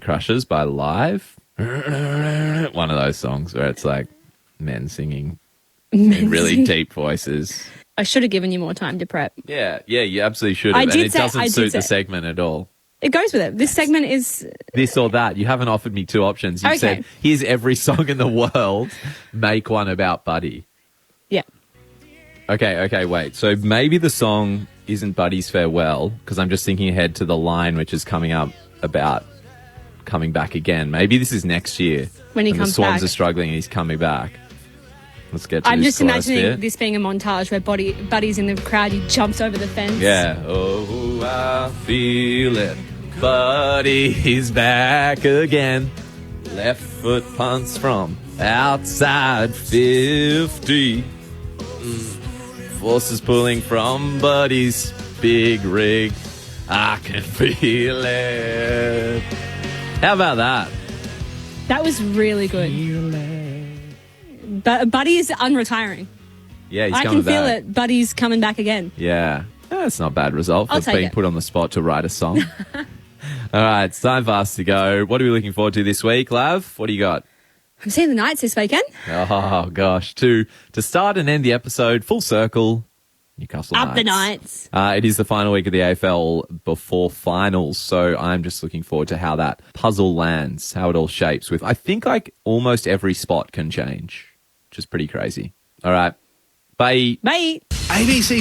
Crushes by Live. One of those songs where it's like men singing in really deep voices. I should have given you more time to prep. Yeah, you absolutely should have. And it doesn't suit the segment at all. It goes with it. This segment is... This or that. You haven't offered me two options. You said, here's every song in the world. Make one about Buddy. Yeah. Okay, wait. So maybe the song isn't Buddy's Farewell, because I'm just thinking ahead to the line which is coming up about coming back again. Maybe this is next year. When he comes back. The Swans are struggling and he's coming back. Let's get to I'm this just imagining bit. this being a montage where Buddy's in the crowd, he jumps over the fence. Yeah. Oh, I feel it. Buddy's back again. Left foot punts from outside 50. Forces pulling from Buddy's big rig. I can feel it. How about that? That was really good. But Buddy is unretiring. Yeah, he's I coming can feel back. it. Buddy's coming back again. Yeah. That's not a bad result for being put on the spot to write a song. All right, it's time for us to go. What are we looking forward to this week, Lav? What do you got? I'm seeing the Knights this weekend. Oh, gosh. To start and end the episode, full circle, Newcastle Knights. Up the Knights. It is the final week of the AFL before finals, so I'm just looking forward to how that puzzle lands, how it all shapes with, I think, like, almost every spot can change, which is pretty crazy. All right. Bye. Bye. ABC.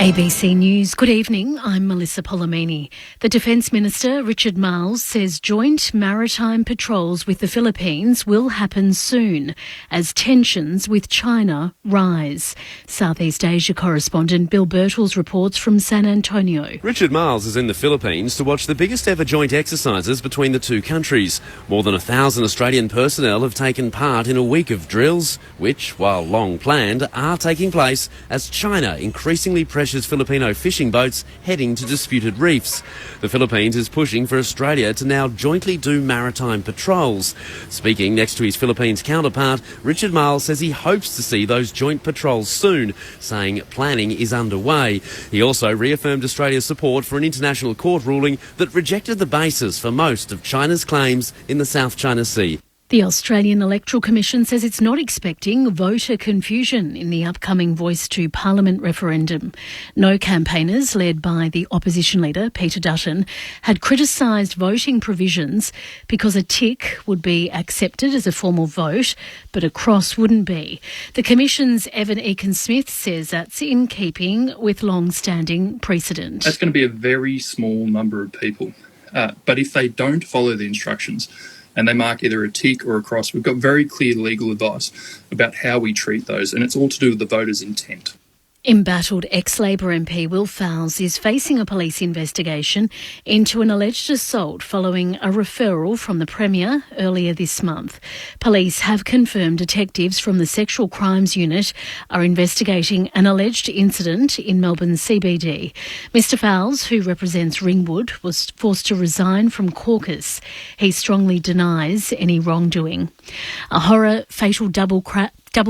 ABC News. Good evening. I'm Melissa Polomini. The Defence Minister, Richard Marles, says joint maritime patrols with the Philippines will happen soon as tensions with China rise. Southeast Asia correspondent Bill Birtles reports from San Antonio. Richard Marles is in the Philippines to watch the biggest ever joint exercises between the two countries. More than 1,000 Australian personnel have taken part in a week of drills, which, while long planned, are taking place as China increasingly pressures Filipino fishing boats heading to disputed reefs. The Philippines is pushing for Australia to now jointly do maritime patrols. Speaking next to his Philippines counterpart, Richard Marles says he hopes to see those joint patrols soon, saying planning is underway. He also reaffirmed Australia's support for an international court ruling that rejected the basis for most of China's claims in the South China Sea. The Australian Electoral Commission says it's not expecting voter confusion in the upcoming Voice to Parliament referendum. No campaigners, led by the opposition leader, Peter Dutton, had criticised voting provisions because a tick would be accepted as a formal vote, but a cross wouldn't be. The Commission's Evan Eakin-Smith says that's in keeping with long-standing precedent. That's going to be a very small number of people. But if they don't follow the instructions, and they mark either a tick or a cross, we've got very clear legal advice about how we treat those, and it's all to do with the voter's intent. Embattled ex-Labor MP Will Fowles is facing a police investigation into an alleged assault following a referral from the Premier earlier this month. Police have confirmed detectives from the Sexual Crimes Unit are investigating an alleged incident in Melbourne's CBD. Mr Fowles, who represents Ringwood, was forced to resign from caucus. He strongly denies any wrongdoing. A horror fatal double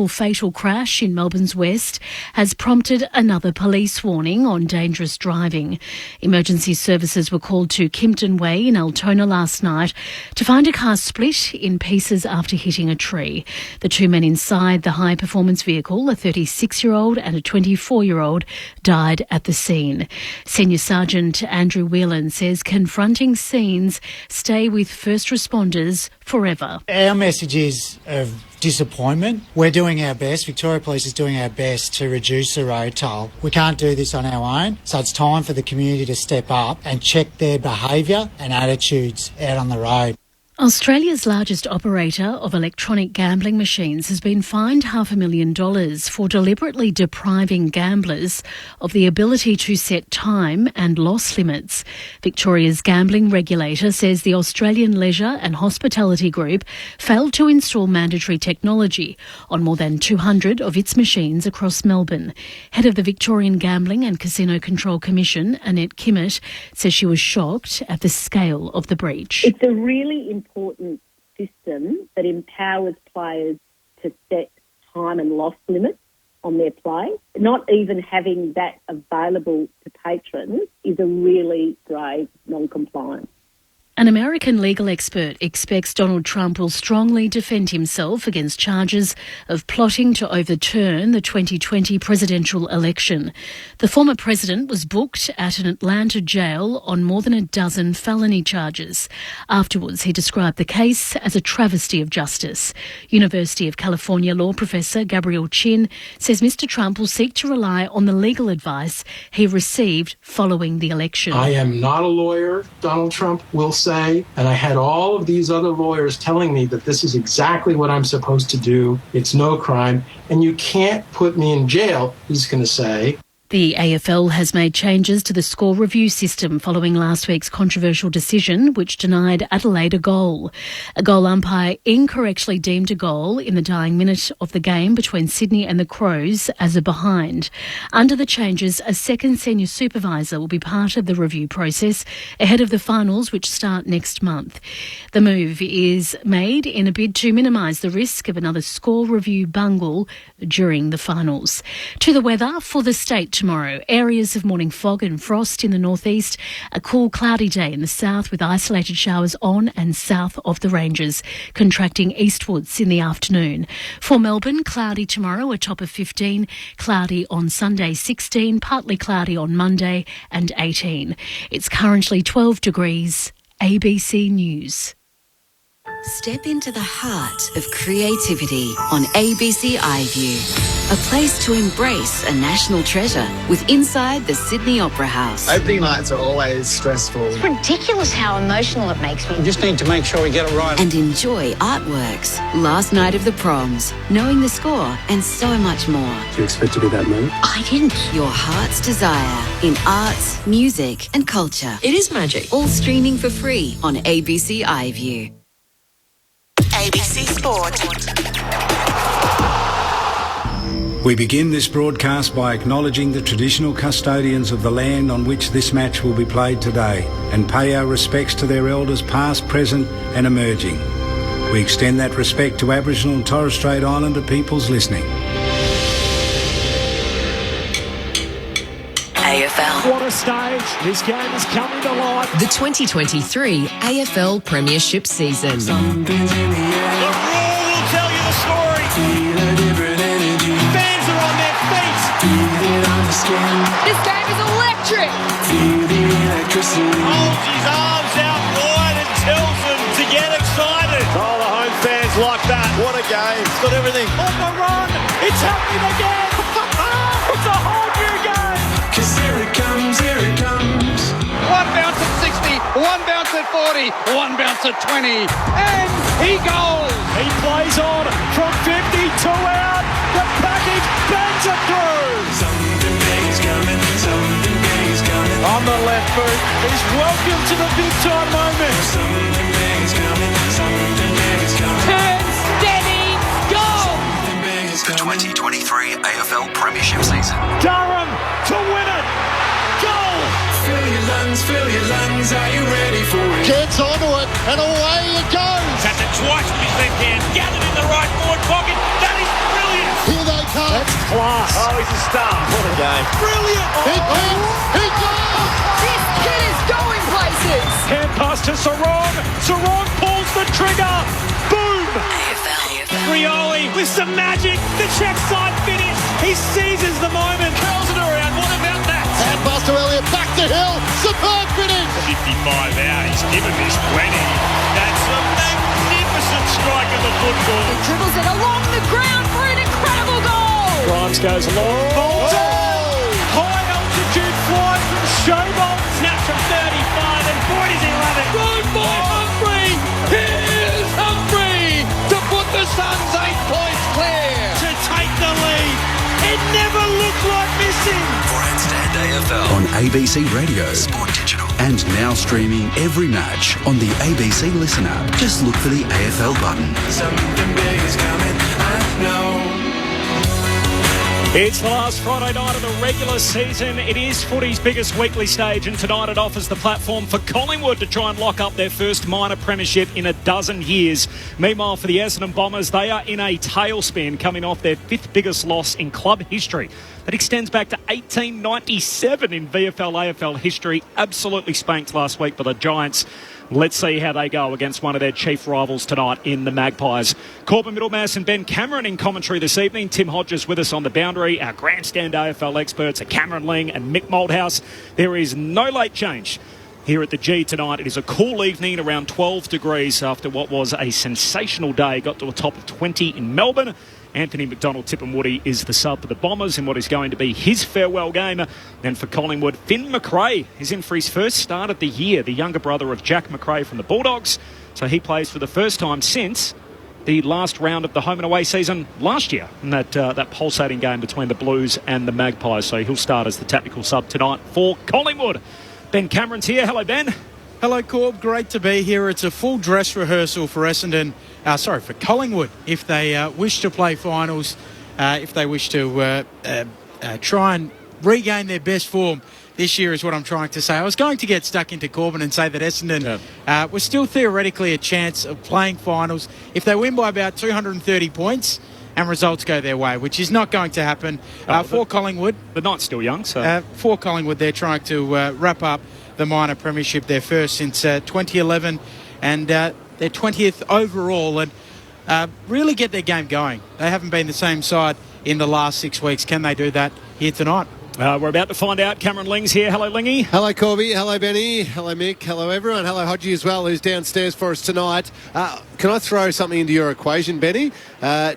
fatal crash in Melbourne's west has prompted another police warning on dangerous driving. Emergency services were called to Kimpton Way in Altona last night to find a car split in pieces after hitting a tree. The two men inside the high-performance vehicle, a 36-year-old and a 24-year-old, died at the scene. Senior Sergeant Andrew Whelan says confronting scenes stay with first responders forever. Our message is of disappointment. We're doing our best. Victoria Police is doing our best to reduce the road toll. We can't do this on our own, so it's time for the community to step up and check their behaviour and attitudes out on the road. Australia's largest operator of electronic gambling machines has been fined $500,000 for deliberately depriving gamblers of the ability to set time and loss limits. Victoria's gambling regulator says the Australian Leisure and Hospitality Group failed to install mandatory technology on more than 200 of its machines across Melbourne. Head of the Victorian Gambling and Casino Control Commission, Annette Kimmett, says she was shocked at the scale of the breach. It's a really important system that empowers players to set time and loss limits on their play. Not even having that available to patrons is a really grave non-compliance. An American legal expert expects Donald Trump will strongly defend himself against charges of plotting to overturn the 2020 presidential election. The former president was booked at an Atlanta jail on more than a dozen felony charges. Afterwards, he described the case as a travesty of justice. University of California law professor Gabrielle Chin says Mr. Trump will seek to rely on the legal advice he received following the election. I am not a lawyer, Donald Trump will say, and I had all of these other lawyers telling me that this is exactly what I'm supposed to do. It's no crime, and you can't put me in jail, he's going to say. The AFL has made changes to the score review system following last week's controversial decision which denied Adelaide a goal. A goal umpire incorrectly deemed a goal in the dying minute of the game between Sydney and the Crows as a behind. Under the changes, a second senior supervisor will be part of the review process ahead of the finals which start next month. The move is made in a bid to minimise the risk of another score review bungle during the finals. To the weather for the state tomorrow. Areas of morning fog and frost in the northeast. A cool, cloudy day in the south with isolated showers on and south of the ranges, contracting eastwards in the afternoon. For Melbourne, cloudy tomorrow, a top of 15. Cloudy on Sunday, 16. Partly cloudy on Monday and 18. It's currently 12 degrees. ABC News. Step into the heart of creativity on ABC iView. A place to embrace a national treasure with Inside the Sydney Opera House. Opening nights are always stressful. It's ridiculous how emotional it makes me. We just need to make sure we get it right. And enjoy artworks, Last Night of the Proms, Knowing the Score, and so much more. Do you expect to be that mood? I didn't. Your heart's desire in arts, music, and culture. It is magic. All streaming for free on ABC iView. ABC Sport. We begin this broadcast by acknowledging the traditional custodians of the land on which this match will be played today and pay our respects to their elders past, present and emerging. We extend that respect to Aboriginal and Torres Strait Islander peoples listening. AFL. What a stage. This game is coming to life. The 2023 AFL Premiership season. Something's in the air. The roar will tell you the story. Feel a different energy. Fans are on their feet. Feel it on the skin. This game is electric. Feel the electricity. Holds his arms out wide and tells them to get excited. Oh, the home fans like that. What a game. It's got everything. On the run. It's happening again. It's a whole new game. Cause here it comes, here it comes. One bounce at 60, one bounce at 40, one bounce at 20, and he goes. He plays on from 52 out. The package bangs it through. Something big is coming, something big is coming. On the left boot, he's welcome to the big time moment. Something big is coming, something big is coming. Turn steady, go. The 2023 AFL Premiership season. Durham to win it. Goal. Fill your lungs, are you ready for it? Gets onto it, and away it goes. Tapped it twice with his left hand, gathered in the right forward pocket. That is brilliant. Here they come. That's class. Oh, he's a star. What a game. Brilliant. He goes. This kid is going places. Hand pass to Sarong. Sarong pulls the trigger. Boom. Rioli with some magic. The check side finish. He seizes the moment. Curls it around. What about that? And Buster Elliott back to Hill. Superb finish. 55 out. He's given this plenty. That's a magnificent strike of the football. He dribbles it along the ground for an incredible goal. Grimes goes long. High altitude fly from Showbolt. Snap from 35 and boy does he love it. Good boy Humphrey. Here's Humphrey to put the Suns 8 points clear. To take the lead. It never looked like missing. Grandstand AFL on ABC Radio, Sport Digital, and now streaming every match on the ABC Listen app. Just look for the AFL button. Something big is coming, I know. It's the last Friday night of the regular season. It is footy's biggest weekly stage, and tonight it offers the platform for Collingwood to try and lock up their first minor premiership in a dozen years. Meanwhile, for the Essendon Bombers, they are in a tailspin, coming off their fifth biggest loss in club history. That extends back to 1897 in VFL-AFL history. Absolutely spanked last week by the Giants. Let's see how they go against one of their chief rivals tonight in the Magpies. Corbin Middlemass and Ben Cameron in commentary this evening. Tim Hodges with us on the boundary. Our grandstand AFL experts are Cameron Ling and Mick Moldhouse. There is no late change here at the G tonight. It is a cool evening, around 12 degrees after what was a sensational day. Got to a top of 20 in Melbourne. Anthony McDonald-Tipungwuti is the sub for the Bombers in what is going to be his farewell game. Then for Collingwood, Finn McRae is in for his first start of the year, the younger brother of Jack McRae from the Bulldogs. So he plays for the first time since the last round of the home and away season last year in that pulsating game between the Blues and the Magpies. So he'll start as the tactical sub tonight for Collingwood. Ben Cameron's here. Hello, Ben. Hello, Corb. Great to be here. It's a full dress rehearsal for Essendon. For Collingwood, if they wish to play finals, if they wish to try and regain their best form this year is what I'm trying to say. I was going to get stuck into Corbin and say that Essendon was still theoretically a chance of playing finals if they win by about 230 points and results go their way, which is not going to happen for Collingwood. The night's still young, so... For Collingwood, they're trying to wrap up the minor premiership, their first since 2011, and their 20th overall, and really get their game going. They haven't been the same side in the last 6 weeks. Can they do that here tonight? We're about to find out. Cameron Ling's here. Hello, Lingy. Hello, Corby. Hello, Benny. Hello, Mick. Hello, everyone. Hello, Hodgie as well, who's downstairs for us tonight. Can I throw something into your equation, Benny?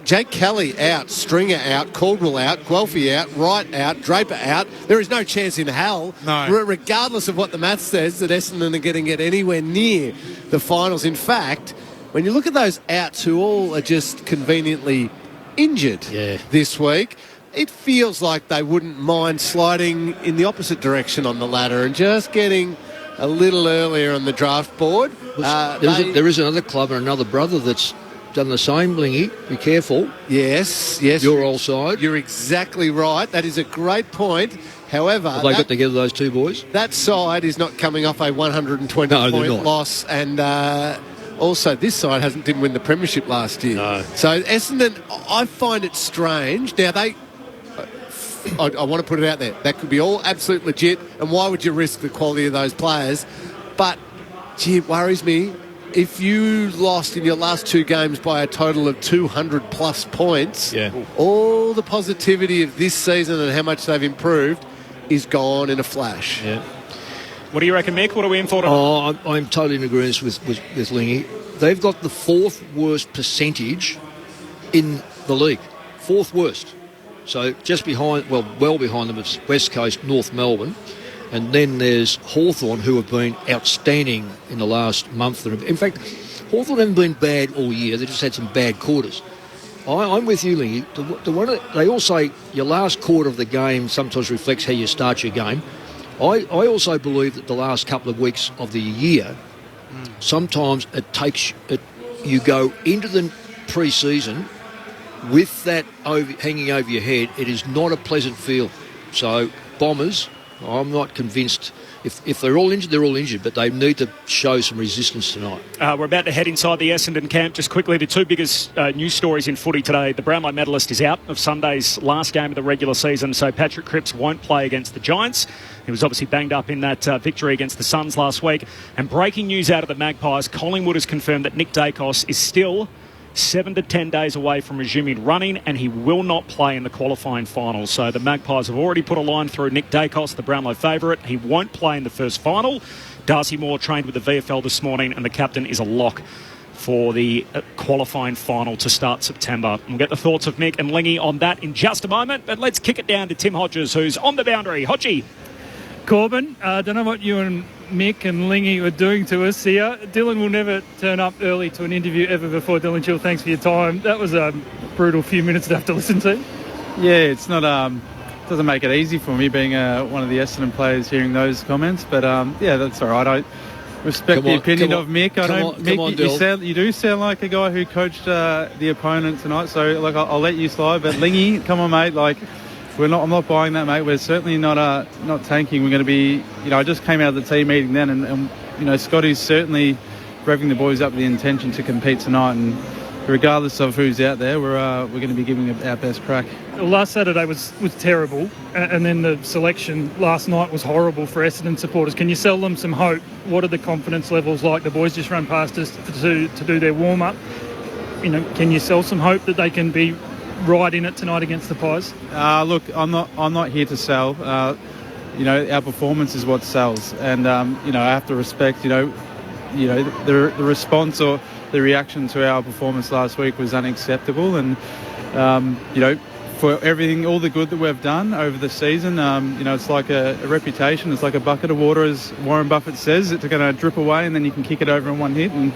Jake Kelly out, Stringer out, Caldwell out, Guelphy out, Wright out, Draper out. There is no chance in hell, regardless of what the math says, that Essendon are going to get anywhere near the finals. In fact, when you look at those outs who all are just conveniently injured this week, it feels like they wouldn't mind sliding in the opposite direction on the ladder and just getting a little earlier on the draft board. There is another club and another brother that's done the same, Lingy. Be careful. Yes. Your old side. You're exactly right. That is a great point. However... Have they got together, those two boys? That side is not coming off a 120-point loss, and... also, this side didn't win the premiership last year. No. So Essendon, I find it strange. Now, I want to put it out there. That could be all absolute legit, and why would you risk the quality of those players? But, gee, it worries me. If you lost in your last two games by a total of 200-plus points, all the positivity of this season and how much they've improved is gone in a flash. Yeah. What do you reckon, Mick? What are we in for tonight? I'm totally in agreement with Lingy. They've got the fourth worst percentage in the league. Fourth worst. So just behind, well behind them is West Coast, North Melbourne. And then there's Hawthorn, who have been outstanding in the last month. In fact, Hawthorn haven't been bad all year. They just had some bad quarters. I'm with you, Lingy. They all say your last quarter of the game sometimes reflects how you start your game. I also believe that the last couple of weeks of the year, sometimes you go into the pre-season with that hanging over your head. It is not a pleasant feel. So Bombers, I'm not convinced. If they're all injured, they're all injured, but they need to show some resistance tonight. We're about to head inside the Essendon camp. Just quickly, the two biggest news stories in footy today. The Brownlow medalist is out of Sunday's last game of the regular season, so Patrick Cripps won't play against the Giants. He was obviously banged up in that victory against the Suns last week. And breaking news out of the Magpies, Collingwood has confirmed that Nick Dacos is still 7 to 10 days away from resuming running, and he will not play in the qualifying finals. So the Magpies have already put a line through Nick Dacos, the Brownlow favourite. He won't play in the first final. Darcy Moore trained with the VFL this morning, and the captain is a lock for the qualifying final to start September. We'll get the thoughts of Mick and Lingy on that in just a moment, but let's kick it down to Tim Hodges, who's on the boundary. Hodgie. Corbin, I don't know what you and Mick and Lingy were doing to us here. Dylan will never turn up early to an interview ever before. Dylan Chill, thanks for your time. That was a brutal few minutes to have to listen to. Yeah, it's not doesn't make it easy for me being one of the Essendon players hearing those comments, but yeah, that's all right. I respect the opinion of Mick. You do sound like a guy who coached the opponent tonight, so like I'll let you slide. But Lingy, come on, mate, like I'm not buying that, mate. We're certainly not tanking. We're going to be, I just came out of the team meeting then, and Scotty's certainly revving the boys up with the intention to compete tonight, and regardless of who's out there, we're going to be giving our best crack. Last Saturday was terrible, and then the selection last night was horrible for Essendon supporters. Can you sell them some hope? What are the confidence levels like? The boys just run past us to do their warm-up. Can you sell some hope that they can be right in it tonight against the Pies? Look, I'm not here to sell. Our performance is what sells, and I have to respect. The response or the reaction to our performance last week was unacceptable, and for everything, all the good that we've done over the season, it's like a reputation. It's like a bucket of water, as Warren Buffett says. It's going to drip away, and then you can kick it over in one hit, and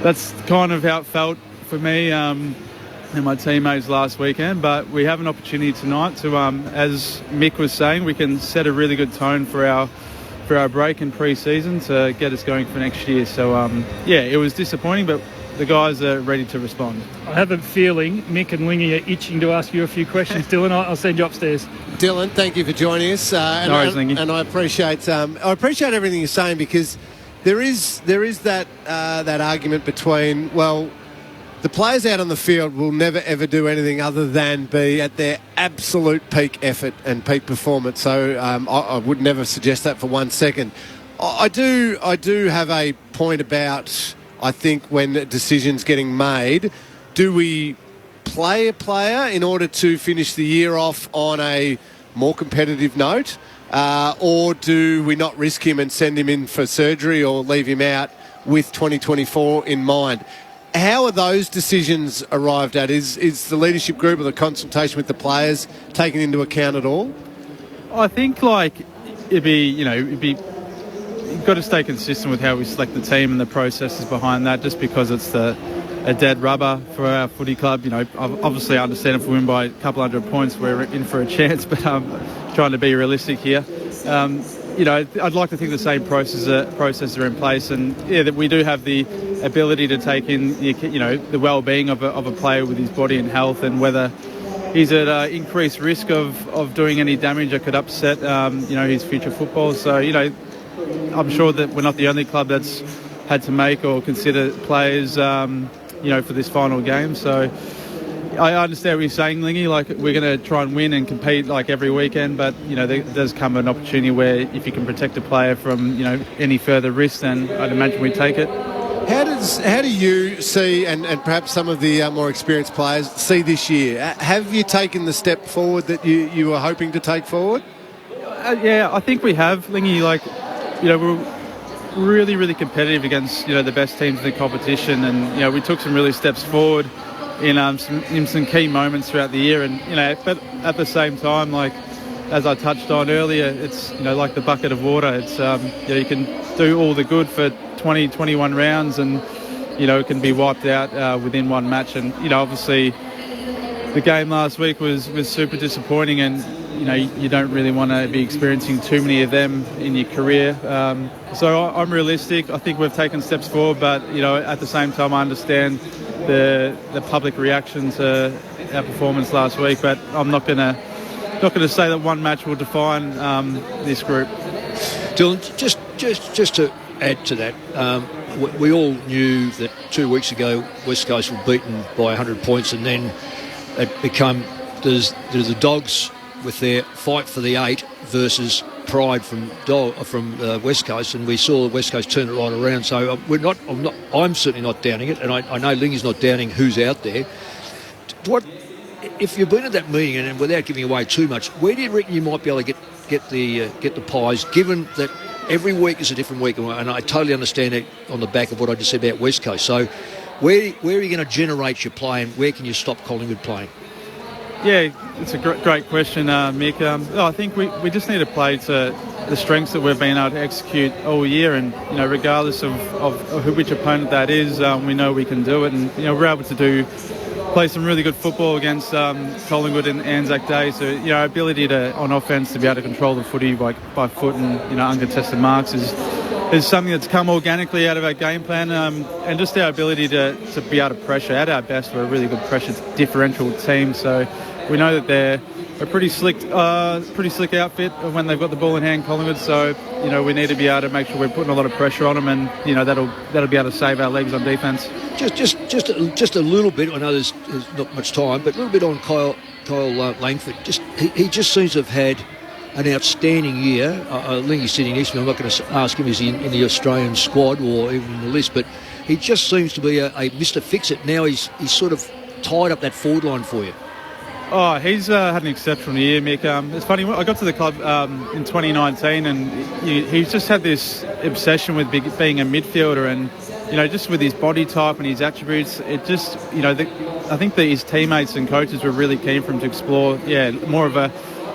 that's kind of how it felt for me and my teammates last weekend. But we have an opportunity tonight to, as Mick was saying, we can set a really good tone for our break in pre-season to get us going for next year. So, it was disappointing, but the guys are ready to respond. I have a feeling Mick and Lingy are itching to ask you a few questions. Dylan, I'll send you upstairs. Dylan, thank you for joining us. No worries, Lingy. And I appreciate everything you're saying, because there is that argument between, well, the players out on the field will never ever do anything other than be at their absolute peak effort and peak performance. So I would never suggest that for 1 second. I do have a point about, I think, when decisions getting made, do we play a player in order to finish the year off on a more competitive note, or do we not risk him and send him in for surgery or leave him out with 2024 in mind? How are those decisions arrived at? Is the leadership group or the consultation with the players taken into account at all? I think you've got to stay consistent with how we select the team and the processes behind that, just because it's a dead rubber for our footy club. Obviously I understand if we win by a couple hundred points, we're in for a chance, but I'm trying to be realistic here. I'd like to think the same processes are in place, and that we do have the ability to take in the well-being of a player with his body and health, and whether he's at increased risk of doing any damage that could upset his future football. So I'm sure that we're not the only club that's had to make or consider players for this final game. So I understand what you're saying, Lingy. We're going to try and win and compete every weekend, but there does come an opportunity where if you can protect a player from any further risk, then I'd imagine we'd take it. How do you see, and perhaps some of the more experienced players see this year? Have you taken the step forward that you were hoping to take forward? I think we have, Lingy. We're really, really competitive against the best teams in the competition, and we took some really steps forward in some key moments throughout the year, and but at the same time, as I touched on earlier, it's like the bucket of water. It's you can do all the good for 20-21 rounds, and it can be wiped out within one match. And obviously the game last week was super disappointing, and you don't really want to be experiencing too many of them in your career. So I'm realistic. I think we've taken steps forward, but at the same time I understand the public reaction to our performance last week. But I'm not going to say that one match will define this group. Dylan, just to add to that, we all knew that 2 weeks ago West Coast were beaten by 100 points, and then it became there's the Dogs with their fight for the 8 versus pride from West Coast, and we saw West Coast turn it right around. So I'm certainly not downing it, and I know Lingy's not downing who's out there. What if you've been at that meeting, and without giving away too much, where do you reckon you might be able to get the Pies, given that every week is a different week, and I totally understand it on the back of what I just said about West Coast. So where are you going to generate your play, and where can you stop Collingwood playing? Yeah, it's a great question, Mick. I think we just need to play to the strengths that we've been able to execute all year, and regardless of which opponent that is, we know we can do it, and we're able to play some really good football against Collingwood and Anzac Day. So our ability on offence to be able to control the footy by foot and uncontested marks is something that's come organically out of our game plan, and just our ability to be able to pressure. At our best, we're a really good pressure differential team, so we know that pretty slick outfit when they've got the ball in hand, Collingwood. So we need to be able to make sure we're putting a lot of pressure on them, and that'll be able to save our legs on defence. Just a little bit. I know there's not much time, but a little bit on Kyle Langford. He just seems to have had an outstanding year. Lingy's sitting next to me. I'm not going to ask him is he in the Australian squad or even in the list, but he just seems to be a Mr. Fix-It. Now he's sort of tied up that forward line for you. Oh, he's had an exceptional year, Mick. It's funny, I got to the club in 2019 and he's just had this obsession with being a midfielder, and just with his body type and his attributes, it just, I think that his teammates and coaches were really keen for him to explore, more of a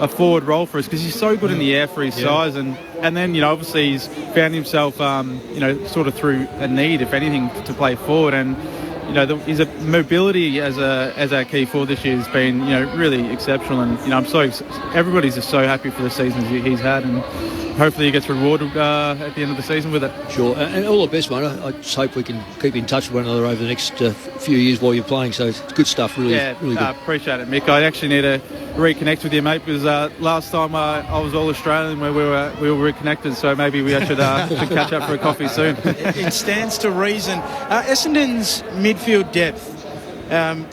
forward role for us, because he's so good in the air for his size, and then obviously he's found himself sort of through a need, if anything, to play forward, and his mobility as our key forward this year has been really exceptional, and everybody's just so happy for the seasons he's had, and hopefully he gets rewarded at the end of the season with it. Sure, and all the best, mate. I just hope we can keep in touch with one another over the next few years while you're playing. So it's good stuff, really. Yeah, really good. Appreciate it, Mick. I actually need to reconnect with you, mate, because last time I was all Australian where we were reconnected. So maybe we should catch up for a coffee soon. It stands to reason. Essendon's midfield depth.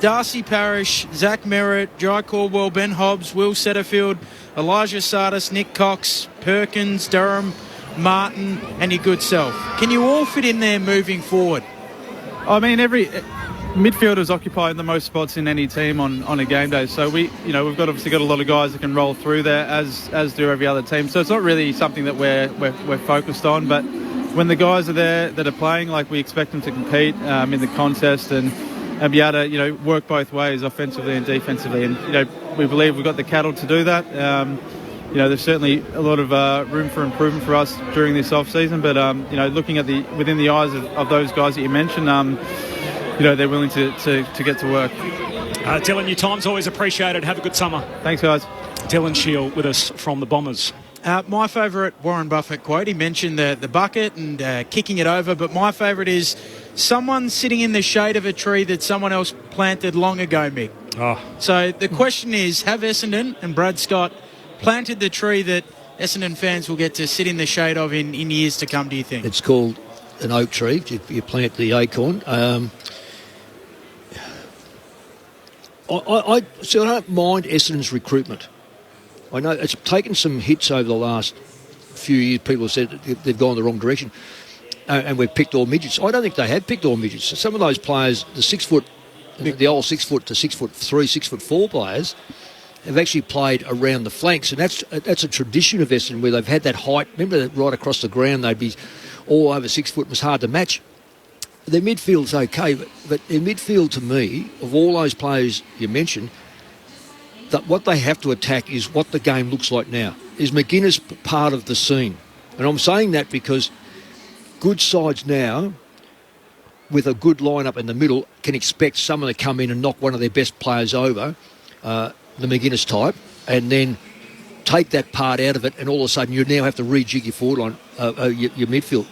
Darcy Parish, Zach Merritt, Jai Caldwell, Ben Hobbs, Will Setterfield, Elijah Sardis, Nick Cox, Perkins, Durham, Martin, and your good self. Can you all fit in there moving forward? I mean, every midfielders occupy the most spots in any team on a game day. So we've obviously got a lot of guys that can roll through there, as do every other team. So it's not really something that we're focused on. But when the guys are there that are playing, like, we expect them to compete in the contest and be able to work both ways, offensively and defensively. And we believe we've got the cattle to do that. There's certainly a lot of room for improvement for us during this off season. But looking at within the eyes of those guys that you mentioned, they're willing to get to work. Dylan, your time's always appreciated. Have a good summer. Thanks, guys. Dylan Shield with us from the Bombers. My favourite Warren Buffett quote, he mentioned the bucket and kicking it over, but my favourite is someone sitting in the shade of a tree that someone else planted long ago, Mick. Oh. So the question is, have Essendon and Brad Scott planted the tree that Essendon fans will get to sit in the shade of in years to come, do you think? It's called an oak tree. You plant the acorn. I don't mind Essendon's recruitment. I know it's taken some hits over the last few years. People have said they've gone the wrong direction, and we've picked all midgets. I don't think they have picked all midgets. Some of those players, the old 6 foot to 6'3", 6'4" players, have actually played around the flanks, and that's a tradition of Essendon where they've had that height. Remember that right across the ground, they'd be all over 6 foot. It was hard to match. Their midfield's okay, but their midfield, to me, of all those players you mentioned, that what they have to attack is what the game looks like now. Is McGuinness part of the scene? And I'm saying that because good sides now, with a good lineup in the middle, can expect someone to come in and knock one of their best players over, the McGuinness type, and then take that part out of it, and all of a sudden you now have to rejig your forward line, your midfield.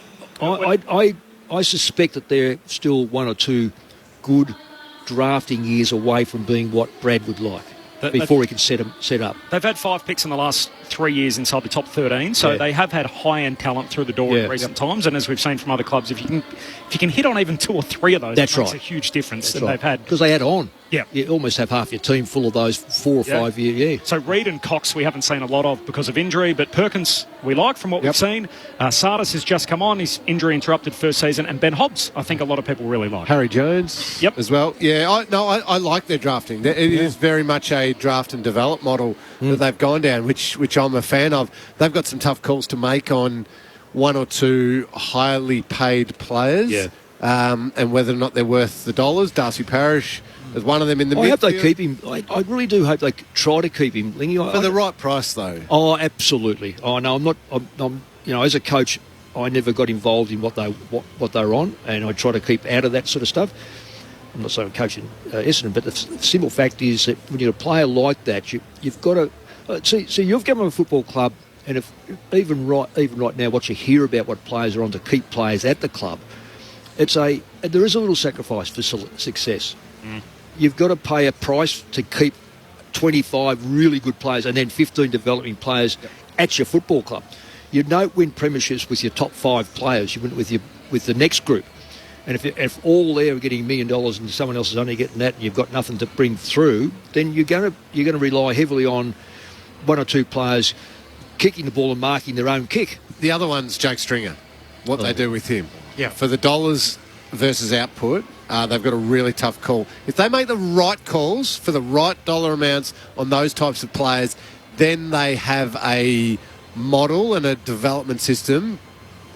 I suspect that they're still one or two good drafting years away from being what Brad would like. Before he can set up. They've had 5 picks in the last 3 years inside the top 13, so they have had high-end talent through the door in recent times, and as we've seen from other clubs, if you can hit on even 2 or 3 of those, that's it makes right. a huge difference. That's that they've had. Because they add on. Yeah. You almost have half your team full of those 4 or 5 year, So Reid and Cox we haven't seen a lot of because of injury, but Perkins we like from what we've seen. Sardis has just come on, his injury interrupted first season, and Ben Hobbs I think a lot of people really like. Harry Jones as well. Yeah, I like their drafting. It is very much a draft and develop model that they've gone down, which I'm a fan of. They've got some tough calls to make on 1 or 2 highly paid players, and whether or not they're worth the dollars. Darcy Parish is one of them in the midfield. I hope they keep him. I really do hope they try to keep him. For the right price, though. Oh, absolutely. Oh, no, I'm not. I'm as a coach, I never got involved in what they're on, and I try to keep out of that sort of stuff. I'm not saying I'm coaching Essendon, but the simple fact is that when you're a player like that, you've got to see. You've come from a football club, and if even right now, what you hear about what players are on to keep players at the club, there is a little sacrifice for success. You've got to pay a price to keep 25 really good players and then 15 developing players at your football club. You don't win premierships with your top 5 players. You win it with the next group. And if all there are getting $1 million and someone else is only getting that and you've got nothing to bring through, then you're going to rely heavily on one or two players kicking the ball and marking their own kick. The other one's Jake Stringer, what they do with him. Yeah. For the dollars versus output, they've got a really tough call. If they make the right calls for the right dollar amounts on those types of players, then they have a model and a development system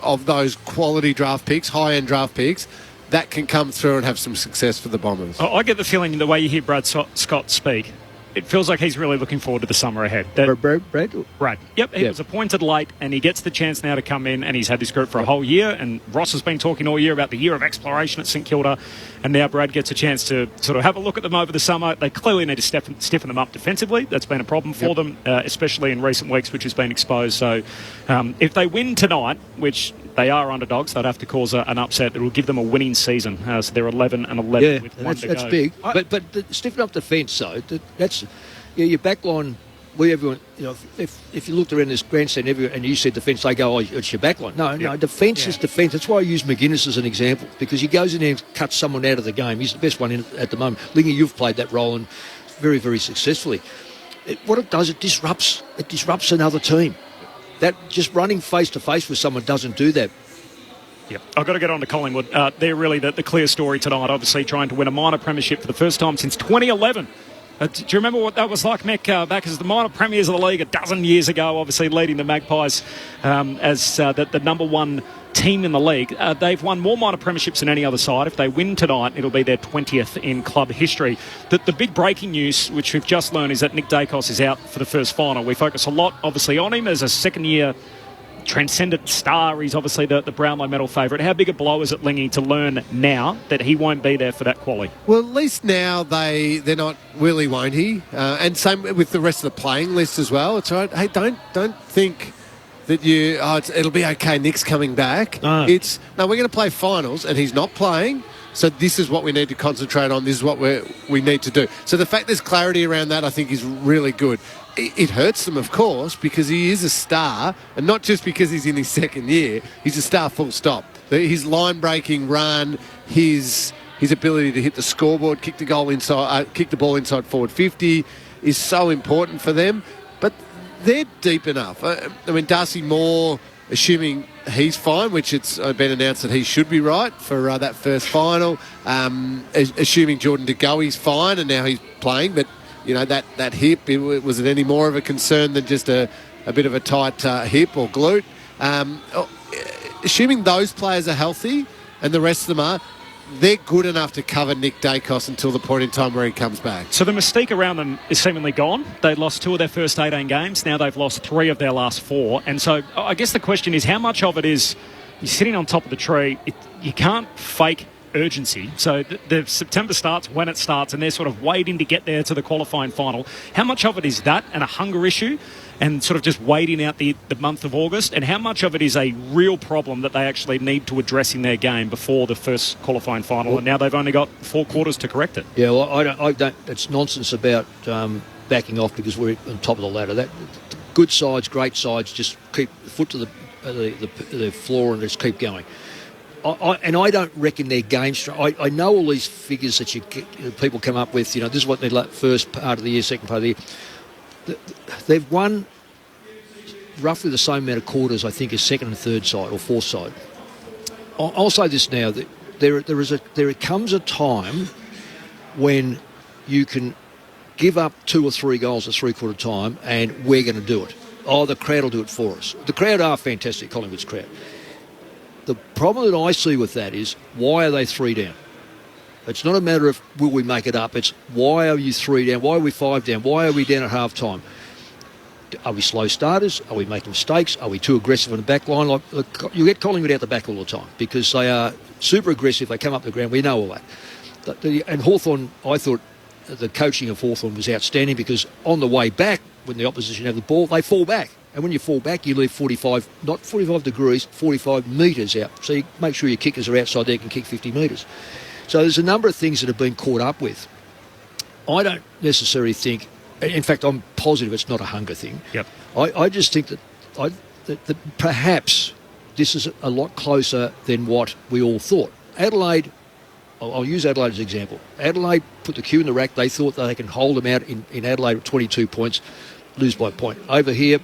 of those quality draft picks, high-end draft picks, that can come through and have some success for the Bombers. I get the feeling the way you hear Brad Scott speak, it feels like he's really looking forward to the summer ahead. Brad? Yep, he was appointed late and he gets the chance now to come in, and he's had this group for a whole year, and Ross has been talking all year about the year of exploration at St Kilda, and now Brad gets a chance to sort of have a look at them over the summer. They clearly need to stiffen them up defensively. That's been a problem for them, especially in recent weeks, which has been exposed. So if they win tonight, which they are underdogs, they'd have to cause an upset. It will give them a winning season. So they're 11-11 with one to go. That's big. But stiffen up defence, though, that's your back line. Everyone, if you looked around this grandstand and you said defence, they go, it's your back line. No, defence is defence. That's why I use McGuinness as an example, because he goes in there and cuts someone out of the game. He's the best one at the moment. Lingy, you've played that role and very, very successfully. What it does, it disrupts another team. That just running face-to-face with someone doesn't do that. Yep. I've got to get on to Collingwood. They're really the clear story tonight, obviously trying to win a minor premiership for the first time since 2011. Do you remember what that was like, Mick, back as the minor premiers of the league a dozen years ago, obviously leading the Magpies as the number one team in the league? They've won more minor premierships than any other side. If they win tonight, it'll be their 20th in club history. The big breaking news, which we've just learned, is that Nick Dacos is out for the first final. We focus a lot, obviously, on him as a second-year transcendent star. He's obviously the Brownlow medal favourite. How big a blow is it, Lingy, to learn now that he won't be there for that quali? Well, at least now they're not willy, won't he? And same with the rest of the playing list as well. It's all right. Hey, don't think that it'll be okay, Nick's coming back. No, we're going to play finals and he's not playing. So this is what we need to concentrate on. This is what we need to do. So the fact there's clarity around that, I think, is really good. It hurts them, of course, because he is a star, and not just because he's in his second year. He's a star, full stop. His line-breaking run, his ability to hit the scoreboard, kick the ball inside forward 50 is so important for them. But they're deep enough. I mean, Darcy Moore, assuming he's fine, which it's been announced that he should be right for that first final. Assuming Jordan De Goey's fine, and now he's playing, but that hip, was it any more of a concern than just a bit of a tight hip or glute? Assuming those players are healthy and the rest of them are, they're good enough to cover Nick Dacos until the point in time where he comes back. So the mystique around them is seemingly gone. They lost 2 of their first 18 games. Now they've lost 3 of their last 4. And so I guess the question is, how much of it is you're sitting on top of the tree, you can't fake urgency. So the September starts when it starts, and they're sort of waiting to get there to the qualifying final. How much of it is that and a hunger issue and sort of just waiting out the month of August, and how much of it is a real problem that they actually need to address in their game before the first qualifying final, and now they've only got 4 quarters to correct it? Yeah, well, I don't. It's nonsense about backing off because we're on top of the ladder. That good sides, great sides, just keep the foot to the floor and just keep going. I don't reckon their game. I know all these figures that people come up with. This is what they like first part of the year, second part of the year. They've won roughly the same amount of quarters, I think, as second and third side or fourth side. I'll say this now: that there comes a time when you can give up 2 or 3 goals at 3/4 time, and we're going to do it. The crowd will do it for us. The crowd are fantastic, Collingwood's crowd. The problem that I see with that is, why are they 3 down? It's not a matter of will we make it up. It's why are you 3 down? Why are we 5 down? Why are we down at half time? Are we slow starters? Are we making mistakes? Are we too aggressive on the back line? You get Collingwood out the back all the time because they are super aggressive. They come up the ground. We know all that. And Hawthorn, I thought the coaching of Hawthorn was outstanding because on the way back, when the opposition have the ball, they fall back. And when you fall back, you leave not 45 degrees, 45 metres out. So you make sure your kickers are outside there, can kick 50 metres. So there's a number of things that have been caught up with. I don't necessarily think In fact, I'm positive it's not a hunger thing. Yep. I just think that perhaps this is a lot closer than what we all thought. Adelaide, I'll use Adelaide as an example. Adelaide put the cue in the rack. They thought that they can hold them out in Adelaide with 22 points, lose by a point. Over here,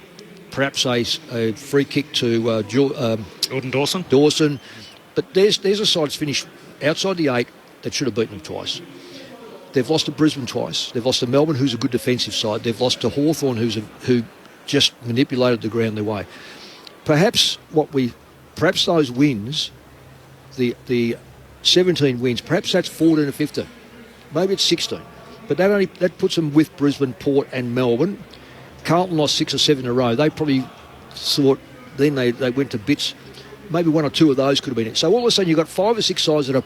perhaps a free kick to Jordan Dawson. But there's a side that's finished outside the 8 that should have beaten them twice. They've lost to Brisbane twice. They've lost to Melbourne, who's a good defensive side. They've lost to Hawthorn, who just manipulated the ground their way. Perhaps those wins, the 17 wins, perhaps that's 14 or 15. Maybe it's 16. But that puts them with Brisbane, Port and Melbourne. Carlton lost 6 or 7 in a row. They probably thought then they went to bits. Maybe 1 or 2 of those could have been it. So all of a sudden you've got 5 or 6 sides that are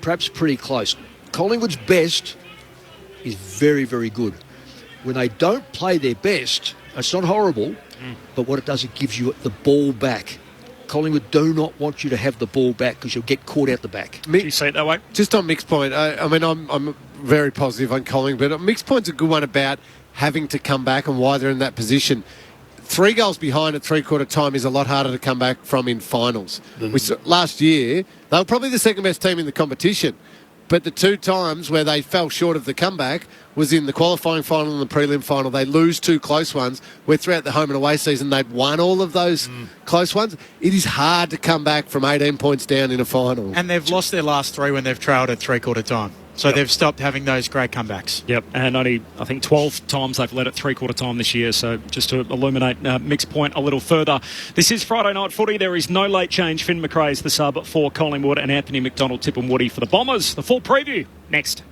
perhaps pretty close. Collingwood's best is very, very good. When they don't play their best, it's not horrible, but what it does, it gives you the ball back. Collingwood do not want you to have the ball back because you'll get caught out the back. Do you see it that way? Just on Mick's point, I'm very positive on Collingwood, but Mick's point's a good one about having to come back and why they're in that position. 3 goals behind at three-quarter time is a lot harder to come back from in finals. Last year, they were probably the second best team in the competition, but the 2 times where they fell short of the comeback was in the qualifying final and the prelim final. They lose 2 close ones, where throughout the home and away season they'd won all of those close ones. It is hard to come back from 18 points down in a final. And they've lost their last 3 when they've trailed at three-quarter time. So they've stopped having those great comebacks. Yep, and only, I think, 12 times they've led at three-quarter time this year. So just to illuminate Mick's point a little further, this is Friday night footy. There is no late change. Finn McRae is the sub for Collingwood and Anthony McDonald, Tip and Woody for the Bombers. The full preview next.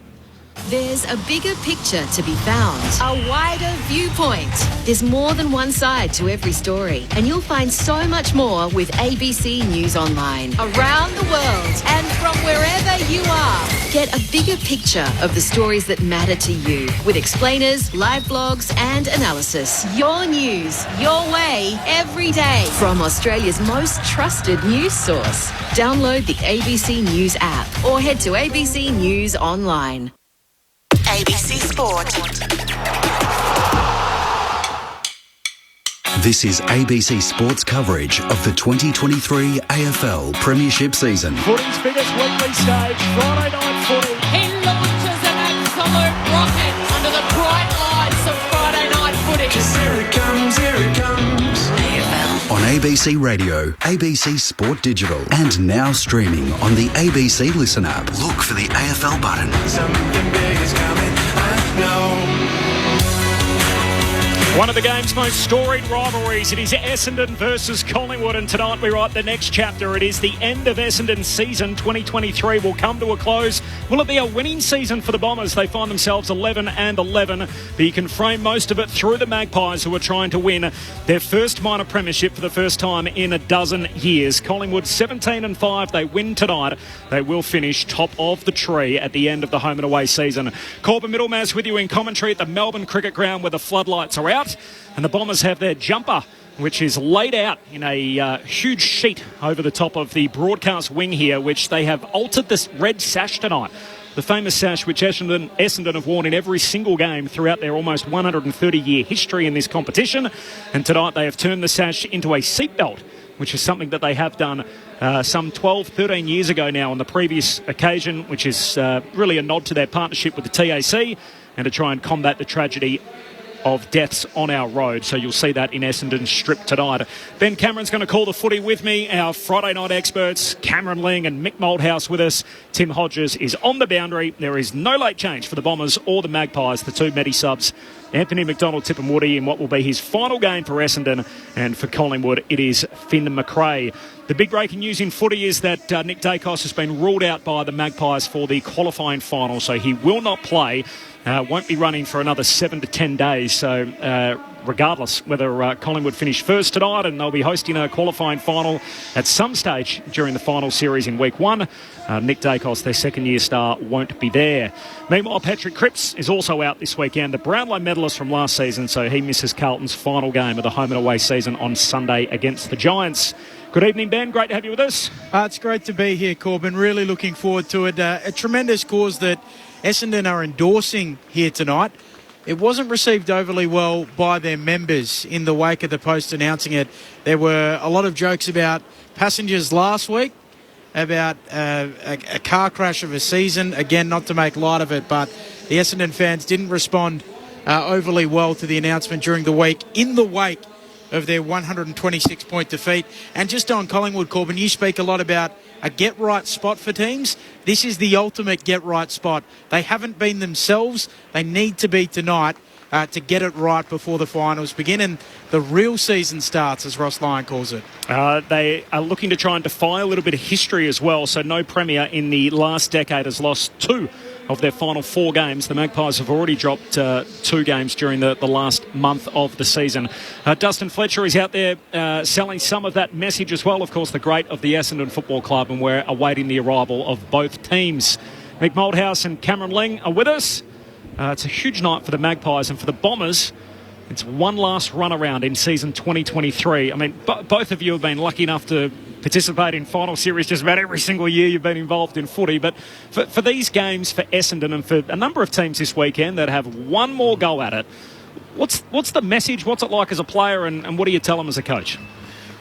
There's a bigger picture to be found, a wider viewpoint. There's more than one side to every story, and you'll find so much more with ABC News Online. Around the world and from wherever you are. Get a bigger picture of the stories that matter to you with explainers, live blogs and analysis. Your news, your way, every day. From Australia's most trusted news source. Download the ABC News app or head to ABC News Online. ABC Sport. This is ABC Sports coverage of the 2023 AFL Premiership season. Footy's biggest weekly stage, Friday night footy. He launches an absolute rocket under the bright lights of Friday night footy. Here it comes. AFL. On ABC Radio, ABC Sport Digital, and now streaming on the ABC Listen app. Look for the AFL button. Something big is coming, I know. One of the game's most storied rivalries. It is Essendon versus Collingwood, and tonight we write the next chapter. It is the end of Essendon's season. 2023 will come to a close. Will it be a winning season for the Bombers? They find themselves 11-11, but you can frame most of it through the Magpies, who are trying to win their first minor premiership for the first time in a dozen years. Collingwood 17-5. They win tonight. They will finish top of the tree at the end of the home and away season. Corbin Middlemass with you in commentary at the Melbourne Cricket Ground, where the floodlights are out. And the Bombers have their jumper, which is laid out in a huge sheet over the top of the broadcast wing here, which they have altered this red sash tonight. The famous sash which Essendon have worn in every single game throughout their almost 130-year history in this competition. And tonight they have turned the sash into a seatbelt, which is something that they have done some 12, 13 years ago now on the previous occasion, which is really a nod to their partnership with the TAC and to try and combat the tragedy of deaths on our road. So you'll see that in Essendon Strip tonight. Ben Cameron's going to call the footy with me. Our Friday night experts, Cameron Ling and Mick Moldhouse with us. Tim Hodges is on the boundary. There is no late change for the Bombers or the Magpies, the two Medi-subs. Anthony McDonald, Tip and Woody in what will be his final game for Essendon, and for Collingwood it is Finn McRae. The big breaking news in footy is that Nick Dacos has been ruled out by the Magpies for the qualifying final, so he will not play. Won't be running for another 7 to 10 days. So regardless whether Collingwood finish first tonight, and they'll be hosting a qualifying final at some stage during the final series in week 1, Nick Dacos, their second-year star, won't be there. Meanwhile, Patrick Cripps is also out this weekend, the Brownlow medalist from last season, so he misses Carlton's final game of the home and away season on Sunday against the Giants. Good evening, Ben. Great to have you with us. It's great to be here, Corbin. Really looking forward to it. A tremendous cause that Essendon are endorsing here tonight. it wasn't received overly well by their members in the wake of the Post announcing it. There were a lot of jokes about passengers last week, about a car crash of a season. Again, not to make light of it, but the Essendon fans didn't respond overly well to the announcement during the week in the wake of their 126-point defeat. And just on Collingwood, Corbin, you speak a lot about a get-right spot for teams. This is the ultimate get-right spot. They haven't been themselves. They need to be tonight to get it right before the finals begin and the real season starts, as Ross Lyon calls it. They are looking to try and defy a little bit of history as well. So no Premier in the last decade has lost 2 of their final 4 games. The Magpies have already dropped 2 games during the last month of the season. Dustin Fletcher is out there selling some of that message as well. Of course, the great of the Essendon Football Club, and we're awaiting the arrival of both teams. Mick Moldhouse and Cameron Ling are with us. It's a huge night for the Magpies, and for the Bombers, it's one last run around in season 2023. I mean, both of you have been lucky enough to participate in final series just about every single year you've been involved in footy. But for these games, for Essendon and for a number of teams this weekend that have one more go at it, what's the message? What's it like as a player, and what do you tell them as a coach?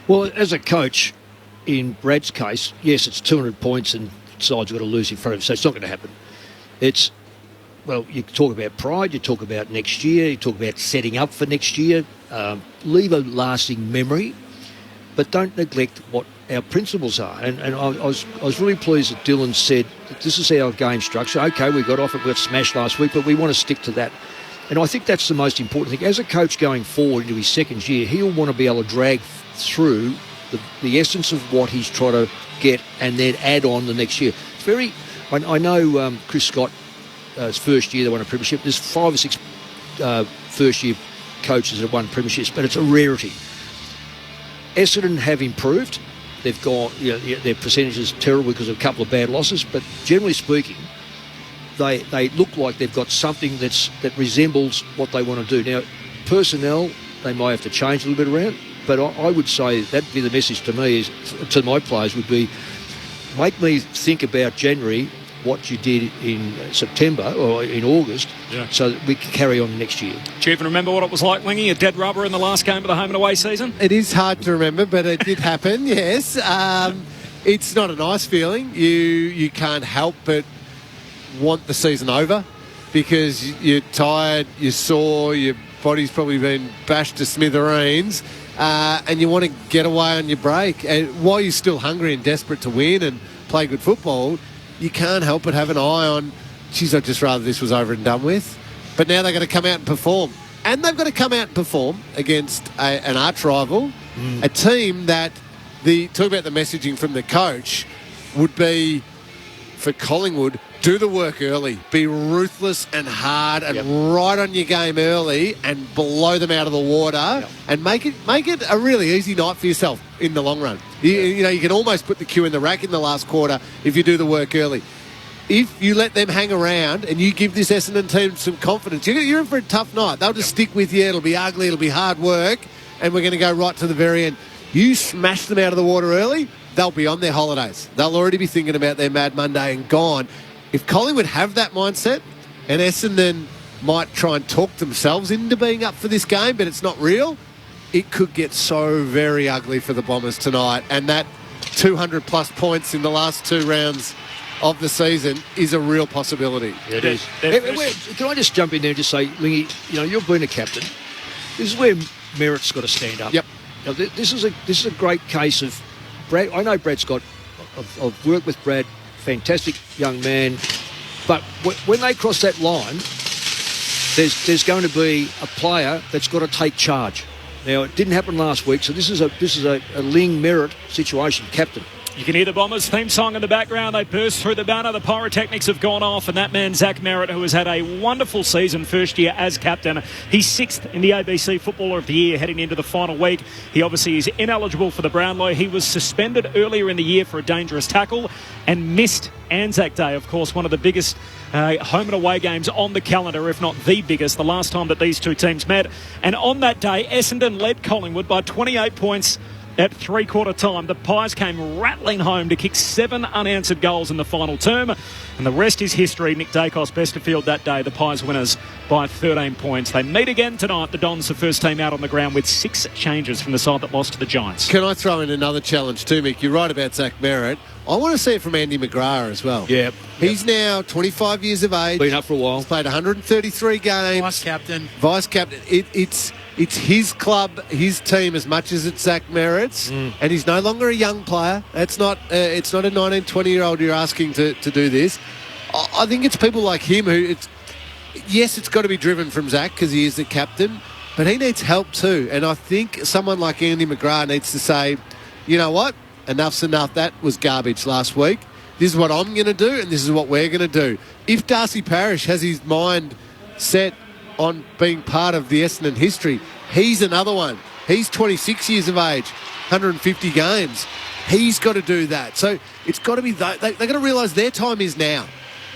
Well, as a coach, in Brad's case, yes, it's 200 points and side's got to lose in front of him, so it's not going to happen. Well, you talk about pride, you talk about next year, you talk about setting up for next year, leave a lasting memory, but don't neglect what our principles are. And I was really pleased that Dylan said that this is our game structure. OK, we got off it, we got smashed last week, but we want to stick to that. And I think that's the most important thing. As a coach going forward into his second year, he'll want to be able to drag through the essence of what he's trying to get and then add on the next year. It's very... I know Chris Scott... his first year they won a premiership. There's 5 or 6 first-year coaches that have won premierships, but it's a rarity. Essendon have improved. They've got their percentage is terrible because of a couple of bad losses, but generally speaking, they look like they've got something that resembles what they want to do. Now, personnel, they might have to change a little bit around, but I would say that'd be the message to me, to my players, would be make me think about January, what you did in September or in August, so that we can carry on next year. Do you even remember what it was like, Lingy, a dead rubber in the last game of the home and away season? It is hard to remember, but it did happen, yes. It's not a nice feeling. You can't help but want the season over because you're tired, you're sore, your body's probably been bashed to smithereens, and you want to get away on your break. And while you're still hungry and desperate to win and play good football, you can't help but have an eye on, geez, I'd just rather this was over and done with. But now they're going to come out and perform. And they've got to come out and perform against an arch rival, a team that, talk about the messaging from the coach, would be, for Collingwood, do the work early. Be ruthless and hard and right on your game early and blow them out of the water and make it a really easy night for yourself in the long run. You know, you can almost put the cue in the rack in the last quarter if you do the work early. If you let them hang around and you give this Essendon team some confidence, you're in for a tough night. They'll just stick with you. It'll be ugly. It'll be hard work. And we're going to go right to the very end. You smash them out of the water early, they'll be on their holidays. They'll already be thinking about their Mad Monday and gone. If Collingwood have that mindset, and Essendon might try and talk themselves into being up for this game, but it's not real, it could get so very ugly for the Bombers tonight. And that 200-plus points in the last 2 rounds of the season is a real possibility. It is. Can I just jump in there and just say, Lingy, you've been a captain. This is where merit's got to stand up. Yep. This is a great case of Brad. I know Brad Scott. I've worked with Brad. Fantastic young man, but when they cross that line, there's going to be a player that's got to take charge. Now, it didn't happen last week, so this is a Ling Merritt situation, captain. You can hear the Bombers theme song in the background. They burst through the banner. The pyrotechnics have gone off, and that man, Zach Merritt, who has had a wonderful season first year as captain. He's 6th in the ABC Footballer of the Year heading into the final week. He obviously is ineligible for the Brownlow. He was suspended earlier in the year for a dangerous tackle and missed Anzac Day, of course, one of the biggest home and away games on the calendar, if not the biggest, the last time that these two teams met. And on that day, Essendon led Collingwood by 28 points At three-quarter time, the Pies came rattling home to kick 7 unanswered goals in the final term. And the rest is history. Nick Dacos best of field that day. The Pies winners by 13 points. They meet again tonight. The Dons, the first team out on the ground with 6 changes from the side that lost to the Giants. Can I throw in another challenge too, Mick? You're right about Zach Merritt. I want to see it from Andy McGrath as well. Yeah. He's now 25 years of age. Been up for a while. He's played 133 games. Vice captain. It's his club, his team, as much as it's Zach Merritt's, and he's no longer a young player. It's not a 19, 20-year-old you're asking to do this. I think it's people like him who, it's got to be driven from Zach because he is the captain, but he needs help too. And I think someone like Andy McGrath needs to say, you know what, enough's enough. That was garbage last week. This is what I'm going to do, and this is what we're going to do. If Darcy Parish has his mind set on being part of the Essendon history, he's another one. He's 26 years of age, 150 games. He's got to do that. So it's got to be they've got to realise their time is now.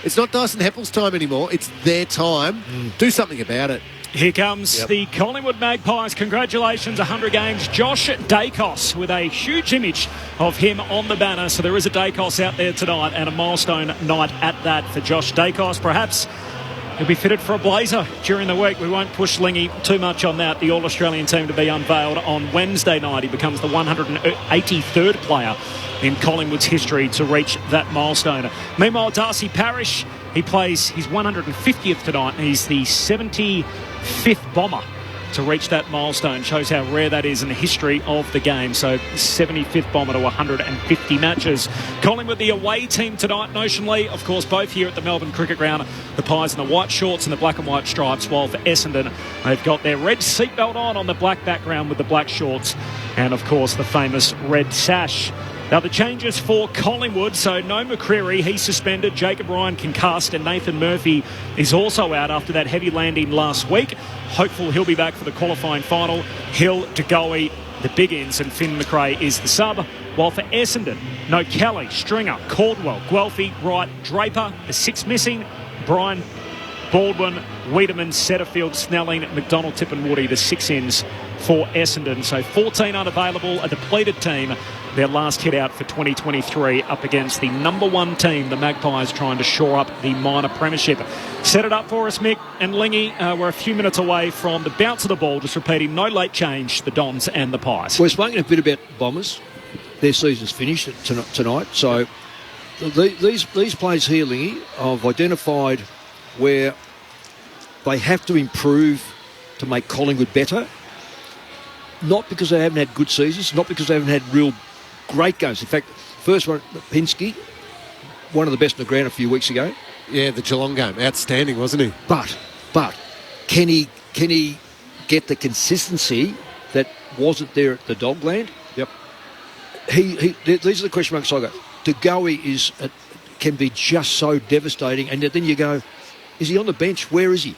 It's not Dyson Heppel's time anymore. It's their time. Do something about it. Here comes the Collingwood Magpies. Congratulations, 100 games. Josh Dacos with a huge image of him on the banner. So there is a Dacos out there tonight and a milestone night at that for Josh Dacos. Perhaps he'll be fitted for a blazer during the week. We won't push Lingy too much on that. The All-Australian team to be unveiled on Wednesday night. He becomes the 183rd player in Collingwood's history to reach that milestone. Meanwhile, Darcy Parish, he plays his 150th tonight, and he's the 75th bomber to reach that milestone. Shows how rare that is in the history of the game. So 75th bomber to 150 matches. Collingwood, the away team tonight, notionally, of course, both here at the Melbourne Cricket Ground. The Pies in the white shorts and the black and white stripes, while for Essendon, they've got their red seatbelt on the black background with the black shorts and, of course, the famous red sash. Now, the changes for Collingwood, so no McCreery, he's suspended. Jacob Ryan concussed, and Nathan Murphy is also out after that heavy landing last week. Hopeful he'll be back for the qualifying final. Hill, DeGoey, the big ins, and Finn McRae is the sub. While for Essendon, no Kelly, Stringer, Caldwell, Guelphy, Wright, Draper, the 6 missing, Brian, Baldwin, Wiedemann, Setterfield, Snelling, McDonald, Tip and Woody, the 6 ins for Essendon. So 14 unavailable, a depleted team. Their last hit out for 2023 up against the number 1 team, the Magpies, trying to shore up the minor premiership. Set it up for us, Mick and Lingy. We're a few minutes away from the bounce of the ball, just repeating, no late change, the Dons and the Pies. We're speaking a bit about Bombers. Their season's finished tonight. So these players here, Lingy, I've identified where they have to improve to make Collingwood better. Not because they haven't had good seasons, not because they haven't had real great games. In fact, first one, Pinsky, one of the best in the ground a few weeks ago. Yeah, the Geelong game. Outstanding, wasn't he? But can he get the consistency that wasn't there at the Dogland? Yep. These are the question marks I got. DeGoey can be just so devastating, and then you go, is he on the bench? Where is he?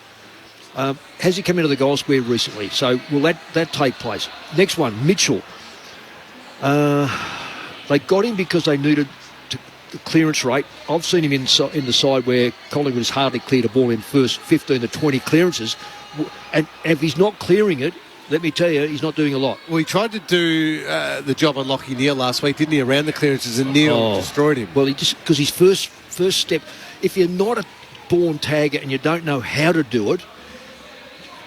Has he come into the goal square recently? So will that take place? Next one, Mitchell. They got him because they needed the clearance rate. I've seen him in the side where Collingwood has hardly cleared a ball in first 15 to 20 clearances. And if he's not clearing it, let me tell you, he's not doing a lot. Well, he tried to do the job on Lachie Neale last week, didn't he, around the clearances, and Neale destroyed him. Well, because his first step, if you're not a born tagger and you don't know how to do it,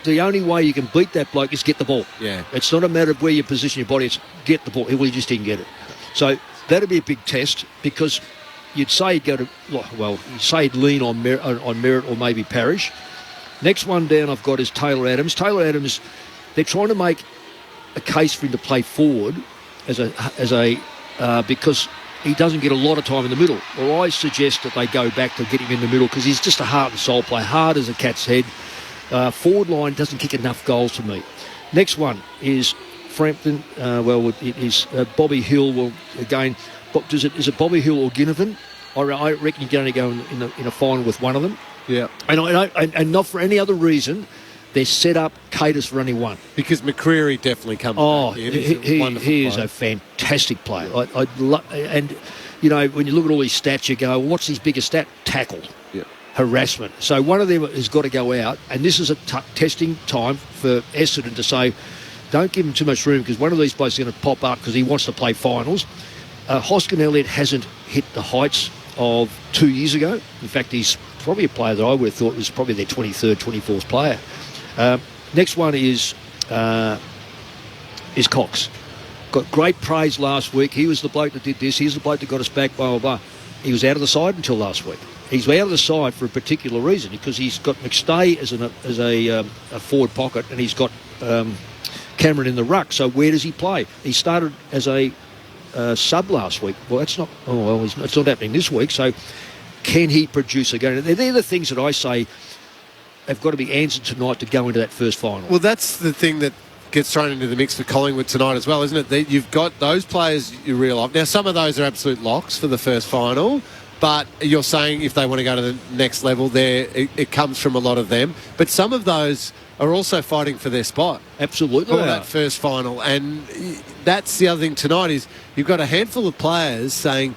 the only way you can beat that bloke is get the ball. Yeah. It's not a matter of where you position your body, it's get the ball. Well, he just didn't get it. So that'll be a big test, because you'd say he'd lean on Merritt or maybe Parish. Next one down I've got is Taylor Adams. Taylor Adams, they're trying to make a case for him to play forward because he doesn't get a lot of time in the middle. Well, I suggest that they go back to get him in the middle, because he's just a heart and soul player, hard as a cat's head. Forward line doesn't kick enough goals for me. Next one is Frampton. It is Bobby Hill. Well, again, is it Bobby Hill or Ginnivan? I reckon you can only go in a final with one of them. Yeah. And not for any other reason. They're set up caters for only one. Because McCreery definitely comes back. He is a fantastic player. And, you know, when you look at all these stats, you go, what's his biggest stat? Tackle. Yeah. Harassment. So one of them has got to go out, and this is a testing time for Essendon to say, Don't give him too much room because one of these blokes is going to pop up because he wants to play finals. Hoskin Elliott hasn't hit the heights of 2 years ago. In fact, he's probably a player that I would have thought was probably their 23rd, 24th player. Next one is Cox. Got great praise last week. He was the bloke that did this. He's the bloke that got us back, blah, blah, blah. He was out of the side until last week. He's out of the side for a particular reason because he's got McStay as a forward pocket and he's got Cameron in the ruck. So where does he play? He started as a sub last week. Well, it's not happening this week. So can he produce again? They're the things that I say have got to be answered tonight to go into that first final. Well, that's the thing that gets thrown into the mix for Collingwood tonight as well, isn't it? You've got those players you reel off. Now, some of those are absolute locks for the first final, but you're saying if they want to go to the next level, it comes from a lot of them. But some of those are also fighting for their spot. Absolutely. For that first final. And that's the other thing tonight is you've got a handful of players saying,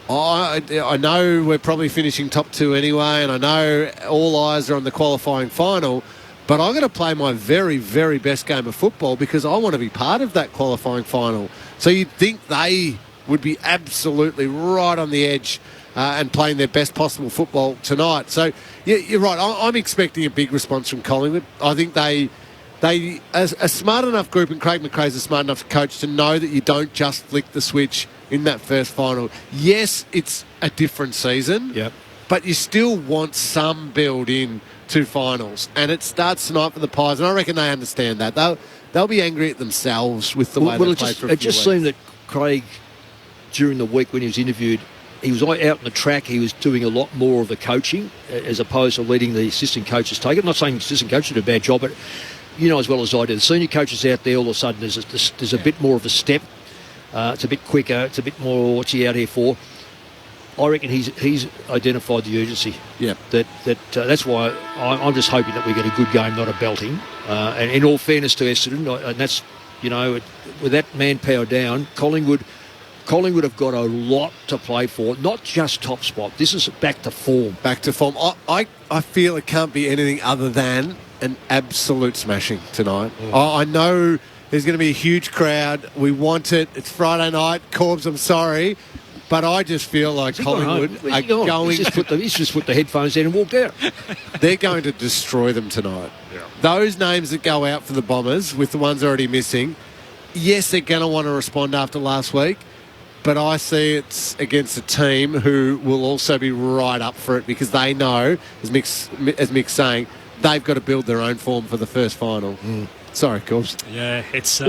I know we're probably finishing top 2 anyway, and I know all eyes are on the qualifying final, but I'm going to play my very, very best game of football because I want to be part of that qualifying final. So you'd think they would be absolutely right on the edge and playing their best possible football tonight. So, yeah, you're right. I'm expecting a big response from Collingwood. I think they are a smart enough group, and Craig McRae's a smart enough coach to know that you don't just flick the switch in that first final. Yes, it's a different season, but you still want some build-in to finals, and it starts tonight for the Pies, and I reckon they understand that. They'll be angry at themselves with the way they played for a few It just seemed that Craig, during the week when he was interviewed, he was out on the track. He was doing a lot more of the coaching as opposed to letting the assistant coaches take it. I'm not saying the assistant coaches did a bad job, but you know as well as I do, the senior coaches out there, all of a sudden there's a bit more of a step. It's a bit quicker. It's a bit more what's he out here for. I reckon he's identified the urgency. Yeah. That's why I'm just hoping that we get a good game, not a belting. And in all fairness to Essendon, and that's, with that manpower down, Collingwood have got a lot to play for, not just top spot. This is back to form. Back to form. I feel it can't be anything other than an absolute smashing tonight. I know there's going to be a huge crowd. We want it. It's Friday night. Corbs, I'm sorry. But I just feel like Collingwood are going to... He's just put the headphones in and walked out. They're going to destroy them tonight. Yeah. Those names that go out for the Bombers, with the ones already missing, yes, they're going to want to respond after last week, but I see it's against a team who will also be right up for it because they know, as Mick's saying, they've got to build their own form for the first final. Sorry, Corbs. Yeah, it's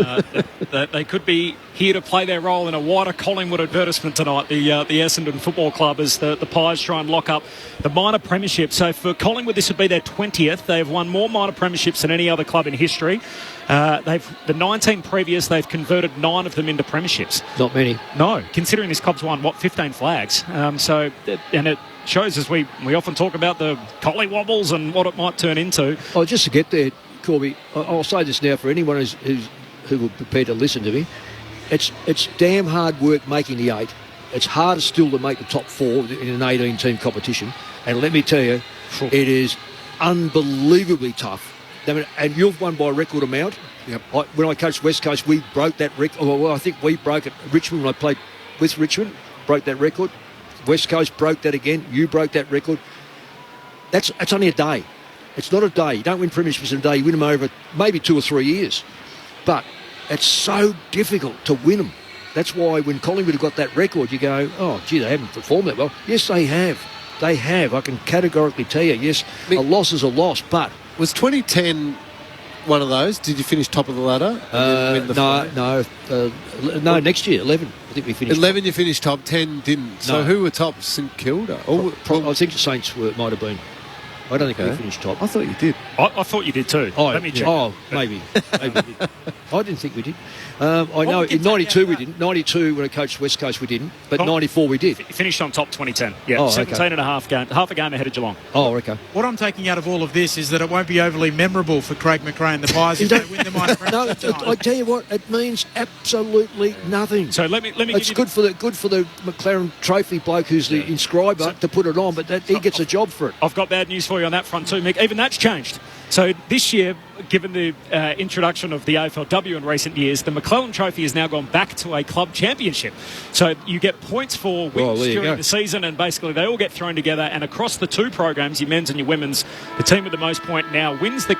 they could be here to play their role in a wider Collingwood advertisement tonight, the Essendon Football Club, as the Pies try and lock up the minor premiership. So for Collingwood, this would be their 20th. They have won more minor premierships than any other club in history. The 19 previous, they've converted 9 of them into premierships. Not many. No, considering this club's won, 15 flags. And it shows, as we often talk about, the collie wobbles and what it might turn into. Oh, just to get there, Corby, I'll say this now for anyone who will prepare to listen to me. It's damn hard work making the 8. It's harder still to make the top 4 in an 18-team competition. And let me tell you, it is unbelievably tough. And you've won by a record amount. Yep. When I coached West Coast, we broke that record. Well, I think we broke it. Richmond, when I played with Richmond, broke that record. West Coast broke that again. You broke that record. That's only a day. It's not a day. You don't win premierships in a day. You win them over maybe 2 or 3 years. But it's so difficult to win them. That's why when Collingwood have got that record, you go, oh, gee, they haven't performed that well. Yes, they have. They have. I can categorically tell you, yes, a loss is a loss, but... Was 2010 one of those? Did you finish top of the ladder? No, next year, 11. I think we finished 11 top. You finished top, 10 didn't. So who were top? St Kilda? I think the Saints might have been. I don't think we finished top. I thought you did. I thought you did too. Let me check. Oh, maybe. I didn't think we did. I know in 92 we didn't. 92 when I coached West Coast we didn't. But 94 we did. Finished on top 2010. Yeah, 17 and a half game. Half a game ahead of Geelong. Oh, okay. What I'm taking out of all of this is that it won't be overly memorable for Craig McRae and the Pies if they win the minor premiership. No, I tell you what, it means absolutely nothing. So let me. It's good for the McLaren Trophy bloke who's the inscriber to put it on, but he gets a job for it. I've got bad news for you. for you on that front too, Mick. Even that's changed. So this year, given the introduction of the AFLW in recent years, the McClellan Trophy has now gone back to a club championship. So you get points for wins during the season, and basically they all get thrown together. And across the two programs, your men's and your women's, the team with the most point now wins the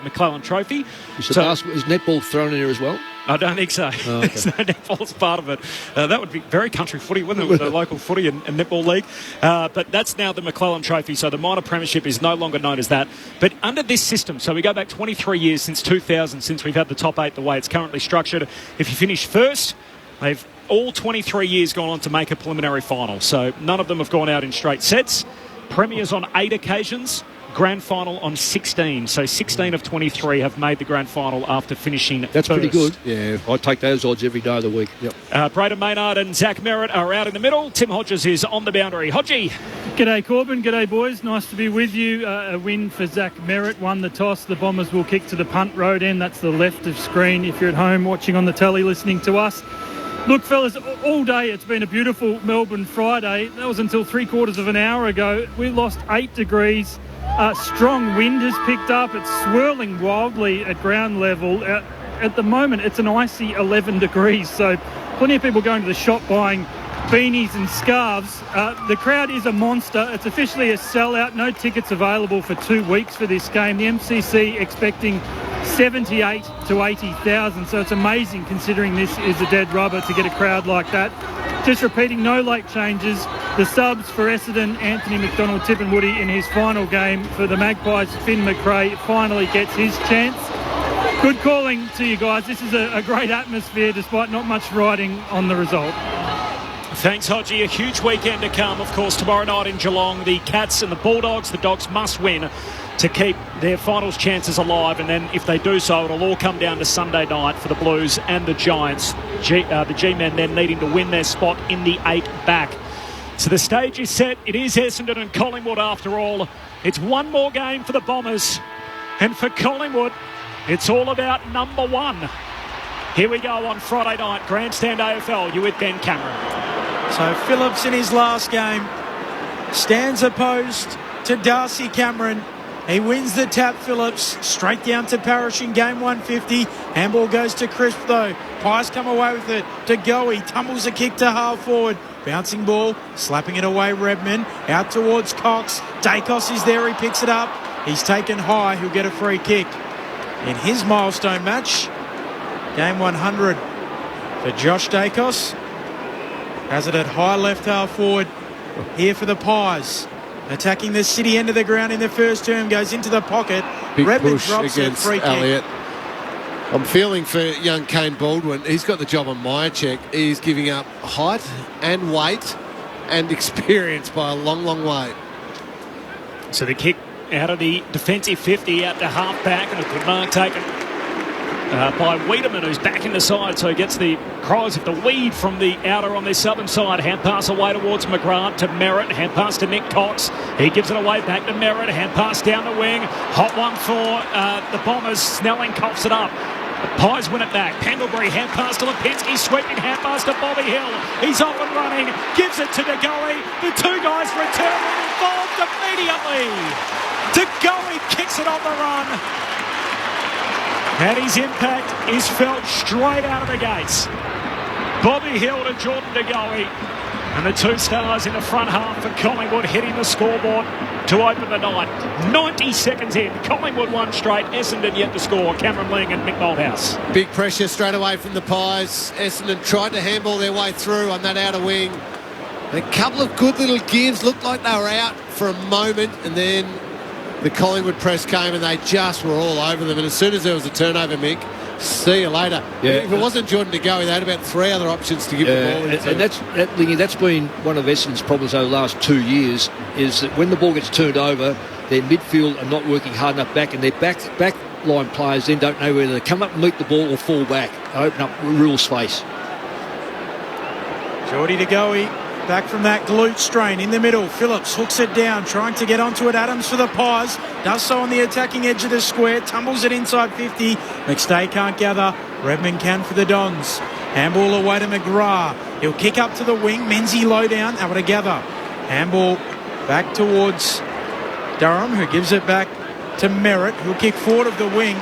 McClellan Trophy. Is netball thrown in here as well? I don't think so. Oh, okay. There's no netball as part of it. That would be very country footy, wouldn't it, with the local footy and netball league? But that's now the McClellan Trophy, so the minor premiership is no longer known as that. But under this system, so we go back 23 years since 2000, since we've had the top 8 the way it's currently structured. If you finish first, they've all 23 years gone on to make a preliminary final. So none of them have gone out in straight sets. Premiers on 8 occasions. Grand final on 16. So 16 of 23 have made the grand final after finishing That's first. pretty good. Yeah, I'd take those odds every day of the week. Yep. Braden Maynard and Zach Merritt are out in the middle. Tim Hodges is on the boundary. Hodgie. G'day Corbin, g'day boys. Nice to be with you. A win for Zach Merritt. Won the toss. The Bombers will kick to the punt road end. That's the left of screen if you're at home watching on the telly listening to us. Look, fellas, all day it's been a beautiful Melbourne Friday. That was until 3/4 of an hour ago. We lost 8 degrees. Strong wind has picked up. It's swirling wildly at ground level. At the moment, it's an icy 11 degrees. So plenty of people going to the shop buying beanies and scarves. The crowd is a monster. It's officially a sellout. No tickets available for 2 weeks for this game. The MCC expecting 78 to 80,000. So it's amazing considering this is a dead rubber to get a crowd like that. Just repeating, no late changes. The subs for Essendon, Anthony McDonald, Tippenwoody in his final game. For the Magpies, Finn McRae finally gets his chance. Good calling to you guys. This is a great atmosphere despite not much riding on the result. Thanks, Hodgie. A huge weekend to come, of course, tomorrow night in Geelong. The Cats and the Bulldogs. The Dogs must win to keep their finals chances alive, and then if they do so, it'll all come down to Sunday night for the Blues and the Giants. The G-men then needing to win their spot in the 8 back. So the stage is set. It is Essendon and Collingwood after all. It's one more game for the Bombers, and for Collingwood, it's all about number 1. Here we go on Friday night, Grandstand AFL. You with Ben Cameron. So Phillips in his last game stands opposed to Darcy Cameron. He wins the tap, Phillips, straight down to Parrish in game 150. Handball goes to Crisp, though. Pies come away with it to Goey. Tumbles a kick to half forward. Bouncing ball, slapping it away, Redman. Out towards Cox. Dacos is there, he picks it up. He's taken high, he'll get a free kick. In his milestone match, game 100 for Josh Dacos. Has it at high left half forward. Here for the Pies. Attacking the city end of the ground in the first term, goes into the pocket. Big Redman push drops against it, free Elliott. kick. I'm feeling for young Kane Baldwin. He's got the job on my check. He's giving up height and weight and experience by a long, long way. So the kick out of the defensive 50 out to half back, and a good mark taken by Wiedemann, who's back in the side, so he gets the cries of the weed from the outer on their southern side. Hand pass away towards McGrath to Merritt. Hand pass to Nick Cox. He gives it away back to Merritt. Hand pass down the wing. Hot one for the Bombers. Snelling coughs it up. The Pies win it back. Pendlebury hand pass to Lipinski. Sweeping hand pass to Bobby Hill. He's off and running. Gives it to DeGoey. The two guys return involved immediately. DeGoey kicks it on the run. And his impact is felt straight out of the gates. Bobby Hill to Jordan DeGoey. And the two stars in the front half for Collingwood hitting the scoreboard to open the night. 90 seconds in. Collingwood won straight. Essendon yet to score. Cameron Ling and Mick Malthouse. Big pressure straight away from the Pies. Essendon tried to handball their way through on that outer wing. A couple of good little gives. Looked like they were out for a moment, and then the Collingwood press came and they just were all over them. And as soon as there was a turnover, Mick, see you later. Yeah. If it wasn't Jordan DeGoey, they had about 3 other options to give the ball into. And that's been one of Essendon's problems over the last 2 years, is that when the ball gets turned over, their midfield are not working hard enough back, and their back line players then don't know whether to come up and meet the ball or fall back, open up real space. Jordy DeGoey back from that glute strain in the middle. Phillips hooks it down, trying to get onto it. Adams for the Pies. Does so on the attacking edge of the square. Tumbles it inside 50. McStay can't gather. Redman can for the Dons. Handball away to McGrath. He'll kick up to the wing. Menzies low down. Able to gather. Handball back towards Durham, who gives it back to Merritt, who'll kick forward of the wing.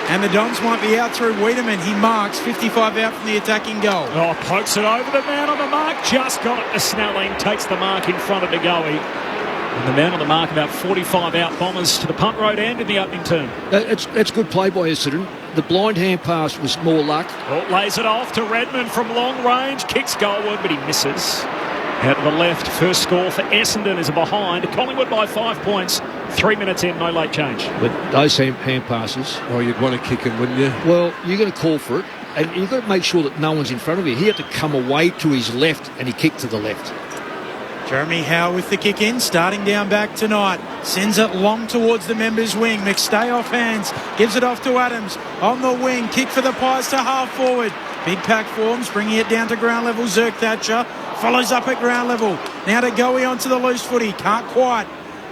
And the Dons might be out through Wiedemann. He marks 55 out from the attacking goal. Oh, pokes it over the man on the mark. Just got it to Snelling. Takes the mark in front of De Goey. And the man on the mark, about 45 out. Bombers to the punt road and in the opening turn. It's good play by Essendon. The blind hand pass was more luck. Oh, lays it off to Redmond from long range. Kicks goalward, but he misses. Out to the left. First score for Essendon is a behind. Collingwood by 5 points. 3 minutes in, no late change. But those hand passes... Oh, you'd want to kick him, wouldn't you? Well, you're going to call for it, and you've got to make sure that no one's in front of you. He had to come away to his left, and he kicked to the left. Jeremy Howe with the kick in, starting down back tonight. Sends it long towards the members' wing. McStay off hands, gives it off to Adams. On the wing, kick for the Pies to half forward. Big pack forms, bringing it down to ground level. Zerk Thatcher follows up at ground level. Now to Goey onto the loose footy. Can't quite.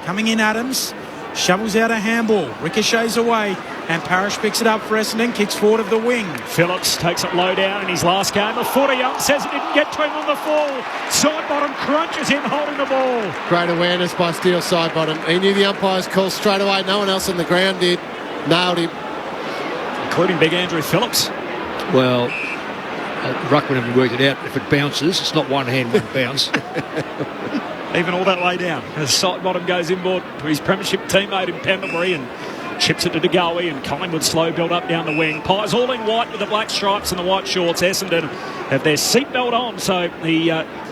Coming in Adams. Shovels out a handball. Ricochets away. And Parrish picks it up for Essendon. Kicks forward of the wing. Phillips takes it low down in his last game. A footy up. Says it didn't get to him on the fall. Side bottom crunches him holding the ball. Great awareness by Steele side bottom. He knew the umpire's call straight away. No one else on the ground did. Nailed him. Including big Andrew Phillips. Well, Ruckman haven't worked it out. If it bounces, it's not one hand, one bounce. Even all that way down. As side bottom goes inboard to his premiership teammate in Pendlebury and chips it to De Goey, and Collingwood slow build up down the wing. Pies all in white with the black stripes and the white shorts. Essendon have their seatbelt on, so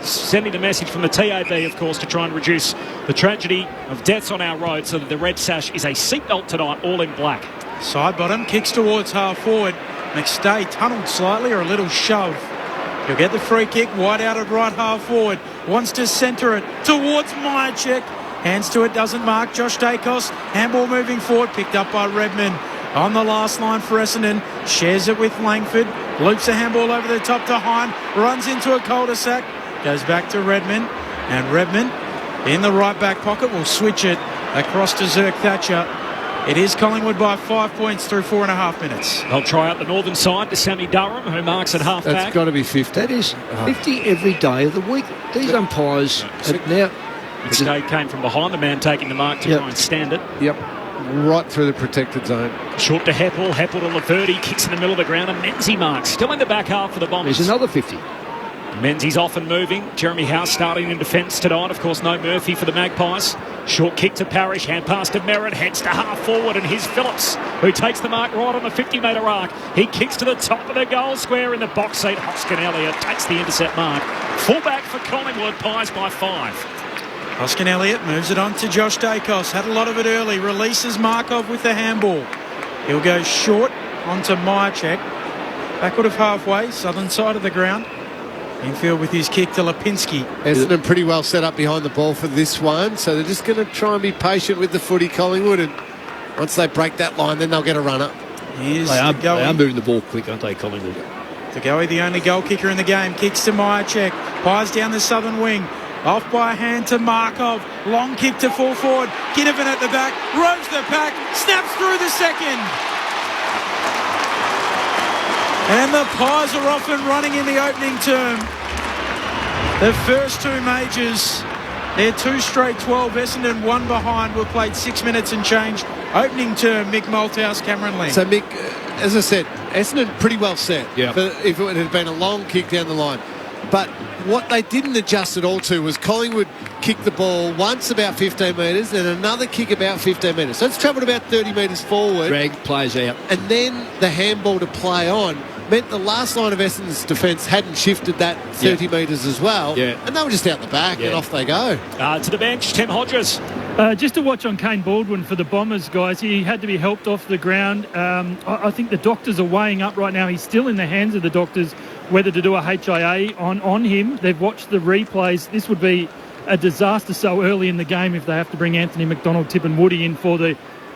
sending the message from the TAB, of course, to try and reduce the tragedy of deaths on our road, so that the red sash is a seatbelt tonight, all in black. Side bottom kicks towards half forward. McStay tunnelled slightly, or a little shove. He'll get the free kick, wide out at right half forward. Wants to centre it towards Myercheck. Hands to it, doesn't mark. Josh Dacos, handball moving forward, picked up by Redmond. On the last line for Essendon, shares it with Langford. Loops a handball over the top to Hine. Runs into a cul-de-sac. Goes back to Redmond. And Redmond, in the right back pocket, will switch it across to Zerk Thatcher. It is Collingwood by 5 points through 4.5 minutes. They'll try out the northern side to Sammy Durham, who marks at half back. That's got to be 50. That is 50 every day of the week. These umpires have now... McStay came from behind the man taking the mark to try and stand it. Yep. Right through the protected zone. Short to Heppel. Heppel to Laverty. Kicks in the middle of the ground. And Menzies marks. Still in the back half for the Bombers. There's another 50. Menzies off and moving. Jeremy Howe starting in defence tonight. Of course, no Murphy for the Magpies. Short kick to Parrish. Hand pass to Merritt. Heads to half forward. And here's Phillips, who takes the mark right on the 50-metre arc. He kicks to the top of the goal square in the box seat. Hoskin Elliott takes the intercept mark. Fullback for Collingwood. Pies by 5. Hoskin Elliott moves it on to Josh Dacos. Had a lot of it early. Releases Markov with the handball. He'll go short onto Myercheck. Backward of halfway, southern side of the ground. Infield with his kick to Lipinski. Essendon pretty well set up behind the ball for this one, so they're just going to try and be patient with the footy, Collingwood, and once they break that line, then they'll get a runner. They are moving the ball quick, aren't they, Collingwood? De Goey, the only goal kicker in the game, kicks to Myercheck. Pies down the southern wing. Off by a hand to Markov. Long kick to full forward. Ginnivan at the back. Rows the pack. Snaps through the second. And the Pies are off and running in the opening term. The first two majors, they're 2 straight 12. Essendon 1 behind. Were played 6 minutes and change. Opening term, Mick Malthouse, Cameron Lee. So, Mick, as I said, Essendon pretty well set. Yeah. If it had been a long kick down the line. But what they didn't adjust at all to was Collingwood kicked the ball once about 15 metres and another kick about 15 metres. So it's travelled about 30 metres forward. Drag plays out. And then the handball to play on meant the last line of Essendon's defence hadn't shifted that 30 metres as well. Yeah. And they were just out the back and off they go. To the bench, Tim Hodges. Just to watch on Kane Baldwin for the Bombers, guys. He had to be helped off the ground. I think the doctors are weighing up right now. He's still in the hands of the doctors whether to do a HIA on him. They've watched the replays. This would be a disaster so early in the game if they have to bring Anthony McDonald, Tip and Woody in for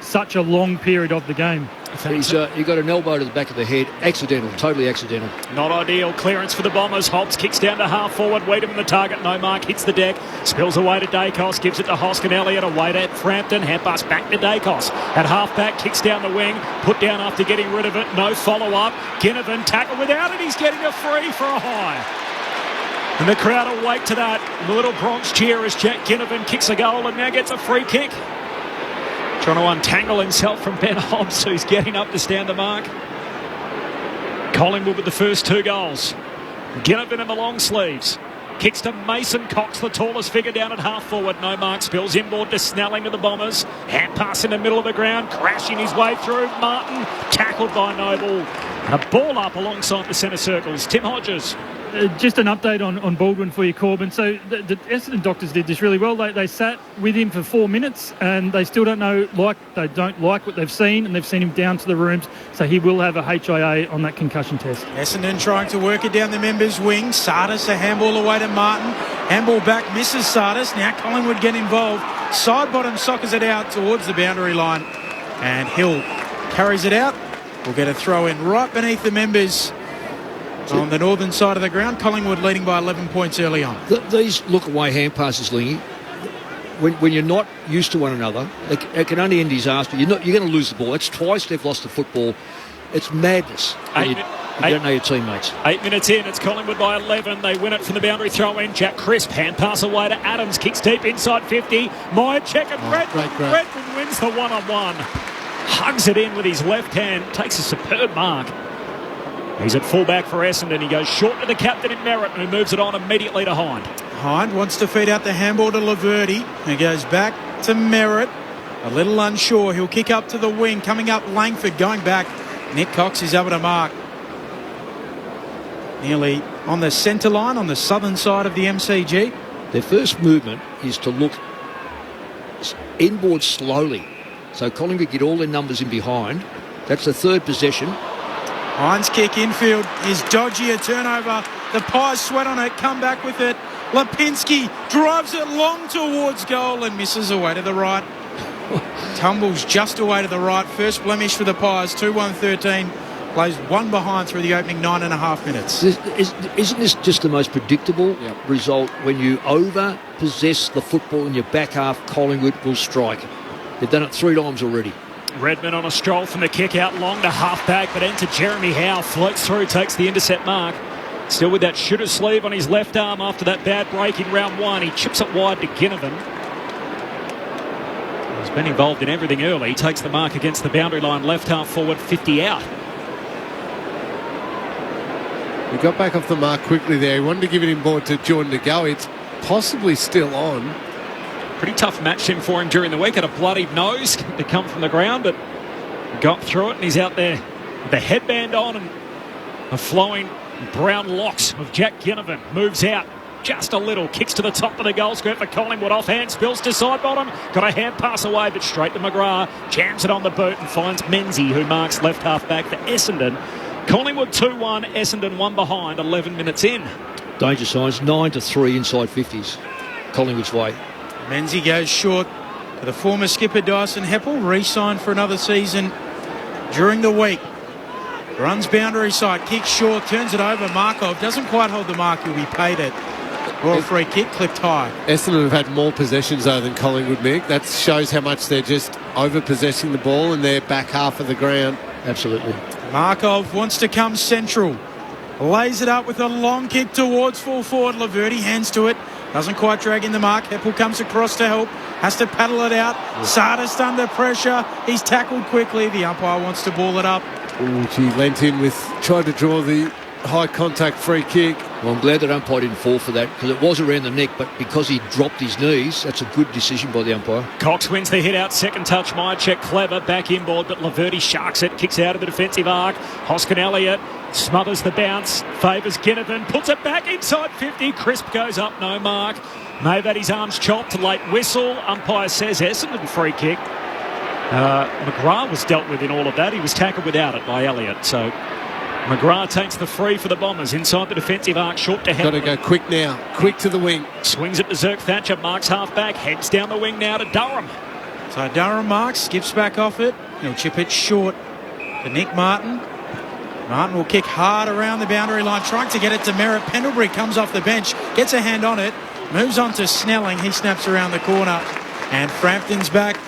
such a long period of the game. He got an elbow to the back of the head. Accidental, totally accidental. Not ideal. Clearance for the Bombers. Hobbs kicks down to half forward. Wiedemann the target. No mark. Hits the deck. Spills away to Dacos. Gives it to Hoskin Elliott. Away to Frampton. Hand pass back to Dacos. At half back. Kicks down the wing. Put down after getting rid of it. No follow-up. Ginnivan tackle without it. He's getting a free for a high. And the crowd awake to that. The little Bronx cheer as Jack Ginnivan kicks a goal and now gets a free kick. Trying to untangle himself from Ben Hobbs, who's getting up to stand the mark. Collingwood with the first 2 goals. Ginnivan in the long sleeves. Kicks to Mason Cox, the tallest figure down at half forward. No mark, spills inboard to Snelling to the Bombers. Hand pass in the middle of the ground, crashing his way through. Martin, tackled by Noble. And a ball up alongside the centre circles. Tim Hodges. Just an update on Baldwin for you, Corbin. So the Essendon doctors did this really well. They sat with him for 4 minutes, and they still don't like what they've seen, and they've seen him down to the rooms. So he will have a HIA on that concussion test. Essendon trying to work it down the members' wing. Sardis a handball away to Martin. Handball back, misses Sardis. Now Collingwood get involved. Side bottom soccers it out towards the boundary line, and Hill carries it out. We'll get a throw in right beneath the members. On the northern side of the ground, Collingwood leading by 11 points early on. These look-away hand passes, Lingy, when you're not used to one another, it can only end disaster. You're going to lose the ball. It's twice they've lost the football. It's madness. You don't know your teammates. 8 minutes in, it's Collingwood by 11. They win it from the boundary throw-in. Jack Crisp, hand pass away to Adams, kicks deep inside 50. Myercheck and Redmond wins the one-on-one. Hugs it in with his left hand, takes a superb mark. He's at fullback for Essendon. He goes short to the captain in Merritt, who moves it on immediately to Hind. Hind wants to feed out the handball to Laverty. He goes back to Merritt. A little unsure. He'll kick up to the wing. Coming up, Langford going back. Nick Cox is able to mark. Nearly on the centre line, on the southern side of the MCG. Their first movement is to look inboard slowly. So Collingwood get all their numbers in behind. That's the third possession. Hines kick infield is dodgy, a turnover. The Pies sweat on it, come back with it. Lipinski drives it long towards goal and misses away to the right. Tumbles just away to the right. First blemish for the Pies, 2-1-13. Plays one behind through the opening 9.5 minutes. Isn't this just the most predictable result? When you over-possess the football in your back half, Collingwood will strike. They've done it 3 times already. Redmond on a stroll from the kick out long to half back, but enter Jeremy Howe, floats through, takes the intercept mark. Still with that shooter sleeve on his left arm after that bad break in round 1. He chips it wide to Ginnivan. He's been involved in everything early. He takes the mark against the boundary line, left half forward, 50 out. He got back off the mark quickly there. He wanted to give it inboard to Jordan to go. It's possibly still on. Pretty tough match him for him during the week. Had a bloodied nose to come from the ground, but got through it, and he's out there with the headband on and the flowing brown locks of Jack Ginnivan. Moves out just a little, kicks to the top of the goal square for Collingwood, offhand, spills to side bottom, got a hand pass away, but straight to McGrath, jams it on the boot and finds Menzie, who marks left half back for Essendon. Collingwood 2-1, Essendon 1 behind, 11 minutes in. Danger signs, 9-3 inside 50s. Collingwood's way. Menzie goes short to the former skipper Dyson Heppel, re-signed for another season during the week. Runs boundary side, kicks short, turns it over. Markov doesn't quite hold the mark, he'll be paid it. Royal free kick, clipped high. Essendon have had more possessions though than Collingwood, Mick. That shows how much they're just over-possessing the ball in their back half of the ground. Absolutely. Markov wants to come central. Lays it up with a long kick towards full forward. Laverty hands to it. Doesn't quite drag in the mark. Heppel comes across to help. Has to paddle it out. Sardis under pressure. He's tackled quickly. The umpire wants to ball it up. He leant in with, tried to draw the high contact free kick. Well, I'm glad that umpire didn't fall for that, because it was around the neck, but because he dropped his knees, that's a good decision by the umpire. Cox wins the hit out, second touch. Myercheck clever, back inboard, but Laverty sharks it, kicks out of the defensive arc. Hoskin Elliott smothers the bounce, favours Ginnivan, puts it back inside 50. Crisp goes up, no mark. May have had his arms chopped, late whistle. Umpire says Essendon free kick. McGrath was dealt with in all of that. He was tackled without it by Elliott, so McGrath takes the free for the Bombers inside the defensive arc, short to Heppel. Got to go quick now, quick to the wing. Swings it to Zerk Thatcher, marks half back, heads down the wing now to Durham. So Durham marks, skips back off it. He'll chip it short to Nick Martin. Martin will kick hard around the boundary line, trying to get it to Merritt. Pendlebury comes off the bench, gets a hand on it, moves on to Snelling. He snaps around the corner, and Frampton's back,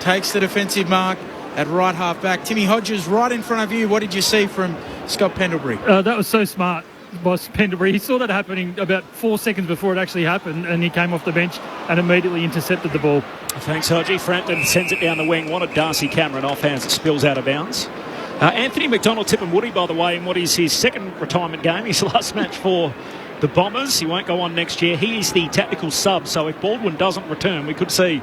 takes the defensive mark at right half back. Timmy Hodges right in front of you. What did you see from Scott Pendlebury? That was so smart. by Pendlebury. He saw that happening about 4 seconds before it actually happened, and he came off the bench and immediately intercepted the ball. Thanks, Hodgie. Frampton sends it down the wing. Wanted Darcy Cameron offhands. It spills out of bounds. Anthony McDonald Tipungwuti, by the way, in what is his second retirement game, his last match for the Bombers. He won't go on next year. He is the tactical sub, so if Baldwin doesn't return, we could see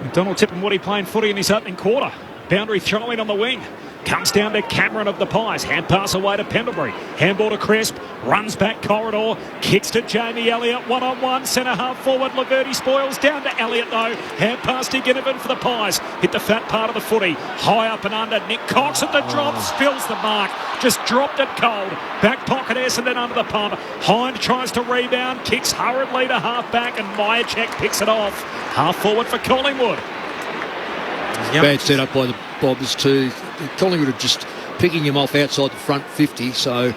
McDonald Tipungwuti playing footy in his opening quarter. Boundary throw-in on the wing. Comes down to Cameron of the Pies. Hand pass away to Pendlebury. Handball to Crisp. Runs back corridor. Kicks to Jamie Elliott. One-on-one. Centre half forward. Laverty spoils. Down to Elliott though. Hand pass to Ginnivan for the Pies. Hit the fat part of the footy. High up and under. Nick Cox at the drop. Spills the mark. Just dropped it cold. Back pocket Essendon under the pump. Hind tries to rebound. Kicks hurriedly to half back and Myercheck picks it off. Half forward for Collingwood. Bad setup by the Bobbers too. Collingwood are just picking him off outside the front 50, so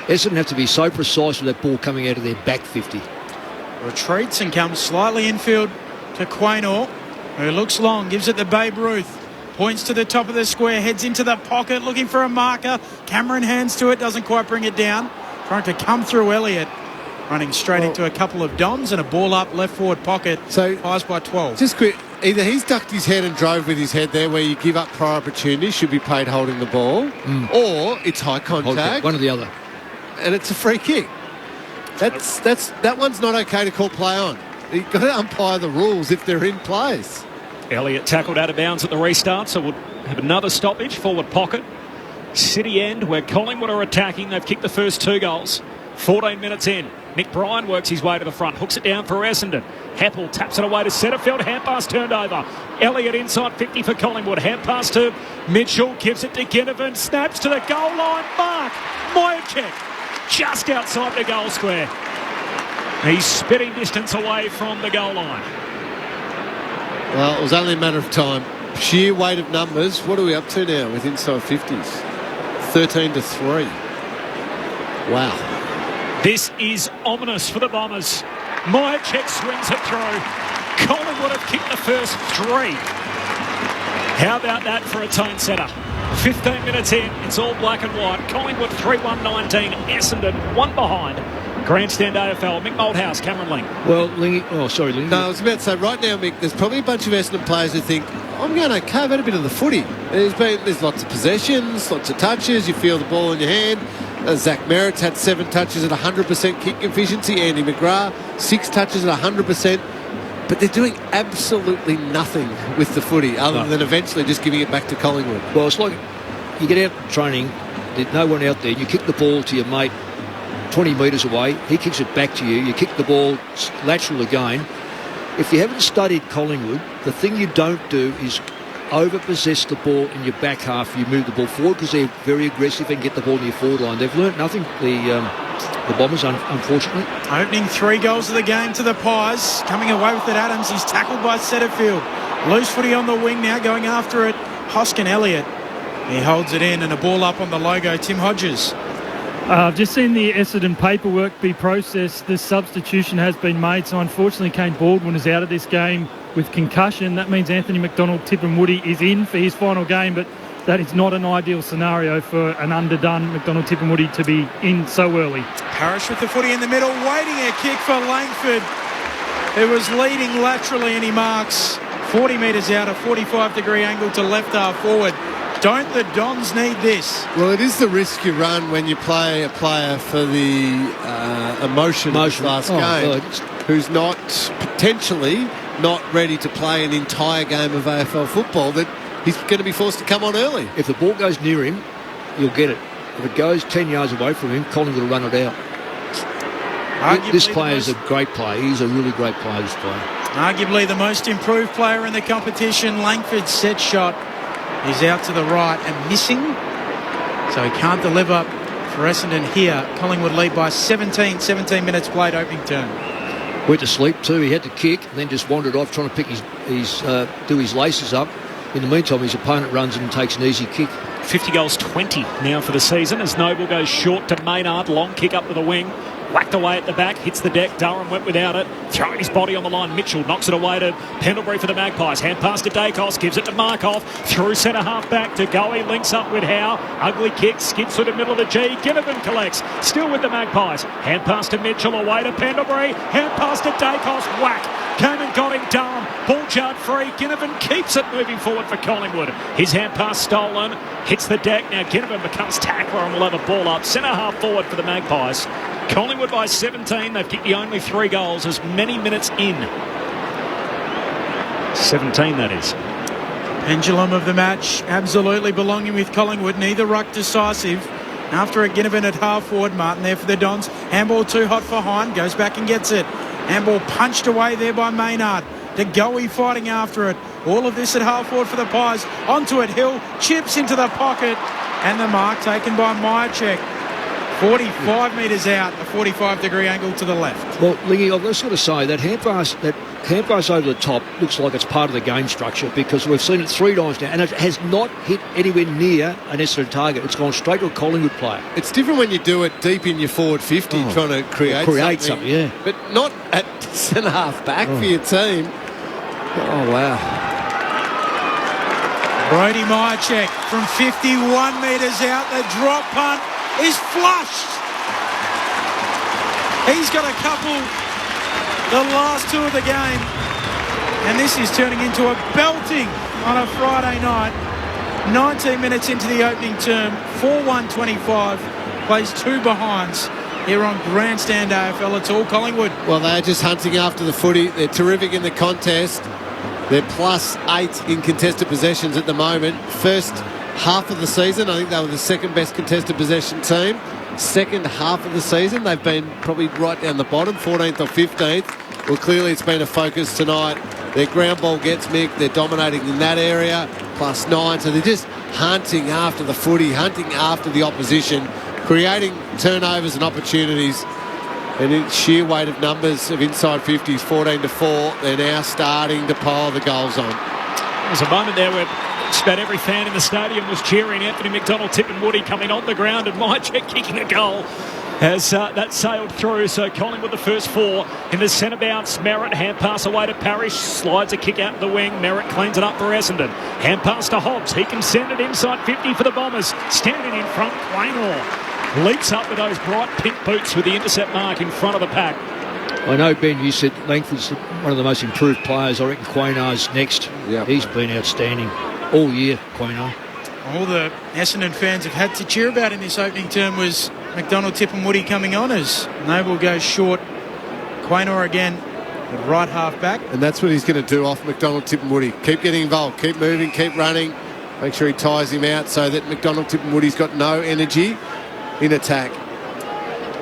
Essendon have to be so precise with that ball coming out of their back 50. Retreats and comes slightly infield to Quaynor, who looks long, gives it to Babe Ruth. Points to the top of the square, heads into the pocket, looking for a marker. Cameron hands to it, doesn't quite bring it down. Trying to come through Elliott. Running straight into a couple of Dons and a ball up left forward pocket. So Pies by 12. Just quick, either he's ducked his head and drove with his head there, where you give up prior opportunity, should be paid holding the ball, or it's high contact. One or the other. And it's a free kick. That one's not okay to call play on. You've got to umpire the rules if they're in place. Elliott tackled out of bounds at the restart, so we'll have another stoppage, forward pocket. City end, where Collingwood are attacking. They've kicked the first 2 goals. 14 minutes in. Nick Bryan works his way to the front, hooks it down for Essendon. Heppel taps it away to Setterfield. Hand pass turned over. Elliott inside 50 for Collingwood. Hand pass to Mitchell. Gives it to Ginnivan. Snaps to the goal line. Mark Myercheck just outside the goal square. He's spitting distance away from the goal line. Well, it was only a matter of time. Sheer weight of numbers. What are we up to now with inside 50s? 13-3. Wow. This is ominous for the Bombers. Myercheck swings it through. Collingwood have kicked the first 3. How about that for a tone setter? 15 minutes in, it's all black and white. Collingwood 3-1-19, Essendon 1 behind. Grandstand AFL, Mick Malthouse, Cameron Ling. Well, Lingy... Oh, sorry, Lingy. No, I was about to say, right now, Mick, there's probably a bunch of Essendon players who think, I'm going okay, I've had a bit of the footy. There's lots of possessions, lots of touches, you feel the ball in your hand. Zach Merritt's had 7 touches at 100% kick efficiency. Andy McGrath, 6 touches at 100%. But they're doing absolutely nothing with the footy other than eventually just giving it back to Collingwood. Well, it's like you get out training, there's no one out there, you kick the ball to your mate 20 metres away, he kicks it back to you, you kick the ball lateral again. If you haven't studied Collingwood, the thing you don't do is over-possess the ball in your back half. You move the ball forward because they're very aggressive and get the ball in your forward line. They've learnt nothing, the Bombers, unfortunately. Opening 3 goals of the game to the Pies. Coming away with it, Adams. He's tackled by Setterfield. Loose footy on the wing now, going after it. Hoskin Elliott. He holds it in and a ball up on the logo. Tim Hodges. I've just seen the Essendon paperwork be processed. The substitution has been made, so unfortunately Kane Baldwin is out of this game with concussion. That means Anthony McDonald Tipungwuti is in for his final game, but that is not an ideal scenario for an underdone McDonald Tipungwuti to be in so early. Parrish with the footy in the middle, waiting a kick for Langford, who was leading laterally, and he marks 40 metres out, a 45-degree angle to left half forward. Don't the Dons need this? Well, it is the risk you run when you play a player for the emotion of his last game, who's not potentially not ready to play an entire game of AFL football, that he's going to be forced to come on early. If the ball goes near him, you'll get it. If it goes 10 yards away from him, Collingwood will run it out. This player is a great player. He's a really great player, this player. Arguably the most improved player in the competition. Langford's set shot is out to the right and missing, so he can't deliver for Essendon here. Collingwood lead by 17 minutes played, opening term. Went to sleep too. He had to kick and then just wandered off trying to pick do his laces up. In the meantime, his opponent runs and takes an easy kick. 50 goals, 20 now for the season as Noble goes short to Maynard. Long kick up to the wing. Whacked away at the back, hits the deck. Durham went without it, throwing his body on the line. Mitchell knocks it away to Pendlebury for the Magpies. Hand pass to Dacos, gives it to Markov. Through centre half back to Goey, links up with Howe. Ugly kick, skids through the middle of the G. Ginnivan collects, still with the Magpies. Hand pass to Mitchell, away to Pendlebury. Hand pass to Dacos, whack. Came and got him, Durham. Ball jarred free. Ginnivan keeps it moving forward for Collingwood. His hand pass stolen. Hits the deck. Now Ginnivan becomes tackler and will have a ball up. Centre half forward for the Magpies. Collingwood by 17. They've kicked the only 3 goals as many minutes in. 17, that is. Pendulum of the match, absolutely belonging with Collingwood. Neither ruck decisive. After a Ginnivan at half forward, Martin there for the Dons. Handball too hot for Hine. Goes back and gets it. Handball punched away there by Maynard. De Goey fighting after it. All of this at half forward for the Pies. Onto it, Hill. Chips into the pocket. And the mark taken by Myercheck. 45 metres out, a 45-degree angle to the left. Well, Lingy, I've just got to say that hand pass over the top looks like it's part of the game structure because we've seen it 3 times now and it has not hit anywhere near an Essendon target. It's gone straight to a Collingwood player. It's different when you do it deep in your forward 50, trying to create something. Yeah. But not at centre half back for your team. Oh, wow. Brodie Myercheck from 51 metres out. The drop punt is flushed. He's got a couple the last 2 of the game. And this is turning into a belting on a Friday night. 19 minutes into the opening term. 4-1-25. Plays 2 behinds here on Grandstand AFL. It's all Collingwood. Well, they're just hunting after the footy. They're terrific in the contest. They're +8 in contested possessions at the moment. First half of the season, I think they were the second best contested possession team. Second half of the season, they've been probably right down the bottom, 14th or 15th. Well, clearly it's been a focus tonight. Their ground ball gets Mick. They're dominating in that area, +9. So they're just hunting after the footy, hunting after the opposition, creating turnovers and opportunities. And in sheer weight of numbers of inside 50s, 14-4, they're now starting to pile the goals on. There's a moment there where just about every fan in the stadium was cheering. Anthony McDonald, Tip and Woody coming on the ground and Myercheck kicking a goal as that sailed through. So Collingwood the first 4 in the centre bounce. Merritt, hand pass away to Parrish, slides a kick out to the wing. Merritt cleans it up for Essendon. Hand pass to Hobbs. He can send it inside 50 for the Bombers. Standing in front, Quaynor leaps up with those bright pink boots with the intercept mark in front of the pack. I know, Ben, you said Langford's one of the most improved players. I reckon Quaynor's next. Yep. He's been outstanding all year, Quaynor. All the Essendon fans have had to cheer about in this opening term was McDonald, Tip and Woody coming on as Noble goes short. Quaynor again at right half back. And that's what he's going to do off McDonald, Tip and Woody. Keep getting involved, keep moving, keep running. Make sure he ties him out so that McDonald, Tip and Woody's got no energy in attack.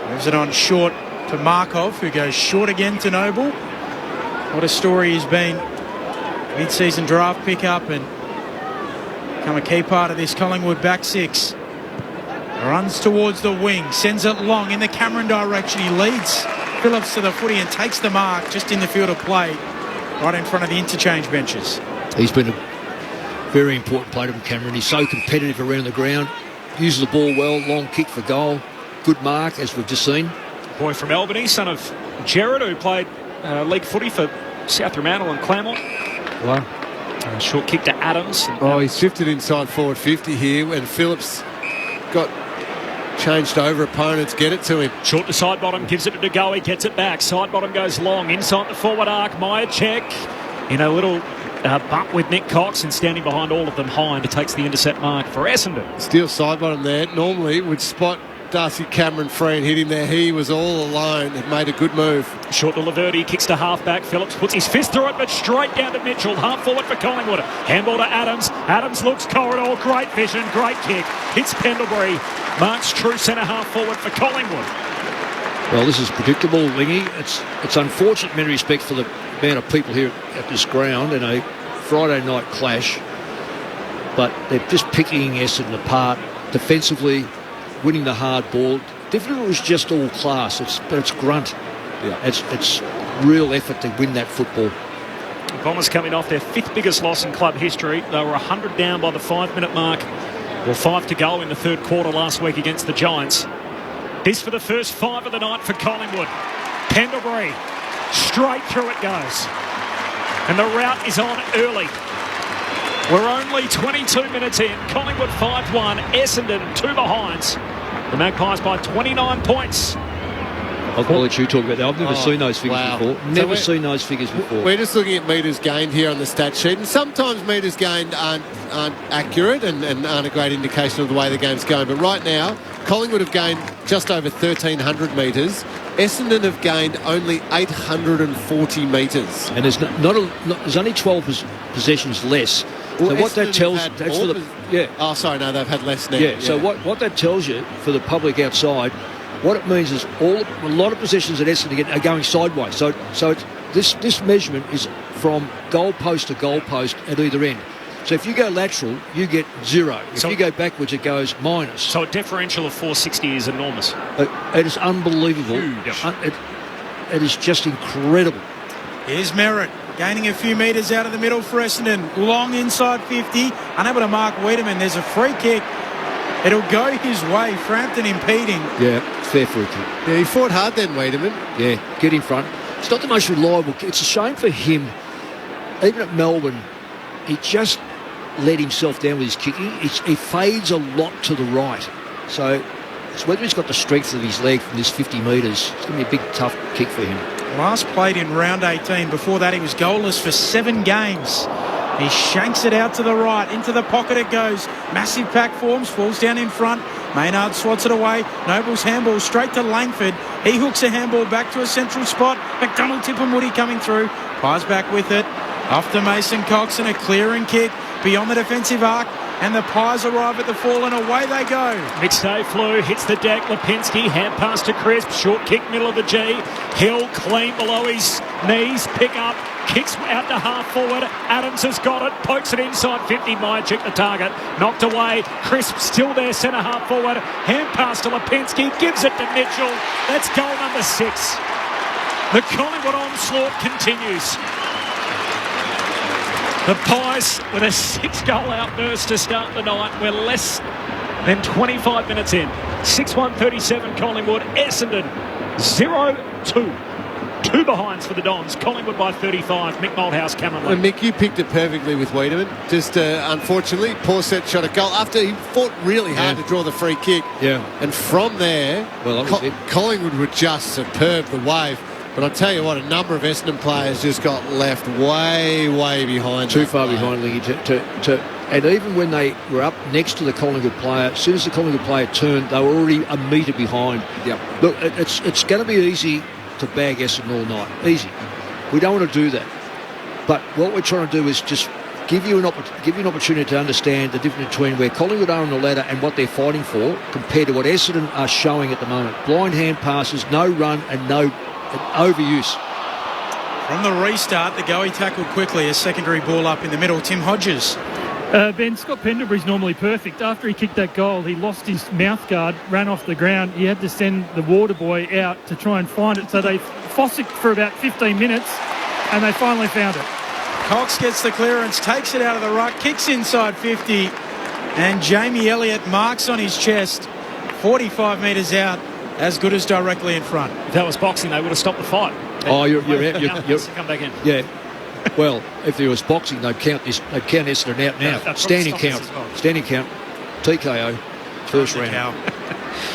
Moves it on short to Markov, who goes short again to Noble. What a story he's been. Mid-season draft pickup and become a key part of this Collingwood back 6. Runs towards the wing, sends it long in the Cameron direction. He leads Phillips to the footy and takes the mark just in the field of play, right in front of the interchange benches. He's been a very important player to Cameron. He's so competitive around the ground. Uses the ball well, long kick for goal. Good mark, as we've just seen. Boy from Albany, son of Gerard, who played league footy for South Fremantle and Claremont. Wow. Short kick to Adams. He's shifted inside forward 50 here, and Phillips got changed over. Opponents get it to him. Short to side bottom, gives it to De Goey, gets it back. Side bottom goes long, inside the forward arc. Myercheck in a little bump with Nick Cox, and standing behind all of them, Hind takes the intercept mark for Essendon. Steele side bottom there. Normally would spot Darcy Cameron free and hit him there. He was all alone and made a good move. Short to Laverty, kicks to half-back. Phillips puts his fist through it, but straight down to Mitchell. Half forward for Collingwood. Handball to Adams. Adams looks corridor. Great vision, great kick. Hits Pendlebury. Marks true centre half forward for Collingwood. Well, this is predictable, Lingy. It's unfortunate in many respects for the amount of people here at this ground in a Friday night clash. But they're just picking Essendon apart defensively, winning the hard ball. Definitely was just all class. It's grunt. Yeah. It's real effort to win that football. The Bombers coming off their 5th biggest loss in club history. They were 100 down by the 5-minute mark. 5 to go in the third quarter last week against the Giants. This for the first 5 of the night for Collingwood. Pendlebury, straight through it goes. And the route is on early. We're only 22 minutes in. Collingwood 5-1, Essendon 2 behinds. The Magpies by 29 points. I'll let you talk about that. I've never seen those figures before. Never seen those figures before. We're just looking at metres gained here on the stat sheet, and sometimes metres gained aren't accurate and aren't a great indication of the way the game's going. But right now, Collingwood have gained just over 1,300 metres. Essendon have gained only 840 metres. And there's there's only 12 possessions less. Well, so what that tells that's for they've had less now. Yeah. So what that tells you for the public outside, what it means is a lot of possessions at Essendon are going sideways. So this measurement is from goal post to goal post at either end. So if you go lateral, you get 0. If you go backwards, it goes minus. So a differential of 460 is enormous. It is unbelievable. Huge. It is just incredible. Here's Merritt, gaining a few metres out of the middle for Essendon. Long inside 50, unable to mark Wiedemann. There's a free kick. It'll go his way. Frampton impeding. Yeah, fair free kick. Yeah, he fought hard then, Wiedemann. Yeah, get in front. It's not the most reliable. It's a shame for him. Even at Melbourne, he just let himself down with his kicking. He fades a lot to the right. So it's whether he's got the strength of his leg from this 50 metres. It's going to be a big, tough kick for him. Last played in round 18. Before that, he was goalless for 7 games. He shanks it out to the right. Into the pocket it goes. Massive pack forms. Falls down in front. Maynard swats it away. Noble's handball straight to Langford. He hooks a handball back to a central spot. McDonald, Tip and Woody coming through. Pies back with it. Off to Mason Cox and a clearing kick beyond the defensive arc. And the Pies arrive at the fall and away they go. Mixed flew, hits the deck. Lipinski, hand pass to Crisp. Short kick, middle of the G. Hill clean below his knees. Pick up, kicks out to half forward. Adams has got it, pokes it inside 50. Myerchick the target, knocked away. Crisp still there, centre half forward. Hand pass to Lipinski, gives it to Mitchell. That's goal number 6. The Collingwood onslaught continues. The Pies with a 6-goal outburst to start the night. We're less than 25 minutes in. 6-1-37 Collingwood. Essendon 0-2. 2 behinds for the Dons. Collingwood by 35. Mick Malthouse, Cameron Lake. Well, Mick, you picked it perfectly with Wiedemann. Just unfortunately, poor set shot a goal after he fought really hard to draw the free kick. Yeah. And from there, Collingwood were just superb, the wave. But I'll tell you what, a number of Essendon players just got left way, way behind. Too far behind, Lingy. And even when they were up next to the Collingwood player, as soon as the Collingwood player turned, they were already a metre behind. Yep. Look, it's going to be easy to bag Essendon all night. Easy. We don't want to do that. But what we're trying to do is just give you an opportunity to understand the difference between where Collingwood are on the ladder and what they're fighting for compared to what Essendon are showing at the moment. Blind hand passes, no run and no overuse. From the restart, the goal he tackled quickly. A secondary ball up in the middle. Tim Hodges. Ben, Scott Pendlebury's normally perfect. After he kicked that goal, he lost his mouth guard, ran off the ground. He had to send the water boy out to try and find it. So they fossicked for about 15 minutes and they finally found it. Cox gets the clearance, takes it out of the ruck, kicks inside 50, and Jamie Elliott marks on his chest. 45 metres out, as good as directly in front. If that was boxing, they would have stopped the fight. Oh, you're out. You're come back in. Yeah. Well, if there was boxing, they'd count Essendon out now. Standing count. Well. Standing count. TKO. First round.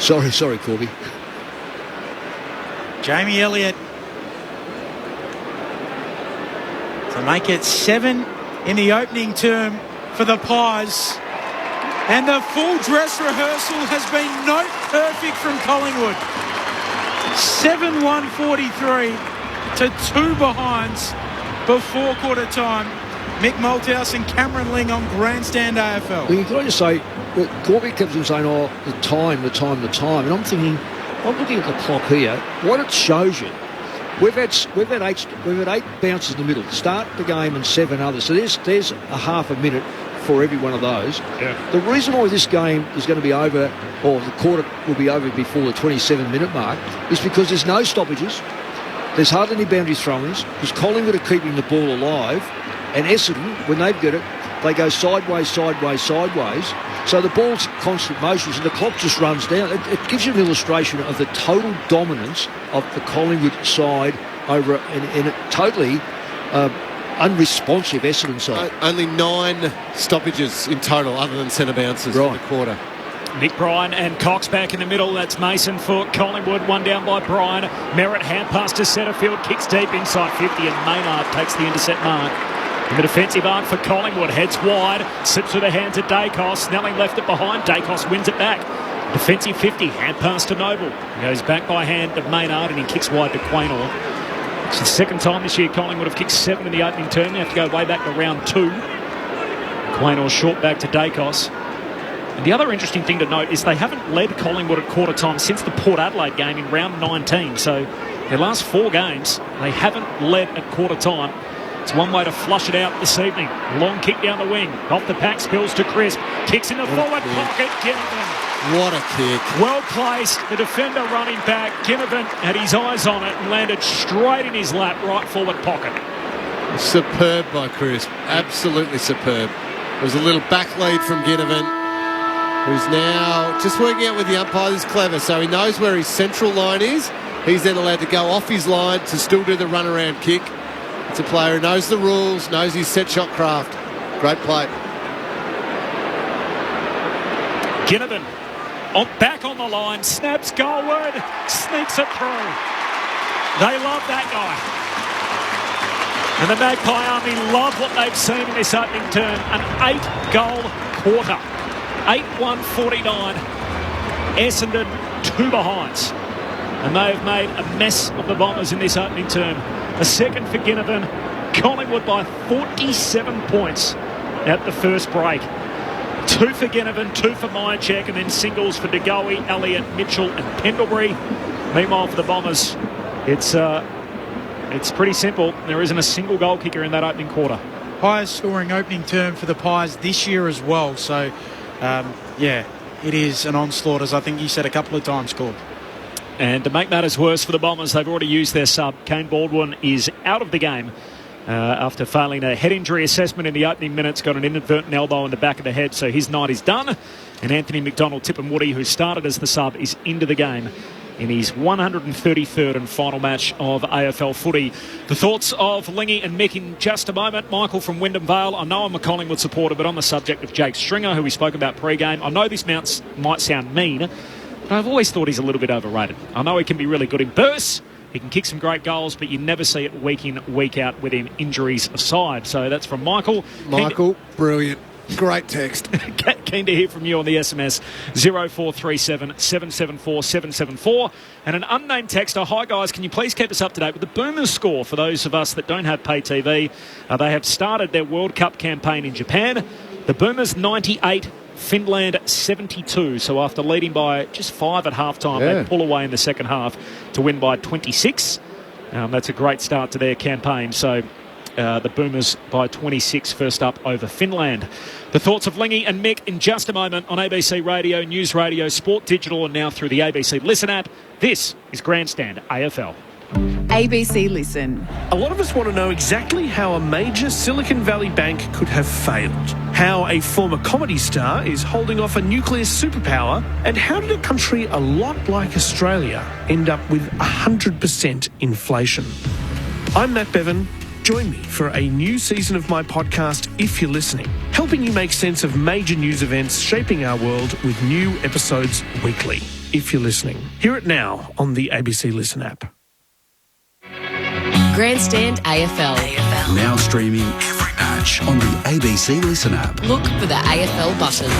Sorry, Corby. Jamie Elliott to make it 7 in the opening term for the Pies. And the full dress rehearsal has been note perfect from Collingwood. 7-1-43 to 2 behinds before quarter time. Mick Malthouse and Cameron Ling on Grandstand AFL. Well, you can just say, Corby comes in saying, the time. And I'm thinking, I'm looking at the clock here. What it shows you, we've had 8 bounces in the middle. Start the game and 7 others. So there's a half a minute for every one of those. Yeah. The reason why this game is going to be over, or the quarter will be over before the 27-minute mark, is because there's no stoppages. There's hardly any boundary throw-ins because Collingwood are keeping the ball alive, and Essendon, when they've got it, they go sideways. So the ball's constant motions and the clock just runs down. It gives you an illustration of the total dominance of the Collingwood side over in a totally unresponsive Essendon side. Only 9 stoppages in total other than centre bounces in the quarter. Nick Bryan and Cox back in the middle. That's Mason for Collingwood. One down by Bryan. Merritt hand pass to centre field. Kicks deep inside 50 and Maynard takes the intercept mark. In the defensive arc for Collingwood. Heads wide. Slips with the hand to Dacos. Snelling left it behind. Dacos wins it back. Defensive 50. Hand pass to Noble. He goes back by hand to Maynard and he kicks wide to Quaynor. It's the second time this year Collingwood have kicked 7 in the opening term. They have to go way back to round 2. Quaynor short back to Dacos. And the other interesting thing to note is they haven't led Collingwood at quarter time since the Port Adelaide game in round 19. So their last 4 games, they haven't led at quarter time. It's one way to flush it out this evening. Long kick down the wing. Off the pack, spills to Crisp. Kicks in the forward pocket. Ginnivan. What a kick. Well placed. The defender running back. Ginnivan had his eyes on it and landed straight in his lap, right forward pocket. Superb by Crisp. Absolutely superb. There was a little back lead from Ginnivan, who's now just working out with the umpire. He's clever, so he knows where his central line is. He's then allowed to go off his line to still do the runaround kick. It's a player who knows the rules, knows his set shot craft. Great play. Ginnivan back on the line, snaps goalward, sneaks it through. They love that guy. And the Magpie Army love what they've seen in this opening term. An 8-goal quarter. 8-1-49. Essendon 2 behinds. And they have made a mess of the Bombers in this opening term. A second for Ginnivan. Collingwood by 47 points at the first break. 2 for Ginnivan, 2 for Myercheck, and then singles for De Goey, Elliott, Mitchell and Pendlebury. Meanwhile for the Bombers, it's pretty simple. There isn't a single goal kicker in that opening quarter. Highest scoring opening term for the Pies this year as well. So, it is an onslaught, as I think you said a couple of times, Claude. And to make matters worse for the Bombers, they've already used their sub. Kane Baldwin is out of the game after failing a head injury assessment in the opening minutes. Got an inadvertent elbow in the back of the head, so his night is done. And Anthony McDonald-Tipungwuti, who started as the sub, is into the game in his 133rd and final match of AFL footy. The thoughts of Lingy and Mick in just a moment. Michael from Wyndham Vale. I know I'm a Collingwood supporter, but on the subject of Jake Stringer, who we spoke about pre-game, I know this might sound mean, but I've always thought he's a little bit overrated. I know he can be really good in bursts, he can kick some great goals, but you never see it week in, week out with him, injuries aside. So that's from Michael. Michael, brilliant. Great text. Keen to hear from you on the SMS 0437 774 774. And an unnamed texter. Hi guys, can you please keep us up to date with the Boomers score for those of us that don't have pay TV? They have started their World Cup campaign in Japan. The Boomers 98, Finland 72. So after leading by just 5 at halftime, they pull away in the second half to win by 26. That's a great start to their campaign. So the Boomers by 26 first up over Finland. The thoughts of Lingy and Mick in just a moment on ABC Radio, News Radio, Sport Digital and now through the ABC Listen app. This is Grandstand AFL. ABC Listen. A lot of us want to know exactly how a major Silicon Valley bank could have failed, how a former comedy star is holding off a nuclear superpower, and how did a country a lot like Australia end up with 100% inflation. I'm Matt Bevan. Join me for a new season of my podcast, If You're Listening, helping you make sense of major news events shaping our world with new episodes weekly. If You're Listening, hear it now on the ABC Listen app. Grandstand AFL. Now streaming every match on the ABC Listen app. Look for the AFL button.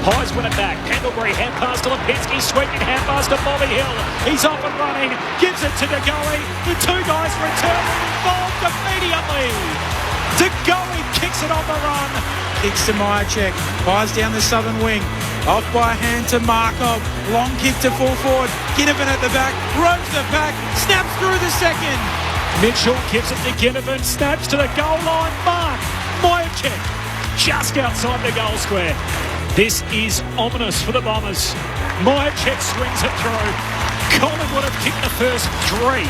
Pies win it back. Pendlebury hand pass to Lipinski. Sweeping hand pass to Bobby Hill. He's off and running. Gives it to De Goey. The 2 guys return involved immediately. De Goey kicks it on the run. Kicks to Myercheck. Pies down the southern wing. Off by hand to Markov. Long kick to full forward. Ginnivan at the back. Rows the pack. Snaps through the second. Mitchell gives it to Ginnivan. Snaps to the goal line. Mark Myercheck just outside the goal square. This is ominous for the Bombers. Myercheck swings it through. Collingwood have kicked the first 3.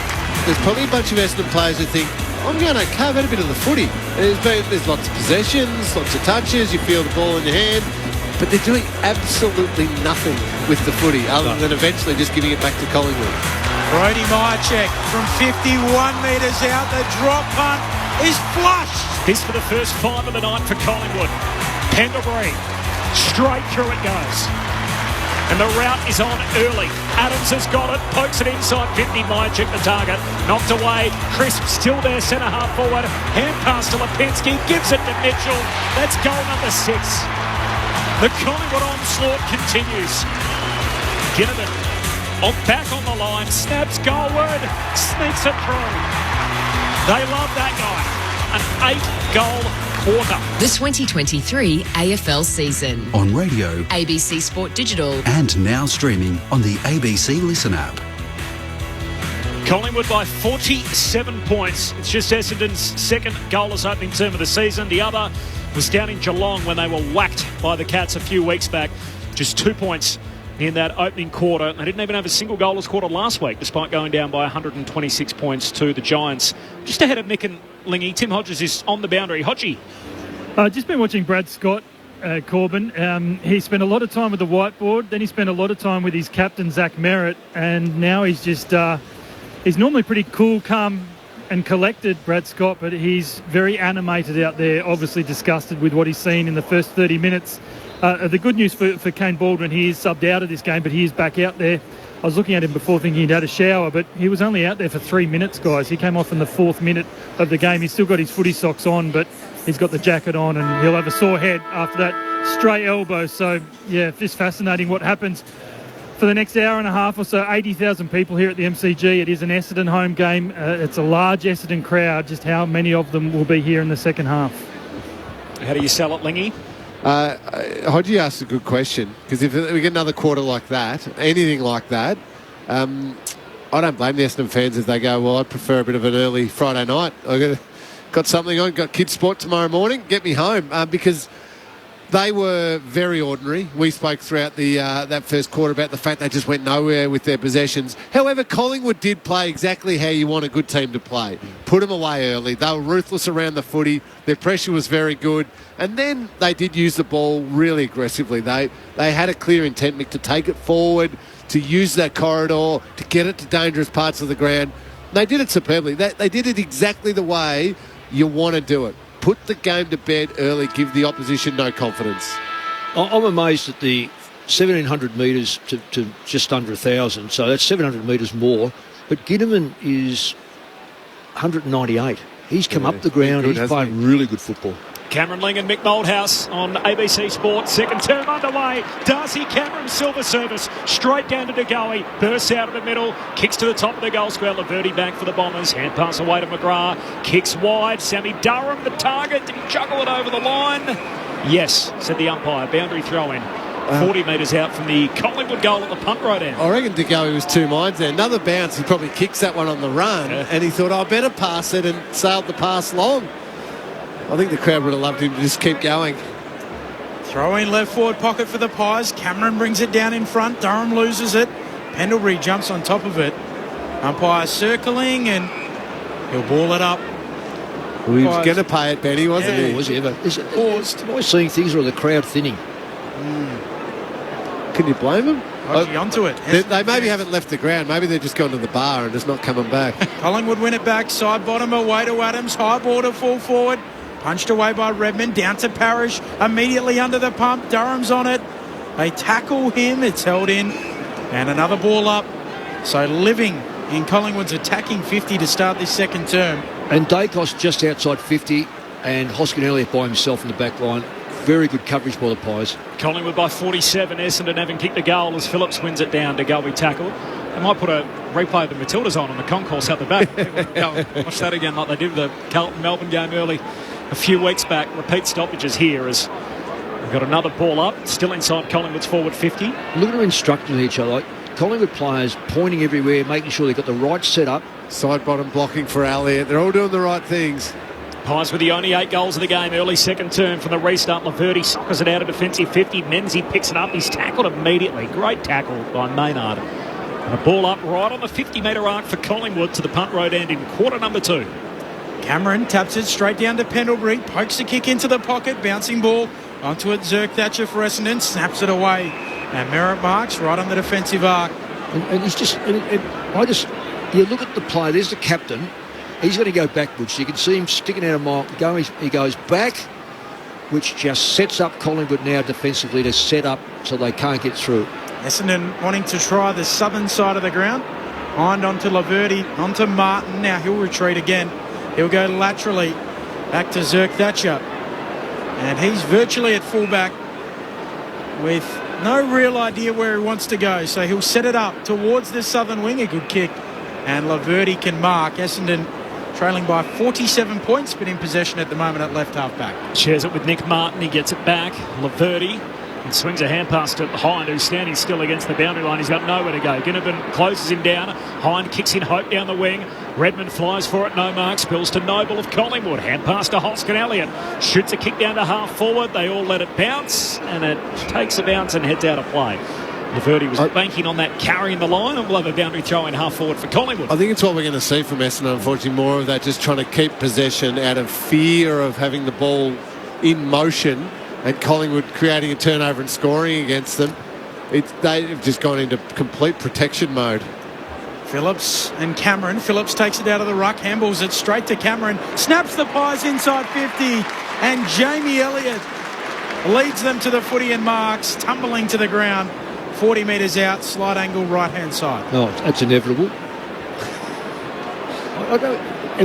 There's probably a bunch of Essendon players who think, I'm going to carve out a bit of the footy. There's lots of possessions, lots of touches, you feel the ball in your hand. but they're doing absolutely nothing with the footy other than eventually just giving it back to Collingwood. Brody Myercheck from 51 metres out. The drop punt is flushed. This for the first 5 of the night for Collingwood. Pendlebury, straight through it goes. And the route is on early. Adams has got it, pokes it inside 50. Myercheck the target, knocked away. Crisp still there, centre half forward. Hand pass to Lipinski, gives it to Mitchell. That's goal number 6. The Collingwood onslaught continues. Ginnivan back on the line, snaps goalward, sneaks it through. They love that guy. An 8-goal quarter. The 2023 AFL season. On radio, ABC Sport Digital. And now streaming on the ABC Listen app. Collingwood by 47 points. It's just Essendon's second goalless opening term of the season. The other was down in Geelong when they were whacked by the Cats a few weeks back. Just 2 points in that opening quarter. They didn't even have a single goalless quarter last week, despite going down by 126 points to the Giants. Just ahead of Mick and Lingy, Tim Hodges is on the boundary. Hodgie. Just been watching Brad Scott, Corbin. He spent a lot of time with the whiteboard, then he spent a lot of time with his captain, Zach Merritt, and now he's just... he's normally pretty cool, calm and collected, Brad Scott, but he's very animated out there, obviously disgusted with what he's seen in the first 30 minutes. The good news for Kane Baldwin, he is subbed out of this game, but he is back out there. I was looking at him before thinking he'd had a shower, but he was only out there for 3 minutes, guys. He came off in the 4th minute of the game. He's still got his footy socks on, but he's got the jacket on and he'll have a sore head after that stray elbow. So, yeah, just fascinating what happens for the next hour and a half or so. 80,000 people here at the MCG. It is an Essendon home game. It's a large Essendon crowd. Just how many of them will be here in the second half? How do you sell it, Lingy? Hodgie asked a good question, because if we get another quarter like that, anything like that, I don't blame the Essendon fans if they go, well, I'd prefer a bit of an early Friday night. I've got something on, got kids' sport tomorrow morning, get me home, because they were very ordinary. We spoke throughout that first quarter about the fact they just went nowhere with their possessions. However, Collingwood did play exactly how you want a good team to play. Put them away early. They were ruthless around the footy. Their pressure was very good. And then they did use the ball really aggressively. They had a clear intent, Mick, to take it forward, to use that corridor, to get it to dangerous parts of the ground. They did it superbly. They did it exactly the way you want to do it. Put the game to bed early, give the opposition no confidence. I'm amazed at the 1,700 metres to just under 1,000, so that's 700 metres more. But Ginnivan is 198. He's come up the ground. He's playing really good football. Cameron Ling and Mick Moldhouse on ABC Sport. Second term underway. Darcy Cameron, silver service. Straight down to DeGoey. Bursts out of the middle. Kicks to the top of the goal square. Laverty back for the Bombers. Hand pass away to McGrath. Kicks wide. Sammy Durham, the target. Did he juggle it over the line? Yes, said the umpire. Boundary throw in. 40 metres out from the Collingwood goal at the punt right end. I reckon DeGoey was 2 minds there. Another bounce. He probably kicks that one on the run. Yeah. And he thought, I better pass it, and sailed the pass long. I think the crowd would have loved him to just keep going. Throw in left forward pocket for the Pies. Cameron brings it down in front. Durham loses it. Pendlebury jumps on top of it. Umpire circling, and he'll ball it up. Well, he was going to pay it, Benny, wasn't he? Was he ever? Am I seeing things, or the crowd thinning? Can you blame him? Onto it. They maybe haven't left the ground. Maybe they're just gone to the bar and just not coming back. Collingwood win it back. Side bottom away to Adams. High ball to full forward. Punched away by Redmond. Down to Parrish. Immediately under the pump. Durham's on it. They tackle him. It's held in. And another ball up. So Living in Collingwood's attacking 50 to start this second term. And Dacos just outside 50. And Hoskin Elliott by himself in the back line. Very good coverage by the Pies. Collingwood by 47. Essendon having kicked the goal as Phillips wins it down to Galway tackle. They might put a replay of the Matildas on the concourse out the back. Go and watch that again like they did the Carlton-Melbourne game early a few weeks back. Repeat stoppages here as we've got another ball up. Still inside Collingwood's forward 50. Look at them instructing each other. Collingwood players pointing everywhere, making sure they've got the right setup. Side bottom blocking for Elliott. They're all doing the right things. Pies with the only 8 goals of the game. Early second term from the restart. Laverty sockers it out of defensive 50. Menzies picks it up. He's tackled immediately. Great tackle by Maynard. And a ball up right on the 50-metre arc for Collingwood to the punt road end in quarter number 2. Cameron taps it straight down to Pendlebury. Pokes the kick into the pocket. Bouncing ball Onto it, Zerk Thatcher for Essendon, snaps it away. And Merritt marks right on the defensive arc. And he's just, you look at the play, there's the captain. He's going to go backwards. You can see him sticking out a mile. He goes back, which just sets up Collingwood now defensively to set up so they can't get through. Essendon wanting to try the southern side of the ground. Hind onto Laverty, onto Martin. Now he'll retreat again. He'll go laterally back to Zerk Thatcher. And he's virtually at fullback with no real idea where he wants to go. So he'll set it up towards the southern wing. A good kick. And Laverty can mark. Essendon trailing by 47 points, but in possession at the moment at left half-back. Shares it with Nick Martin. He gets it back. Laverty. And swings a hand pass to Hind, who's standing still against the boundary line. He's got nowhere to go. Ginnivan closes him down. Hind kicks in Hope down the wing. Redmond flies for it, no mark. Spills to Noble of Collingwood. Hand pass to Hoskin Elliott. Shoots a kick down to half forward. They all let it bounce, and it takes a bounce and heads out of play. Laverty was banking on that, carrying the line, and we'll have a boundary throw in half forward for Collingwood. I think it's what we're going to see from Essendon, unfortunately, more of that, just trying to keep possession out of fear of having the ball in motion and Collingwood creating a turnover and scoring against them. They've just gone into complete protection mode. Phillips and Cameron. Phillips takes it out of the ruck, handballs it straight to Cameron, snaps the Pies inside 50, and Jamie Elliott leads them to the footy and marks, tumbling to the ground. 40 metres out, slight angle, right-hand side. No, that's inevitable.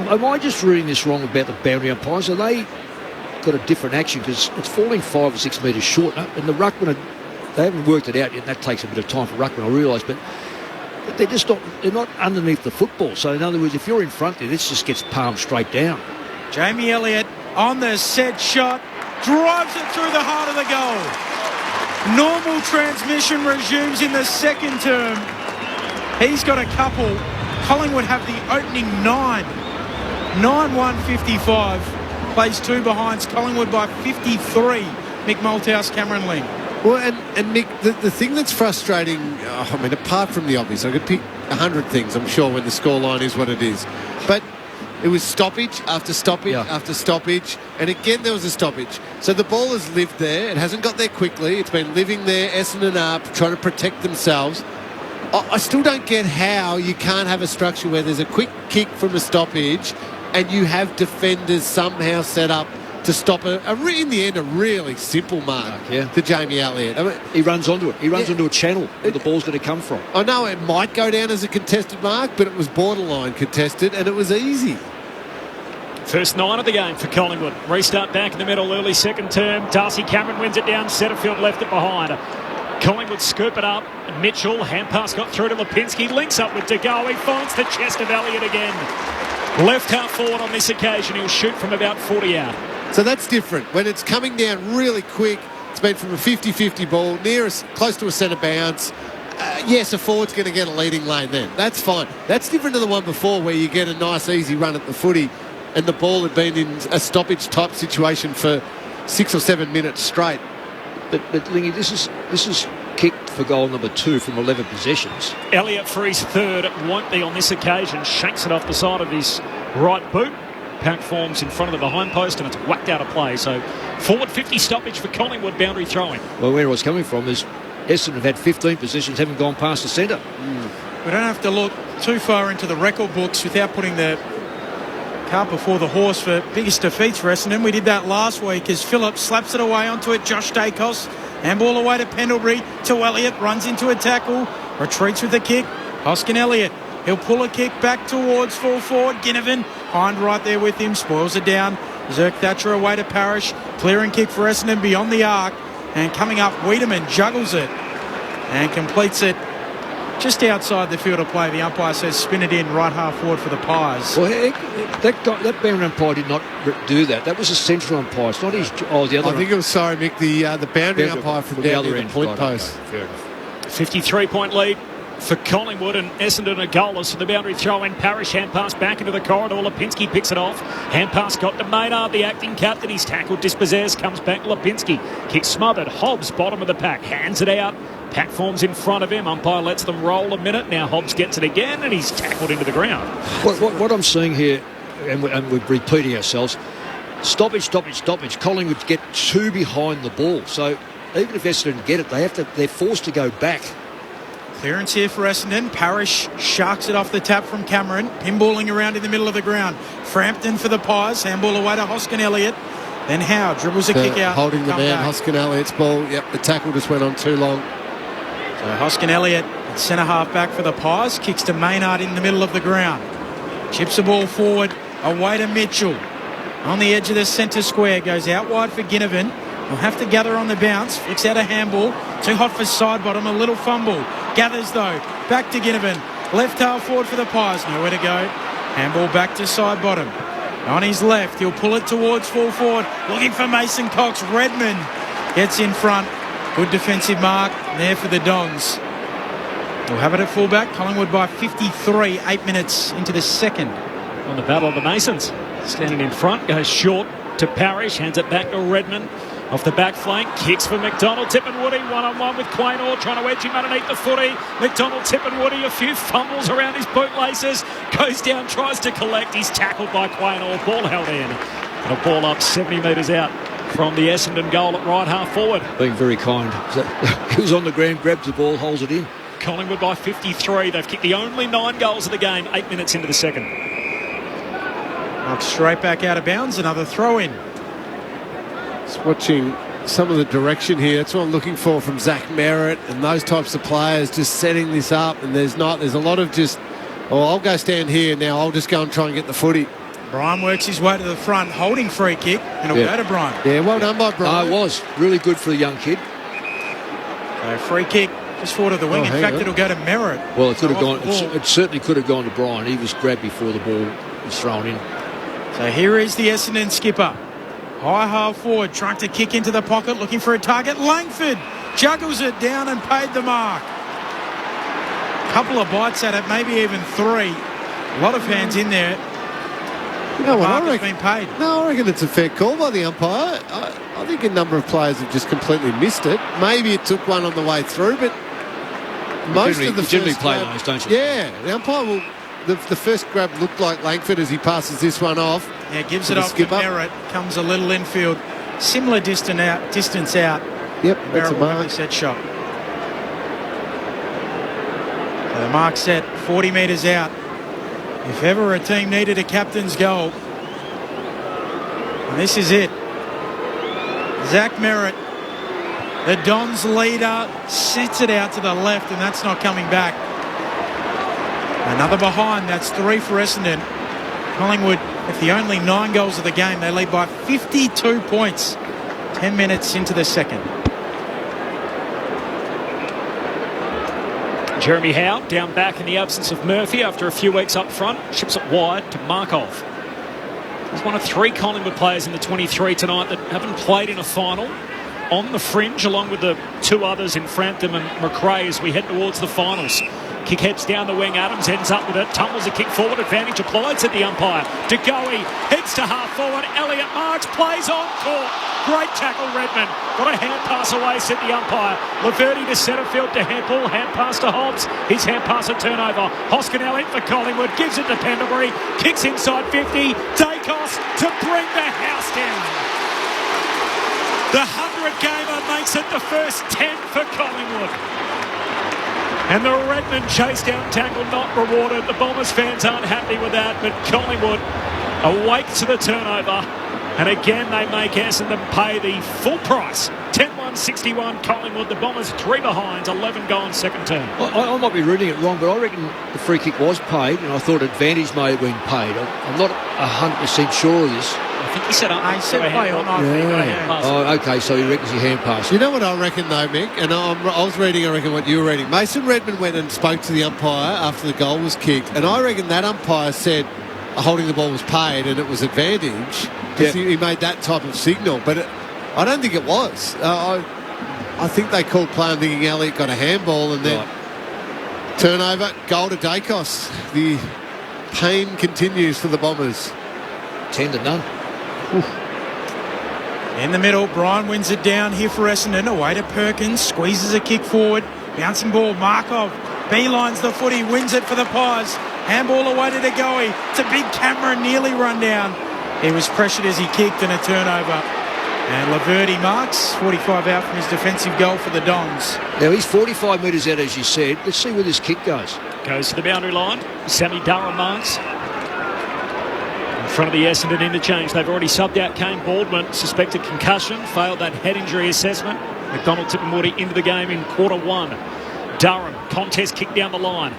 Am I just reading this wrong about the boundary umpires? Are they got a different action because it's falling 5 or 6 metres short, and the ruckman, they haven't worked it out yet, and that takes a bit of time for ruckman, I realise, but they're just not underneath the football. So in other words, if you're in front there, this just gets palmed straight down. Jamie Elliott on the set shot, drives it through the heart of the goal. Normal transmission resumes in the second term. He's got a couple. Collingwood have the opening 9-1-55. Plays two behinds. Collingwood by 53. Mick Malthouse, Cameron Ling. Well, and Mick, the thing that's frustrating, apart from the obvious, I could pick 100 things, I'm sure, when the scoreline is what it is. But it was stoppage after stoppage after stoppage, and again there was a stoppage. So the ball has lived there. It hasn't got there quickly. It's been living there, Essendon up, trying to protect themselves. I still don't get how you can't have a structure where there's a quick kick from a stoppage and you have defenders somehow set up to stop in the end, a really simple mark to Jamie Elliott. He runs onto it. He runs onto a channel where the ball's going to come from. I know it might go down as a contested mark, but it was borderline contested, and it was easy. First 9 of the game for Collingwood. Restart back in the middle, early second term. Darcy Cameron wins it down. Setterfield left it behind. Collingwood scoop it up. Mitchell, hand pass got through to Lipinski. Links up with De Goey. Finds the chest of Elliott again. Left half forward on this occasion. He'll shoot from about 40 out. So that's different. When it's coming down really quick, it's been from a 50-50 ball, close to a centre bounce. Yes, a forward's going to get a leading lane then. That's fine. That's different to the one before where you get a nice, easy run at the footy and the ball had been in a stoppage-type situation for 6 or 7 minutes straight. But Lingy, this is kicked for goal number 2 from 11 possessions. Elliott for his third. It won't be on this occasion. Shanks it off the side of his right boot. Pack forms in front of the behind post and it's whacked out of play. So forward 50 stoppage for Collingwood, boundary throwing. Well, where I was coming from is Essendon have had 15 possessions, haven't gone past the centre. We don't have to look too far into the record books without putting the cart before the horse for biggest defeats for Essendon. We did that last week as Phillips slaps it away onto it. Josh Dacos, handball away to Pendlebury, to Elliott, runs into a tackle, retreats with the kick. Hoskin Elliott, he'll pull a kick back towards full forward. Ginnivan, Hind right there with him, spoils it down. Zerk Thatcher away to Parrish, clearing kick for Essendon beyond the arc, and coming up, Wiedemann juggles it and completes it just outside the field of play. The umpire says spin it in right half forward for the Pies. Well, that boundary umpire did not do that. That was a central umpire. It's not his. Oh, the other. I think it was, sorry, Mick, the boundary umpire from down near the point post. Fair enough. 53-point lead for Collingwood, and Essendon are goalless for the boundary throw in. Parrish hand pass back into the corridor. Lipinski picks it off. Hand pass got to Maynard, the acting captain. He's tackled, dispossessed, comes back. Lipinski kick smothered. Hobbs bottom of the pack, hands it out. Pack forms in front of him. Umpire lets them roll a minute. Now Hobbs gets it again, and he's tackled into the ground. What I'm seeing here, and we're repeating ourselves, Stoppage. Collingwood get too behind the ball. So even if Essendon get it, they're forced to go back. Clearance here for Essendon. Parrish sharks it off the tap from Cameron. Pinballing around in the middle of the ground. Frampton for the Pies. Handball away to Hoskin Elliott. Then Howe dribbles a kick out. Holding the man, Hoskin Elliott's ball. Yep, the tackle just went on too long. So Hoskin Elliott, centre half back for the Pies. Kicks to Maynard in the middle of the ground. Chips the ball forward. Away to Mitchell. On the edge of the centre square. Goes out wide for Ginnivan. Will have to gather on the bounce. Flicks out a handball. Too hot for side bottom. A little fumble. Gathers though. Back to Ginnivan. Left half forward for the Pies. Nowhere to go. Handball back to side bottom. On his left. He'll pull it towards full forward. Looking for Mason Cox. Redmond gets in front. Good defensive mark there for the Dons. We'll have it at fullback. Collingwood by 53. 8 minutes into the second. On the battle of the Masons. Standing in front. Goes short to Parrish. Hands it back to Redmond. Off the back flank, kicks for McDonald. Tippin Woody, one-on-one with Quaynor, trying to wedge him underneath the footy. McDonald, Tippin Woody, a few fumbles around his bootlaces. Goes down, tries to collect. He's tackled by Quaynor. Ball held in. And a ball up 70 metres out from the Essendon goal at right half forward. Being very kind. He was on the ground, grabs the ball, holds it in. Collingwood by 53. They've kicked the only 9 goals of the game, 8 minutes into the second. Up straight back out of bounds, another throw-in. Just watching some of the direction here. That's what I'm looking for from Zach Merritt and those types of players, just setting this up. And there's a lot of just, I'll go stand here now. I'll just go and try and get the footy. Brian works his way to the front, holding free kick, and it'll go to Brian. Yeah, well done by Brian. It was really good for the young kid. So free kick just forward of the wing. In fact, it'll go to Merritt. Well, it could have gone. It certainly could have gone to Brian. He was grabbed before the ball was thrown in. So here is the Essendon skipper. High half forward, trying to kick into the pocket, looking for a target. Langford juggles it down and paid the mark. Couple of bites at it, maybe even 3. A lot of hands in there. You know what, I reckon, been paid. No, I reckon it's a fair call by the umpire. I think a number of players have just completely missed it. Maybe it took one on the way through, but most of the generally first play grab, those, don't you? Yeah, the umpire will. The first grab looked like Langford as he passes this one off. Yeah, gives it off to Merritt. Comes a little infield. Similar distance out. Yep, that's a mark. Set shot. So the mark set 40 metres out. If ever a team needed a captain's goal, and this is it. Zach Merritt, the Dons leader, sits it out to the left, and that's not coming back. Another behind, that's 3 for Essendon. Collingwood, if the only 9 goals of the game, they lead by 52 points. 10 minutes into the second. Jeremy Howe down back in the absence of Murphy after a few weeks up front. Chips it wide to Markov. He's one of 3 Collingwood players in the 23 tonight that haven't played in a final. On the fringe, along with the 2 others in Frampton and McRae as we head towards the finals. Kick heads down the wing. Adams ends up with it. Tumbles a kick forward. Advantage applied, said the umpire. DeGoey heads to half forward. Elliott marks. Plays on court. Great tackle, Redmond. Got a hand pass away, said the umpire. Laverty to centre field to Hempel. Hand pass to Hobbs. His hand pass a turnover. Hoskin Elliott for Collingwood. Gives it to Pendlebury. Kicks inside 50. Dacos to bring the house down. The 100-gamer makes it the first 10 for Collingwood. And the Redmond chase down tackle not rewarded. The Bombers fans aren't happy with that, but Collingwood awake to the turnover. And again, they make Essendon pay the full price. 10-1-61 Collingwood. The Bombers 3 behind, 11 gone second term. I might be reading it wrong, but I reckon the free kick was paid, and I thought advantage may have been paid. I'm not 100% sure of this. I think he said I said play on. Oh, okay, so he reckons he hand passed. You know what I reckon though, Mick? And I was reading, I reckon, what you were reading. Mason Redmond went and spoke to the umpire after the goal was kicked, and I reckon that umpire said holding the ball was paid and it was advantage because he made that type of signal. But I don't think it was. I think they called play. I'm thinking Elliott got a handball and then turnover, goal to Dacos. The pain continues for the Bombers. 10-0. In the middle, Brian wins it down here for Essendon. Away to Perkins, squeezes a kick forward. Bouncing ball, Markov beelines the footy, wins it for the Pies. Handball away to DeGoey. It's a big Cameron, nearly run down. He was pressured as he kicked and a turnover. And Laverty marks 45 out from his defensive goal for the Dons. Now he's 45 metres out, as you said. Let's see where this kick goes. Goes to the boundary line. Sammy Durham marks. In front of the Essendon interchange. They've already subbed out Kane Baldwin. Suspected concussion. Failed that head injury assessment. McDonald Tippermuti into the game in quarter one. Durham, contest kick down the line.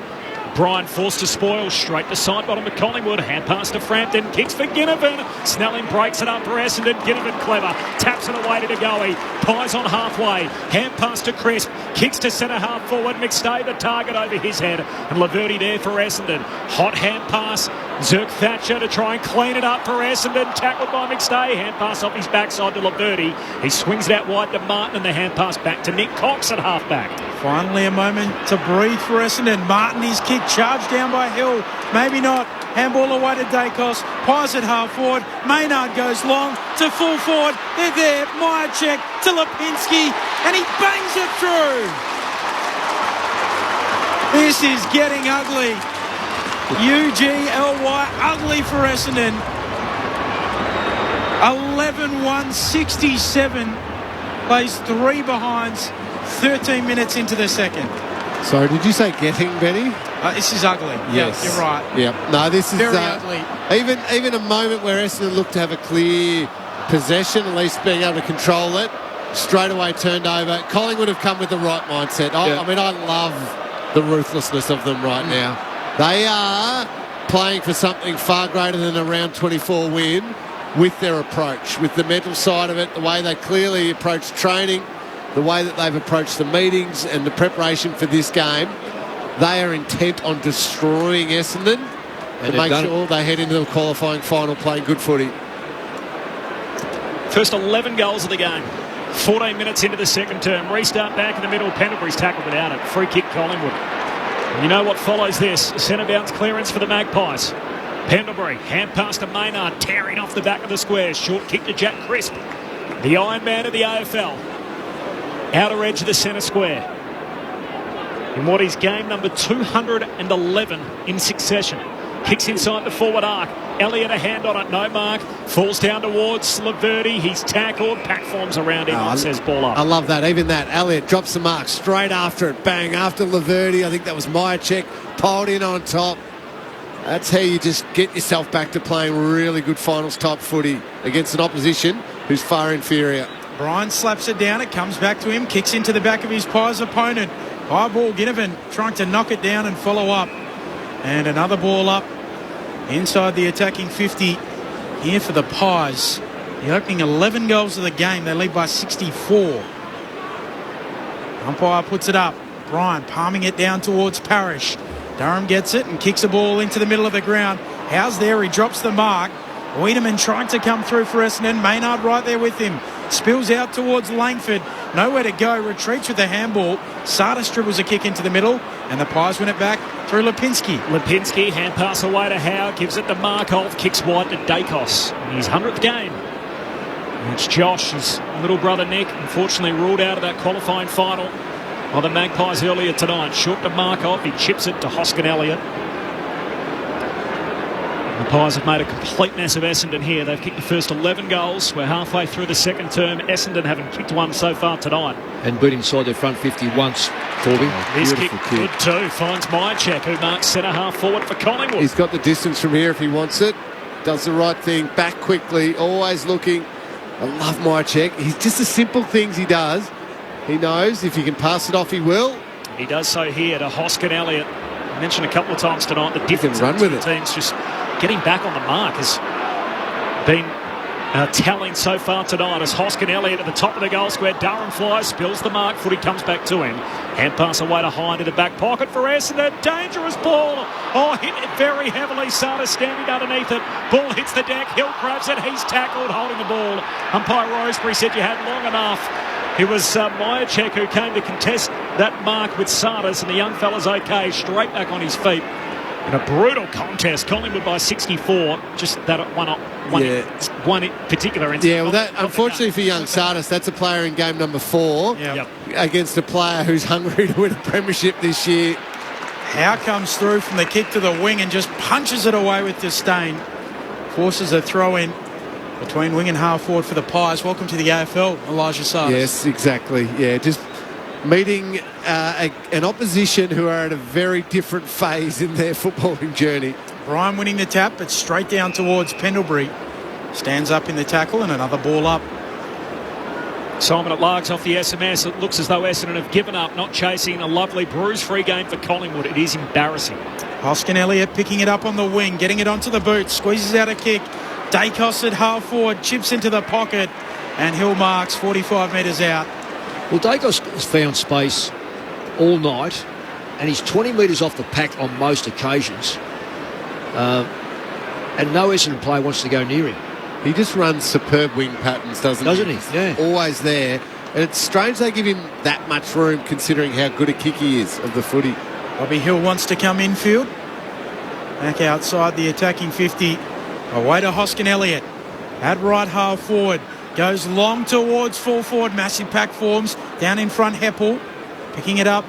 Bryan forced to spoil, straight to side bottom of Collingwood. Hand pass to Frampton, kicks for Ginnivan. Snelling breaks it up for Essendon. Ginnivan clever, taps it away to DeGoey. Pies on halfway, hand pass to Crisp. Kicks to centre half forward. McStay the target over his head. And Laverty there for Essendon. Hot hand pass. Zirk Thatcher to try and clean it up for Essendon. Tackled by McStay. Hand pass off his backside to Laverty. He swings it out wide to Martin and the hand pass back to Nick Cox at halfback. Finally a moment to breathe for Essendon. Martin, his kick charged down by Hill. Maybe not. Handball away to Dacos. Pies at half forward. Maynard goes long to full forward. They're there. Myercheck to Lipinski. And he bangs it through. This is getting ugly. UGLY ugly for Essendon. 11-1-67. Plays 3 behinds. 13 minutes into the second. Sorry, did you say getting, Benny? This is ugly. Yes. Yeah, you're right. Yep. No, this is very ugly. Even a moment where Essendon looked to have a clear possession, at least being able to control it, straight away turned over. Collingwood have come with the right mindset. I mean, I love the ruthlessness of them right now. They are playing for something far greater than a round 24 win with their approach, with the mental side of it, the way they clearly approach training, the way that they've approached the meetings and the preparation for this game. They are intent on destroying Essendon to make sure they head into the qualifying final playing good footy. First 11 goals of the game. 14 minutes into the second term. Restart back in the middle. Pendlebury's tackled without it. Free kick Collingwood. And you know what follows this? Centre bounce clearance for the Magpies. Pendlebury, hand pass to Maynard, tearing off the back of the square. Short kick to Jack Crisp. The Iron Man of the AFL. Outer edge of the centre square. In what is game number 211 in succession. Kicks inside the forward arc. Elliott a hand on it, no mark. Falls down towards Laverty. He's tackled. Pack forms around him and says ball up. I love that. Even that. Elliott drops the mark straight after it. Bang. After Laverty. I think that was Myercheck. Piled in on top. That's how you just get yourself back to playing really good finals type footy against an opposition who's far inferior. Bryan slaps it down. It comes back to him. Kicks into the back of his Pies opponent. High ball. Ginnivan trying to knock it down and follow up. And another ball up inside the attacking 50 here for the Pies. The opening 11 goals of the game. They lead by 64. Umpire puts it up. Bryan palming it down towards Parrish. Durham gets it and kicks a ball into the middle of the ground. Howe's there. He drops the mark. Wiedemann trying to come through for Essendon. Maynard right there with him. Spills out towards Langford. Nowhere to go. Retreats with the handball. Sardis dribbles a kick into the middle. And the Pies win it back through Lipinski. Lipinski, hand pass away to Howe. Gives it to Markov. Kicks wide to Dacos. In his 100th game. And it's Josh, his little brother Nick. Unfortunately ruled out of that qualifying final by the Magpies earlier tonight. Short to Markov. He chips it to Hoskin Elliott. The Pies have made a complete mess of Essendon here. They've kicked the first 11 goals. We're halfway through the second term. Essendon haven't kicked one so far tonight. And beat inside their front 50 once, Corby. This kick good too. Finds Myercheck, who marks centre half forward for Collingwood. He's got the distance from here if he wants it. Does the right thing. Back quickly. Always looking. I love Myercheck. He's just the simple things he does. He knows if he can pass it off, he will. He does so here to Hoskin Elliott. I mentioned a couple of times tonight the difference in the teams. Just getting back on the mark has been telling so far tonight as Hoskin Elliott at the top of the goal square. Durham flies, spills the mark. Footy comes back to him. Hand pass away to Hine to the back pocket for Essendon. Dangerous ball. Oh, hit it very heavily. Sardis standing underneath it. Ball hits the deck. Hill grabs it. He's tackled holding the ball. Umpire Roseberry said you had long enough. It was Myercheck who came to contest that mark with Sardis, and the young fella's okay. Straight back on his feet. In a brutal contest, Collingwood by 64. Just that one particular instance. Yeah, well, that unfortunately for young Sardis, that's a player in game number 4 against a player who's hungry to win a premiership this year. Howe comes through from the kick to the wing and just punches it away with disdain. Forces a throw in between wing and half forward for the Pies. Welcome to the AFL, Elijah Sars. Yes, exactly. Yeah, just meeting an opposition who are at a very different phase in their footballing journey. Ryan winning the tap, but straight down towards Pendlebury. Stands up in the tackle and another ball up. Simon at Largs off the SMS. It looks as though Essendon have given up, not chasing. A lovely bruise-free game for Collingwood. It is embarrassing. Hoskin Elliott picking it up on the wing, getting it onto the boot, squeezes out a kick. Dacos at half forward, chips into the pocket, and Hill marks 45 metres out. Well, Dacos has found space all night, and he's 20 metres off the pack on most occasions. And no Essendon player wants to go near him. He just runs superb wing patterns, doesn't he? Yeah. Always there. And it's strange they give him that much room considering how good a kick he is of the footy. Bobby Hill wants to come infield. Back outside the attacking 50. Away to Hoskin Elliott. At right half forward. Goes long towards full forward. Massive pack forms. Down in front, Heppel. Picking it up.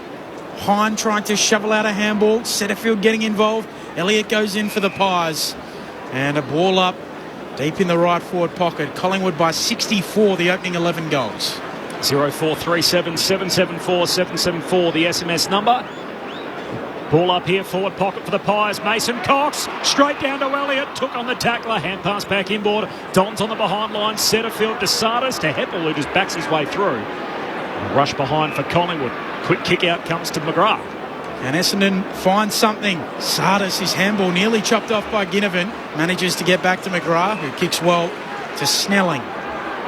Hine trying to shovel out a handball. Setterfield getting involved. Elliott goes in for the Pies. And a ball up deep in the right forward pocket. Collingwood by 64, the opening 11 goals. 0437 774 774, the SMS number. Ball up here, forward pocket for the Pies. Mason Cox, straight down to Elliott. Took on the tackler, hand pass back inboard. Don's on the behind line. Setterfield to Sardis to Heppel, who just backs his way through. A rush behind for Collingwood. Quick kick out comes to McGrath. And Essendon finds something. Sardis, his handball nearly chopped off by Ginnivan. Manages to get back to McGrath, who kicks well to Snelling.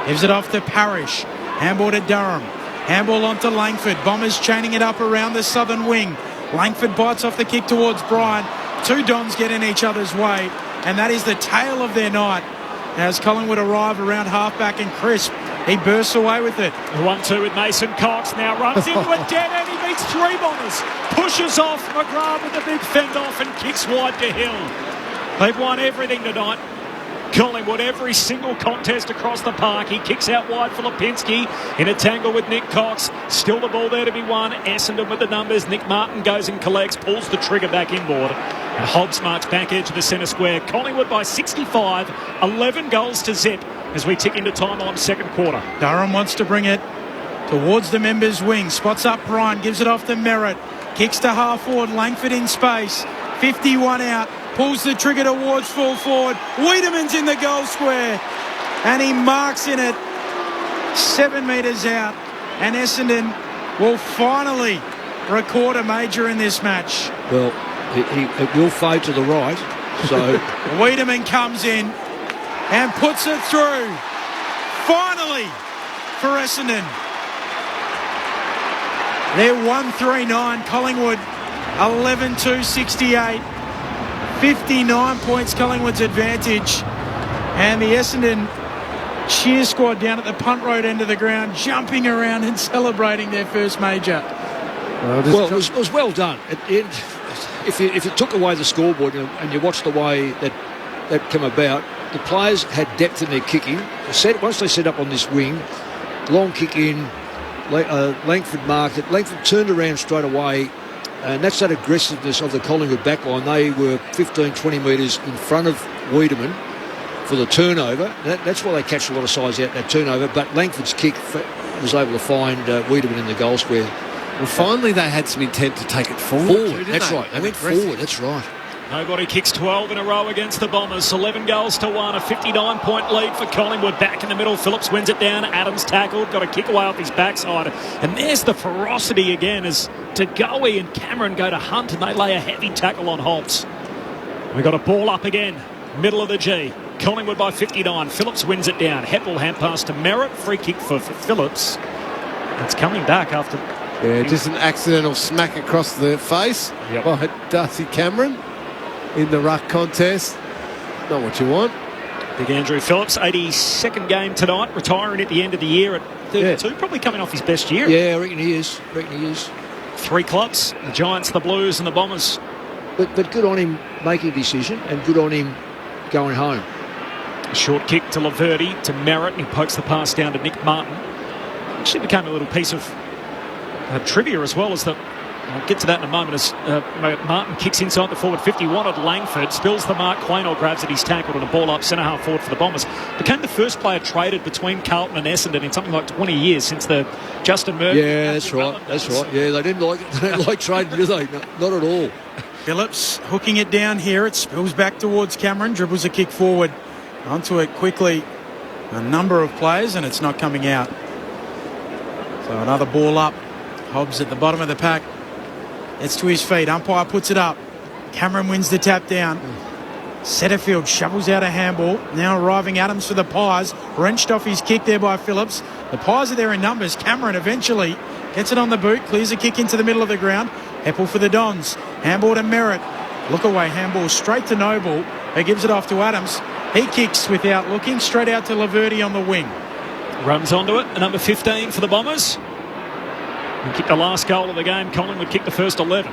Gives it off to Parrish. Handball to Durham. Handball onto Langford. Bombers chaining it up around the southern wing. Langford bites off the kick towards Bryant. Two Dons get in each other's way. And that is the tale of their night. As Collingwood arrive around halfback and Crisp. He bursts away with it. 1-2 with Mason Cox. Now runs into a dead end. He beats three Bombers. Pushes off McGrath with the big fend off and kicks wide to Hill. They've won everything tonight. Collingwood, every single contest across the park. He kicks out wide for Lipinski in a tangle with Nick Cox. Still the ball there to be won. Essendon with the numbers. Nick Martin goes and collects, pulls the trigger back inboard. And Hobbs marks back edge of the centre square. Collingwood by 65, 11 goals to zip as we tick into time on second quarter. Durham wants to bring it towards the members' wing. Spots up Bryant, gives it off to Merritt. Kicks to half forward, Langford in space. 51 out. Pulls the trigger towards full forward. Wiedemann's in the goal square. And he marks in it 7 metres out. And Essendon will finally record a major in this match. Well, it will fade to the right. So Wiedemann comes in and puts it through. Finally for Essendon. They're 139. Collingwood 11-2-68. 59 points Collingwood's advantage. And the Essendon cheer squad down at the punt road end of the ground, jumping around and celebrating their first major. Well, it was well done. If you took away the scoreboard and you watched the way that came about, the players had depth in their kicking. Once they set up on this wing, long kick in, Langford marked it. Langford turned around straight away. And that's that aggressiveness of the Collingwood backline. They were 15, 20 metres in front of Wiedemann for the turnover. That's why they catch a lot of size out that turnover. But Langford's kick was able to find Wiedemann in the goal square. Well, finally they had some intent to take it forward. That's right. They went forward. That's right. Nobody kicks 12 in a row against the Bombers. 11 goals to 1. A 59-point lead for Collingwood. Back in the middle. Phillips wins it down. Adams tackled. Got a kick away off his backside. And there's the ferocity again as Tagoe and Cameron go to Hunt and they lay a heavy tackle on Hobbs. We got a ball up again. Middle of the G. Collingwood by 59. Phillips wins it down. Heppel hand pass to Merritt. Free kick for Phillips. It's coming back after... Yeah, just an accidental smack across the face by Darcy Cameron. In the ruck contest. Not what you want. Big Andrew Phillips, 82nd game tonight, retiring at the end of the year at 32, probably coming off his best year. Yeah, I reckon he is. 3 clubs, the Giants, the Blues and the Bombers. But good on him making a decision and good on him going home. A short kick to Laverty, to Merritt, and he pokes the pass down to Nick Martin. Actually became a little piece of trivia as well as that I'll get to that in a moment as Martin kicks inside the forward 50, wanted Langford, spills the mark, Quaynor grabs it, he's tackled and a ball up centre half forward for the Bombers. Became the first player traded between Carlton and Essendon in something like 20 years since the Justin Murphy. Yeah, that's right. Yeah, they didn't like trading, do they? No, not at all. Phillips hooking it down here. It spills back towards Cameron, dribbles a kick forward. Onto it quickly. A number of players, and it's not coming out. So another ball up. Hobbs at the bottom of the pack. It's to his feet. Umpire puts it up. Cameron wins the tap down. Setterfield shovels out a handball. Now arriving Adams for the Pies. Wrenched off his kick there by Phillips. The Pies are there in numbers. Cameron eventually gets it on the boot. Clears a kick into the middle of the ground. Heppel for the Dons. Handball to Merritt. Look away. Handball straight to Noble. He gives it off to Adams. He kicks without looking. Straight out to Laverty on the wing. Runs onto it. Number 15 for the Bombers. He kicked the last goal of the game. Collingwood kicked the first 11.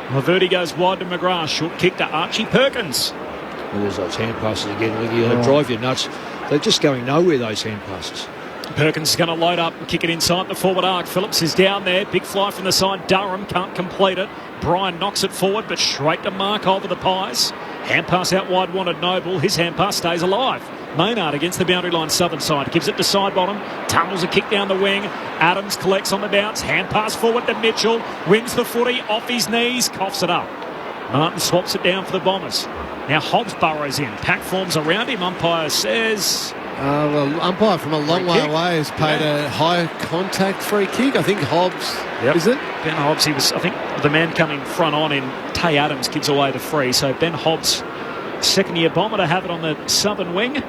Laverty goes wide to McGrath. Short kick to Archie Perkins. Well, there's those hand passes again. They drive you nuts. They're just going nowhere, those hand passes. Perkins is going to load up and kick it inside the forward arc. Phillips is down there. Big fly from the side. Durham can't complete it. Bryan knocks it forward, but straight to Mark over the Pies. Hand pass out wide wanted Noble. His hand pass stays alive. Maynard against the boundary line southern side. Gives it to side bottom. Tunnels a kick down the wing. Adams collects on the bounce. Hand pass forward to Mitchell. Wins the footy off his knees. Coughs it up. Martin swaps it down for the Bombers. Now Hobbs burrows in. Pack forms around him. Umpire says... well, umpire from a long way away has paid a high contact free kick. I think Hobbs, is it? Ben Hobbs, he was, I think, the man coming front on in Tay Adams gives away the free. So Ben Hobbs, second-year Bomber to have it on the southern wing.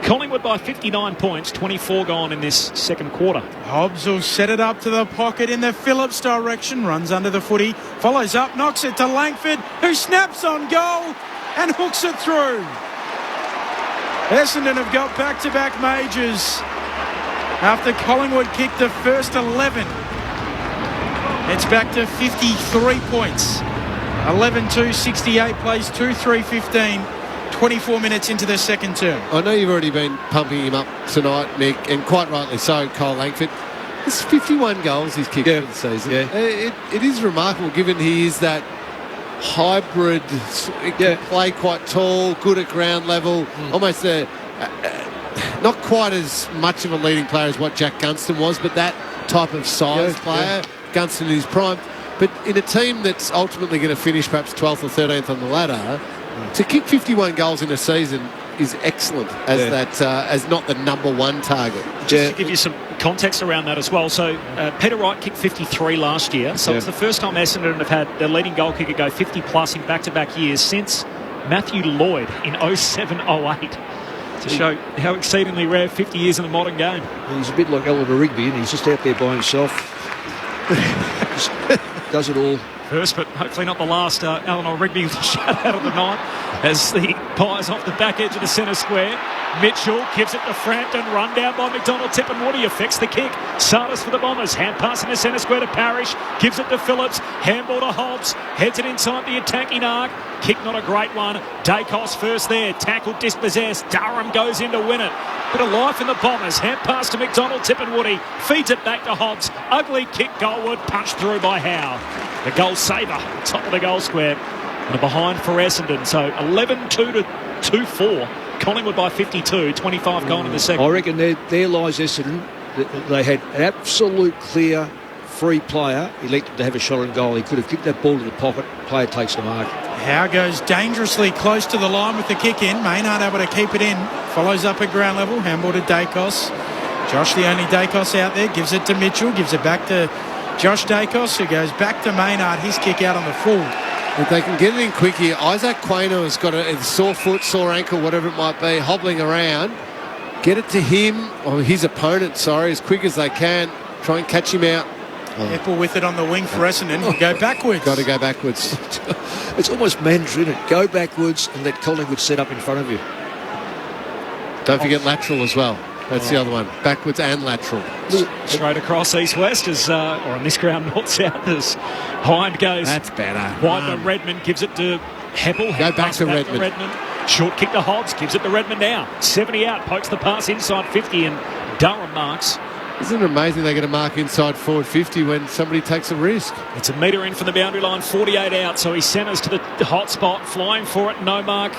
Collingwood by 59 points, 24 gone in this second quarter. Hobbs will set it up to the pocket in the Phillips direction. Runs under the footy. Follows up, knocks it to Langford, who snaps on goal and hooks it through. Essendon have got back-to-back majors after Collingwood kicked the first 11. It's back to 53 points. 11-2, 68 plays 2-3-15. 24 minutes into the second term. I know you've already been pumping him up tonight, Mick, and quite rightly so, Kyle Langford. There's 51 goals he's kicked for the season. Yeah. It is remarkable given he is that hybrid, can play quite tall, good at ground level, almost not quite as much of a leading player as what Jack Gunston was, but that type of size player, Gunston in his prime. But in a team that's ultimately going to finish perhaps 12th or 13th on the ladder, to kick 51 goals in a season is excellent as not the number one target. Just to give you some context around that as well. So Peter Wright kicked 53 last year. So it's the first time Essendon have had their leading goal kicker go 50-plus in back-to-back years since Matthew Lloyd in 07-08. To show how exceedingly rare 50 years in the modern game. He's a bit like Eleanor Rigby, and he's just out there by himself. Just does it all. First, but hopefully not the last, Eleanor Rigby with a shutout of the night as the Pies off the back edge of the centre square. Mitchell gives it to Frampton, run down by McDonald. Tipperary affects the kick. Sardis for the Bombers. Hand pass in the centre square to Parrish. Gives it to Phillips. Handball to Hobbs. Heads it inside the attacking arc. Kick not a great one. Dacos first there. Tackle dispossessed. Durham goes in to win it. Bit of life in the Bombers. Hand pass to McDonald. Tipperary feeds it back to Hobbs. Ugly kick goalward. Punched through by Howe. The goal saver. Top of the goal square. And a behind for Essendon. So 11-2 to 2-4. Collingwood by 52, 25 gone in the second. I reckon there lies Essendon. They had an absolute clear free player elected to have a shot on goal. He could have kicked that ball to the pocket. Player takes the mark. Howe goes dangerously close to the line with the kick in. Maynard able to keep it in. Follows up at ground level. Handball to Dacos. Josh, the only Dacos out there, gives it to Mitchell. Gives it back to Josh Dacos, who goes back to Maynard. His kick out on the full. If they can get it in quick here, Isaac Quaynor has got a sore foot, sore ankle, whatever it might be, hobbling around. Get it to him, or his opponent, as quick as they can. Try and catch him out. Heppel with it on the wing for Essendon. Go backwards. Got to go backwards. It's almost mandatory, isn't it? Go backwards and let Collingwood set up in front of you. Don't forget lateral as well. That's the other one. Backwards and lateral. Straight across east-west, or on this ground north-south, as Hind goes. That's better. Wide to Redmond, gives it to Heppel. Go back to Redmond. Short kick to Hobbs, gives it to Redmond now. 70 out, pokes the pass inside 50, and Durham marks. Isn't it amazing they get a mark inside forward 50 when somebody takes a risk? It's a metre in from the boundary line, 48 out, so he centres to the hot spot, flying for it, no mark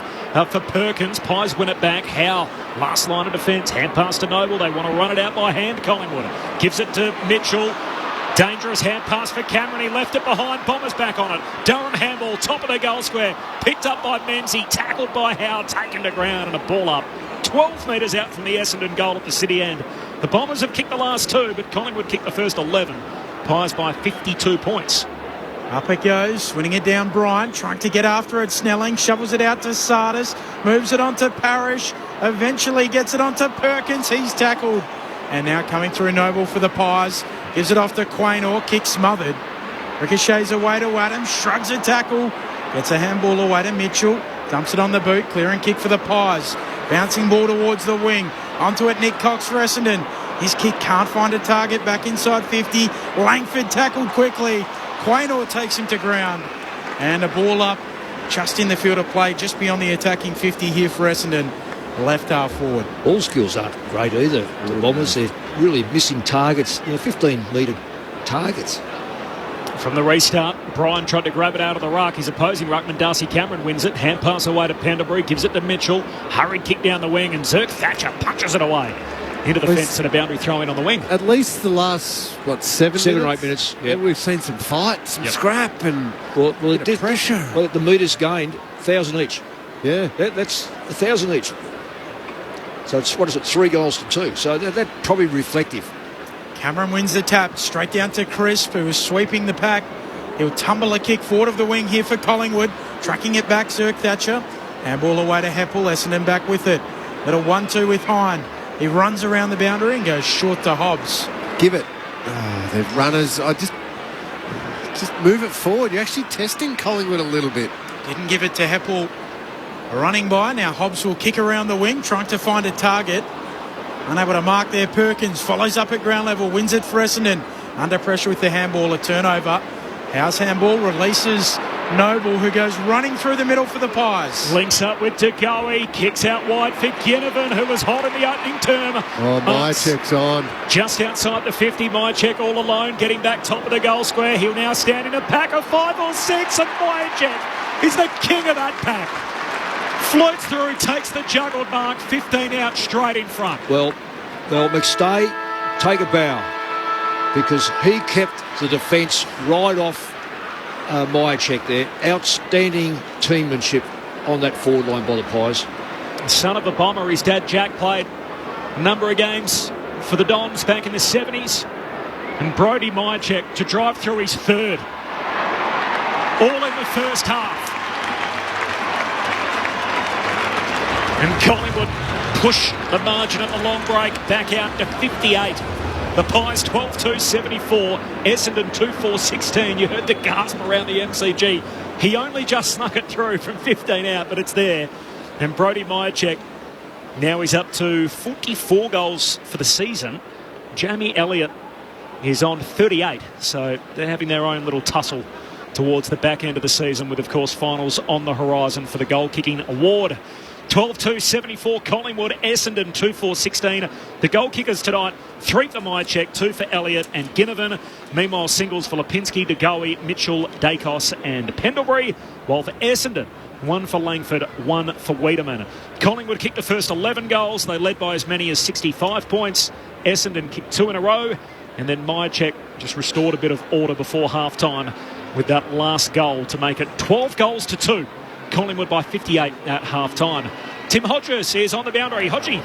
for Perkins. Pies win it back. Howe, last line of defence, hand pass to Noble. They want to run it out by hand. Collingwood gives it to Mitchell. Dangerous hand pass for Cameron. He left it behind. Bombers back on it. Durham handball, top of the goal square. Picked up by Menzies, tackled by Howe, taken to ground, and a ball up 12 metres out from the Essendon goal at the City end. The Bombers have kicked the last 2, but Collingwood kicked the first 11. Pies by 52 points. Up it goes, winning it down Bryant, trying to get after it. Snelling shovels it out to Sardis, moves it on to Parrish, eventually gets it onto Perkins. He's tackled. And now coming through Noble for the Pies. Gives it off to Quaynor, kick smothered. Ricochets away to Adams, shrugs a tackle, gets a handball away to Mitchell, dumps it on the boot, clearing kick for the Pies. Bouncing ball towards the wing. Onto it, Nick Cox for Essendon. His kick can't find a target, back inside 50. Langford tackled quickly. Quaynor takes him to ground. And a ball up just in the field of play, just beyond the attacking 50 here for Essendon. Left half forward. Ball skills aren't great either. The Bombers, they're really missing targets, 15-metre targets. From the restart, Brian tried to grab it out of the ruck. His opposing ruckman, Darcy Cameron, wins it. Hand pass away to Pendlebury, gives it to Mitchell. Hurried kick down the wing, and Zerk Thatcher punches it away into the fence and a boundary throw in on the wing. At least the last, 7 or 8 minutes. Yeah, we've seen some fight, some scrap, and it did pressure. Well, the metres gained, 1,000 each. Yeah. That's 1,000 each. So it's, 3 goals to 2. So that's probably reflective. Cameron wins the tap, straight down to Crisp, who is sweeping the pack. He'll tumble a kick forward of the wing here for Collingwood. Tracking it back, Zerk Thatcher. Handball away to Heppel, Essendon back with it. Little 1-2 with Hine. He runs around the boundary and goes short to Hobbs. Give it. They're runners. Just move it forward. You're actually testing Collingwood a little bit. Didn't give it to Heppel. Running by. Now Hobbs will kick around the wing, trying to find a target. Unable to mark there. Perkins follows up at ground level, wins it for Essendon. Under pressure with the handball, a turnover. House handball releases Noble, who goes running through the middle for the Pies. Links up with Degoe, kicks out wide for Ginnivan, who was hot in the opening term. Mycheck's on. Just outside the 50, Mycheck all alone, getting back top of the goal square. He'll now stand in a pack of 5 or 6, and Mycheck is the king of that pack. Floats through, takes the juggled mark, 15 out, straight in front. Well, McStay, take a bow, because he kept the defence right off Mycheck there. Outstanding teammanship on that forward line by the Pies. Son of a Bomber, his dad Jack played a number of games for the Dons back in the 70s. And Brodie Mycheck to drive through his third. All in the first half. And Collingwood push the margin at the long break back out to 58. The Pies 12-2-74, Essendon 2-4-16. You heard the gasp around the MCG. He only just snuck it through from 15 out, but it's there. And Brodie Mycheck, now he's up to 44 goals for the season. Jamie Elliott is on 38, so they're having their own little tussle towards the back end of the season, with, of course, finals on the horizon for the goal-kicking award. 12-2-74 Collingwood, Essendon 2-4-16. The goal kickers tonight, 3 for Mycheck, 2 for Elliott and Ginnivan. Meanwhile, singles for Lipinski, Degoe, Mitchell, Dacos and Pendlebury. While for Essendon, 1 for Langford, 1 for Wiedemann. Collingwood kicked the first 11 goals. They led by as many as 65 points. Essendon kicked 2 in a row. And then Mycheck just restored a bit of order before half-time with that last goal to make it 12 goals to 2. Collingwood by 58 at half-time. Tim Hodges is on the boundary. Hodgie.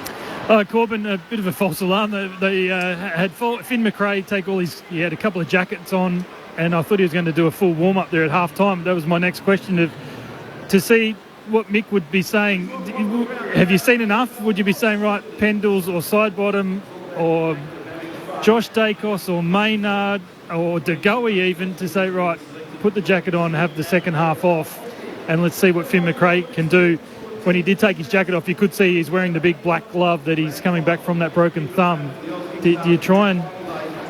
Corbin, a bit of a false alarm. They had Finn McRae take all his... He had a couple of jackets on, and I thought he was going to do a full warm-up there at half-time. That was my next question, to see what Mick would be saying. Have you seen enough? Would you be saying, right, Pendles or Sidebottom or Josh Dacos or Maynard or Degoe even, to say, right, put the jacket on, have the second half off, and let's see what Finn McRae can do. When he did take his jacket off, you could see he's wearing the big black glove that he's coming back from that broken thumb. Do you try and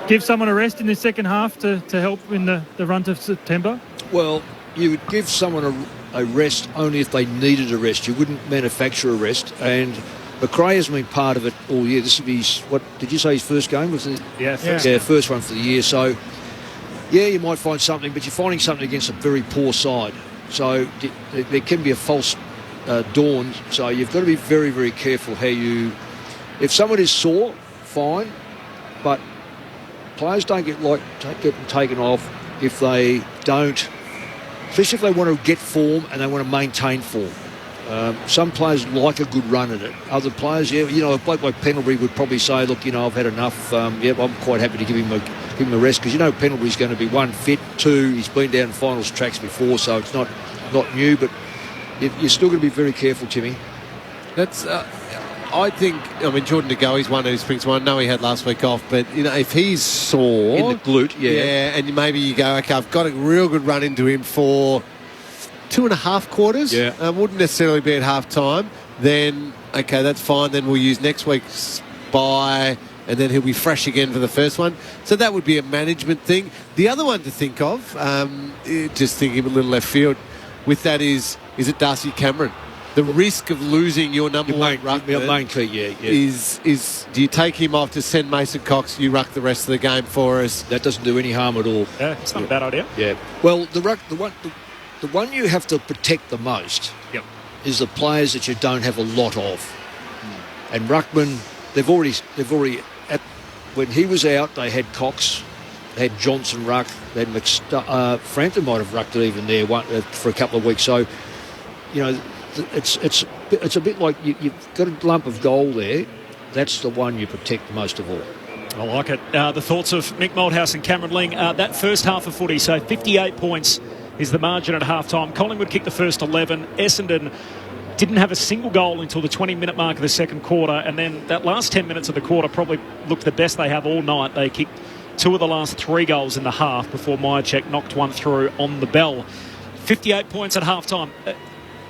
give someone a rest in the second half to help in the run to September? Well, you would give someone a rest only if they needed a rest. You wouldn't manufacture a rest. And McRae hasn't been part of it all year. This will be what did you say his first game was it? First one for the year. So you might find something, but you're finding something against a very poor side. So there can be a false dawn. So you've got to be very, very careful how you. If someone is sore, fine, but players don't get them taken off if they don't, especially if they want to get form and they want to maintain form. Some players like a good run at it. Other players, a bloke like Pendlebury would probably say, look, I've had enough. I'm quite happy to give him a rest because Pendlebury's going to be one, fit, two, he's been down finals tracks before, so it's not new, but you're still going to be very careful, Timmy. That's, I think, Jordan De Goey's one who springs to mind. I know he had last week off, but, if he's sore... In the glute, and maybe you go, okay, I've got a real good run into him for 2.5 quarters. Wouldn't necessarily be at half time. Then, okay, that's fine. Then we'll use next week's bye, and then he'll be fresh again for the first one. So that would be a management thing. The other one to think of, just thinking a little left field, with that is it Darcy Cameron? The risk of losing your number one ruckman main key, is do you take him off to send Mason Cox, you ruck the rest of the game for us? That doesn't do any harm at all. Yeah, it's not a bad idea. Yeah. Well, the one you have to protect the most is the players that you don't have a lot of. And ruckman, they've already when he was out, they had Cox, they had Johnson ruck, they had Frampton might have rucked it even there for a couple of weeks. So, it's a bit like you've got a lump of gold there. That's the one you protect most of all. I like it. The thoughts of Mick Malthouse and Cameron Ling. That first half of footy, so 58 points is the margin at half-time. Collingwood kicked the first 11. Essendon didn't have a single goal until the 20-minute mark of the second quarter, and then that last 10 minutes of the quarter probably looked the best they have all night. They kicked 2 of the last 3 goals in the half before Myercheck knocked one through on the bell. 58 points at half-time.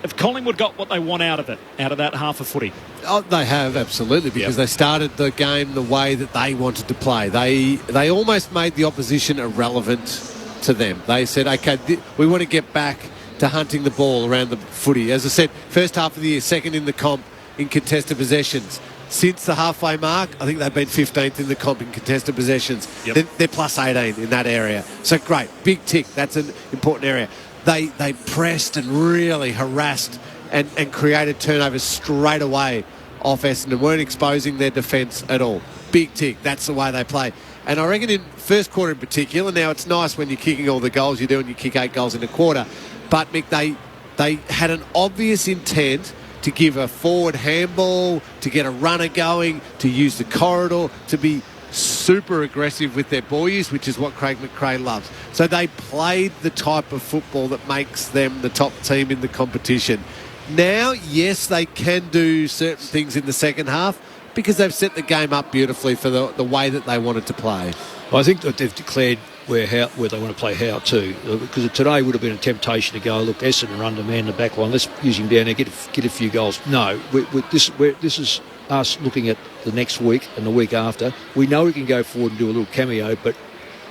Have Collingwood got what they want out of that half of footy? Oh, they have, absolutely, because they started the game the way that they wanted to play. They almost made the opposition irrelevant to them. They said, okay, we want to get back to hunting the ball around the footy. As I said, first half of the year, second in the comp in contested possessions. Since the halfway mark, I think they've been 15th in the comp in contested possessions. They're plus 18 in that area. So great, big tick. That's an important area. They pressed and really harassed and created turnovers straight away off Essendon. Weren't exposing their defence at all. Big tick. That's the way they play. And I reckon in first quarter in particular, now it's nice when you're kicking all the goals you do and you kick 8 goals in a quarter, but Mick, they had an obvious intent to give a forward handball, to get a runner going, to use the corridor, to be super aggressive with their ball use, which is what Craig McRae loves. So they played the type of football that makes them the top team in the competition. Now, yes, they can do certain things in the second half because they've set the game up beautifully for the way that they wanted to play. I think that they've declared where they want to play how too, because today would have been a temptation to go, look, Essendon are undermanned in the back line, let's use him down there, get a few goals. No, this is us looking at the next week and the week after. We know he can go forward and do a little cameo, but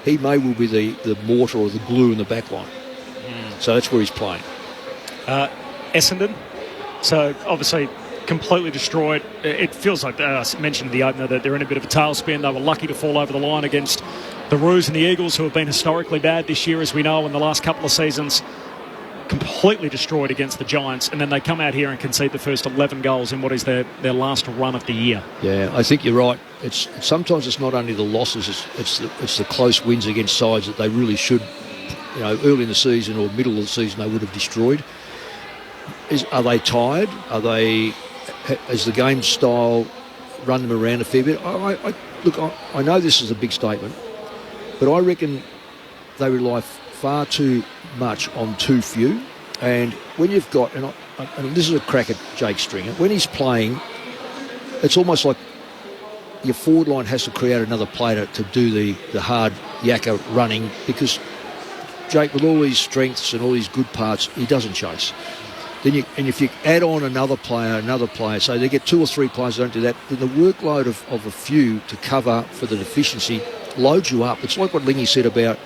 he may well be the mortar or the glue in the back line. So that's where he's playing. Essendon, so obviously completely destroyed. It feels like, I mentioned in the opener, that they're in a bit of a tailspin. They were lucky to fall over the line against the Roos and the Eagles, who have been historically bad this year, as we know, in the last couple of seasons. Completely destroyed against the Giants, and then they come out here and concede the first 11 goals in what is their last run of the year. Yeah, I think you're right. Sometimes it's not only the losses, it's the close wins against sides that they really should, early in the season or middle of the season they would have destroyed. Are they tired? Has the game style run them around a fair bit? I know this is a big statement, but I reckon they rely far too much on too few. And when you've got, and this is a crack at Jake Stringer, when he's playing, it's almost like your forward line has to create another player to do the hard yakka running, because Jake, with all these strengths and all these good parts, he doesn't chase. And if you add on another player, so they get 2 or 3 players that don't do that, then the workload of a few to cover for the deficiency loads you up. It's like what Lingy said about,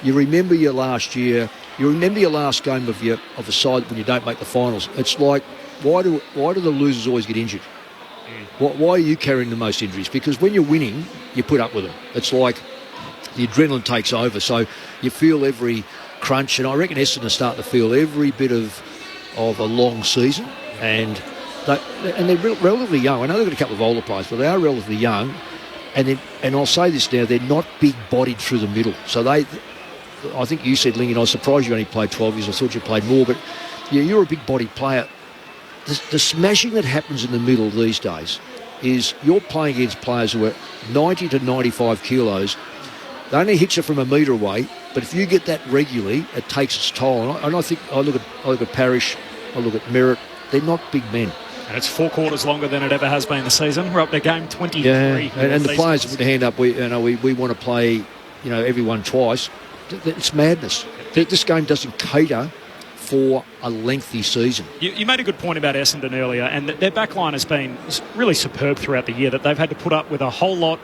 you remember your last year, you remember your last game of a side when you don't make the finals. It's like, why do the losers always get injured? Why are you carrying the most injuries? Because when you're winning, you put up with them. It's like the adrenaline takes over, so you feel every crunch, and I reckon Essendon are starting to feel every bit of a long season, and they're relatively young. I know they've got a couple of older players, but they are relatively young, and I'll say this now, they're not big-bodied through the middle. So I think you said, Lingy, and I was surprised you only played 12 years. I thought you played more, but yeah, you're a big-bodied player. The smashing that happens in the middle these days is you're playing against players who are 90 to 95 kilos. They only hit you from a metre away, but if you get that regularly, it takes its toll. And I think I look at Parrish, I look at Merritt. They're not big men. And it's 4 quarters longer than it ever has been this season. We're up to game 23. Yeah, and the players put their hand up. We want to play, everyone twice. It's madness. This game doesn't cater for a lengthy season. You made a good point about Essendon earlier, and their backline has been really superb throughout the year, that they've had to put up with a whole lot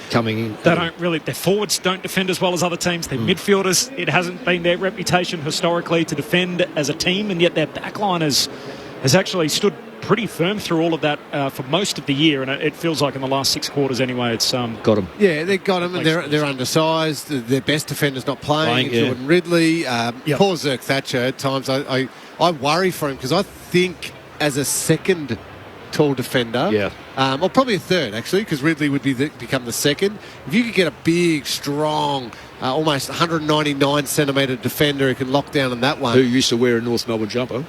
coming in. Their forwards don't defend as well as other teams. Their midfielders, it hasn't been their reputation historically to defend as a team, and yet their backline has actually stood pretty firm through all of that for most of the year, and it feels like in the last 6 quarters anyway, it's got them. Yeah, they've got them, and they're undersized. Their best defender's not playing. Jordan Ridley, poor Zerk Thatcher at times. I worry for him, because I think as a second tall defender, or probably a third actually, because Ridley would become the second. If you could get a big, strong, almost 199 centimetre defender who can lock down on that one. Who used to wear a North Melbourne jumper.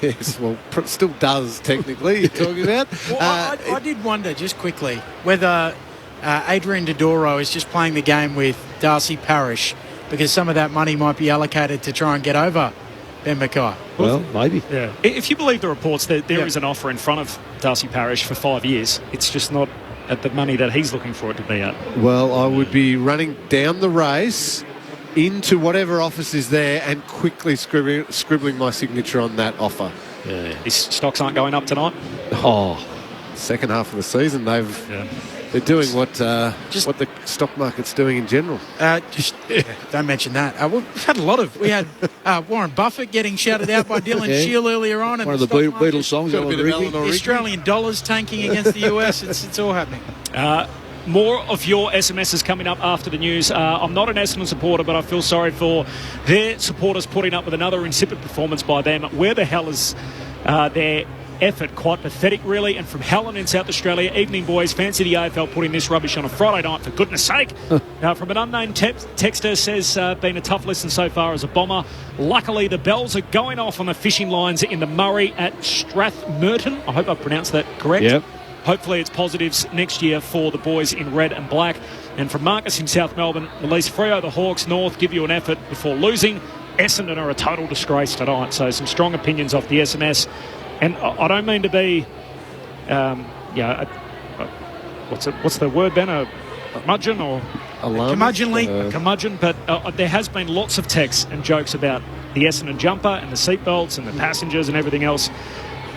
Yes, well, still does technically, you're talking about. Well, I did wonder just quickly whether Adrian Dodoro is just playing the game with Darcy Parish, because some of that money might be allocated to try and get over Ben Mackay. Well, maybe. Yeah. If you believe the reports, there is an offer in front of Darcy Parish for 5 years. It's just not at the money that he's looking for it to be at. Well, I would be running down the race into whatever office is there and quickly scribbling my signature on that offer. Yeah. These stocks aren't going up tonight? Second half of the season, they're doing what the stock market's doing in general. Don't mention that. We've had a lot of... We had Warren Buffett getting shouted out by Dylan Shield earlier on. One of the Beatles songs. The Australian dollar's tanking against the US. It's all happening. More of your SMSs coming up after the news. I'm not an Essendon supporter, but I feel sorry for their supporters putting up with another insipid performance by them. Where the hell is their effort? Quite pathetic, really. And from Helen in South Australia, evening boys, fancy the AFL putting this rubbish on a Friday night, for goodness sake. From an unnamed texter, says been a tough listen so far as a Bomber. Luckily the bells are going off on the fishing lines in the Murray at Strathmerton. I hope I pronounced that correct. Yep. Hopefully it's positives next year for the boys in red and black. And from Marcus in South Melbourne, release Freo the Hawks North, give you an effort before losing. Essendon are a total disgrace tonight. So some strong opinions off the SMS. And I don't mean to be, what's the word, Ben? A curmudgeon or curmudgeonly? Curmudgeon, but there has been lots of texts and jokes about the Essendon jumper and the seatbelts and the passengers and everything else.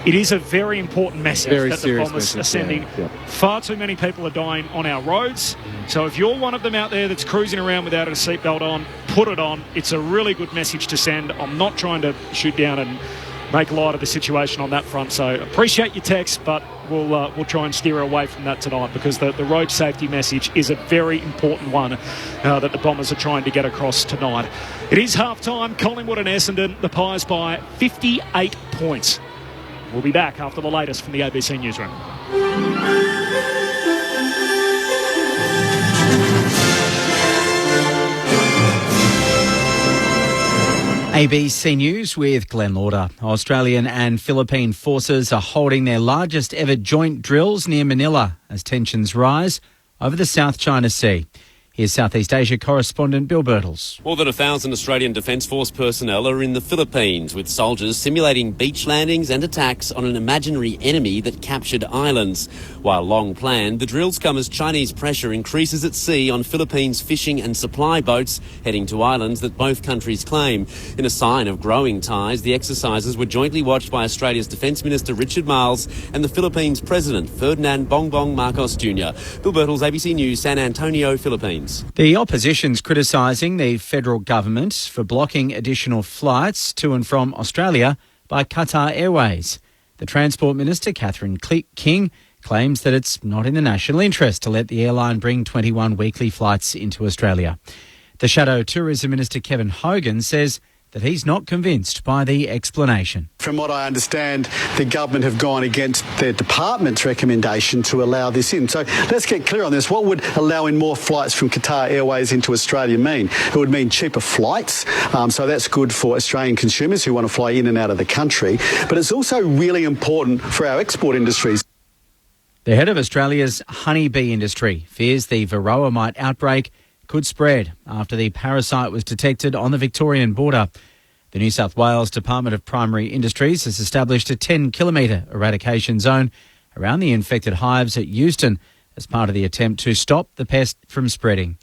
It is a very important message that the Bombers are sending. Far too many people are dying on our roads. So if you're one of them out there that's cruising around without a seatbelt on, put it on. It's a really good message to send. I'm not trying to shoot down and make light of the situation on that front. So appreciate your text, but we'll try and steer away from that tonight, because the road safety message is a very important one that the Bombers are trying to get across tonight. It is half-time. Collingwood and Essendon, the Pies by 58 points. We'll be back after the latest from the ABC Newsroom. ABC News with Glenn Lauder. Australian and Philippine forces are holding their largest ever joint drills near Manila as tensions rise over the South China Sea. Here's Southeast Asia correspondent Bill Birtles. More than 1,000 Australian Defence Force personnel are in the Philippines, with soldiers simulating beach landings and attacks on an imaginary enemy that captured islands. While long planned, the drills come as Chinese pressure increases at sea on Philippines fishing and supply boats heading to islands that both countries claim. In a sign of growing ties, the exercises were jointly watched by Australia's Defence Minister Richard Marles and the Philippines President Ferdinand Bongbong Marcos Jr. Bill Birtles, ABC News, San Antonio, Philippines. The opposition's criticising the federal government for blocking additional flights to and from Australia by Qatar Airways. The Transport Minister, Catherine King, claims that it's not in the national interest to let the airline bring 21 weekly flights into Australia. The Shadow Tourism Minister Kevin Hogan says that he's not convinced by the explanation. From what I understand, the government have gone against their department's recommendation to allow this in. So let's get clear on this. What would allowing more flights from Qatar Airways into Australia mean? It would mean cheaper flights. So that's good for Australian consumers who want to fly in and out of the country. But it's also really important for our export industries. The head of Australia's honeybee industry fears the varroa mite outbreak could spread after the parasite was detected on the Victorian border. The New South Wales Department of Primary Industries has established a 10-kilometre eradication zone around the infected hives at Euston as part of the attempt to stop the pest from spreading.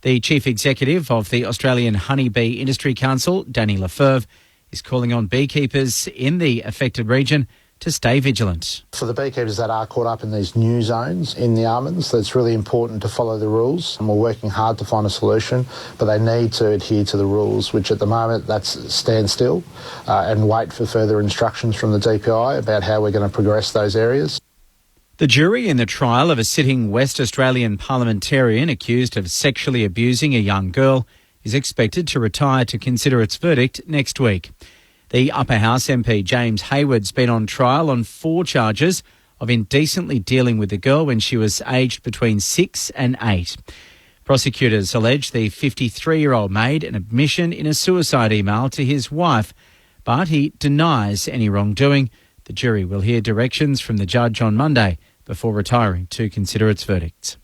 The Chief Executive of the Australian Honeybee Industry Council, Danny Lefebvre, is calling on beekeepers in the affected region to stay vigilant. For the beekeepers that are caught up in these new zones in the almonds, it's really important to follow the rules, and we're working hard to find a solution, but they need to adhere to the rules, which at the moment that's stand still and wait for further instructions from the DPI about how we're going to progress those areas. The jury in the trial of a sitting West Australian parliamentarian accused of sexually abusing a young girl is expected to retire to consider its verdict next week. The Upper House MP James Hayward's been on trial on 4 charges of indecently dealing with the girl when she was aged between 6 and 8. Prosecutors allege the 53-year-old made an admission in a suicide email to his wife, but he denies any wrongdoing. The jury will hear directions from the judge on Monday before retiring to consider its verdict.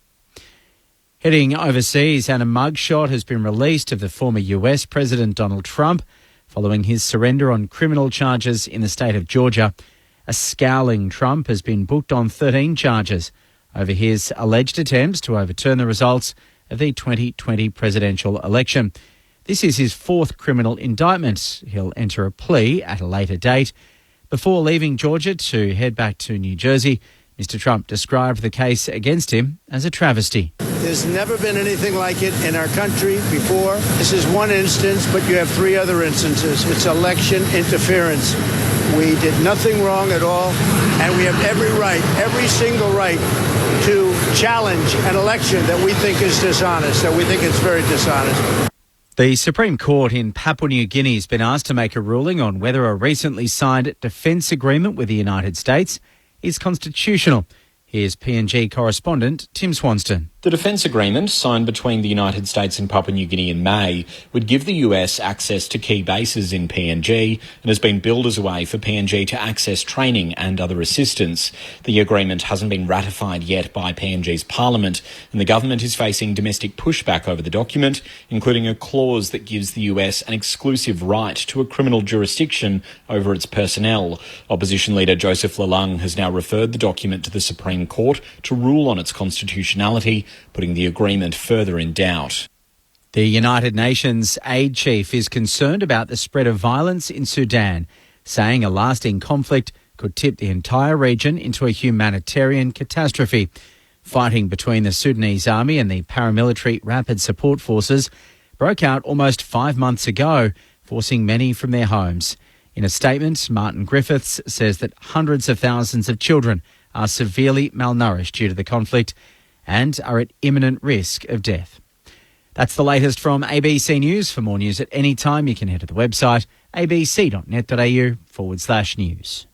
Heading overseas, and a mugshot has been released of the former US President Donald Trump following his surrender on criminal charges in the state of Georgia. A scowling Trump has been booked on 13 charges over his alleged attempts to overturn the results of the 2020 presidential election. This is his 4th criminal indictment. He'll enter a plea at a later date. Before leaving Georgia to head back to New Jersey, Mr. Trump described the case against him as a travesty. There's never been anything like it in our country before. This is one instance, but you have 3 other instances. It's election interference. We did nothing wrong at all, and we have every right, every single right, to challenge an election that we think is dishonest, that we think is very dishonest. The Supreme Court in Papua New Guinea has been asked to make a ruling on whether a recently signed defence agreement with the United States is constitutional. Here's PNG correspondent Tim Swanston. The defence agreement, signed between the United States and Papua New Guinea in May, would give the US access to key bases in PNG and has been billed as a way for PNG to access training and other assistance. The agreement hasn't been ratified yet by PNG's parliament, and the government is facing domestic pushback over the document, including a clause that gives the US an exclusive right to a criminal jurisdiction over its personnel. Opposition leader Joseph Lalung has now referred the document to the Supreme Court to rule on its constitutionality, putting the agreement further in doubt. The United Nations aid chief is concerned about the spread of violence in Sudan, saying a lasting conflict could tip the entire region into a humanitarian catastrophe. Fighting between the Sudanese army and the paramilitary Rapid Support Forces broke out almost 5 months ago, forcing many from their homes. In a statement, Martin Griffiths says that hundreds of thousands of children are severely malnourished due to the conflict and are at imminent risk of death. That's the latest from ABC News. For more news at any time, you can head to the website abc.net.au/news.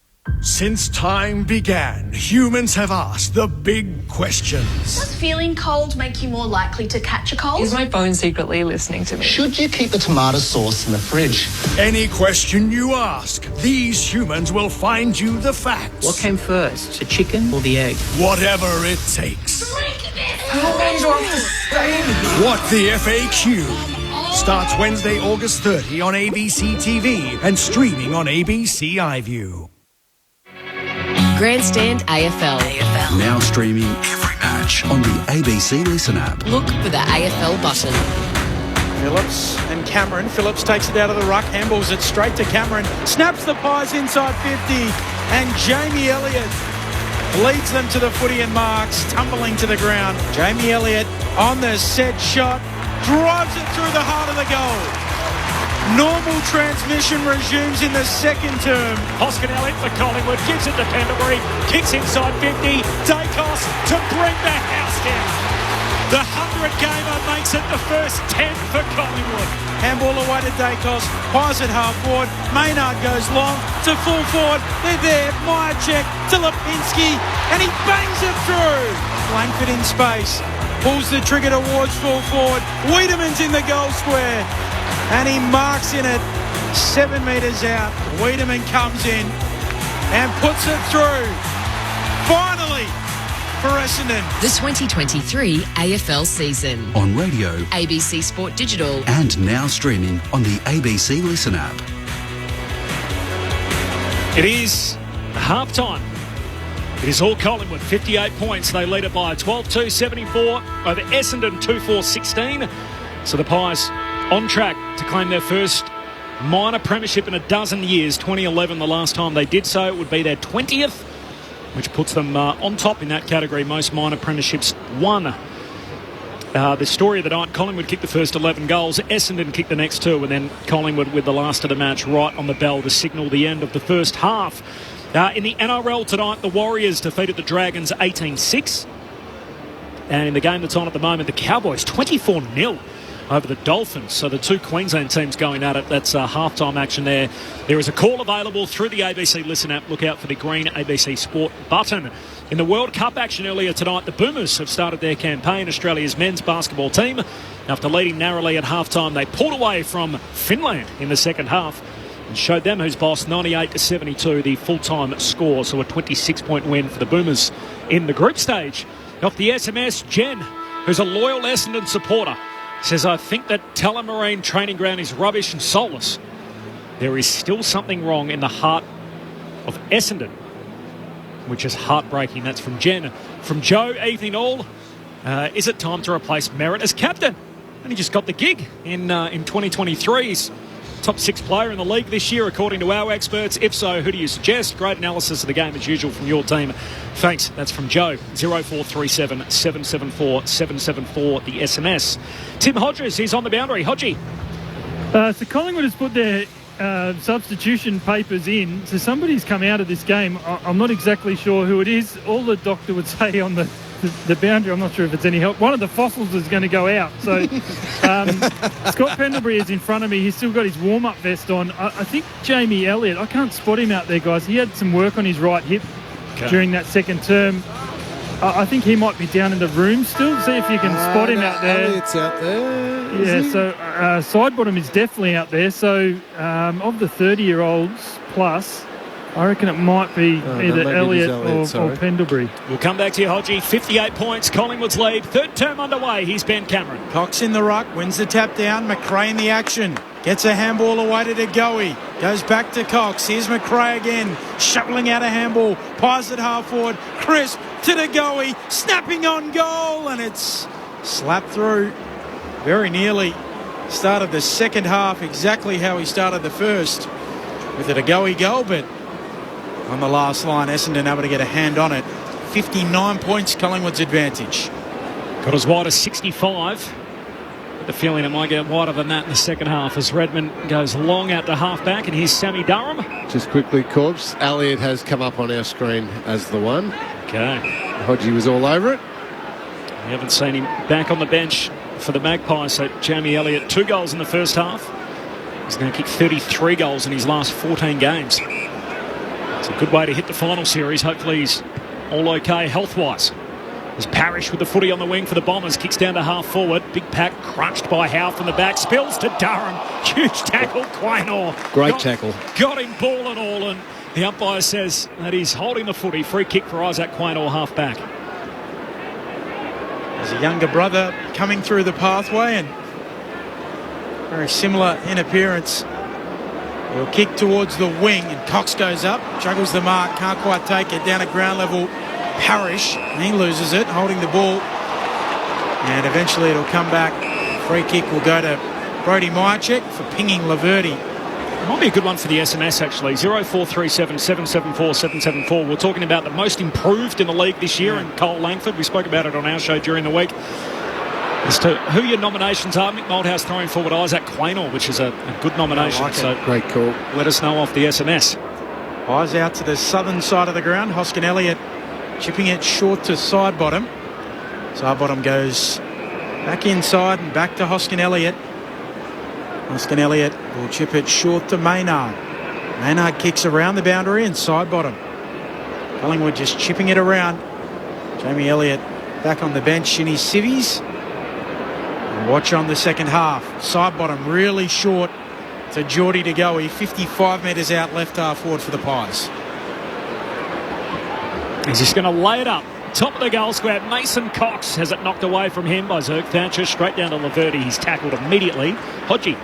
Since time began, humans have asked the big questions. Does feeling cold make you more likely to catch a cold? Is my phone secretly listening to me? Should you keep the tomato sauce in the fridge? Any question you ask, these humans will find you the facts. What came first, the chicken or the egg? Whatever it takes. How long do I have to stay in? What the FAQ starts Wednesday, August 30 on ABC TV and streaming on ABC iView. Grandstand AFL. Now streaming every match on the ABC Listen app. Look for the AFL button. Phillips and Cameron. Phillips takes it out of the ruck, handballs it straight to Cameron, snaps the Pies inside 50, and Jamie Elliott leads them to the footy and marks, tumbling to the ground. Jamie Elliott on the set shot, drives it through the heart of the goal. Normal transmission resumes in the second term. Hoskin Elliott for Collingwood gives it to Pendlebury, kicks inside 50, Dacos to bring the house down. The 100-gamer makes it the first 10 for Collingwood. Handball away to Dacos, fires it half forward, Maynard goes long to full forward, they're there, Myercheck to Lipinski, and he bangs it through. Langford in space, pulls the trigger towards full forward, Wiedemann's in the goal square, and he marks in it 7 metres out. Wiedemann comes in and puts it through. Finally for Essendon. The 2023 AFL season. On radio ABC Sport Digital. and now streaming on the ABC Listen app. It is half-time. It is all Collingwood, 58 points. They lead it by 12-2, 74 over Essendon, 2-4-16. So the Pies on track to claim their first minor premiership in a dozen years. 2011, the last time they did so. It would be their 20th, which puts them on top in that category. Most minor premierships won. The story of the night, Collingwood kicked the first 11 goals. Essendon kicked the next 2, and then Collingwood with the last of the match right on the bell to signal the end of the first half. In the NRL tonight, the Warriors defeated the Dragons 18-6. And in the game that's on at the moment, the Cowboys 24-0 over the Dolphins. So the two Queensland teams going at it. That's halftime action there. There is a call available through the ABC Listen app. Look out for the green ABC Sport button. In the World Cup action earlier tonight, the Boomers have started their campaign. Australia's men's basketball team, after leading narrowly at halftime, they pulled away from Finland in the second half and showed them who's boss, 98-72, the full-time score. So a 26-point win for the Boomers in the group stage. Off the SMS, Jen, who's a loyal Essendon supporter, says, I think that Tullamarine training ground is rubbish and soulless. There is still something wrong in the heart of Essendon, which is heartbreaking. That's from Jen. From Joe, evening all. Is it time to replace Merritt as captain? And he just got the gig in 2023. He's top 6 player in the league this year, according to our experts. If so, who do you suggest? Great analysis of the game as usual from your team. Thanks. That's from Joe. 0437 774 774, the SMS. Tim Hodges is on the boundary. Hodgie. So Collingwood has put their substitution papers in. So somebody's come out of this game. I'm not exactly sure who it is. All the doctor would say on the boundary, I'm not sure if it's any help. One of the fossils is going to go out. So Scott Pendlebury is in front of me. He's still got his warm-up vest on. I think Jamie Elliott, I can't spot him out there, guys. He had some work on his right hip during that second term. I think he might be down in the room still. See if you can spot him out there. Elliott's out there. Yeah, so Sidebottom is definitely out there. So of the 30-year-olds plus, I reckon it might be either Elliott or Pendlebury. We'll come back to you, Hodgie. 58 points, Collingwood's lead. Third term underway. Here's Ben Cameron. Cox in the ruck, wins the tap down. McRae in the action. Gets a handball away to Degoe. Goes back to Cox. Here's McRae again. Shoveling out a handball. Pies it half forward. Crisp to Degoe. Snapping on goal. And it's slapped through very nearly. Started the second half exactly how he started the first. With a Degoe goal, but on the last line, Essendon able to get a hand on it. 59 points, Collingwood's advantage. Got as wide as 65. The feeling it might get wider than that in the second half as Redmond goes long out to half-back, and here's Sammy Durham. Just quickly, Corbs, Elliott has come up on our screen as the one. Okay. Hodgie was all over it. We haven't seen him back on the bench for the Magpies, so Jamie Elliott, 2 goals in the first half. He's going to kick 33 goals in his last 14 games. It's a good way to hit the final series. Hopefully he's all okay health-wise. There's Parrish with the footy on the wing for the Bombers. Kicks down to half forward. Big pack crunched by Howe from the back. Spills to Durham. Huge tackle, Quaynor. Great tackle. Got him ball and all, and the umpire says that he's holding the footy. Free kick for Isaac Quaynor, half back. There's a younger brother coming through the pathway and very similar in appearance. He'll kick towards the wing and Cox goes up, juggles the mark, can't quite take it, down at ground level. Parrish, and he loses it, holding the ball. And eventually it'll come back. Free kick will go to Brody Myercheck for pinging Laverty. It might be a good one for the SMS, actually. 0437 774 774. We're talking about the most improved in the league this year, and Cole Langford. We spoke about it on our show during the week. As to who your nominations are, Mick Malthouse throwing forward Isaac Quaynor, which is a good nomination. I like it. So Great call. let us know off the SMS. Eyes out to the southern side of the ground. Hoskin Elliott chipping it short to side bottom. Side bottom goes back inside and back to Hoskin Elliott. Hoskin Elliott will chip it short to Maynard. Maynard kicks around the boundary and side bottom. Collingwood just chipping it around. Jamie Elliott back on the bench in his civvies. And watch on the second half. Side bottom really short to Geordie De Goey. 55 metres out left half forward for the Pies. He's just going to lay it up. Top of the goal square, Mason Cox has it knocked away from him by Zerk Thatcher. Straight down to Laverty. He's tackled immediately. Hodgie.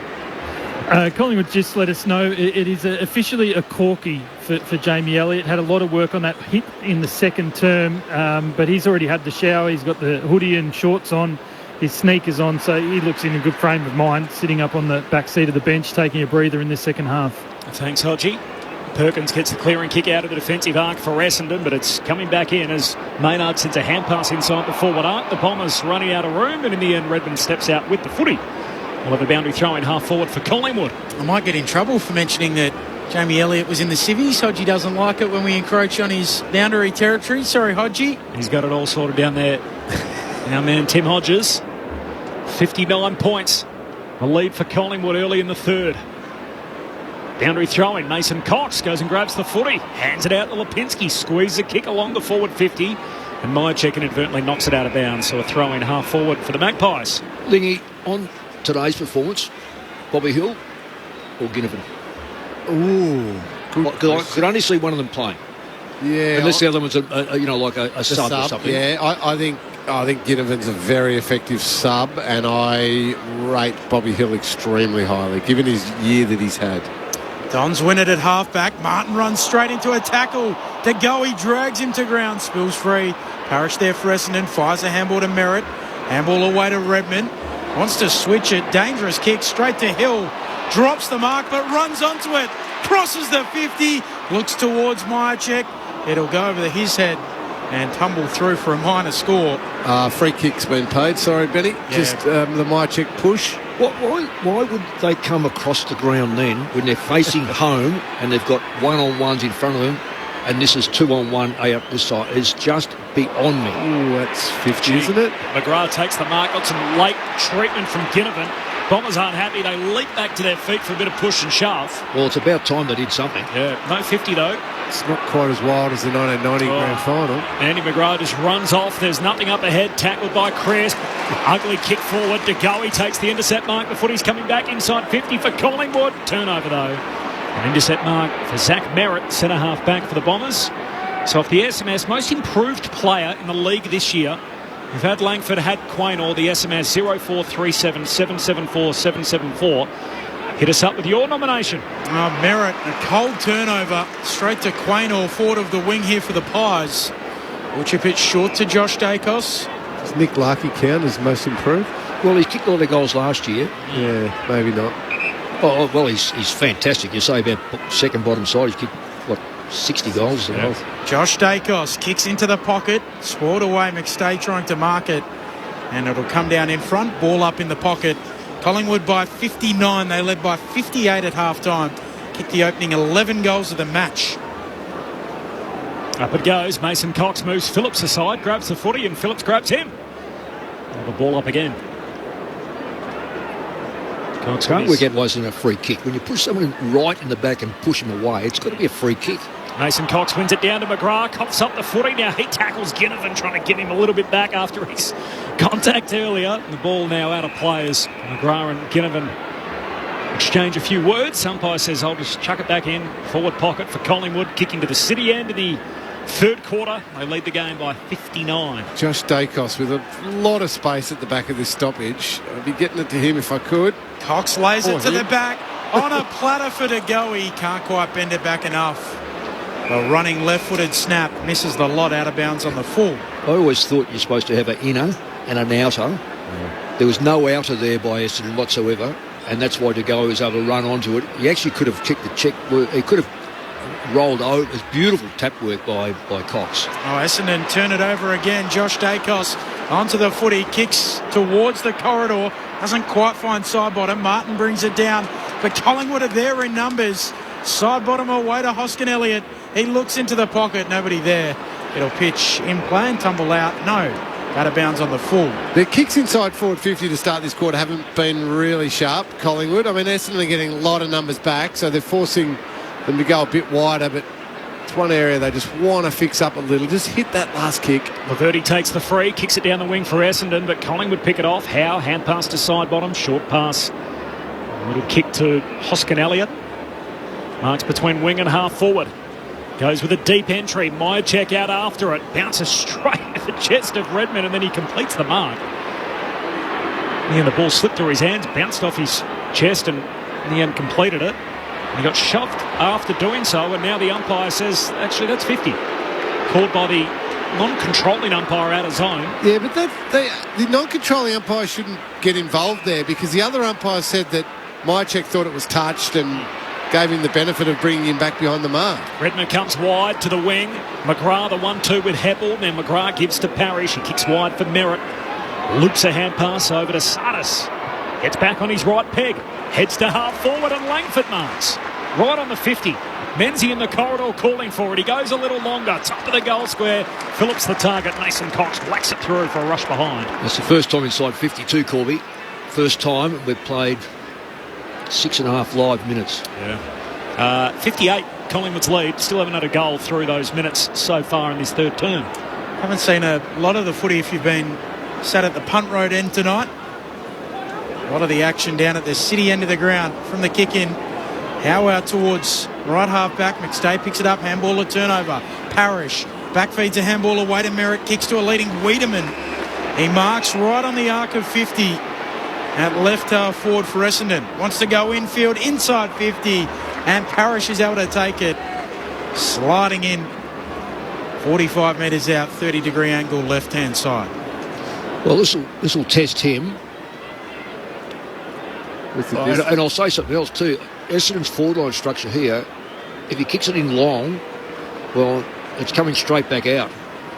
Collingwood just let us know it is officially a corky for Jamie Elliott. Had a lot of work on that hit in the second term, but he's already had the shower. He's got the hoodie and shorts on, his sneakers on, so he looks in a good frame of mind, sitting up on the back seat of the bench, taking a breather in this second half. Thanks, Hodgie. Perkins gets the clearing kick out of the defensive arc for Essendon, but it's coming back in as Maynard sends a hand pass inside the forward arc. The Bombers running out of room, and in the end, Redmond steps out with the footy. We'll have a boundary throw in half forward for Collingwood. I might get in trouble for mentioning that Jamie Elliott was in the civvies. Hodgie doesn't like it when we encroach on his boundary territory. Sorry, Hodgie. He's got it all sorted down there. Our man Tim Hodges, 59 points. A lead for Collingwood early in the third. Boundary throw in. Mason Cox goes and grabs the footy. Hands it out to Lipinski. Squeezes a kick along the forward 50. And Myercheck inadvertently knocks it out of bounds. So a throw in half forward for the Magpies. Lingy, on today's performance, Bobby Hill or Ginnivan? Ooh. I could only see one of them playing. Yeah. Unless the other one's a sub or something. Yeah, I think Ginnivan's a very effective sub, and I rate Bobby Hill extremely highly, given his year that he's had. Dons win it at half-back. Martin runs straight into a tackle. De Goey drags him to ground. Spills free. Parrish there for Essendon. Fires a handball to Merritt. Handball away to Redmond. Wants to switch it. Dangerous kick straight to Hill. Drops the mark but runs onto it. Crosses the 50. Looks towards Myercheck. It'll go over his head and tumble through for a minor score. Free kick's been paid. Sorry, Benny. Yeah. Just the Myercheck push. Why would they come across the ground then when they're facing home and they've got one-on-ones in front of them and this is 2-on-1 out this side? It's just beyond me. Ooh, that's 50, isn't it? McGrath takes the mark. Got some late treatment from Ginnivan. Bombers aren't happy. They leap back to their feet for a bit of push and shove. Well, it's about time they did something. Yeah, no 50 though. It's not quite as wild as the 1990 grand final. Andy McGrath just runs off. There's nothing up ahead. Tackled by Crisp. Ugly kick forward. De Goey takes the intercept mark. The footy's coming back inside 50 for Collingwood. Turnover though. An intercept mark for Zach Merritt, centre half back for the Bombers. So off the SMS, most improved player in the league this year. We've had Langford, had Quaynor, the SMS 0437 774 774. Hit us up with your nomination. Merritt, a cold turnover straight to Quaynor, forward of the wing here for the Pies. We'll chip it short to Josh Dacos. Does Nick Larkey count as most improved? Well, he kicked all the goals last year. Yeah, maybe not. Oh, well, he's fantastic. You say about second bottom side, he's kicked, 60 goals. Yeah. Josh Dacos kicks into the pocket. Spoiled away, McStay trying to mark it. And it'll come down in front. Ball up in the pocket. Collingwood by 59. They led by 58 at half-time. Kicked the opening 11 goals of the match. Up it goes. Mason Cox moves Phillips aside, grabs the footy, and Phillips grabs him. The ball up again. Cox can't work out why it's not a free kick. When you push someone right in the back and push him away, it's got to be a free kick. Mason Cox wins it down to McGrath, coughs up the footy. Now he tackles Ginnivan, trying to get him a little bit back after his contact earlier. The ball now out of play as McGrath and Ginnivan exchange a few words. Umpire says, I'll just chuck it back in. Forward pocket for Collingwood, kicking to the city end of the third quarter. They lead the game by 59. Josh Dacos with a lot of space at the back of this stoppage. I'd be getting it to him if I could. Cox lays it to the back on a platter for De Goey. Can't quite bend it back enough. A running left-footed snap misses the lot out of bounds on the full. I always thought you're supposed to have an inner and an outer. Yeah. There was no outer there by Essendon whatsoever, and that's why De Goey was able to run onto it. He actually could have kicked the check. He could have rolled over. It's beautiful tap work by Cox. Essendon turn it over again. Josh Dacos onto the footy, kicks towards the corridor, doesn't quite find side bottom. Martin brings it down, but Collingwood are there in numbers. Side bottom away to Hoskin Elliott. He looks into the pocket, nobody there. It'll pitch in play and tumble out. No, out of bounds on the full. Their kicks inside forward 50 to start this quarter haven't been really sharp, Collingwood. I mean, Essendon are getting a lot of numbers back, so they're forcing them to go a bit wider, but it's one area they just want to fix up a little. Just hit that last kick. Laverty takes the free, kicks it down the wing for Essendon, but Collingwood pick it off. Howe, hand pass to side bottom, short pass. A little kick to Hoskin Elliott. Marks between wing and half forward. Goes with a deep entry. Myercheck out after it. Bounces straight at the chest of Redmond, and then he completes the mark. And the ball slipped through his hands, bounced off his chest, and in the end completed it. And he got shoved after doing so, and now the umpire says, actually, that's 50. Called by the non-controlling umpire out of zone. Yeah, but the non-controlling umpire shouldn't get involved there, because the other umpire said that Myercheck thought it was touched and gave him the benefit of bringing him back behind the mark. Redmond comes wide to the wing. McGrath the 1-2 with Heppel. Now McGrath gives to Parrish. He kicks wide for Merritt. Loops a hand pass over to Sardis. Gets back on his right peg. Heads to half forward and Langford marks. Right on the 50. Menzies in the corridor calling for it. He goes a little longer. Top of the goal square. Phillips the target. Mason Cox whacks it through for a rush behind. That's the first time inside 52, Corby. First time we've played 6.5 live minutes. Yeah. 58, Collingwood's lead. Still haven't had a goal through those minutes so far in this third term. Haven't seen a lot of the footy if you've been sat at the punt road end tonight. A lot of the action down at the city end of the ground from the kick in. Howe out towards right half back. McStay picks it up. Handball a turnover. Parrish back feeds a handball away to Merritt. Kicks to a leading Wiedemann. He marks right on the arc of 50. At left half forward for Essendon. Wants to go infield inside 50. And Parrish is able to take it. Sliding in. 45 metres out. 30-degree angle left-hand side. Well, this will test him. And I'll say something else too. Essendon's forward line structure here, if he kicks it in long, well, it's coming straight back out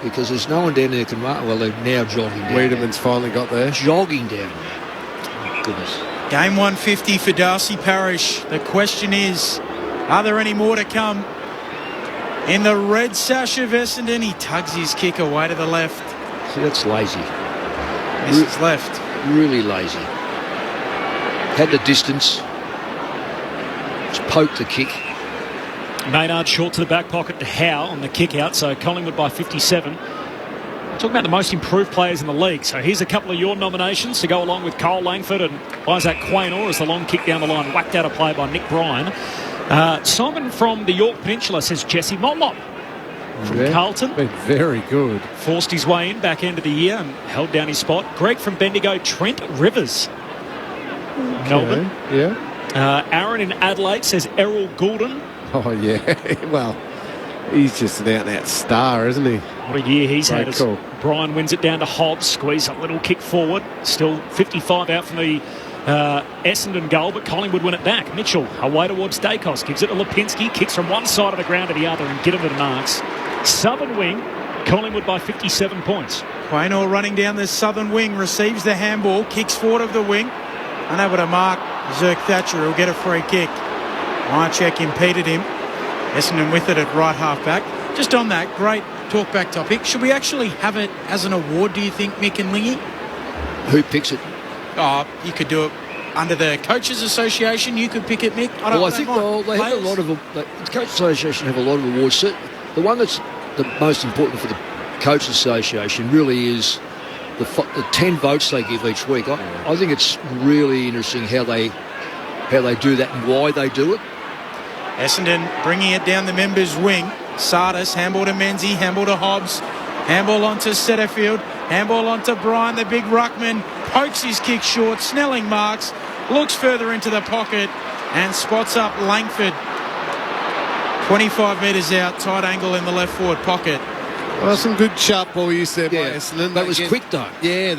because there's no one down there can mark. Well, they're now jogging down. Wiedemann's finally got there. Jogging down. Oh, goodness. Game 150 for Darcy Parrish. The question is, are there any more to come? In the red sash of Essendon, he tugs his kick away to the left. See, that's lazy. Misses left. Really lazy. Had the distance. Just poked the kick. Maynard short to the back pocket to Howe on the kick out, so Collingwood by 57. Talking about the most improved players in the league. So here's a couple of your nominations to go along with Cole Langford and Isaac Quaynor as the long kick down the line whacked out of play by Nick Bryan. Simon from the York Peninsula says Jesse Motlop from Carlton. Been very good. Forced his way in back end of the year and held down his spot. Greg from Bendigo, Trent Rivers. Okay. Melbourne. Yeah. Aaron in Adelaide says Errol Goulden. Oh, yeah. Well, he's just an out-and-out star, isn't he? What a year he's Great had. call. Brian wins it down to Hobbs. Squeeze a little kick forward. Still 55 out from the Essendon goal, but Collingwood win it back. Mitchell away towards Dacos. Gives it to Lipinski. Kicks from one side of the ground to the other and get him to the marks. Southern wing. Collingwood by 57 points. Quaynor running down the southern wing. Receives the handball. Kicks forward of the wing. Unable to mark Zerk Thatcher. He'll get a free kick. Myercheck impeded him. Essendon with it at right half back. Just on that, great talk-back topic. Should we actually have it as an award, do you think, Mick and Lingy? Who picks it? Oh, you could do it under the Coaches Association. You could pick it, Mick. I think they have a lot of them. The Coaches Association have a lot of awards. The one that's the most important for the Coaches Association really is the 10 votes they give each week. I think it's really interesting how they do that and why they do it. Essendon bringing it down the members' wing. Sardis, handball to Menzies, handball to Hobbs, handball onto Setterfield, handball onto Bryan, the big ruckman, pokes his kick short, Snelling marks, looks further into the pocket and spots up Langford. 25 metres out, tight angle in the left forward pocket. Well, some good sharp ball use there by Essendon. That was quick though. Yeah,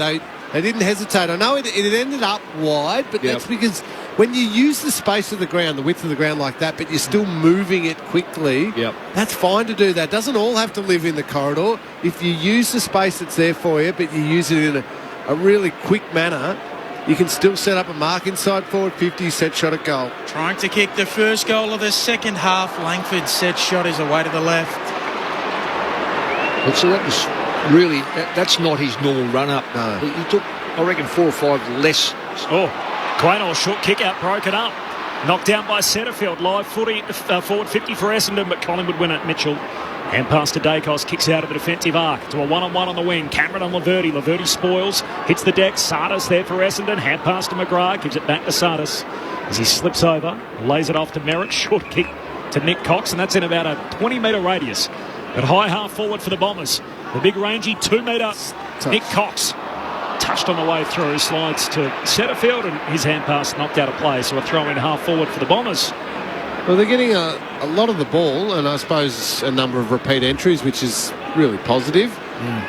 They didn't hesitate. I know it ended up wide, but that's because when you use the space of the ground, the width of the ground like that, but you're still moving it quickly, that's fine to do that. Doesn't all have to live in the corridor. If you use the space that's there for you, but you use it in a really quick manner, you can still set up a mark inside forward 50, set shot at goal. Trying to kick the first goal of the second half. Langford's set shot is away to the left. But so that was really, that's not his normal run-up. No. He took, I reckon, 4 or 5 less. Oh, Quaynor, short kick out, broken up. Knocked down by Setterfield. Live footy, forward 50 for Essendon, but Collingwood win it. Mitchell. Hand pass to Dacos, kicks out of the defensive arc to a one-on-one on the wing. Cameron on Laverty. Laverty spoils, hits the deck. Sardis there for Essendon. Hand pass to McGrath, gives it back to Sardis as he slips over, lays it off to Merritt. Short kick to Nick Cox, and that's in about a 20-metre radius. But high half forward for the Bombers. The big rangy 2-metre Nick Cox. Touched on the way through, slides to Setterfield, and his hand pass knocked out of play. So a throw in half forward for the Bombers. Well, they're getting a lot of the ball, and I suppose a number of repeat entries, which is really positive.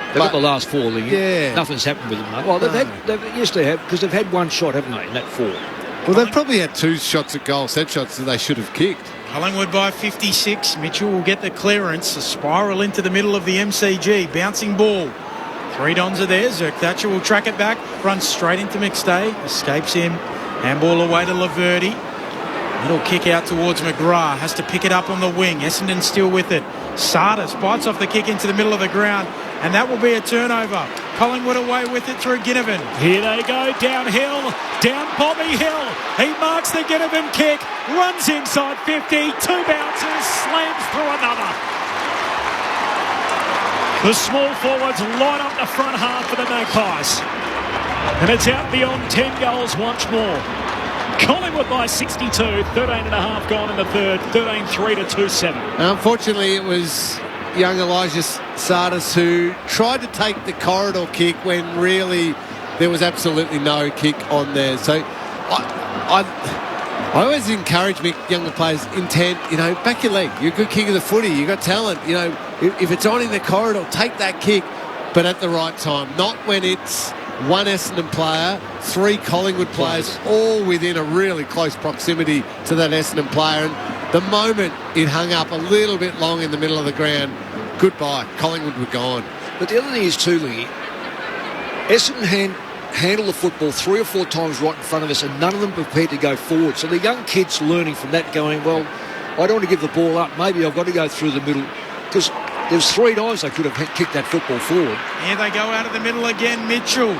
They've got the last 4 league. Yeah. Nothing's happened with them, mate. Well, yes, they have, because they've had one shot, haven't they, in that 4? Well, they've probably had 2 shots at goal, set shots that they should have kicked. Collingwood by 56. Mitchell will get the clearance. A spiral into the middle of the MCG. Bouncing ball. 3 Dons are there. Zerk Thatcher will track it back. Runs straight into McStay. Escapes him. Handball away to Laverty. Little kick out towards McGrath. Has to pick it up on the wing. Essendon still with it. Sardis bites off the kick into the middle of the ground. And that will be a turnover. Collingwood away with it through Ginnivan. Here they go, downhill, down Bobby Hill. He marks the Ginnivan kick, runs inside 50, 2 bounces, slams through another. The small forwards light up the front half for the Magpies. And it's out beyond 10 goals once more. Collingwood by 62, 13.5 gone in the third, 13-3 to 2-7. Unfortunately, it was young Elijah Sardis who tried to take the corridor kick when really there was absolutely no kick on there. So I always encourage younger players, intent, back your leg. You're a good kicker of the footy. You've got talent. If it's on in the corridor, take that kick, but at the right time. Not when it's one Essendon player, 3 Collingwood players, all within a really close proximity to that Essendon player. And the moment it hung up a little bit long in the middle of the ground, goodbye. Collingwood were gone. But the other thing is too, Lingy, Essendon handle the football 3 or 4 times right in front of us, and none of them prepared to go forward. So the young kids learning from that, going, well, I don't want to give the ball up. Maybe I've got to go through the middle. Because there's 3 times they could have kicked that football forward. Here they go out of the middle again. Mitchell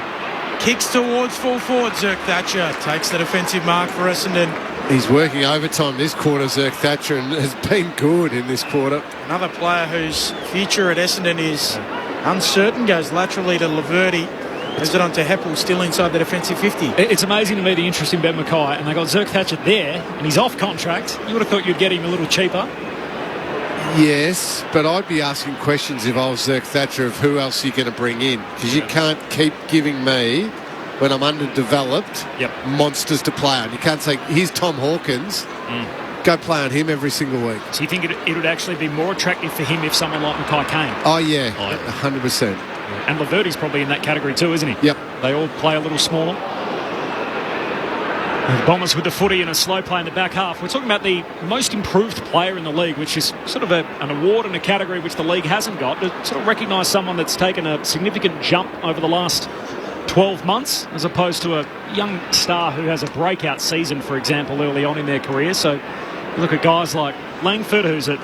kicks towards full forward. Zerk Thatcher takes the defensive mark for Essendon. He's working overtime this quarter, Zerk Thatcher, and has been good in this quarter. Another player whose future at Essendon is uncertain goes laterally to Laverty. Moves it on to Heppel, still inside the defensive 50. It's amazing to me the interest in Ben Mackay, and they got Zerk Thatcher there, and he's off contract. You would have thought you'd get him a little cheaper. Yes, but I'd be asking questions if I was Zerk Thatcher of who else you're going to bring in, because you can't keep giving me, when I'm underdeveloped, monsters to play on. You can't say, here's Tom Hawkins, go play on him every single week. So you think it would actually be more attractive for him if someone like Mackay came? Oh, yeah, 100%. And Laverty's probably in that category too, isn't he? Yep. They all play a little smaller. The Bombers with the footy and a slow play in the back half. We're talking about the most improved player in the league, which is sort of an award and a category which the league hasn't got, to sort of recognise someone that's taken a significant jump over the last 12 months, as opposed to a young star who has a breakout season, for example, early on in their career. So you look at guys like Langford, who's at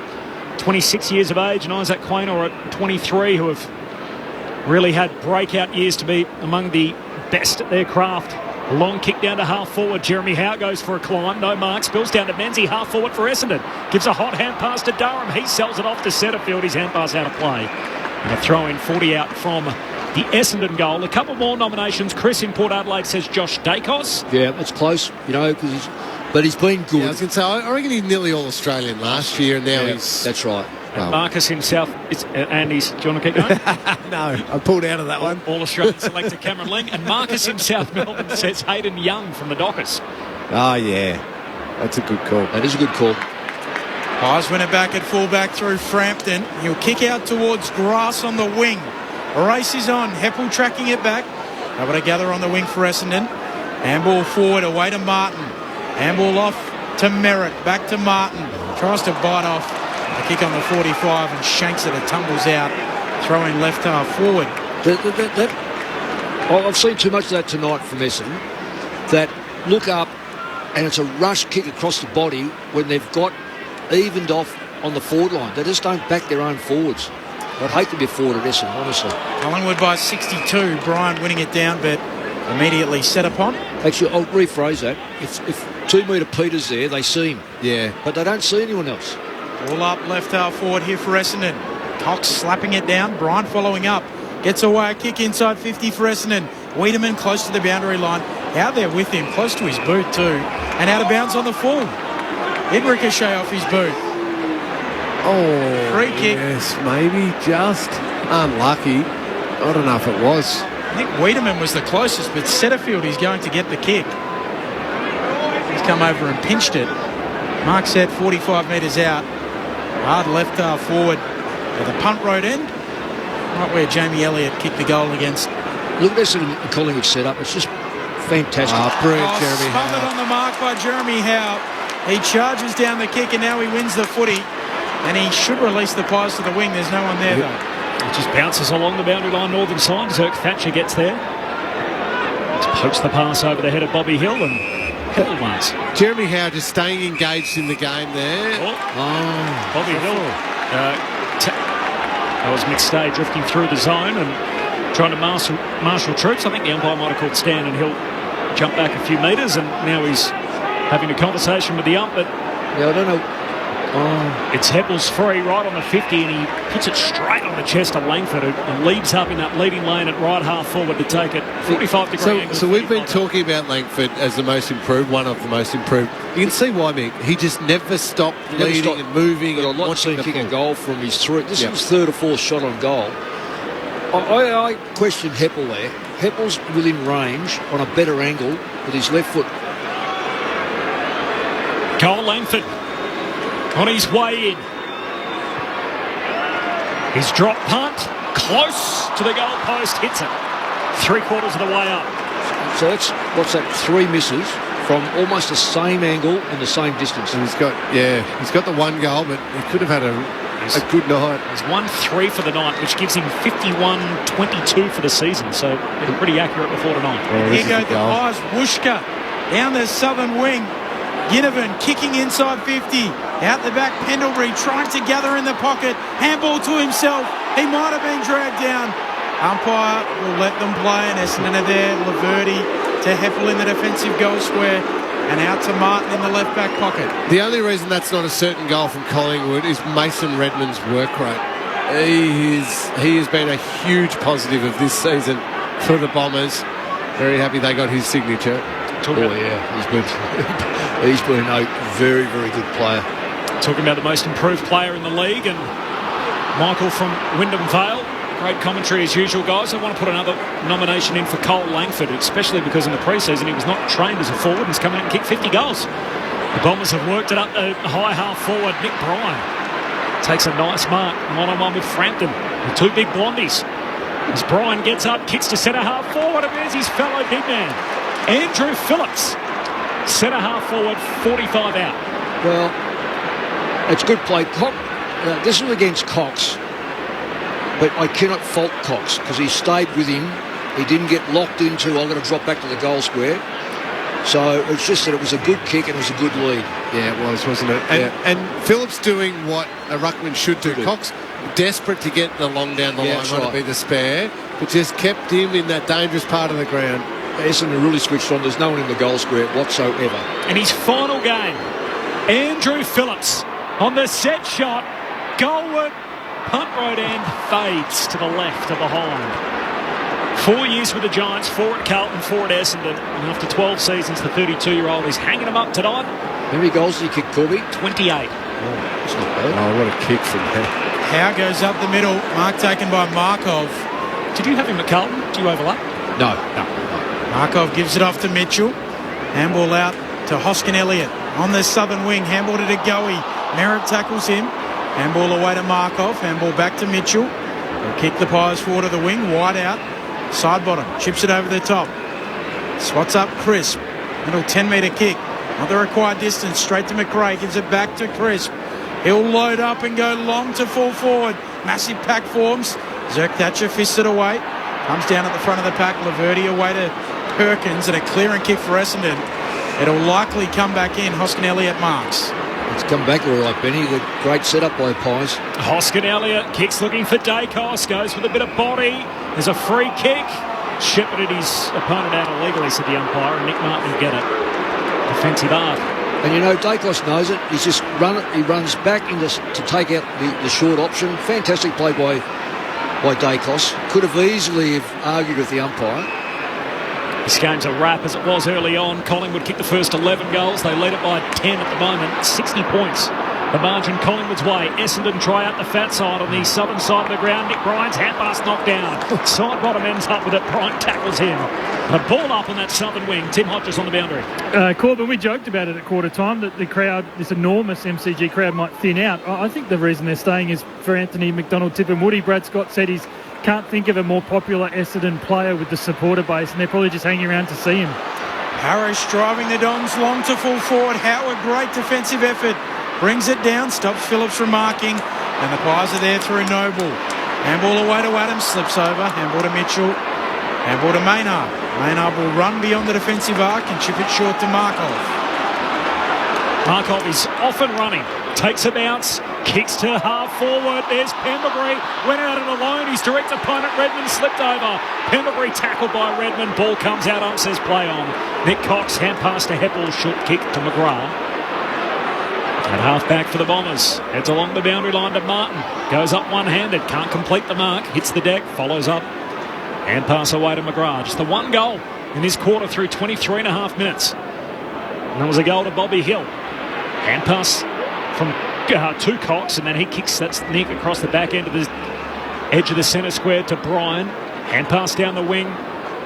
26 years of age, and Isaac Quaynor at 23, who have really had breakout years to be among the best at their craft. Long kick down to half forward. Jeremy Howe goes for a climb. No mark. Spills down to Menzies. Half forward for Essendon. Gives a hot hand pass to Durham. He sells it off to Setterfield. His hand pass out of play. And a throw in 40 out from the Essendon goal. A couple more nominations. Chris in Port Adelaide says Josh Dacos. Yeah, it's close, but he's been good. Yeah, I was going to say, I reckon he's nearly All-Australian last year, and now he's... That's right. Well, Marcus himself, Andy's. Do you want to keep going? No, I pulled out of that one. All-Australian selector Cameron Ling. And Marcus himself, Melbourne, says Hayden Young from the Dockers. Oh, yeah. That's a good call. That is a good call. Pies win it back at fullback through Frampton. He'll kick out towards Grass on the wing. Race is on. Heppel tracking it back. Able to gather on the wing for Essendon. Handball forward, away to Martin. Handball off to Merritt, back to Martin. Tries to bite off a kick on the 45 and shanks it. It tumbles out. Throwing left half forward. I've seen too much of that tonight from Essendon. That look up and it's a rush kick across the body when they've got evened off on the forward line. They just don't back their own forwards. I'd hate to be forward at Essendon, honestly. Collingwood by 62. Bryant winning it down, but immediately set upon. Actually, I'll rephrase that. If 2 metre Peter's there, they see him. Yeah. But they don't see anyone else. All up left half forward here for Essendon. Cox slapping it down. Bryant following up. Gets away. Kick inside 50 for Essendon. Wiedemann close to the boundary line. Out there with him. Close to his boot too. And out of bounds on the full. It ricochet off his boot. Oh, free kick. Yes, maybe just unlucky. I don't know if it was. I think Wiedemann was the closest, but Setterfield is going to get the kick. He's come over and pinched it. Mark set 45 metres out. Hard left half forward with a punt road end. Right where Jamie Elliott kicked the goal against. Look at this in Collingwood setup. It's just fantastic. Brilliant, Jeremy smothered on the mark by Jeremy Howe. He charges down the kick and now he wins the footy. And he should release the pass to the wing. There's no one there though. It just bounces along the boundary line northern side. Zerk Thatcher gets there. Just pokes the pass over the head of Bobby Hill and Hill ones. Jeremy Howe just staying engaged in the game there. Bobby Hill. That was McStay drifting through the zone and trying to marshal troops. I think the umpire might have called stand and Hill jumped back a few metres and now he's having a conversation with the ump. But yeah, I don't know. It's Heppel's free right on the 50 and he puts it straight on the chest of Langford who leads up in that leading lane at right half forward to take it 45 degree angle. So we've been talking about Langford as the most improved, one of the most improved. You can see why, Mick. He just never stopped leading and moving. But I'd like to see him kick a goal from his three. This is his third or fourth shot on goal. I question Heppel there. Heppel's within range on a better angle with his left foot. Cole Langford on his way in. His drop punt, close to the goal post, hits it. 3/4 of the way up. So that's, what's that, 3 misses from almost the same angle and the same distance. And he's got the 1 goal, but he could have had a good night. He's 1-3 for the night, which gives him 51-22 for the season. So been pretty accurate before tonight. Here goes the Pies. Wooshka down the southern wing. Ginnivan kicking inside 50. Out the back, Pendlebury trying to gather in the pocket. Handball to himself. He might have been dragged down. Umpire will let them play, and Essendon are there. Laverty to Heppel in the defensive goal square. And out to Martin in the left back pocket. The only reason that's not a certain goal from Collingwood is Mason Redmond's work rate. He has been a huge positive of this season for the Bombers. Very happy they got his signature. He's been a very, very good player. Talking about the most improved player in the league, and Michael from Wyndham Vale. Great commentary as usual, guys. I want to put another nomination in for Cole Langford, especially because in the pre-season he was not trained as a forward and has come out and kicked 50 goals. The Bombers have worked it up the high half forward. Nick Bryan takes a nice mark, one-on-one with Frampton, the 2 big blondies. As Bryan gets up, kicks to centre half forward, and there's his fellow big man, Andrew Phillips. Centre half forward, 45 out. Well, it's good play. This was against Cox, but I cannot fault Cox because he stayed with him. He didn't get locked into, I'm going to drop back to the goal square. So it's just that it was a good kick and it was a good lead. Yeah, it was, wasn't it? And Phillips doing what a ruckman should do. Cox desperate to get the long down the line, want to be the spare, but just kept him in that dangerous part of the ground. Essendon really switched on. There's no one in the goal square whatsoever. In his final game, Andrew Phillips on the set shot, goalward, punt road end, fades to the left of behind. 4 years with the Giants, 4 at Carlton, 4 at Essendon, and after 12 seasons, the 32-year-old is hanging them up tonight. How many goals did he kick, Corby? 28. That's not bad. Oh, what a kick from him. Howe goes up the middle, mark taken by Markov. Did you have him at Carlton? Do you overlap? No. Markov gives it off to Mitchell. Handball out to Hoskin Elliott. On the southern wing, handball to Goey. Merritt tackles him. Handball away to Markov. Handball back to Mitchell. He'll kick the Pies forward to the wing. Wide out. Side bottom. Chips it over the top. Swats up Crisp. Little 10-metre kick. Not the required distance. Straight to McRae. Gives it back to Crisp. He'll load up and go long to full forward. Massive pack forms. Zerk Thatcher fisted away. Comes down at the front of the pack. Laverty away to Perkins, and a clearing kick for Essendon. It'll likely come back in. Hoskin Elliott marks. It's come back all right, Benny. The great setup by Pies. Hoskin Elliott kicks looking for Dacos. Goes with a bit of body. There's a free kick. Shepherded his opponent out illegally, said the umpire, and Nick Martin will get it. Defensive art. And you know, Dacos knows it. He's just he runs back to take out the short option. Fantastic play by Dacos. Could have easily argued with the umpire. This game's a wrap as it was early on. Collingwood kicked the first 11 goals. They lead it by 10 at the moment, 60 points. The margin Collingwood's way. Essendon try out the fat side on the southern side of the ground. Nick Bryant's hand pass knocked down. Side bottom ends up with it. Bryant tackles him. The ball up on that southern wing. Tim Hodges on the boundary. Corbin, we joked about it at quarter time that the crowd, this enormous MCG crowd, might thin out. I think the reason they're staying is for Anthony McDonald-Tipungwuti. Brad Scott said he's can't think of a more popular Essendon player with the supporter base, and they're probably just hanging around to see him. Harris driving the Dons long to full forward. Howard, great defensive effort. Brings it down, stops Phillips from marking, and the Pies are there through Noble. Handball away to Adams, slips over. Handball to Mitchell. Handball to Maynard. Maynard will run beyond the defensive arc and chip it short to Markov. Markov is off and running. Takes a bounce, kicks to half forward. There's Pemberbury, went out it alone. His direct opponent Redmond slipped over. Pemberbury tackled by Redmond. Ball comes out, says play on. Nick Cox, hand pass to Heppel, short kick to McGrath. At half back for the Bombers. Heads along the boundary line to Martin. Goes up one-handed, can't complete the mark. Hits the deck, follows up. Hand pass away to McGrath. Just the one goal in this quarter through 23 and a half minutes. And that was a goal to Bobby Hill. Hand pass from to Cox, and then he kicks that Nick across the back end of the edge of the centre square to Bryan. Hand pass down the wing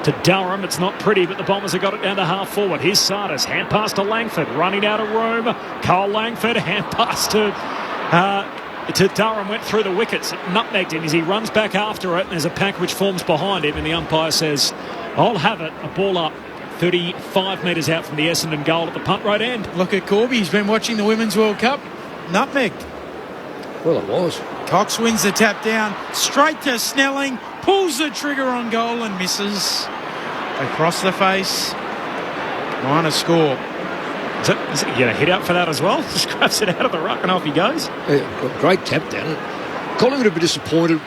to Durham. It's not pretty, but the Bombers have got it down to half forward. Here's Sardis. Hand pass to Langford. Running out of room. Cole Langford. Hand pass to Durham. Went through the wickets. Nutmegged him as he runs back after it. And there's a pack which forms behind him. And the umpire says, I'll have it. A ball up 35 metres out from the Essendon goal at the punt road end. Look at Corby. He's been watching the Women's World Cup. Nutmegged. Well, it was. Cox wins the tap down. Straight to Snelling. Pulls the trigger on goal and misses. Across the face. Minor score. Is it you get a hit out for that as well? Just grabs it out of the ruck and off he goes. Yeah, great tap down. Collingwood would be disappointed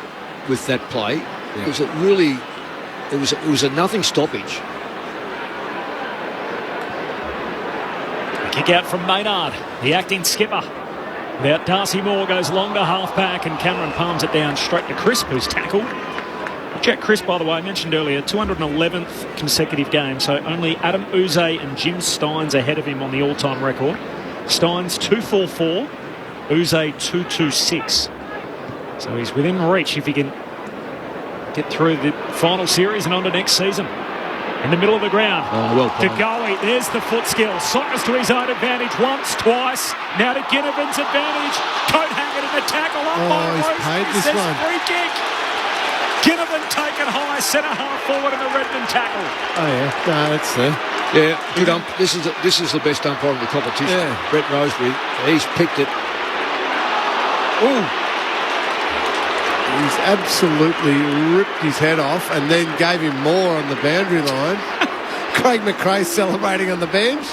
with that play because it was a nothing stoppage. A kick out from Maynard, the acting skipper. About Darcy Moore goes long to half back and Cameron palms it down straight to Crisp, who's tackled. Jack Crisp, by the way, I mentioned earlier, 211th consecutive game, so only Adam Uze and Jim Steins ahead of him on the all-time record. Steins 244, Uze 226. So he's within reach if he can get through the final series and on to next season. In the middle of the ground, to Goey, there's the foot skill. Sockers to his own advantage once, twice. Now to Ginnivan's advantage. Coat Haggard in the tackle up by Rose. There's a free kick. Ginnivan taken high, centre half forward in the Redmond tackle. Oh yeah, no, that's there. Yeah, good ump. This is the best umpire in the competition. Yeah. Brett Rosebery, he's picked it. Ooh. He's absolutely ripped his head off and then gave him more on the boundary line. Craig McRae celebrating on the bench.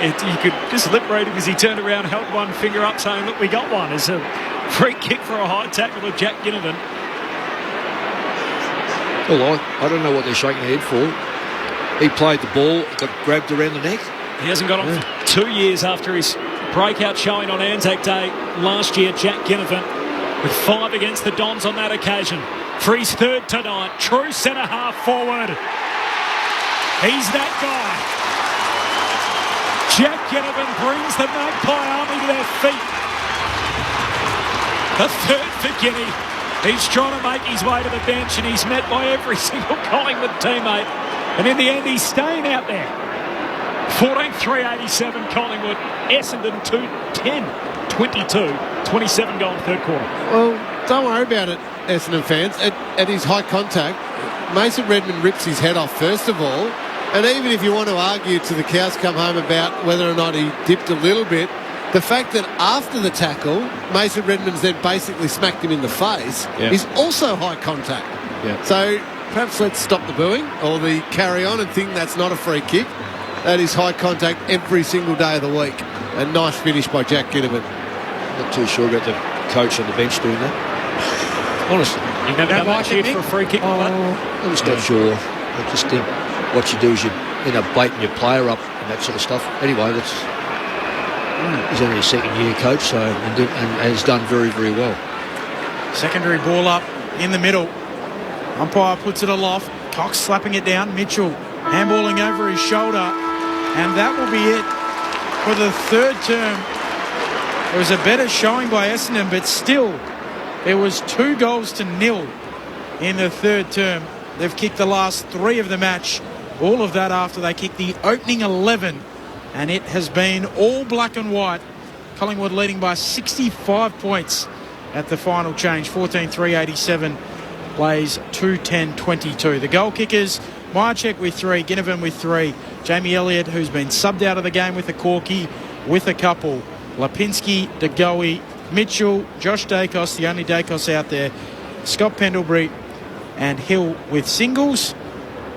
You could just lip read him as he turned around, held one finger up saying, look, we got one. It's a free kick for a high tackle of Jack Ginnivan. Well, I don't know what they're shaking their head for. He played the ball, got grabbed around the neck. He hasn't got on for 2 years after his breakout showing on Anzac Day last year, Jack Ginnivan, with 5 against the Dons on that occasion. For his third tonight, true centre half forward. He's that guy. Jack Ginnivan brings the Magpie Army to their feet. The third for Guinea. He's trying to make his way to the bench and he's met by every single Collingwood teammate. And in the end, he's staying out there. 14-3-87 Collingwood. Essendon 2-10. 22. 27 goal in third quarter. Well, don't worry about it, Essendon fans. At his high contact, Mason Redmond rips his head off first of all, and even if you want to argue to the cows come home about whether or not he dipped a little bit, the fact that after the tackle, Mason Redmond's then basically smacked him in the face is also high contact. Yeah. So perhaps let's stop the booing or the carry on and think that's not a free kick. That is high contact every single day of the week. A nice finish by Jack Ginnivan. Not too sure about the coach on the bench doing that. Honestly. You've never done that shit for a free kick like that? I'm just not sure. I just think what you do is you end up baiting your player up and that sort of stuff. Anyway, he's only a second-year coach, so and has done very, very well. Secondary ball up in the middle. Umpire puts it aloft. Cox slapping it down. Mitchell handballing over his shoulder. And that will be it for the third term. It was a better showing by Essendon, but still, it was 2-0 in the third term. They've kicked the last 3 of the match. All of that after they kicked the opening 11. And it has been all black and white. Collingwood leading by 65 points at the final change. 14-3-87 plays 2-10-22. The goal kickers, Myercheck with 3, Ginnivan with 3. Jamie Elliott, who's been subbed out of the game with a corky, with a couple. Lipinski, DeGoey, Mitchell, Josh Dacos, the only Dacos out there. Scott Pendlebury and Hill with singles.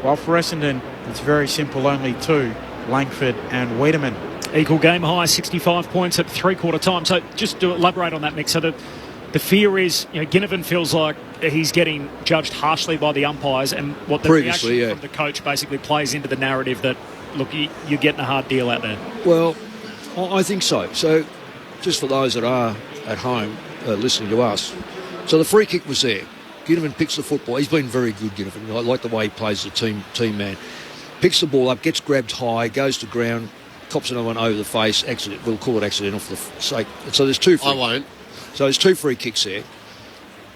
While for Essendon, it's very simple, only 2. Langford and Wiedemann. Equal game high, 65 points at three-quarter time. So just to elaborate on that, Mick, so the fear is, Ginnivan feels like he's getting judged harshly by the umpires, and what the reaction from the coach basically plays into the narrative that, look, you're getting a hard deal out there. Well, I think so. So just for those that are at home listening to us, so the free kick was there. Ginnivan picks the football. He's been very good, Ginnivan. I like the way he plays the team man. Picks the ball up, gets grabbed high, goes to ground, cops another one over the face. Accident. We'll call it accidental for the sake. So there's 2 free. I won't. So there's 2 free kicks there.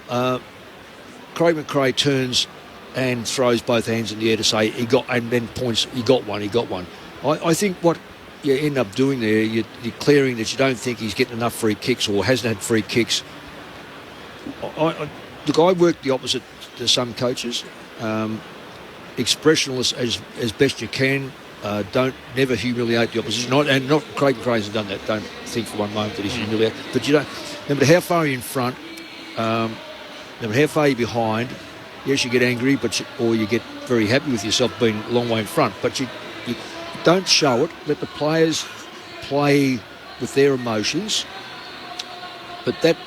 Craig McRae turns and throws both hands in the air to say he got, and then points, he got one. I think what you end up doing there, you're declaring that you don't think he's getting enough free kicks or hasn't had free kicks. Look, I work the opposite to some coaches. Expressionless as best you can. Don't never humiliate the opposition. Not Craig McRae has done that. Don't think for one moment that he's humiliated. But you don't. No matter how far you're in front, no matter how far you're behind, yes, you get angry, or you get very happy with yourself being a long way in front. But you don't show it. Let the players play with their emotions. But that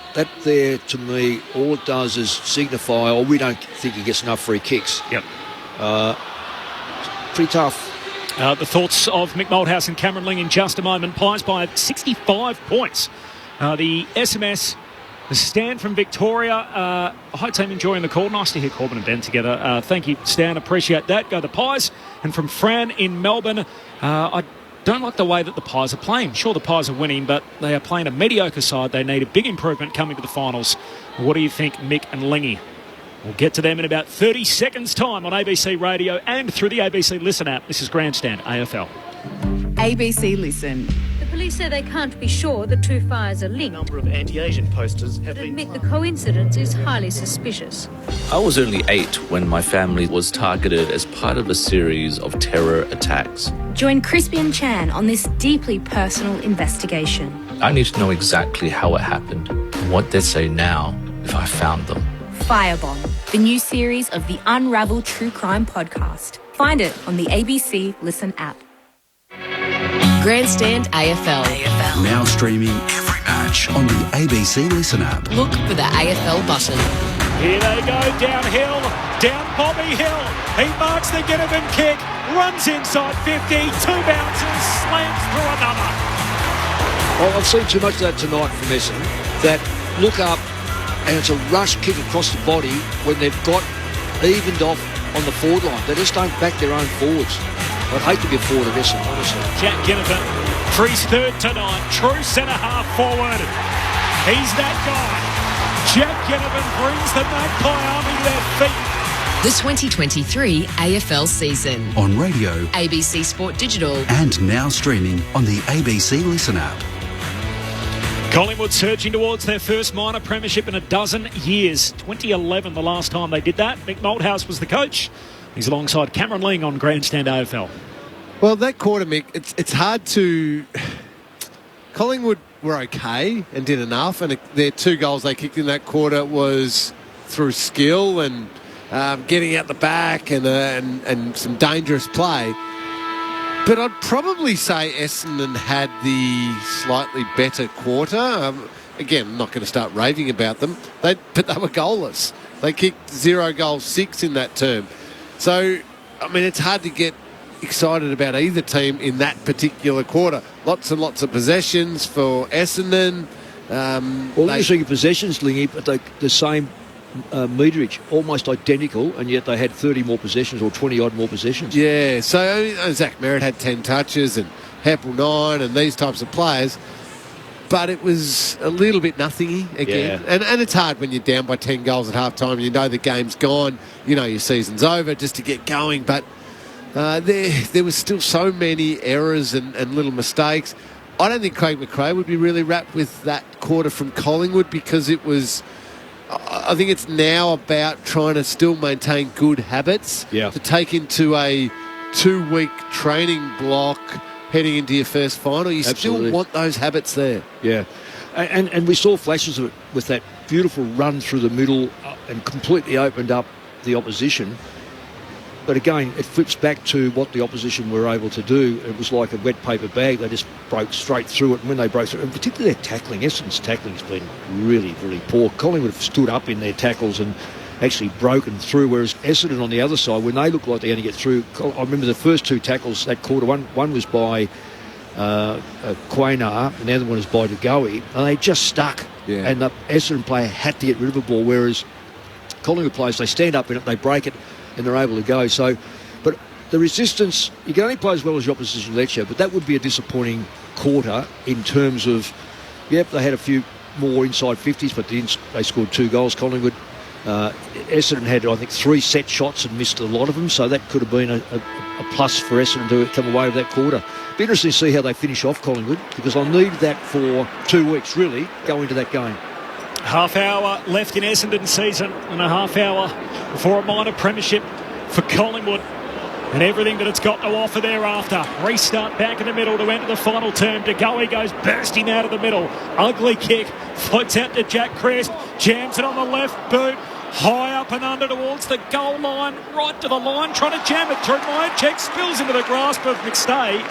there, to me, all it does is signify, we don't think he gets enough free kicks. Yep. Pretty tough. The thoughts of Mick Malthouse and Cameron Ling in just a moment. Pies by 65 points. The SMS, the Stan from Victoria. I hope team enjoying the call. Nice to hear Corbin and Ben together. Thank you, Stan. Appreciate that. Go the Pies. And from Fran in Melbourne, I don't like the way that the Pies are playing. Sure, the Pies are winning, but they are playing a mediocre side. They need a big improvement coming to the finals. What do you think, Mick and Lingy? We'll get to them in about 30 seconds' time on ABC Radio and through the ABC Listen app. This is Grandstand AFL. ABC Listen. The police say they can't be sure the 2 fires are linked. A number of anti-Asian posters have been... admit the coincidence is highly suspicious. I was only 8 when my family was targeted as part of a series of terror attacks. Join Crispian Chan on this deeply personal investigation. I need to know exactly how it happened and what they'd say now if I found them. Firebomb, the new series of the Unravel True Crime podcast. Find it on the ABC Listen app. Grandstand AFL. Now streaming every match on the ABC Listen app. Look for the AFL button. Here they go, downhill, down Bobby Hill. He marks the Ginnivan kick, runs inside 50, 2 bounces, slams through another. Well, I've seen too much of that tonight from Essendon. That look up, and it's a rush kick across the body when they've got evened off on the forward line. They just don't back their own forwards. I'd hate to be a forward at Essendon, honestly. Jack Ginnivan, Tree's third tonight, true centre-half forward. He's that guy. Jack Ginnivan brings the Magpie Army to their feet. The 2023 AFL season. On radio, ABC Sport Digital. and now streaming on the ABC Listen app. Collingwood surging towards their first minor premiership in a dozen years. 2011 the last time they did that. Mick Malthouse was the coach. He's alongside Cameron Ling on Grandstand AFL. Well, that quarter, Mick, it's hard to... Collingwood were okay and did enough, and their 2 goals they kicked in that quarter was through skill and getting out the back and some dangerous play. But I'd probably say Essendon had the slightly better quarter. Again, I'm not going to start raving about them, but they were goalless. They kicked 0 goals 6 in that term. So, I mean, it's hard to get excited about either team in that particular quarter. Lots and lots of possessions for Essendon. You're seeing possessions, Lingy, but the same meterage, almost identical, and yet they had 30 more possessions or 20-odd more possessions. Yeah, so Zach Merritt had 10 touches and Heppel 9 and these types of players, but it was a little bit nothingy again. Yeah. And it's hard when you're down by 10 goals at half-time, you know the game's gone, you know your season's over, just to get going, but there was still so many errors and little mistakes. I don't think Craig McRae would be really wrapped with that quarter from Collingwood, because it was... I think it's now about trying to still maintain good habits, to take into a 2-week training block heading into your first final. You still want those habits there. Yeah. And we saw flashes of it with that beautiful run through the middle and completely opened up the opposition. But again, it flips back to what the opposition were able to do. It was like a wet paper bag. They just broke straight through it. And when they broke through it, and particularly their tackling, Essendon's tackling has been really, really poor. Collingwood have stood up in their tackles and actually broken through, whereas Essendon on the other side, when they look like they're going to get through, I remember the first 2 tackles that quarter. One was by Quainar, and the other one was by DeGoey, and they just stuck. Yeah. And the Essendon player had to get rid of the ball, whereas Collingwood players, they stand up in it, they break it, and they're able to go. So, but the resistance, you can only play as well as your opposition lets you, but that would be a disappointing quarter in terms of, they had a few more inside 50s, but they scored 2 goals, Collingwood. Essendon had, I think, 3 set shots and missed a lot of them, so that could have been a plus for Essendon to come away with that quarter. Be interesting to see how they finish off Collingwood, because I'll need that for 2 weeks, really, go into that game. Half hour left in Essendon season and a half hour before a minor premiership for Collingwood, and everything that it's got to offer thereafter. Restart back in the middle to enter the final term. DeGoey goes bursting out of the middle. Ugly kick. Floats out to Jack Crisp. Jams it on the left boot. High up and under towards the goal line. Right to the line. Trying to jam it through. Myercheck spills into the grasp of McStay.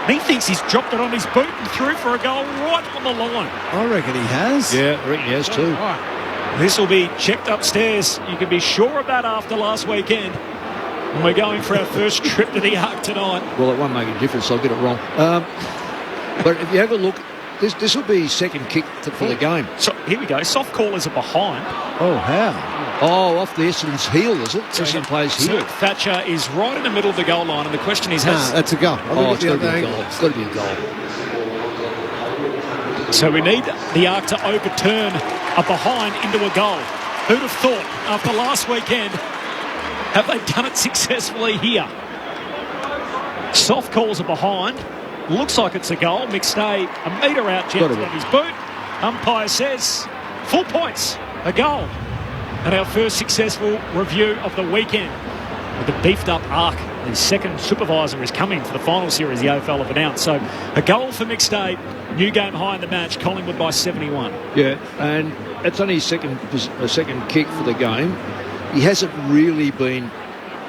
He thinks he's dropped it on his boot and through for a goal right on the line. I reckon he has. Yeah, I reckon he has too. Right. This will be checked upstairs. You can be sure of that after last weekend. And we're going for our first trip to the Arc tonight. Well, it won't make a difference. I'll get it wrong. But if you have a look, this will be his second kick for the game. So here we go. Soft callers are behind. Oh, how? Oh, off the Essendon's heel, is it? Essendon plays heel. Thatcher is right in the middle of the goal line, and the question is... that's a goal. It's got to be a goal. It's got to be a goal. So we need the Arc to overturn a behind into a goal. Who'd have thought, after last weekend, have they done it successfully here? Soft calls are behind. Looks like it's a goal. McStay a metre out, jams on his boot. Umpire says, full points, a goal. And our first successful review of the weekend with the beefed up Arc. The second supervisor is coming for the final series the AFL have announced. So a goal for McStay, new game high in the match, Collingwood by 71. Yeah, and it's only his second kick for the game. He hasn't really been...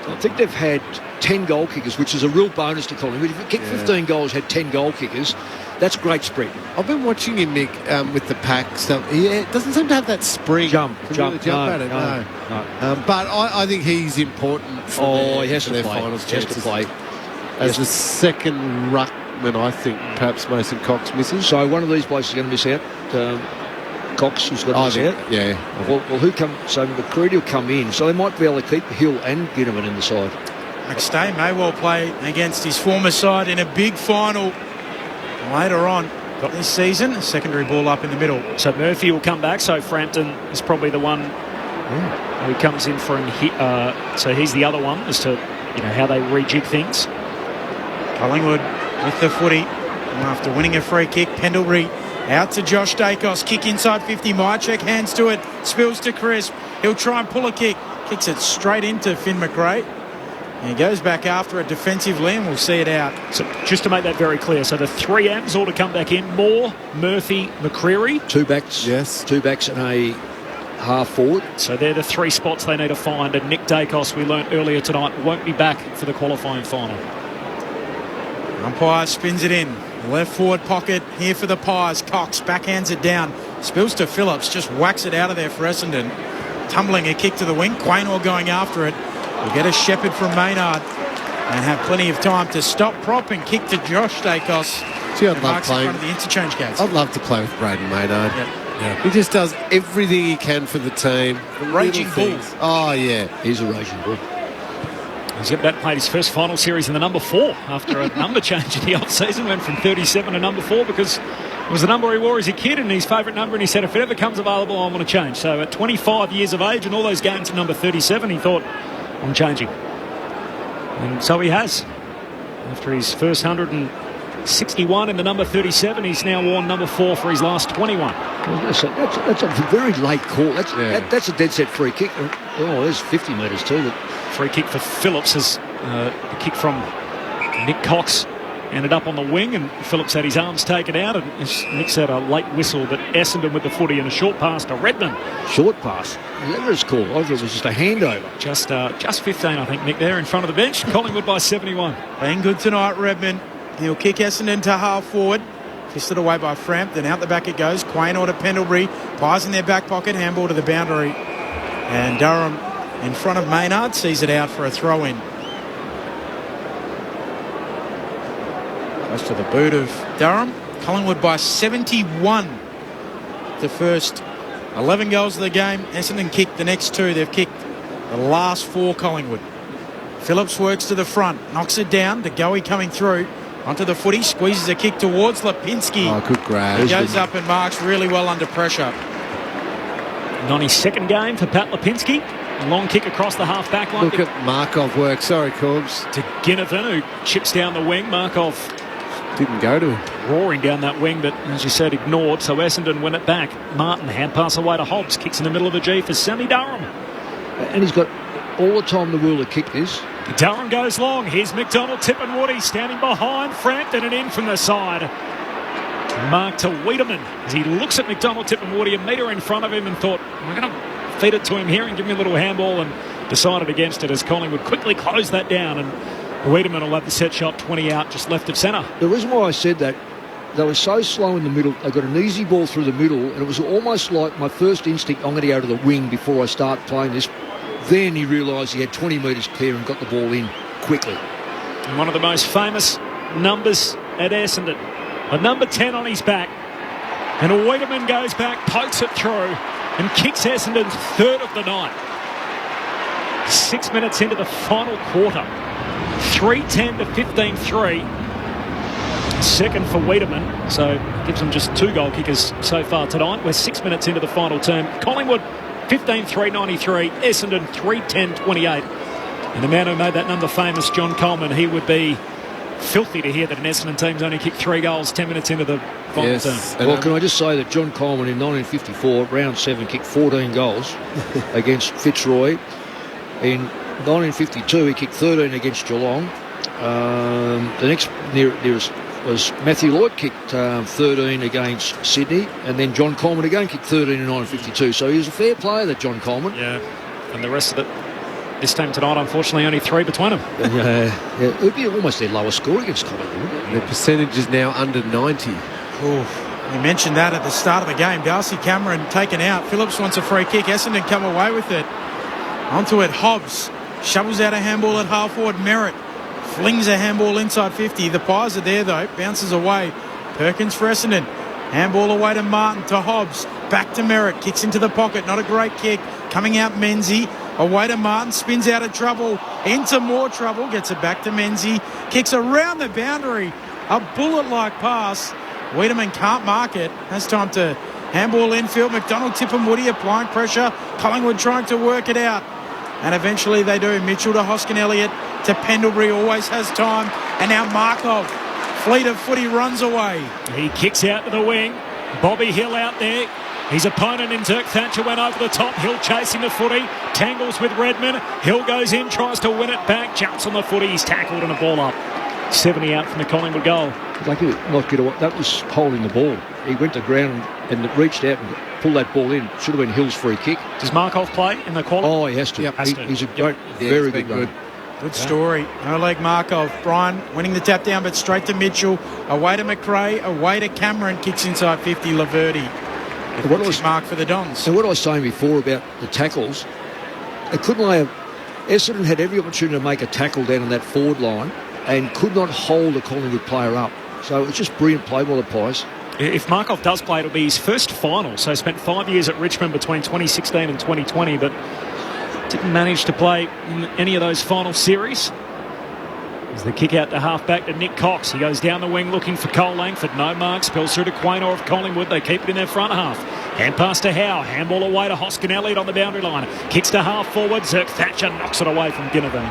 I think they've had 10 goal kickers, which is a real bonus to Collingwood. If you kick 15 goals, had 10 goal kickers, that's great spread. I've been watching him, Mick, with the pack stuff. He doesn't seem to have that spring. Jump at it. No. But I think he's important for he has to their play. finals He has chances. to play. As the second ruckman, I think perhaps Mason Cox misses. So one of these blokes is going to miss out. Cox, who's got to miss out. Yeah. Well, who come? So McCready will come in. So they might be able to keep Hill and Ginnivan in the side. McStay may well play against his former side in a big final later on this season. A secondary ball up in the middle. So Murphy will come back. So Frampton is probably the one who comes in for him. So he's the other one as to how they rejig things. Collingwood with the footy after winning a free kick. Pendlebury Out to Josh Dacos. Kick inside 50. Mychek hands to it. Spills to Crisp. He'll try and pull a kick. Kicks it straight into Finn McRae. And he goes back after it defensively, and we'll see it out. So just to make that very clear, so the 3 M's all to come back in. Moore, Murphy, McCreary. 2 backs. Yes. 2 backs and a half forward. So they're the 3 spots they need to find. And Nick Dacos, we learnt earlier tonight, won't be back for the qualifying final. Umpire spins it in. Left forward pocket here for the Pies. Cox backhands it down. Spills to Phillips. Just whacks it out of there for Essendon. Tumbling a kick to the wing. Quaynor going after it. We'll get a Shepherd from Maynard and have plenty of time to stop prop and kick to Josh Dacos. Gee, I'd love playing. In front of the interchange gates. I'd love to play with Braden Maynard. Yeah. He just does everything he can for the team. The raging bull. Oh, yeah. He's a raging bull. He's played his first final series in the number 4 after a number change in the off-season. Went from 37 to number 4 because it was the number he wore as a kid and his favourite number, and he said if it ever comes available I want to change. So at 25 years of age and all those games at number 37, he thought, I'm changing. And so he has. After his first 161 in the number 37, he's now worn number 4 for his last 21. Well, that's a very late call. That's a dead set free kick. Oh, there's 50 metres too. But free kick for Phillips as the kick from Nick Cox ended up on the wing, and Phillips had his arms taken out, and Nick's had a late whistle, but Essendon with the footy and a short pass to Redmond. Short pass? Whatever it's called. I thought it was just a handover. Just 15, I think, Nick, there in front of the bench. Collingwood by 71. Playing good tonight, Redmond. He'll kick Essendon to half forward. Fisted away by Frampton. Out the back it goes. Quaynor to Pendlebury. Pies in their back pocket. Handball to the boundary. And Durham in front of Maynard sees it out for a throw-in. Goes to the boot of Durham. Collingwood by 71. The first 11 goals of the game. Essendon kicked the next 2. They've kicked the last 4 Collingwood. Phillips works to the front. Knocks it down. De Goey coming through. Onto the footy. Squeezes a kick towards Lipinski. Oh, good grab. He goes up and marks really well under pressure. 92nd game for Pat Lipinski. Long kick across the half-back line. Look at Markov work. Sorry, Corbs. To Ginnivan, who chips down the wing. Markov didn't go to him. Roaring down that wing, but as you said, ignored. So Essendon win it back. Martin, hand pass away to Hobbs. Kicks in the middle of the G for Sammy Durham. And he's got all the time in the world to kick this. Durham goes long. Here's McDonald, Tippenwoody standing behind Frampton and in from the side. Mark to Wiedemann as he looks at McDonald, Tippenwoody, a metre in front of him, and thought, we're going to feed it to him here and give him a little handball, and decided against it as Collingwood quickly closed that down. And Wiedemann will have the set shot 20 out just left of centre. The reason why I said that, they were so slow in the middle. They got an easy ball through the middle, and it was almost like my first instinct, I'm going to go to the wing before I start playing this. Then he realised he had 20 metres clear and got the ball in quickly. And one of the most famous numbers at Essendon. A number 10 on his back. And Wiedemann goes back, pokes it through, and kicks Essendon's 3rd of the night. 6 minutes into the final quarter. 3-10 to 15-3. Second for Wiedemann. So gives them just 2 goal kickers so far tonight. We're 6 minutes into the final term. Collingwood 15-3-93, Essendon 3-10-28. And the man who made that number famous, John Coleman, he would be filthy to hear that an Essendon team's only kicked 3 goals 10 minutes into the final term. Well, can I just say that John Coleman in 1954, round 7, kicked 14 goals against Fitzroy. In 1952, he kicked 13 against Geelong. The next nearest was Matthew Lloyd, kicked 13 against Sydney, and then John Coleman again kicked 13 in 1952. So he was a fair player, that John Coleman. Yeah, and the rest of it, this team tonight, unfortunately, only 3 between them. Yeah, it would be almost their lowest score against Collingwood. Their percentage is now under 90. We mentioned that at the start of the game. Darcy Cameron taken out. Phillips wants a free kick. Essendon come away with it. Onto it, Hobbs shovels out a handball at half forward. Merritt flings a handball inside 50. The Pies are there though. Bounces away. Perkins for Essendon. Handball away to Martin, to Hobbs. Back to Merritt. Kicks into the pocket. Not a great kick. Coming out Menzie. Away to Martin. Spins out of trouble. Into more trouble. Gets it back to Menzie. Kicks around the boundary. A bullet-like pass. Wiedemann can't mark it. Has time to handball infield. McDonald, Tippenwoody applying pressure. Collingwood trying to work it out. And eventually they do. Mitchell to Hoskin Elliott. To Pendlebury, always has time. And now Markov, fleet of footy, runs away. He kicks out to the wing. Bobby Hill out there. His opponent in Dirk Thatcher went over the top. Hill chasing the footy. Tangles with Redmond. Hill goes in, tries to win it back. Jumps on the footy. He's tackled and a ball up. 70 out from the Collingwood goal. Lucky not get away. That was holding the ball. He went to ground and reached out and pulled that ball in. Should have been Hill's free kick. Does Markov play in the quality? Oh, he has to. Yep, He's a great, very good runner. Good story. No leg Markov. Brian winning the tap down, but straight to Mitchell. Away to McRae. Away to Cameron. Kicks inside 50. Laverty. What was mark for the Dons. So what I was saying before about the tackles, they couldn't lay Essendon had every opportunity to make a tackle down on that forward line and could not hold a Collingwood player up. So it's just brilliant play by the Pies. If Markov does play, it'll be his first final. So he spent 5 years at Richmond between 2016 and 2020, but didn't manage to play in any of those final series. As the kick out to half-back to Nick Cox. He goes down the wing looking for Cole Langford. No mark. Spills through to Quaynor of Collingwood. They keep it in their front half. Hand pass to Howe. Handball away to Hoskin Elliott on the boundary line. Kicks to half-forward. Zirk Thatcher knocks it away from Ginnivan.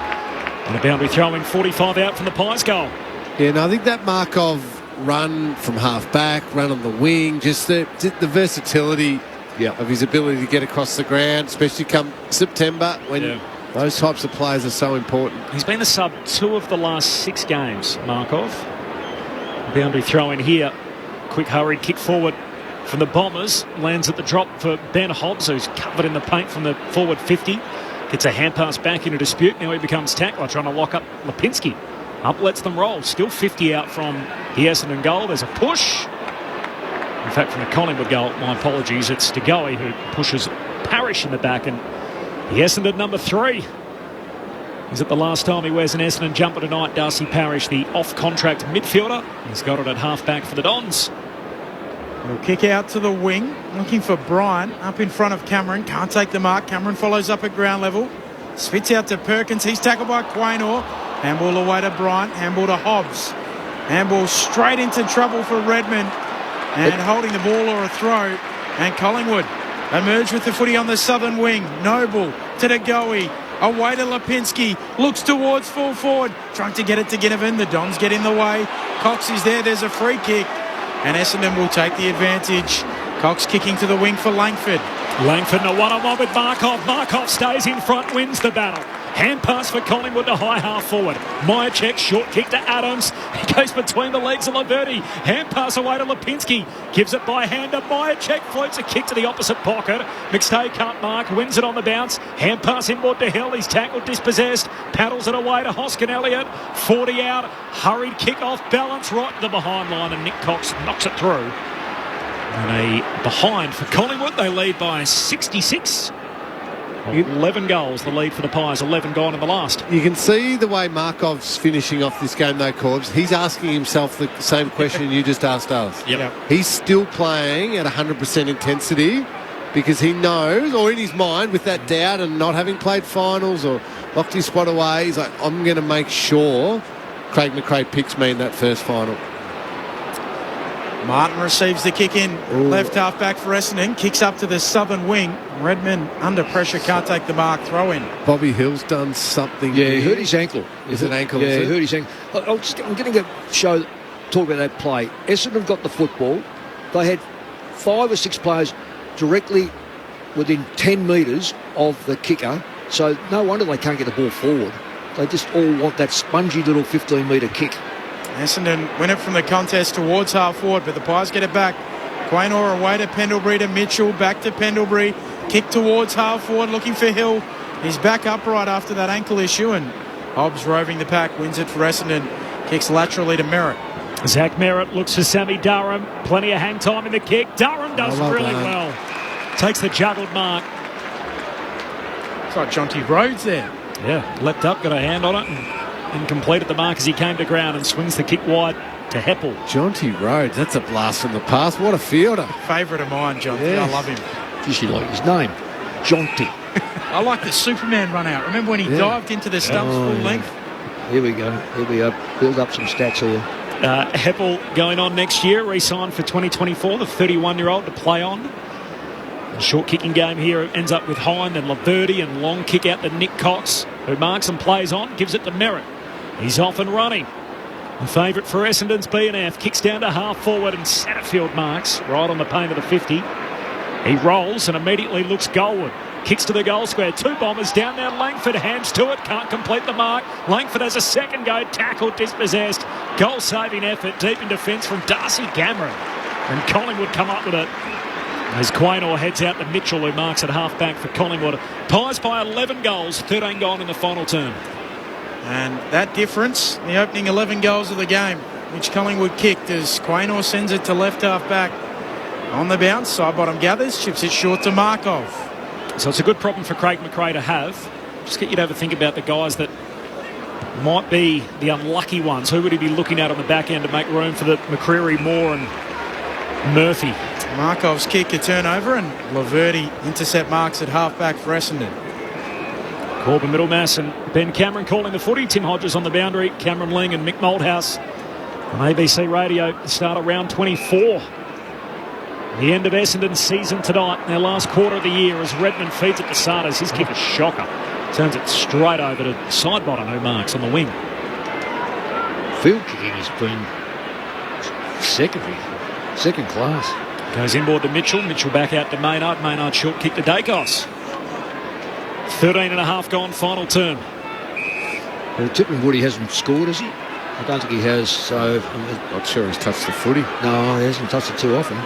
And a boundary throw in 45 out from the Pies goal. Yeah, no, I think that Markov run from half-back, run on the wing, just the versatility of his ability to get across the ground, especially come September when those types of players are so important. He's been the sub 2 of the last 6 games, Markov. Boundary throw in here. Quick hurried kick forward from the Bombers. Lands at the drop for Ben Hobbs, who's covered in the paint from the forward 50. Gets a hand pass back into dispute. Now he becomes tackler, trying to lock up Lipinski. Up lets them roll. Still 50 out from the Essendon goal. There's a push. In fact, from the Collingwood goal, my apologies, it's DeGoey who pushes Parrish in the back, and the Essendon number 3. Is it the last time he wears an Essendon jumper tonight? Darcy Parrish, the off-contract midfielder. He's got it at half-back for the Dons. We'll kick out to the wing, looking for Bryan, up in front of Cameron. Can't take the mark. Cameron follows up at ground level. Spits out to Perkins. He's tackled by Quaynor. Handball away to Bryant. Handball to Hobbs. Handball straight into trouble for Redmond. And holding the ball or a throw. And Collingwood emerge with the footy on the southern wing. Noble to DeGoey. Away to Lipinski. Looks towards full forward. Trying to get it to Ginnivan. The Dons get in the way. Cox is there. There's a free kick. And Essendon will take the advantage. Cox kicking to the wing for Langford. Langford in a one-on-one with Markov. Markov stays in front, wins the battle. Hand pass for Collingwood to high half forward. Myercheck, short kick to Adams. He goes between the legs of Laverty. Hand pass away to Lipinski. Gives it by hand to Myercheck. Floats a kick to the opposite pocket. McStay can't mark. Wins it on the bounce. Hand pass inboard to Hill. He's tackled, dispossessed. Paddles it away to Hoskin Elliott. 40 out. Hurried kick off balance right to the behind line, and Nick Cox knocks it through. And a behind for Collingwood. They lead by 66. 11 goals, the lead for the Pies. 11 gone in the last. You can see the way Markov's finishing off this game, though, Corbs. He's asking himself the same question you just asked us. Yep. He's still playing at 100% intensity because he knows, or in his mind, with that doubt and not having played finals or locked his spot away, he's like, I'm going to make sure Craig McRae picks me in that first final. Martin receives the kick in. Ooh. Left half back for Essendon. Kicks up to the southern wing. Redmond under pressure, can't take the mark. Throw in. Bobby Hill's done something. Yeah, he hurt his ankle. Is it ankle? Yeah, he hurt his ankle. I'm going to talk about that play. Essendon got the football. They had 5 or 6 players directly within 10 metres of the kicker. So no wonder they can't get the ball forward. They just all want that spongy little 15-metre kick. Essendon win it from the contest towards half forward, but the Pies get it back. Quaynor away to Pendlebury to Mitchell, back to Pendlebury, kick towards half forward, looking for Hill. He's back upright after that ankle issue, and Hobbs roving the pack, wins it for Essendon, kicks laterally to Merritt. Zach Merritt looks for Sammy Durham, plenty of hang time in the kick. Durham does really well. Takes the juggled mark. It's like Jonty Rhodes there. Yeah, leapt up, got a hand on it, and completed the mark as he came to ground and swings the kick wide to Heppel. Jonty Rhodes, that's a blast from the past. What a fielder. Favourite of mine, Jonty. Yeah. I love him. Just you like his name, Jonty. I like the Superman run out. Remember when he dived into the stumps full length? Here we go. Build up some stats here. Heppel going on next year, re-signed for 2024, the 31-year-old to play on. The short kicking game here ends up with Hind and Laverty, and long kick out to Nick Cox, who marks and plays on, gives it to Merritt. He's off and running. The favourite for Essendon's B&F kicks down to half forward and Satterfield marks right on the paint of the 50. He rolls and immediately looks goalward. Kicks to the goal square. 2 Bombers down there. Langford hands to it. Can't complete the mark. Langford has a second go. Tackled, dispossessed. Goal-saving effort deep in defence from Darcy Cameron. And Collingwood come up with it. As Quaynor heads out to Mitchell, who marks at half-back for Collingwood. Pies by 11 goals. 13 gone in the final term. And that difference, the opening 11 goals of the game, which Collingwood kicked as Quaynor sends it to left half-back. On the bounce, side-bottom gathers, chips it short to Markov. So it's a good problem for Craig McRae to have. Just get you to have a think about the guys that might be the unlucky ones. Who would he be looking at on the back end to make room for the McCreary, Moore and Murphy? Markov's kick, a turnover, and Laverty intercept marks at half-back for Essendon. Corbin Middlemass and Ben Cameron calling the footy. Tim Hodges on the boundary. Cameron Ling and Mick Malthouse on ABC Radio to start of round 24. The end of Essendon's season tonight, their last quarter of the year, as Redmond feeds it to Sardis. His kick is shocker. Turns it straight over to Sidebottom, who marks on the wing. Field kicking has been second class. Goes inboard to Mitchell. Mitchell back out to Maynard. Maynard short kick to Dacos. 13 and a half gone, final term. Well, Tipping Woody hasn't scored, has he? I don't think he has, so I'm not sure he's touched the footy. No, he hasn't touched it too often.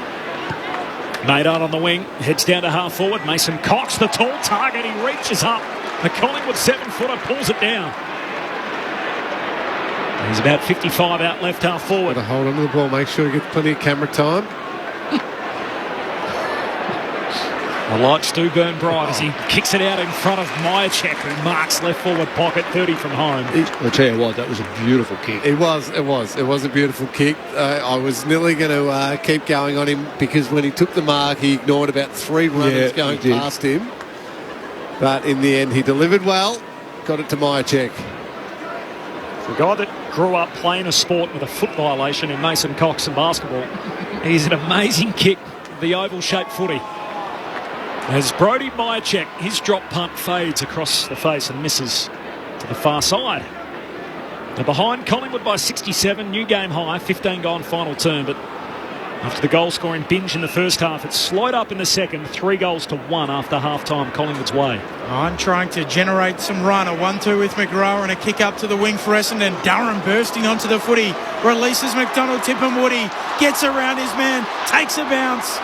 Maynard on the wing, heads down to half forward. Mason Cox, the tall target, he reaches up. The Collingwood 7-footer pulls it down. He's about 55 out left half forward. Got to hold on to the ball, make sure he gets plenty of camera time. The lights do burn bright as he kicks it out in front of Myercheck, who marks left forward pocket 30 from home. I'll tell you what, that was a beautiful kick. It was a beautiful kick. I was nearly going to keep going on him because when he took the mark, he ignored about 3 runners going past him. But in the end, he delivered well, got it to Myercheck. The guy that grew up playing a sport with a foot violation in Mason Cox and basketball, he's an amazing kick, the oval-shaped footy. As Brodie Myercheck, his drop punt fades across the face and misses to the far side. They're behind Collingwood by 67, new game high, 15 gone final term. But after the goal scoring binge in the first half, it's slowed up in the second, 3 goals to 1 after half-time Collingwood's way. I'm trying to generate some run. A 1-2 with McGrath and a kick up to the wing for Essendon. Durham bursting onto the footy, releases McDonald, Tippin Woody, gets around his man, takes a bounce.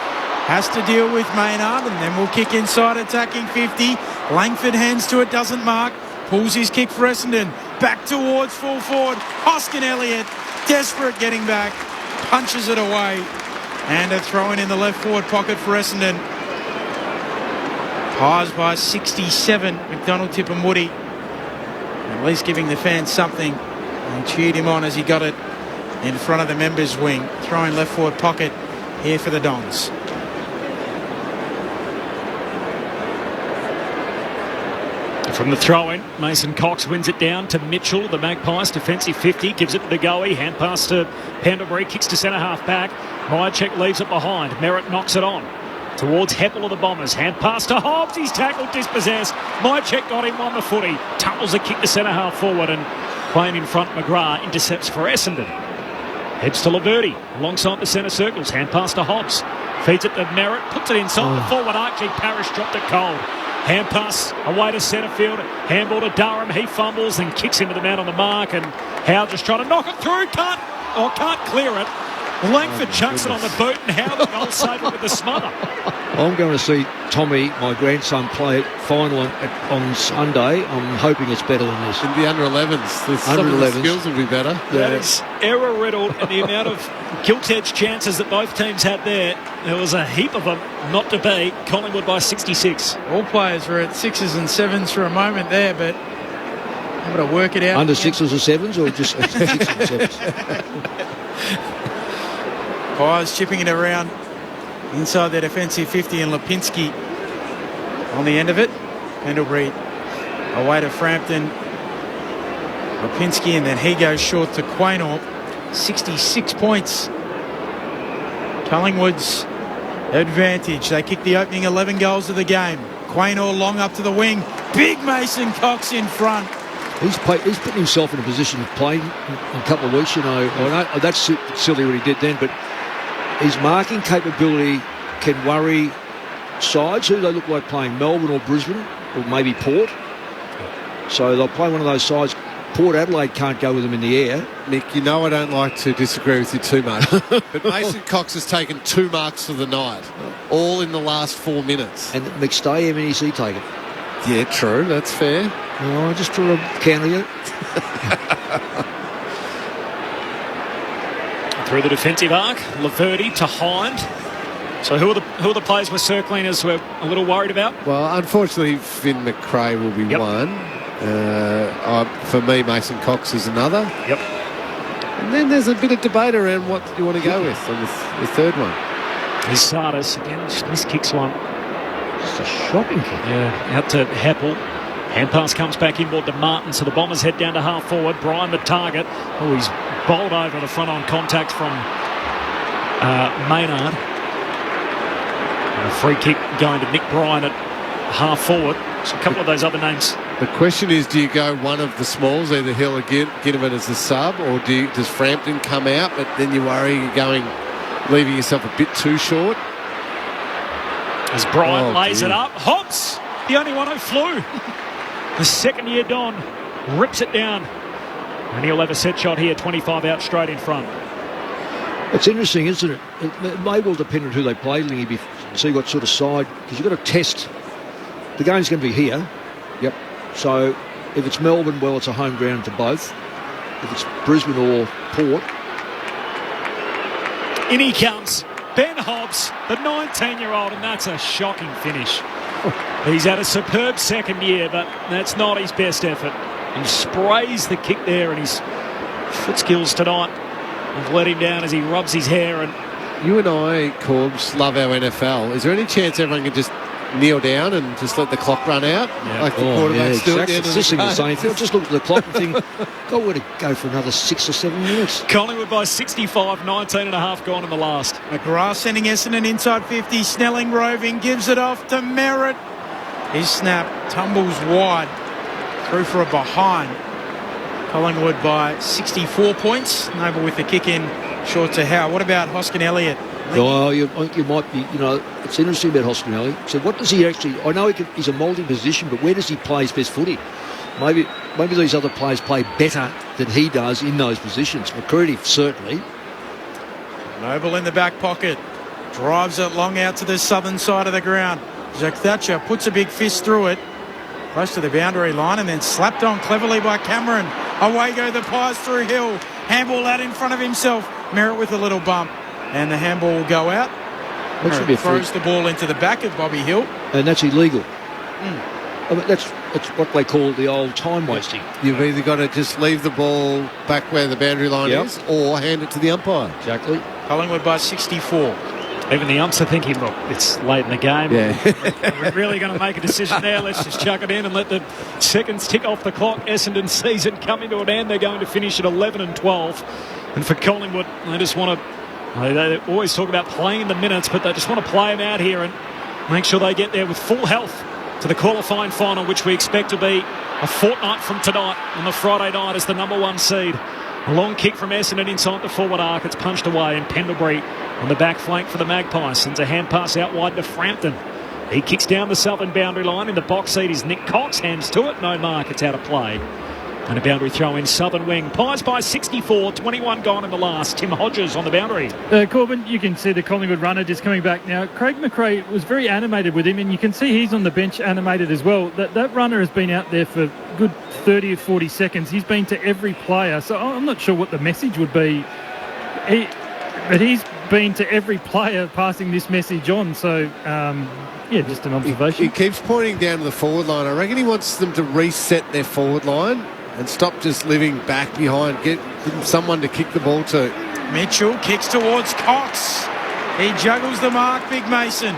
Has to deal with Maynard, and then we'll kick inside, attacking 50. Langford hands to it, doesn't mark. Pulls his kick for Essendon. Back towards full forward. Hoskin Elliott, desperate getting back. Punches it away. And a throw in the left forward pocket for Essendon. Pies by 67. McDonald, Tippin Woody. At least giving the fans something. And cheered him on as he got it in front of the members' wing. Throwing left forward pocket here for the Dons. From the throw-in, Mason Cox wins it down to Mitchell. The Magpies defensive 50, gives it to the goalie. Hand pass to Pendlebury, kicks to centre half back. Myercheck leaves it behind. Merritt knocks it on towards Heppel of the Bombers. Hand pass to Hobbs. He's tackled, dispossessed. Myercheck got him on the footy. Tumbles a kick to centre half forward, and playing in front, McGrath intercepts for Essendon. Heads to Laverty alongside the centre circles. Hand pass to Hobbs. Feeds it to Merritt. Puts it inside the forward arc. Parrish dropped it cold. Hand pass away to centre field. Handball to Durham. He fumbles and kicks into the man on the mark. And Howe just trying to knock it through. Can't clear it. Langford chucks it on the boot, and Howe the goal saver with the smother. I'm going to see Tommy, my grandson, play it final on Sunday. I'm hoping it's better than this. In the under-11s. Some of the skills will be better. That is error-riddled, and the amount of gilt-edged chances that both teams had there was a heap of them not to be. Collingwood by 66. All players were at 6s and 7s for a moment there, but able to work it out. Under 6s or 7s, or just 6s and 7s? Pies chipping it around inside their defensive 50, and Lipinski on the end of it. Pendlebury away to Frampton. Lipinski, and then he goes short to Quaynor. 66 points. Collingwood's advantage. They kick the opening 11 goals of the game. Quaynor long up to the wing. Big Mason Cox in front. He's putting himself in a position of playing in a couple of weeks, you know. I know that's silly what he did then, but his marking capability can worry sides. Who they look like playing, Melbourne or Brisbane, or maybe Port. So they'll play one of those sides. Port Adelaide can't go with them in the air. Nick, you know I don't like to disagree with you too much, but Mason Cox has taken 2 marks for the night, all in the last 4 minutes. And McStay, how many has he taken? Yeah, true, that's fair. I just try to counter you. Through the defensive arc, Laverty to Hind. So who are the players we're circling as we're a little worried about? Well, unfortunately, Finn McRae will be one. For me, Mason Cox is another. Yep. And then there's a bit of debate around what you want to go with on the third one. There's Sardis again, just miskicks one. Just a shocking kick. Yeah, out to Heppel. Hand pass comes back inboard to Martin, so the Bombers head down to half forward. Brian the target. Oh, he's bowled over the front on contact from Maynard. And a free kick going to Nick Bryan at half forward. So a couple of those other names. The question is, do you go one of the smalls, either Hill or Ginnivan as the sub, or does Frampton come out, but then you worry you're leaving yourself a bit too short? As Bryan lays it up, Hobbs, the only one who flew. The second-year Don rips it down. And he'll have a set shot here, 25 out straight in front. It's interesting, isn't it? It may well depend on who they play, Lingy, see what sort of side, because you've got to test. The game's going to be here. Yep. So if it's Melbourne, well, it's a home ground to both. If it's Brisbane or Port. In he comes, Ben Hobbs, the 19-year-old, and that's a shocking finish. He's had a superb second year, but that's not his best effort. He sprays the kick there, and his foot skills tonight have let him down as he rubs his hair. And you and I, Corbs, love our NFL. Is there any chance everyone can just kneel down and just let the clock run out? Yeah. Like the quarterbacks do at the end of the game? If you just look at the clock and think, God, would it go for another 6 or 7 minutes? Collingwood by 65, 19 and a half gone in the last. McGrath sending Essendon inside 50. Snelling roving, gives it off to Merritt. His snap tumbles wide. Through for a behind. Collingwood by 64 points. Noble with the kick in short to Howe. What about Hoskin Elliott? Oh, you might be, it's interesting about Hoskin Elliott. So what does he actually, I know he's a multi-position, but where does he play his best footy? Maybe these other players play better than he does in those positions. McCready, certainly. Noble in the back pocket. Drives it long out to the southern side of the ground. Jack Thatcher puts a big fist through it. Close to the boundary line and then slapped on cleverly by Cameron. Away go the Pies through Hill. Handball out in front of himself. Merritt with a little bump. And the handball will go out. Merritt throws the ball into the back of Bobby Hill. And that's illegal. I mean, that's what they call the old time wasting. You've either got to just leave the ball back where the boundary line is or hand it to the umpire. Exactly. Collingwood by 64. Even the umps are thinking, look, it's late in the game. Yeah. We're really going to make a decision there. Let's just chuck it in and let the seconds tick off the clock. Essendon season coming to an end. They're going to finish at 11 and 12. And for Collingwood, they just want to... They always talk about playing the minutes, but they just want to play them out here and make sure they get there with full health to the qualifying final, which we expect to be a fortnight from tonight on the Friday night as the number 1 seed. A long kick from Essendon inside the forward arc. It's punched away, and Pendlebury on the back flank for the Magpies sends a hand pass out wide to Frampton. He kicks down the southern boundary line. In the box seat is Nick Cox. Hands to it. No mark. It's out of play. And a boundary throw in southern wing. Pies by 64. 21 gone in the last. Tim Hodges on the boundary. Corbin, you can see the Collingwood runner just coming back now. Craig McRae was very animated with him, and you can see he's on the bench animated as well. That runner has been out there for good 30 or 40 seconds. He's been to every player, so I'm not sure what the message would be. But he's been to every player passing this message on, so just an observation. He keeps pointing down to the forward line. I reckon he wants them to reset their forward line and stop just living back behind. Get someone to kick the ball to. Mitchell kicks towards Cox. He juggles the mark, Big Mason.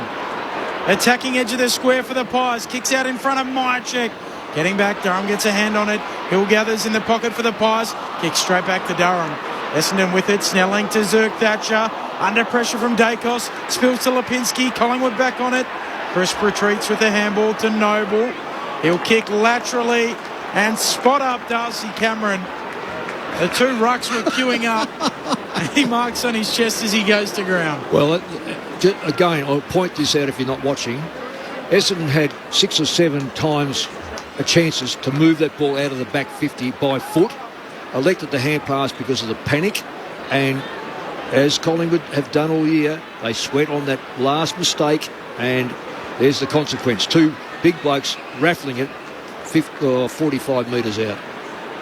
Attacking edge of the square for the Pies. Kicks out in front of Myercheck. Getting back, Durham gets a hand on it. Hill gathers in the pocket for the Pies. Kicks straight back to Durham. Essendon with it. Snelling to Zerk Thatcher. Under pressure from Dacos. Spills to Lipinski. Collingwood back on it. Crisp retreats with the handball to Noble. He'll kick laterally. and spot up Darcy Cameron. The two rucks were queuing up. He marks on his chest as he goes to ground. Well, again, I'll point this out if you're not watching. Essendon had 6 or 7 times chances to move that ball out of the back 50 by foot. Elected the hand pass because of the panic, and as Collingwood have done all year, they sweat on that last mistake, and there's the consequence. 2 big blokes raffling it 45 metres out.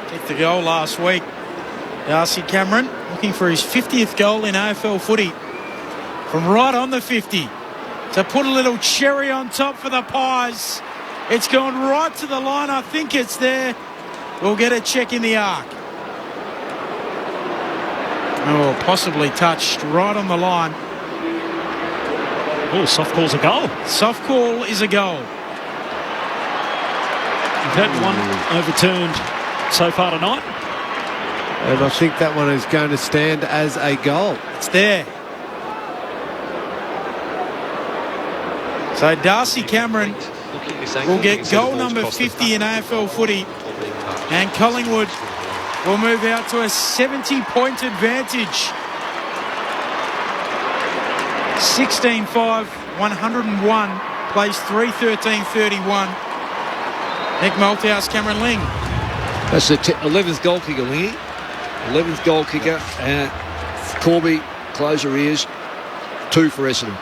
Kicked the goal last week. Darcy Cameron looking for his 50th goal in AFL footy from right on the 50. To put a little cherry on top for the Pies. It's gone right to the line. I think it's there. We'll get a check in the arc. Oh, possibly touched right on the line. Oh, soft call's a goal. Soft call is a goal. We've had one overturned so far tonight. And I think that one is going to stand as a goal. It's there. So Darcy Cameron will get goal number 50 in AFL footy, and Collingwood will move out to a 70-point advantage. 16-5, 101, plays 3-13-31. Nick Malthouse, Cameron Ling. That's the 11th goal kicker, Lingy. 11th goal kicker. Corby, close your ears. 2 for Essendon.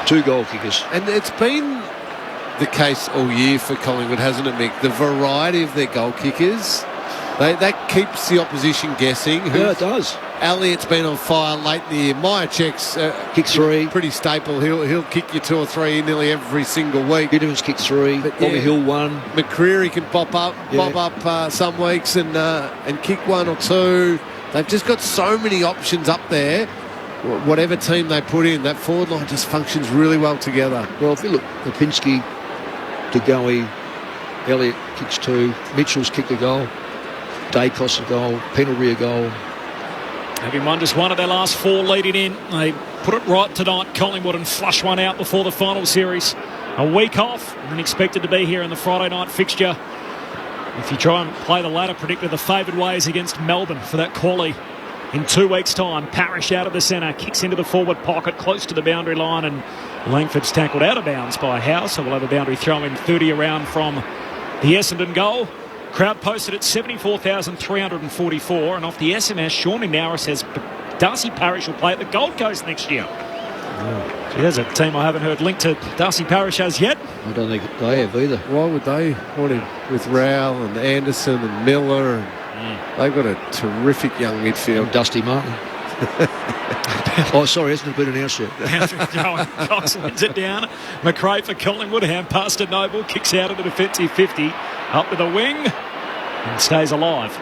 2 goal kickers. And it's been the case all year for Collingwood, hasn't it, Mick? The variety of their goal kickers, that keeps the opposition guessing. Yeah, it does. Elliott's been on fire late in the year. Myercheck's kick 3. Pretty staple. He'll kick you 2 or 3 nearly every single week. Giddens kick 3. Bobby Hill 1. McCreary can bob up some weeks and kick 1 or 2. They've just got so many options up there. Whatever team they put in, that forward line just functions really well together. Well, if you look, Lipinski, DeGoey, Elliott kicks 2, Mitchell's kicked a goal, Dacos a goal, Pendlebury a goal. Having won just one of their last 4 leading in, they put it right tonight, Collingwood, and flush one out before the final series. A week off and expected to be here in the Friday night fixture. If you try and play the ladder predictor, the favoured way is against Melbourne for that quali. In 2 weeks' time, Parrish out of the centre, kicks into the forward pocket, close to the boundary line, and Langford's tackled out of bounds by Howe, so we'll have a boundary throw in 30 around from the Essendon goal. Crowd posted at 74,344, and off the SMS, Sean Inara says Darcy Parrish will play at the Gold Coast next year. Gee, there's a team I haven't heard linked to Darcy Parrish as yet. I don't think they have either. Why would they want him with Rowell and Anderson and Miller? And they've got a terrific young midfield. Dusty Martin. Oh, sorry, hasn't been announced yet. Cox wins it down. McRae for Collingwood, hand pass to Noble, kicks out of the defensive 50, up to the wing, and stays alive.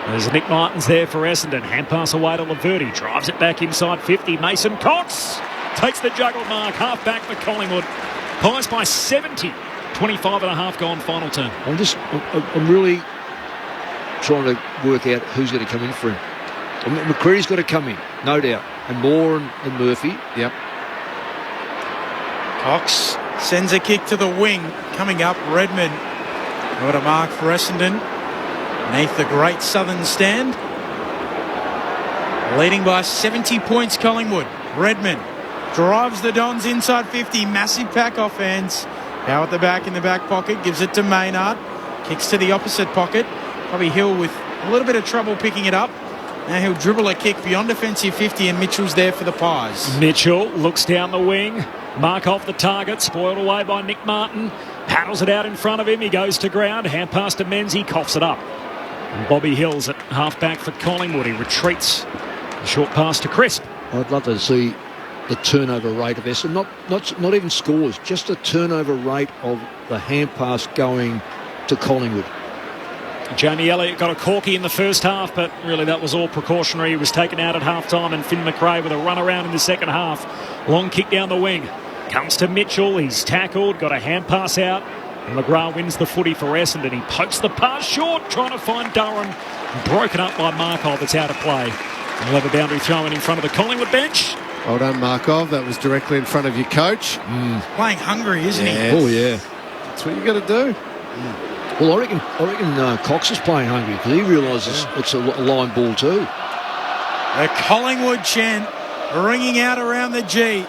There's Nick Martins there for Essendon. Hand pass away to Laverty, drives it back inside 50. Mason Cox takes the juggled mark, half back for Collingwood. Pies by 70. 25 and a half gone final turn. I'm really trying to work out who's going to come in for him. I mean, McCreary's got to come in, no doubt. And Moore and Murphy. Yep. Cox sends a kick to the wing. Coming up, Redmond. What a mark for Essendon. Beneath the great Southern stand. Leading by 70 points, Collingwood. Redmond drives the Dons inside 50. Massive pack off hands. Now at the back in the back pocket. Gives it to Maynard. Kicks to the opposite pocket. Probably Hill with a little bit of trouble picking it up. Now he'll dribble a kick beyond defensive 50, and Mitchell's there for the Pies. Mitchell looks down the wing. Mark off the target. Spoiled away by Nick Martin. Paddles it out in front of him. He goes to ground. Hand pass to Menzies. Coughs it up. And Bobby Hill's at half-back for Collingwood. He retreats. A short pass to Crisp. I'd love to see the turnover rate of Essendon. Not even scores. Just the turnover rate of the hand pass going to Collingwood. Jamie Elliott got a corky in the first half, but really that was all precautionary. He was taken out at half-time, and Finn McRae with a run around in the second half. Long kick down the wing. Comes to Mitchell. He's tackled. Got a hand pass out. And McGrath wins the footy for Essendon. He pokes the pass short, trying to find Durham. Broken up by Markov. It's out of play. And we'll have a boundary throw in front of the Collingwood bench. Well done, Markov. That was directly in front of your coach. Playing hungry, isn't he? Oh, yeah. That's what you got to do. Well, I reckon Cox is playing hungry because he realises it's a line ball too. The Collingwood chant ringing out around the G.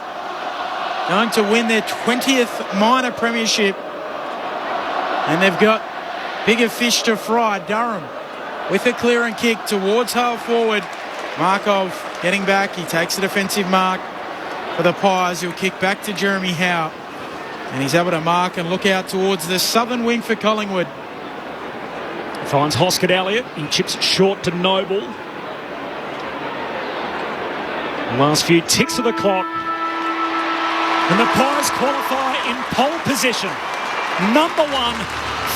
Going to win their 20th minor premiership. And they've got bigger fish to fry. Durham with a clear and kick towards half forward. Markov getting back. He takes a defensive mark for the Pies. He'll kick back to Jeremy Howe. And he's able to mark and look out towards the southern wing for Collingwood. Finds Hoskett Elliott. He chips it short to Noble. Last few ticks of the clock. And the Pies qualify in pole position. Number 1,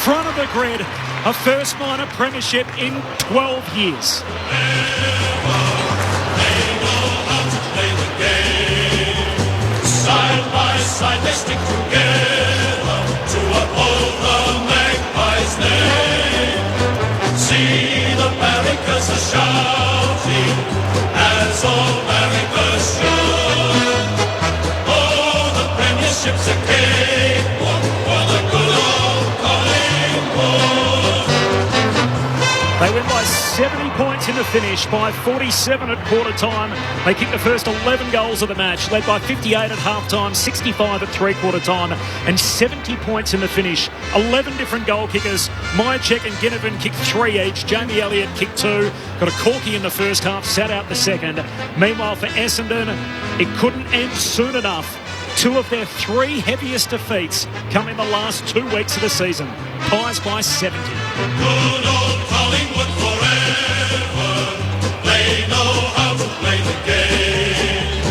front of the grid. A first minor premiership in 12 years. Side by side they stick together to uphold the Magpies' name. See the barricades are shouting as all barricades should. Oh, the premiership's a cakewalk for the good old Collingwood. They win by 70 points in the finish, by 47 at quarter time. They kicked the first 11 goals of the match, led by 58 at half time, 65 at three-quarter time, and 70 points in the finish. 11 different goal kickers. Myercheck and Ginnivan kicked 3 each. Jamie Elliott kicked 2. Got a corky in the first half, sat out the second. Meanwhile, for Essendon, it couldn't end soon enough. 2 of their 3 heaviest defeats come in the last 2 weeks of the season. Pies by 70. Good old Collingwood forever. They know how to play the game.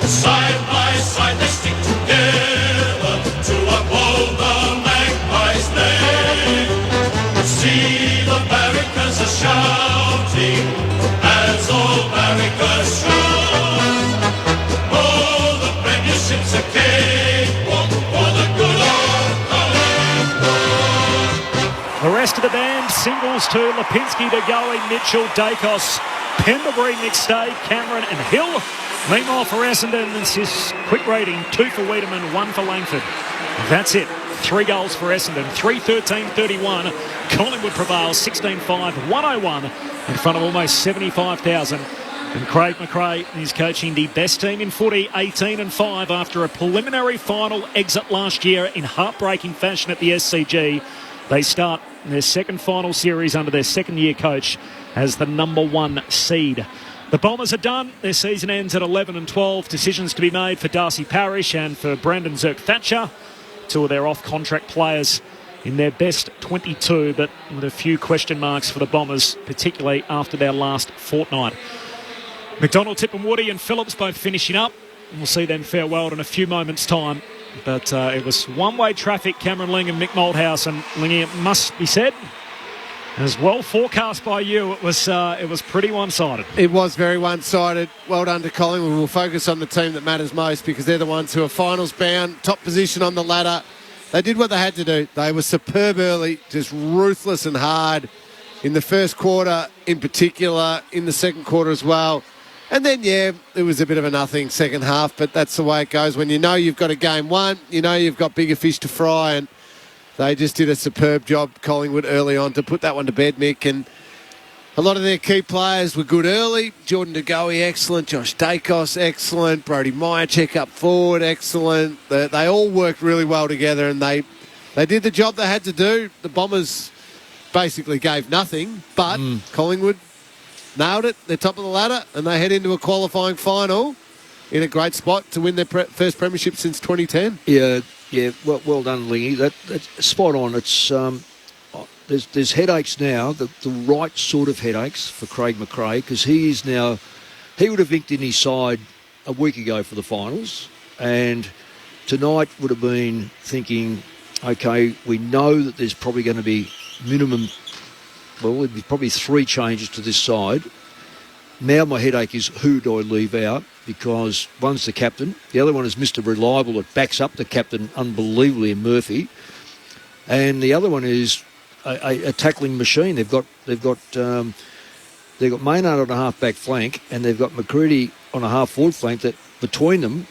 Side by side they stick together to uphold the Magpies' name. See the barricades are shouting as all barricades should. Oh, the premiership's a cakewalk for the good old Collingwood. The rest of the band singles to Lipinski, DeGoey, Mitchell, Dacos, Pendlebury, McStay, Cameron and Hill. Meanwhile for Essendon, it's this quick rating, 2 for Wiedemann, 1 for Langford. That's it. 3 goals for Essendon, 3-13-31. Collingwood prevails 16-5, 101 in front of almost 75,000. And Craig McRae is coaching the best team in footy, 18-5 after a preliminary final exit last year in heartbreaking fashion at the SCG. They start their second final series under their second-year coach as the number 1 seed. The Bombers are done. Their season ends at 11-12. Decisions to be made for Darcy Parish and for Brandon Zerk-Thatcher, 2 of their off-contract players in their best 22, but with a few question marks for the Bombers, particularly after their last fortnight. McDonald, Tipperwoody and Phillips both finishing up. We'll see them farewelled in a few moments' time. But it was one-way traffic, Cameron Ling and Mick Malthouse. And Lingy, it must be said, as well forecast by you, it was pretty one-sided. It was very one-sided. Well done to Collingwood. We'll focus on the team that matters most because they're the ones who are finals bound, top position on the ladder. They did what they had to do. They were superb early, just ruthless and hard in the first quarter in particular, in the second quarter as well. And then, yeah, it was a bit of a nothing second half, but that's the way it goes. When you know you've got a game won, you know you've got bigger fish to fry, and they just did a superb job, Collingwood, early on to put that one to bed, Mick. And a lot of their key players were good early. Jordan DeGoey, excellent. Josh Dacos, excellent. Brody Myercheck up forward, excellent. They all worked really well together, and they did the job they had to do. The Bombers basically gave nothing, but Collingwood nailed it. They're top of the ladder, and they head into a qualifying final in a great spot to win their first premiership since 2010. Yeah, well done, Lingy. That's spot on. It's there's headaches now, the right sort of headaches for Craig McRae, because he would have inked in his side a week ago for the finals, and tonight would have been thinking, okay, we know that there's probably going to be minimum, well, there'd be probably 3 changes to this side. Now my headache is, who do I leave out? Because one's the captain, the other one is Mr. Reliable that backs up the captain unbelievably in Murphy, and the other one is a tackling machine. They've got Maynard on a half-back flank, and they've got McCready on a half-forward flank. That between them,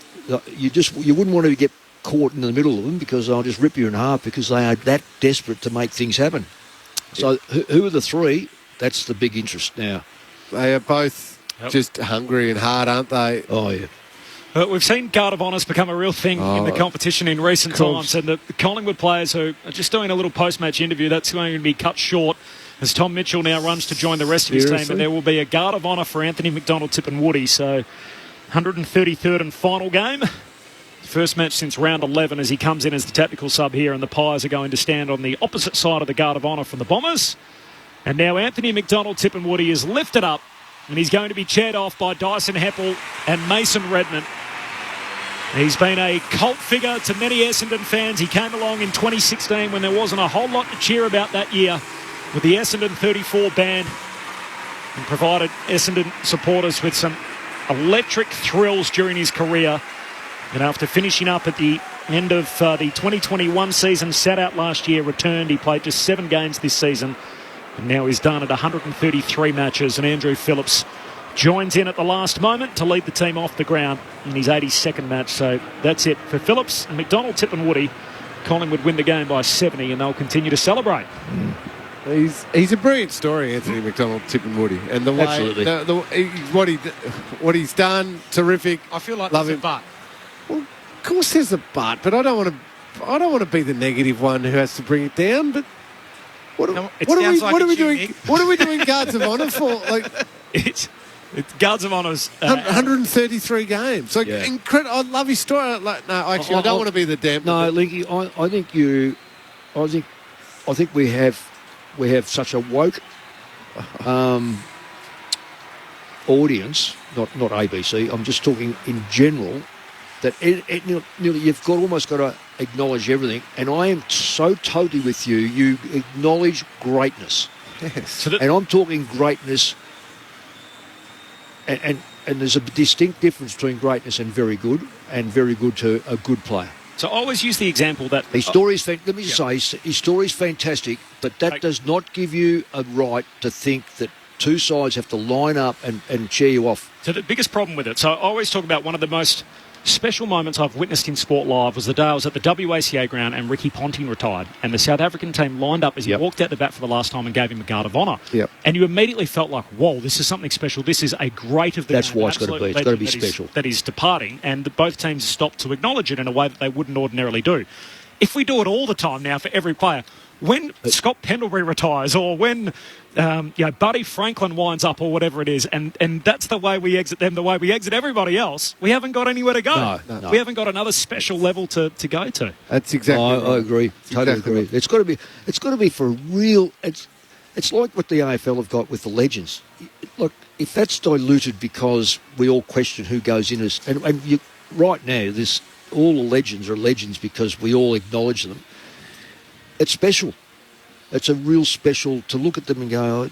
you wouldn't want to get caught in the middle of them, because they'll just rip you in half, because they are that desperate to make things happen. So who are the three? That's the big interest now. They are both just hungry and hard, aren't they? Oh, yeah. We've seen Guard of Honours become a real thing in the competition in recent times, and the Collingwood players who are just doing a little post-match interview, that's going to be cut short as Tom Mitchell now runs to join the rest of his team, and there will be a Guard of Honour for Anthony McDonald, Tip and Woody. So 133rd and final game. First match since round 11 as he comes in as the tactical sub here, and the Pies are going to stand on the opposite side of the Guard of Honour from the Bombers. And now Anthony McDonald, Tip and Woody is lifted up, and he's going to be chaired off by Dyson Heppel and Mason Redmond. He's been a cult figure to many Essendon fans. He came along in 2016 when there wasn't a whole lot to cheer about that year with the Essendon 34 band, and provided Essendon supporters with some electric thrills during his career. And after finishing up at the end of the 2021 season, sat out last year, returned. He played just 7 games this season, and now he's done at 133 matches. And Andrew Phillips joins in at the last moment to lead the team off the ground in his 82nd match. So that's it for Phillips and McDonald, Tip and Woody. Collingwood win the game by 70, and they'll continue to celebrate. He's a brilliant story, Anthony McDonald, Tip and Woody, and the way what he's done, terrific. I feel like Love there's him. a but. Well, of course, there's a but, but I don't want to be the negative one who has to bring it down. But what are we doing? What are we doing Guards of Honour for? Like it's Guards of Honours. 133 games. Like incredible. I love his story. Like, no, actually, I don't want to be the damp. No, Linky, I think we have such a woke audience, not ABC. I'm just talking in general, that nearly you've almost got to acknowledge everything. And I am so totally with you. You acknowledge greatness, yes. And I'm talking greatness. And there's a distinct difference between greatness and very good to a good player. So I always use the example that his story is. Let me just say, his story is fantastic, but that does not give you a right to think that two sides have to line up and cheer you off. So the biggest problem with it, so I always talk about one of the most special moments I've witnessed in sport live was the day I was at the WACA ground and Ricky Ponting retired, and the South African team lined up as he walked out the bat for the last time and gave him a Guard of Honour. And you immediately felt like, whoa, this is something special. This is a great of the That's game. Why it's got to be. It's got to be special. That is departing, and both teams stopped to acknowledge it in a way that they wouldn't ordinarily do. If we do it all the time now for every player, when Scott Pendlebury retires, or when Buddy Franklin winds up, or whatever it is, and that's the way we exit them, the way we exit everybody else, we haven't got anywhere to go. No. We haven't got another special level to go to. That's exactly right. I agree. Totally agree. It's got to be for real. It's like what the AFL have got with the legends. Look, if that's diluted because we all question who goes in as, and you, right now, all the legends are legends because we all acknowledge them. It's special. It's a real special to look at them and go,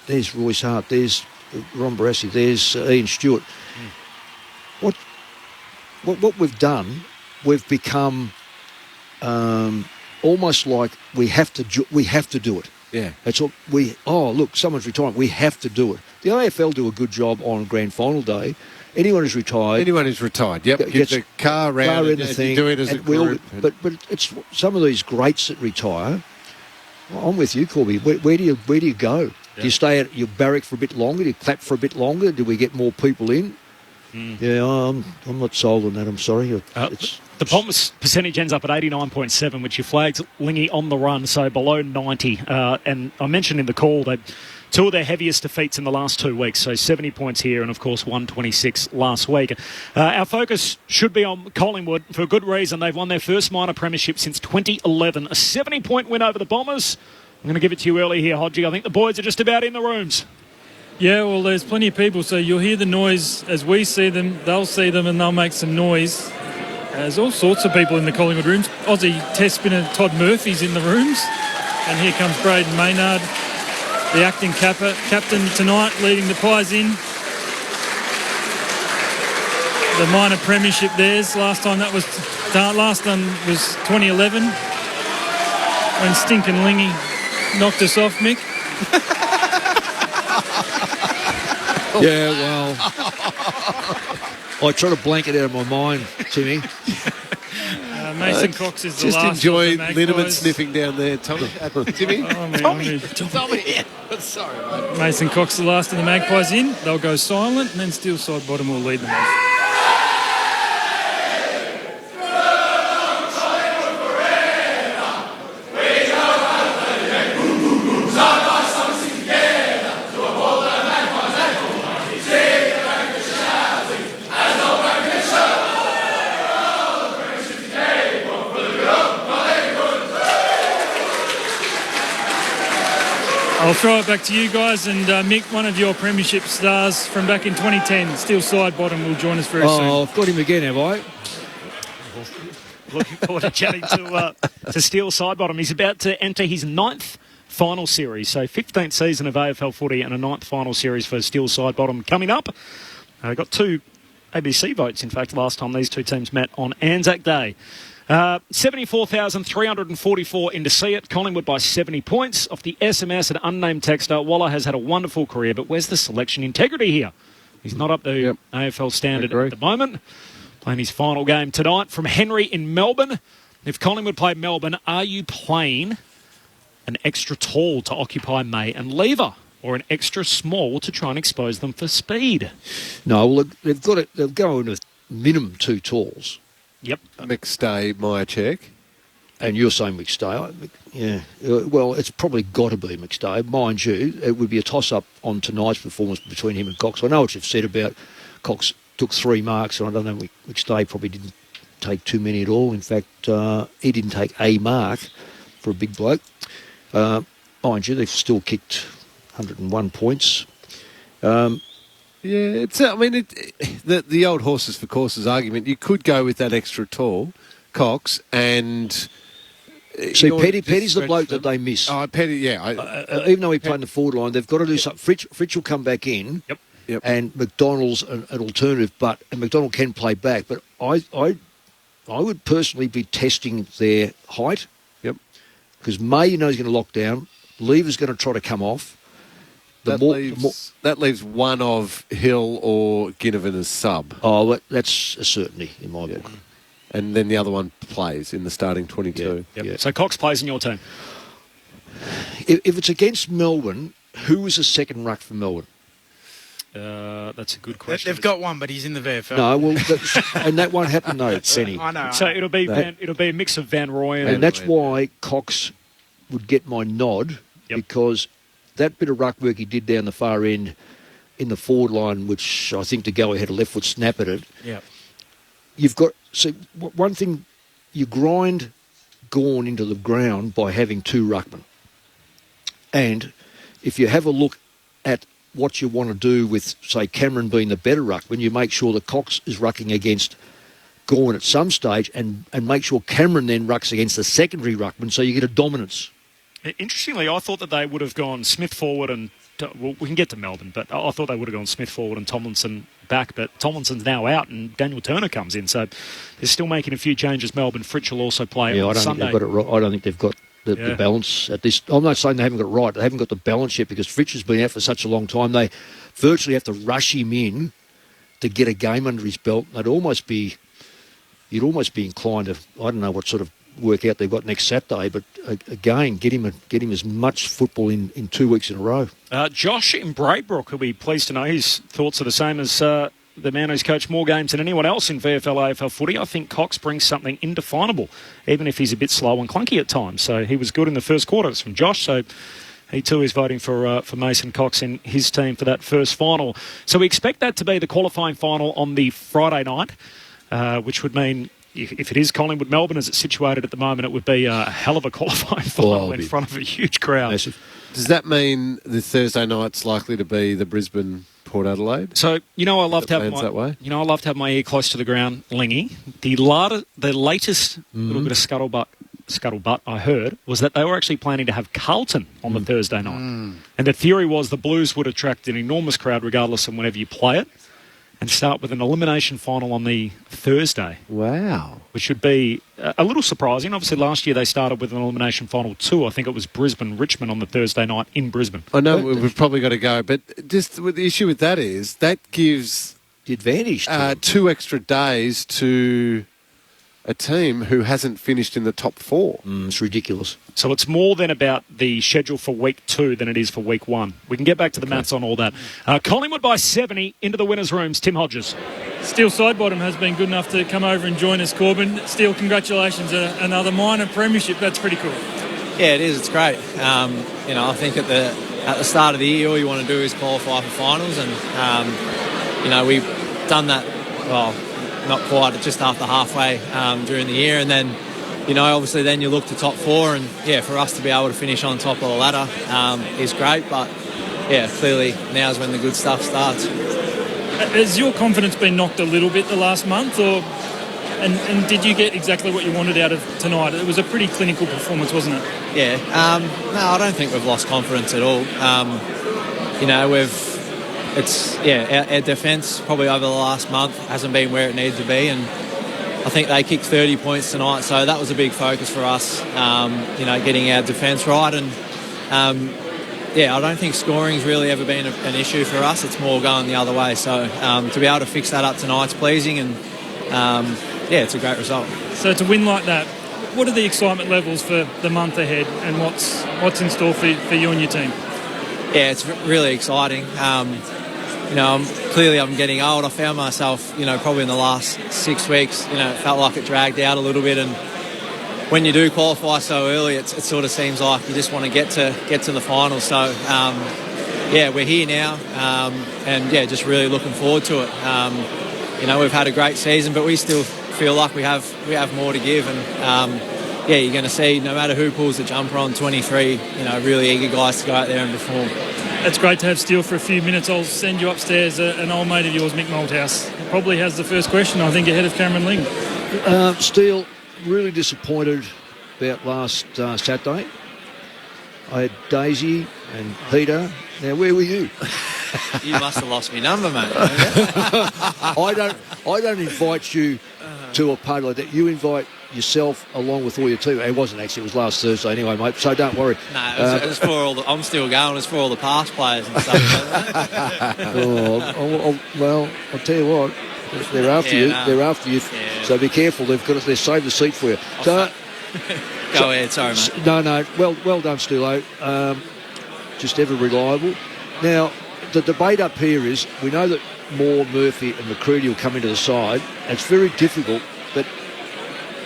there's Royce Hart, there's Ron Barassi, there's Ian Stewart. What we've done, we've become almost like we have to do it. Yeah. It's all, look, someone's retiring. We have to do it. The AFL do a good job on grand final day. Anyone who's retired. Yep. Get the car around and thing, do it as a group. But it's some of these greats that retire. I'm with you, Corby. Where do you go? Yeah. Do you stay at your barrack for a bit longer? Do you clap for a bit longer? Do we get more people in? Yeah, I'm not sold on that. I'm sorry. The Bombers percentage ends up at 89.7, which you flags Lingy on the run, so below 90. And I mentioned in the call that two of their heaviest defeats in the last 2 weeks, so 70 points here and, of course, 126 last week. Our focus should be on Collingwood for a good reason. They've won their first minor premiership since 2011, a 70-point win over the Bombers. I'm going to give it to you early here, Hodgie. I think the boys are just about in the rooms. Yeah, well, there's plenty of people, so you'll hear the noise as we see them. They'll see them and they'll make some noise. There's all sorts of people in the Collingwood rooms. Aussie Test spinner Todd Murphy's in the rooms. And here comes Braden Maynard, the acting captain tonight, leading the Pies in. The minor premiership theirs. Last one was 2011 when Stinkin' Lingy knocked us off, Mick. Yeah, well, I try to blank it out of my mind, Timmy. Mason Cox is the Just last enjoy of the liniment Magpies. sniffing down there, Tommy. Timmy? Tommy. Sorry, mate. Mason Cox, the last of the Magpies in. They'll go silent, and then Steel Side Bottom will lead them off. I'll throw it back to you guys, and Mick, one of your premiership stars from back in 2010, Steel Side Bottom, will join us very soon. Oh, I've got him again, have I? Looking forward to chatting to Steel Sidebottom. He's about to enter his 9th final series, so 15th season of AFL footy and a 9th final series for Steel Sidebottom coming up. Got 2 ABC votes, in fact, last time these two teams met on Anzac Day. 74,344 in to see it. Collingwood by 70 points. Off the SMS, an unnamed texter, Waller has had a wonderful career, but where's the selection integrity here? He's not up to AFL standard at the moment. Playing his final game tonight from Henry in Melbourne. If Collingwood play Melbourne, are you playing an extra tall to occupy May and Lever, or an extra small to try and expose them for speed? No, well, they'll go in with minimum 2 talls. Yep. McStay, Myercheck. And you're saying McStay. Yeah. Well, it's probably got to be McStay. Mind you, it would be a toss-up on tonight's performance between him and Cox. I know what you've said about Cox took 3 marks, and I don't know, McStay probably didn't take too many at all. In fact, he didn't take a mark for a big bloke. Mind you, they've still kicked 101 points. Yeah, it's. I mean, the old horses for courses argument. You could go with that extra tall, Cox, and see, Petty's the bloke that they miss. Oh, Petty, yeah. Even though he played in the forward line, they've got to do something. Fritsch will come back in. Yep. And McDonald's an alternative, and McDonald can play back. But I would personally be testing their height. Yep. Because May, he's going to lock down. Lever's going to try to come off. That leaves one of Hill or Ginnivan as sub. Oh, that's a certainty in my book. And then the other one plays in the starting 22. Yep. So Cox plays in your team. If it's against Melbourne, who is the second ruck for Melbourne? That's a good question. They've got one, but he's in the VFL. No, well, and that won't happen though, Benny. I know. So it'll be a mix of Van Rooyen and that's why Cox would get my nod because that bit of ruck work he did down the far end in the forward line, which I think to go ahead a left foot snap at it. Yeah. You've got one thing, you grind Gawn into the ground by having 2 ruckmen, and if you have a look at what you want to do with, say, Cameron being the better ruckman, you make sure that Cox is rucking against Gawn at some stage and make sure Cameron then rucks against the secondary ruckman so you get a dominance. Interestingly, I thought that they would have gone Smith forward and... Well, we can get to Melbourne, but I thought they would have gone Smith forward and Tomlinson back, but Tomlinson's now out and Daniel Turner comes in, so they're still making a few changes. Melbourne, Fritsch will also play on Sunday. I don't think they've got the balance at this. I'm not saying they haven't got it right. They haven't got the balance yet because Fritsch has been out for such a long time. They virtually have to rush him in to get a game under his belt. You'd almost be inclined to, I don't know what sort of workout they've got next Saturday, but again, get him as much football in 2 weeks in a row. Josh in Braybrook, who'll be pleased to know his thoughts are the same as the man who's coached more games than anyone else in VFL AFL footy. I think Cox brings something indefinable, even if he's a bit slow and clunky at times. So he was good in the first quarter. It's from Josh, so he too is voting for Mason Cox in his team for that first final. So we expect that to be the qualifying final on the Friday night, which would mean if it is Collingwood-Melbourne as it's situated at the moment, it would be a hell of a qualifying final in front of a huge crowd. Massive. Does that mean the Thursday night's likely to be the Brisbane-Port Adelaide? So, I love to have my ear close to the ground, Lingy. The latest little bit of scuttlebutt I heard was that they were actually planning to have Carlton on the Thursday night. And the theory was the Blues would attract an enormous crowd regardless of whenever you play it, and start with an elimination final on the Thursday. Wow. Which would be a little surprising. Obviously, last year they started with an elimination final 2. I think it was Brisbane-Richmond on the Thursday night in Brisbane. I know we've probably got to go, but just the issue with that is that gives the advantage to 2 extra days to a team who hasn't finished in the top 4. It's ridiculous. So it's more than about the schedule for week 2 than it is for week 1. We can get back to the maths on all that. Collingwood by 70 into the winners' rooms. Tim Hodges. Steel Sidebottom has been good enough to come over and join us, Corbin. Steel, congratulations. Another minor premiership. That's pretty cool. Yeah, it is. It's great. I think at the start of the year, all you want to do is qualify for finals, and we've done that. Well, not quite, just after halfway during the year, and then obviously then you look to top 4, and for us to be able to finish on top of the ladder is great. But clearly now's when the good stuff starts. Has your confidence been knocked a little bit the last month, or? And did you get exactly what you wanted out of tonight? It was a pretty clinical performance, wasn't it? Yeah. No, I don't think we've lost confidence at all. Our defence probably over the last month hasn't been where it needs to be, and I think they kicked 30 points tonight, so that was a big focus for us. Getting our defence right, and I don't think scoring's really ever been an issue for us. It's more going the other way. So to be able to fix that up tonight's pleasing, and it's a great result. So to win like that, what are the excitement levels for the month ahead, and what's in store for you and your team? Yeah, it's really exciting. I'm getting old. I found myself, probably in the last 6 weeks, it felt like it dragged out a little bit, and when you do qualify so early, it sort of seems like you just want to get to the finals. So we're here now, and just really looking forward to it. We've had a great season, but we still feel like we have more to give, and you're going to see, no matter who pulls the jumper on 23, really eager guys to go out there and perform. It's great to have Steele for a few minutes. I'll send you upstairs an old mate of yours, Mick Malthouse. He probably has the first question, I think, ahead of Cameron Ling. Steele, really disappointed about last Saturday. I had Daisy and Peter. Now, where were you? You must have lost my number, mate. I don't invite you to a party like that. You invite yourself along with all your team. It wasn't actually, it was last Thursday anyway, mate, so don't worry. No, it was for all I'm still going, it's for all the past players and stuff. Well, I'll tell you what, they're after you. No. They're after you, so be careful. They've saved the seat for you. Go ahead, sorry, mate. No, well done, Stilo. Just ever reliable. Now, the debate up here is, we know that Moore, Murphy and McCready will come into the side. It's very difficult, but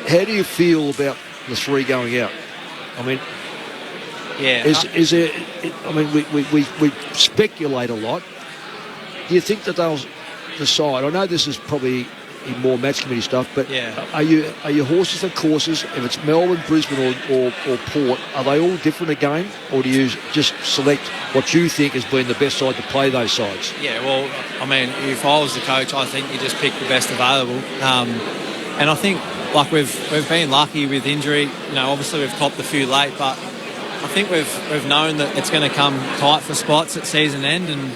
how do you feel about the 3 going out? I mean, is there? I mean, we speculate a lot. Do you think that they'll decide? I know this is probably in more match committee stuff, but are your horses for courses? If it's Melbourne, Brisbane, or Port, are they all different again, or do you just select what you think has been the best side to play those sides? Yeah, well, I mean, if I was the coach, I think you just pick the best available, and I think, like, we've been lucky with injury. Obviously we've copped a few late, but I think we've known that it's going to come tight for spots at season end, and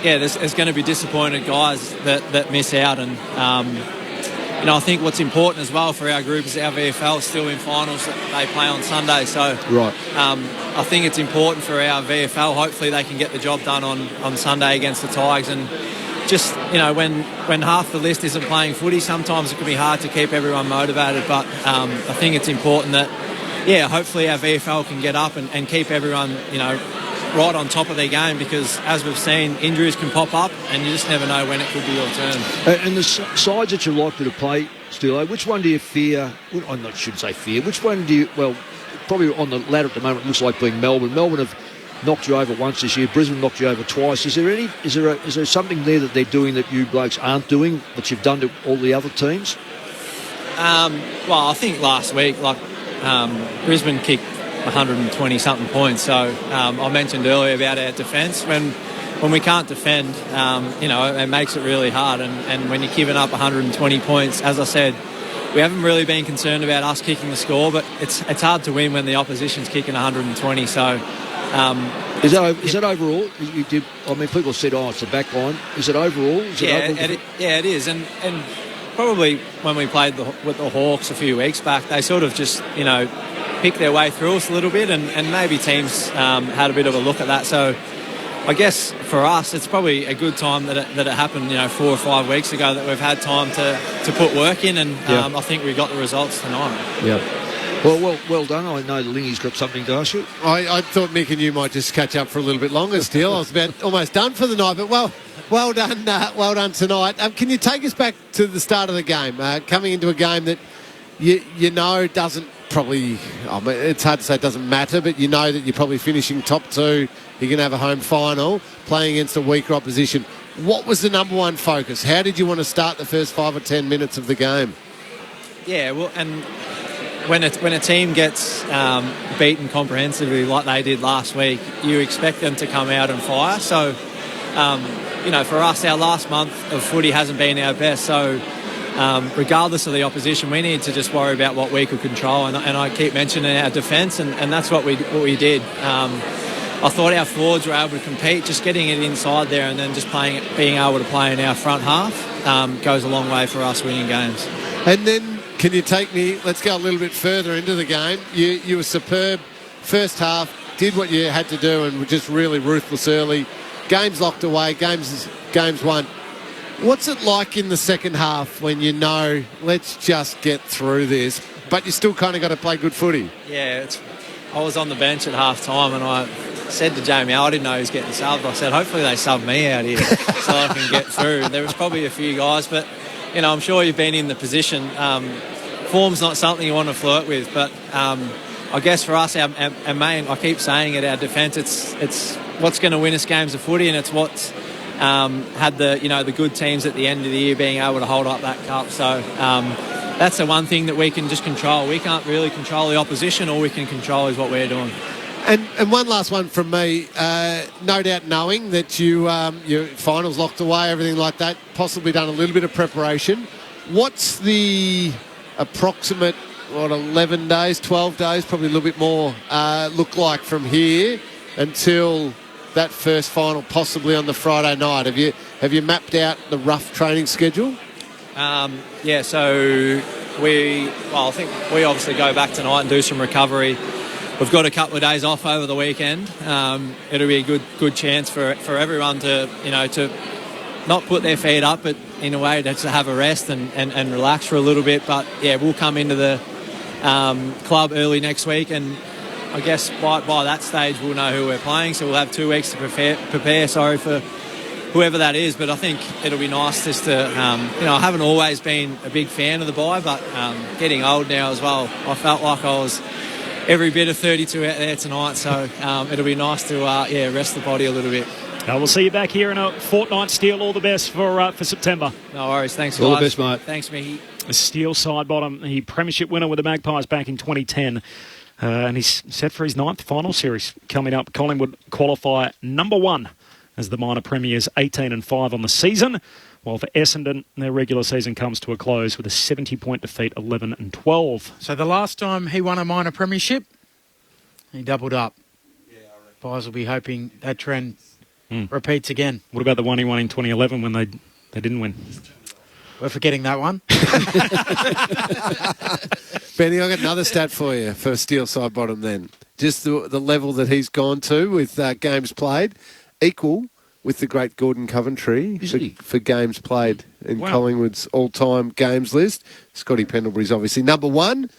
there's going to be disappointed guys that miss out, and I think what's important as well for our group is our VFL is still in finals that they play on Sunday. So right. I think it's important for our VFL. Hopefully they can get the job done on Sunday against the Tigers, and just, when half the list isn't playing footy, sometimes it can be hard to keep everyone motivated. But I think it's important that, hopefully our VFL can get up and keep everyone, right on top of their game, because as we've seen, injuries can pop up and you just never know when it could be your turn. And the sides that you're likely to play, Stilo, which one do you fear? I shouldn't say fear. Which one do you, well, probably on the ladder at the moment, it looks like being Melbourne. Melbourne have knocked you over once this year. Brisbane knocked you over twice. Is there something there that they're doing that you blokes aren't doing, that you've done to all the other teams? Well, I think last week, Brisbane kicked 120-something points. So I mentioned earlier about our defence. When we can't defend, it makes it really hard. And when you're giving up 120 points, as I said, we haven't really been concerned about us kicking the score, but it's hard to win when the opposition's kicking 120. So is that overall? People said, it's the back line. Is it overall? It is. And probably when we played with the Hawks a few weeks back, they sort of just, picked their way through us a little bit, and maybe teams had a bit of a look at that. So, I guess for us, it's probably a good time that it happened, 4 or 5 weeks ago, that we've had time to put work in, and I think we got the results tonight. Yeah. Well done. I know Lingy's got something to ask you. I thought Mick and you might just catch up for a little bit longer still. I was about almost done for the night, but well done tonight. Can you take us back to the start of the game, coming into a game that you know doesn't probably, it's hard to say it doesn't matter, but you know that you're probably finishing top 2, you're going to have a home final, playing against a weaker opposition. What was the number one focus? How did you want to start the first 5 or 10 minutes of the game? Yeah, well, and when a team gets beaten comprehensively like they did last week, you expect them to come out and fire. So, for us, our last month of footy hasn't been our best. So, regardless of the opposition, we need to just worry about what we could control. And I keep mentioning our defence, and that's what we did. I thought our forwards were able to compete, just getting it inside there, and then just being able to play in our front half goes a long way for us winning games. And then, can you take me, let's go a little bit further into the game. You were superb first half, did what you had to do, and were just really ruthless early. Games locked away, games won. What's it like in the second half when you know, let's just get through this, but you still kind of got to play good footy? Yeah, I was on the bench at half time, and I said to Jamie, I didn't know he was getting subbed. I said, hopefully they sub me out here so I can get through. There was probably a few guys, but I'm sure you've been in the position. Form's not something you want to flirt with, but I guess for us, our main, I keep saying it, our defence, it's what's going to win us games of footy, and it's what's had the good teams at the end of the year being able to hold up that cup. So that's the one thing that we can just control. We can't really control the opposition. All we can control is what we're doing. And one last one from me. No doubt knowing that your finals locked away, everything like that, possibly done a little bit of preparation. What's the approximate, 11 days, 12 days, probably a little bit more, look like from here until that first final, possibly on the Friday night? Have you mapped out the rough training schedule? So I think we obviously go back tonight and do some recovery. We've got a couple of days off over the weekend. It'll be a good chance for everyone to not put their feet up, but in a way to have a rest and relax for a little bit. But yeah, we'll come into the club early next week, and I guess by that stage we'll know who we're playing. So we'll have 2 weeks to prepare. Sorry for whoever that is, but I think it'll be nice just to, I haven't always been a big fan of the bye, but getting old now as well, I felt like I was every bit of 32 out there tonight, so it'll be nice to rest the body a little bit. We'll see you back here in a fortnight, Steele. All the best for September. No worries. Thanks, guys. All the best, mate. Thanks, Mickey. Steele Sidebottom, the premiership winner with the Magpies back in 2010. And he's set for his 9th final series coming up. Collingwood qualify number 1 as the minor premiers, 18-5 on the season. While for Essendon, their regular season comes to a close with a 70-point defeat, 11-12. So the last time he won a minor premiership, he doubled up. Pies will be hoping that trend repeats again. What about the one he won in 2011 when they didn't win? We're forgetting that one. Benny, I've got another stat for you for Steele Sidebottom then. Just the level that he's gone to with games played, equal with the great Gordon Coventry for games played in Collingwood's all-time games list. Scotty Pendlebury's obviously number 1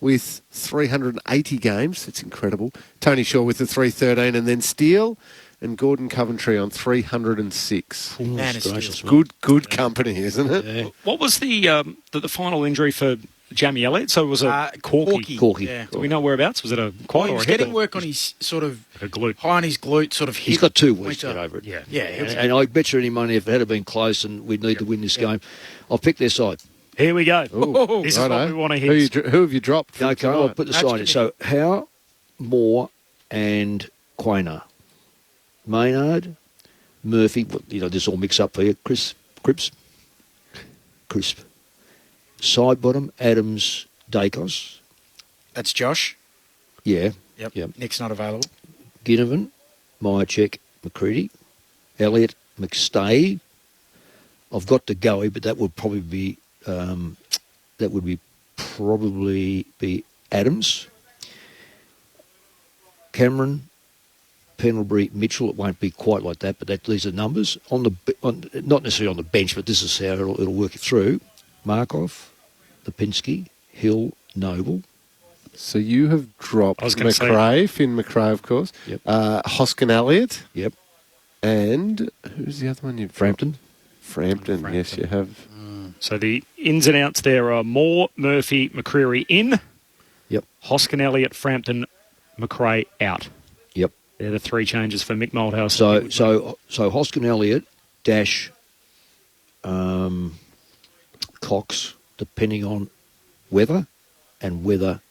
with 380 games. It's incredible. Tony Shaw with the 313, and then Steele and Gordon Coventry on 306. Man, it's good company, isn't it? Yeah. What was the final injury for Jamie Elliott? So it was a corky. Yeah. Do we know whereabouts? Was it a quad or a he was hip? getting work on his sort of a glute. High on his glute sort of hip. He's got 2 weeks to get over it. Yeah. And I bet you any money if it had been close and we'd need to win this game, I'll pick their side. Here we go. Ooh, this is what we want to hear. Who have you dropped? Okay, I'll put the side in. So Howe, Moore and Quaynor. Maynard, Murphy, this all mix up for you. Crisp. Sidebottom, Adams, Dacos. That's Josh. Yeah. Yep. Nick's not available. Ginnivan, Myercheck, McCready, Elliott, McStay. I've got to go, but that would probably be Adams, Cameron, Pendlebury, Mitchell, it won't be quite like that, but these are numbers. Not necessarily on the bench, but this is how it'll work it through. Markov, Lipinski, Hill, Noble. So you have dropped McRae, Finn McRae, of course. Yep. Hoskin Elliott. Yep. And who's the other one you've Frampton. Frampton, yes, you have. So the ins and outs there are Moore, Murphy, McCreery in. Yep. Hoskin Elliott, Frampton, McRae out. Yep. They're the three changes for Mick Moldhouse. So Hoskin Elliott, Dash, Cox, depending on weather, and weather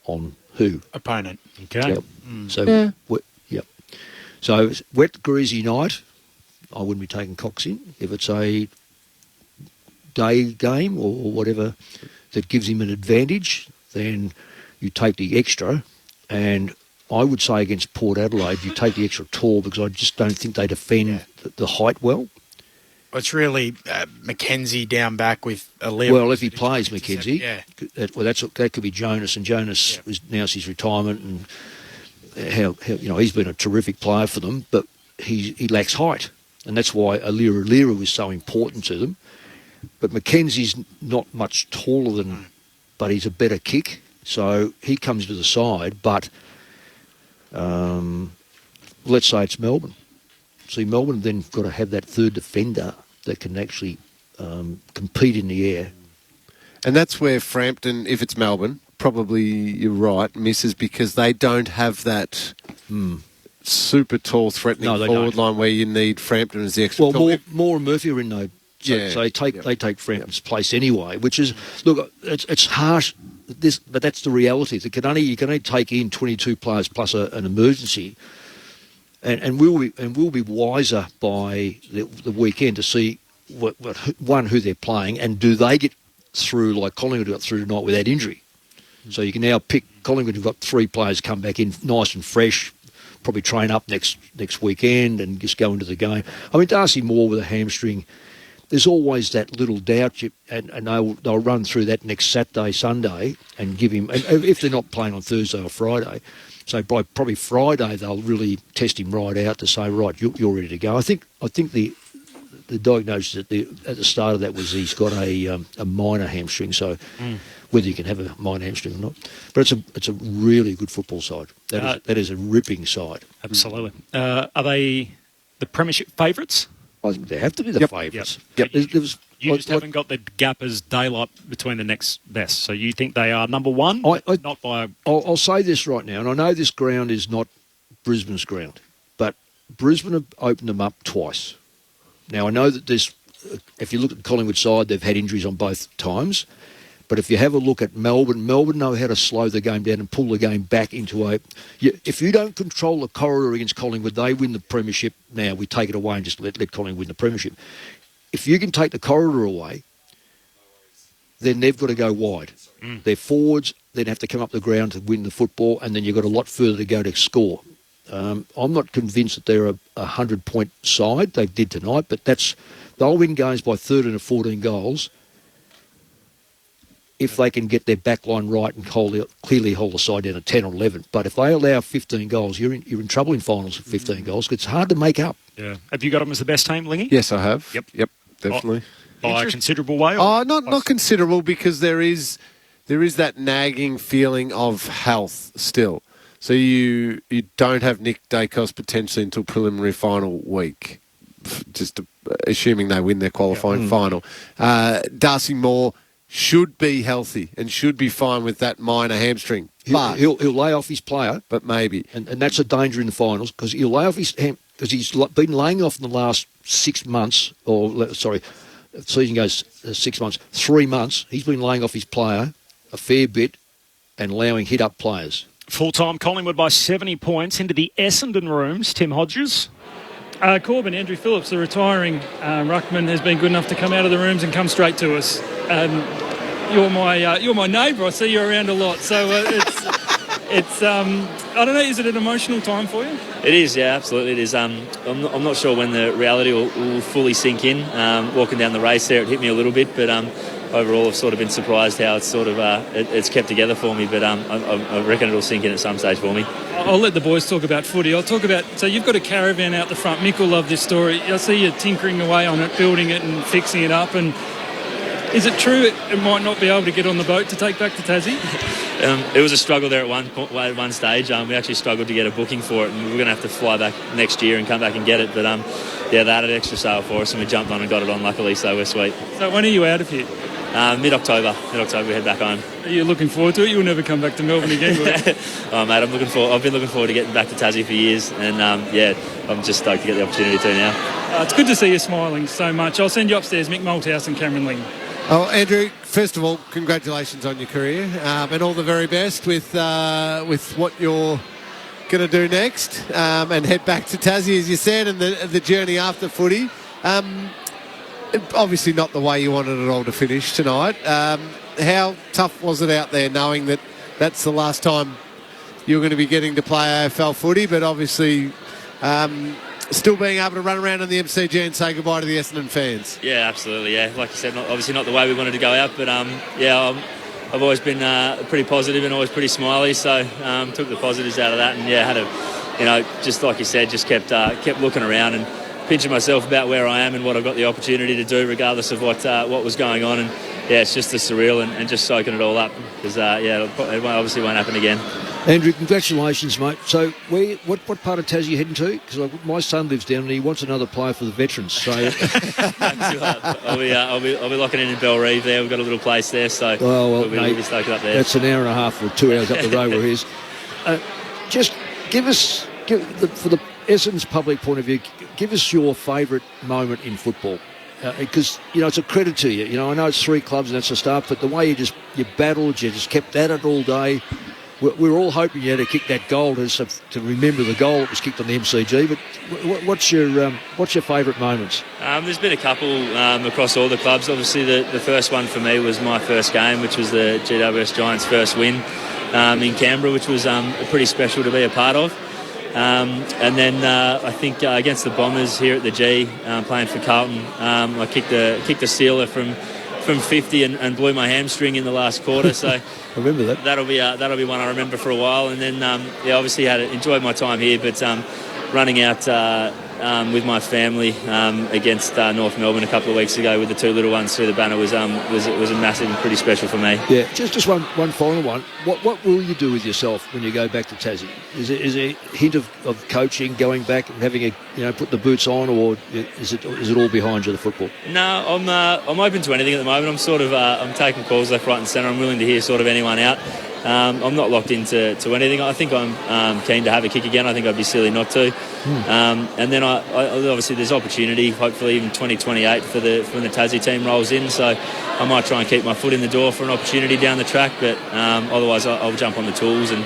on who? Opponent. Okay. Yep. So, yep. So it's wet, greasy night, I wouldn't be taking Cox in. If it's a day game or whatever that gives him an advantage, then you take the extra. And I would say against Port Adelaide, you take the extra tall because I just don't think they defend the height well. It's really Mackenzie down back with O'Leary. Well, if he plays Mackenzie, that could be Jonas, and Jonas is announced his retirement, and how he's been a terrific player for them, but he lacks height, and that's why O'Leary was so important to them. But Mackenzie's not much taller than, but he's a better kick, so he comes to the side. But let's say it's Melbourne. See, Melbourne then got to have that third defender that can actually compete in the air. And that's where Frampton, if it's Melbourne, probably, you're right, misses because they don't have that super tall, threatening forward line where you need Frampton as the extra. Well, Moore and Murphy are in though. So they take Frampton's place anyway, which is, look, it's harsh, but that's the reality. You can only take in 22 players plus an emergency. And we'll be wiser by the weekend to see who they're playing, and do they get through like Collingwood got through tonight without injury. So you can now pick Collingwood. You've got three players come back in nice and fresh, probably train up next weekend and just go into the game. I mean, Darcy Moore with a hamstring, there's always that little doubt, and they'll run through that next Saturday, Sunday, and give him. And if they're not playing on Thursday or Friday. So by probably Friday they'll really test him right out to say, right, you're ready to go. I think the diagnosis at the start of that was he's got a minor hamstring. So whether you can have a minor hamstring or not, but it's a really good football side. That is a ripping side. Absolutely. Are they the premiership favourites? I think they have to be the favourites. Yep. You just haven't got the gap as daylight between the next best. So you think they are number one? Not by. I'll say this right now, and I know this ground is not Brisbane's ground, but Brisbane have opened them up twice. Now I know that if you look at the Collingwood side, they've had injuries on both times. But if you have a look at Melbourne know how to slow the game down and pull the game back into a... If you don't control the corridor against Collingwood, they win the premiership. Now we take it away and just let Collingwood win the premiership. If you can take the corridor away, then they've got to go wide. Their forwards then have to come up the ground to win the football, and then you've got a lot further to go to score. I'm not convinced that they're a 100-point side. They did tonight, but they'll win games by 13 or 14 goals if they can get their back line right and clearly hold the side down at 10 or 11. But if they allow 15 goals, you're in trouble in finals with 15 goals. It's hard to make up. Yeah. Have you got them as the best team, Lingy? Yes, I have. Yep, definitely. By a considerable way? Not considerable, because there is that nagging feeling of health still. So you don't have Nick Dacos potentially until preliminary final week, just assuming they win their qualifying final. Darcy Moore should be healthy and should be fine with that minor hamstring. But He'll lay off his player. But maybe. And that's a danger in the finals, because he'll lay off because he's been laying off in the last 6 months, the season goes 6 months, 3 months. He's been laying off his player a fair bit and allowing hit-up players. Full-time Collingwood by 70 points into the Essendon rooms. Tim Hodges. Corbin, Andrew Phillips, the retiring ruckman, has been good enough to come out of the rooms and come straight to us. You're my neighbour. I see you around a lot, so it's I don't know. Is it an emotional time for you? It is, yeah, absolutely. It is. I'm not sure when the reality will fully sink in. Walking down the race there, it hit me a little bit, but overall I've sort of been surprised how it's sort of it's kept together for me. But I reckon it'll sink in at some stage for me. I'll let the boys talk about footy. I'll talk about, so you've got a caravan out the front. Mick will love this story. I see you tinkering away on it, building it and fixing it up. And is it true it might not be able to get on the boat to take back to Tassie? It was a struggle there at one stage. We actually struggled to get a booking for it, and we were going to have to fly back next year and come back and get it. But they had an extra sail for us, and we jumped on and got it on, luckily, so we're sweet. So when are you out of here? Mid-October. Mid-October we head back home. Are you looking forward to it? You'll never come back to Melbourne again, will you? Oh, mate, I've been looking forward to getting back to Tassie for years, and I'm just stoked to get the opportunity to now. It's good to see you smiling so much. I'll send you upstairs, Mick Malthouse and Cameron Ling. Oh, Andrew, first of all, congratulations on your career, and all the very best with what you're going to do next, and head back to Tassie, as you said, and the journey after footy. Obviously not the way you wanted it all to finish tonight. How tough was it out there knowing that that's the last time you're going to be getting to play AFL footy, but obviously still being able to run around on the MCG and say goodbye to the Essendon fans? Yeah, absolutely, yeah. Like you said, obviously not the way we wanted to go out, but I've always been pretty positive and always pretty smiley, so took the positives out of that, and had just like you said, just kept looking around and pinching myself about where I am and what I've got the opportunity to do, regardless of what was going on. And it's just surreal and just soaking it all up, because it obviously won't happen again. Andrew, congratulations, mate. So, what part of Tassie are you heading to? Because my son lives down and he wants another player for the veterans. So, I'll be locking in Belrive there. We've got a little place there, so we'll be stoked up there. That's an hour and a half or 2 hours up the road where he is. Just give us, for the Essendon's public point of view, give us your favourite moment in football. Because, it's a credit to you. I know it's 3 clubs and that's the start, but the way you battled, you just kept at it all day. We were all hoping you had to kick that goal to remember the goal that was kicked on the MCG. But what's your favourite moments? There's been a couple across all the clubs. Obviously, the first one for me was my first game, which was the GWS Giants' first win in Canberra, which was pretty special to be a part of. And then I think against the Bombers here at the G, playing for Carlton, I kicked the sealer from 50 and blew my hamstring in the last quarter. So I remember that. That'll be one I remember for a while. And then obviously enjoyed my time here, but running out with my family against North Melbourne a couple of weeks ago with the 2 little ones through the banner was a massive and pretty special for me. Yeah, just one final one. What will you do with yourself when you go back to Tassie? Is a hint of coaching, going back and having put the boots on, or is it all behind you, the football? No, I'm open to anything at the moment. I'm sort of I'm taking calls left, right, and centre. I'm willing to hear sort of anyone out. I'm not locked into anything. I think I'm keen to have a kick again. I think I'd be silly not to. And then I obviously there's opportunity, hopefully even 2028 when the Tassie team rolls in. So I might try and keep my foot in the door for an opportunity down the track. But otherwise I'll jump on the tools and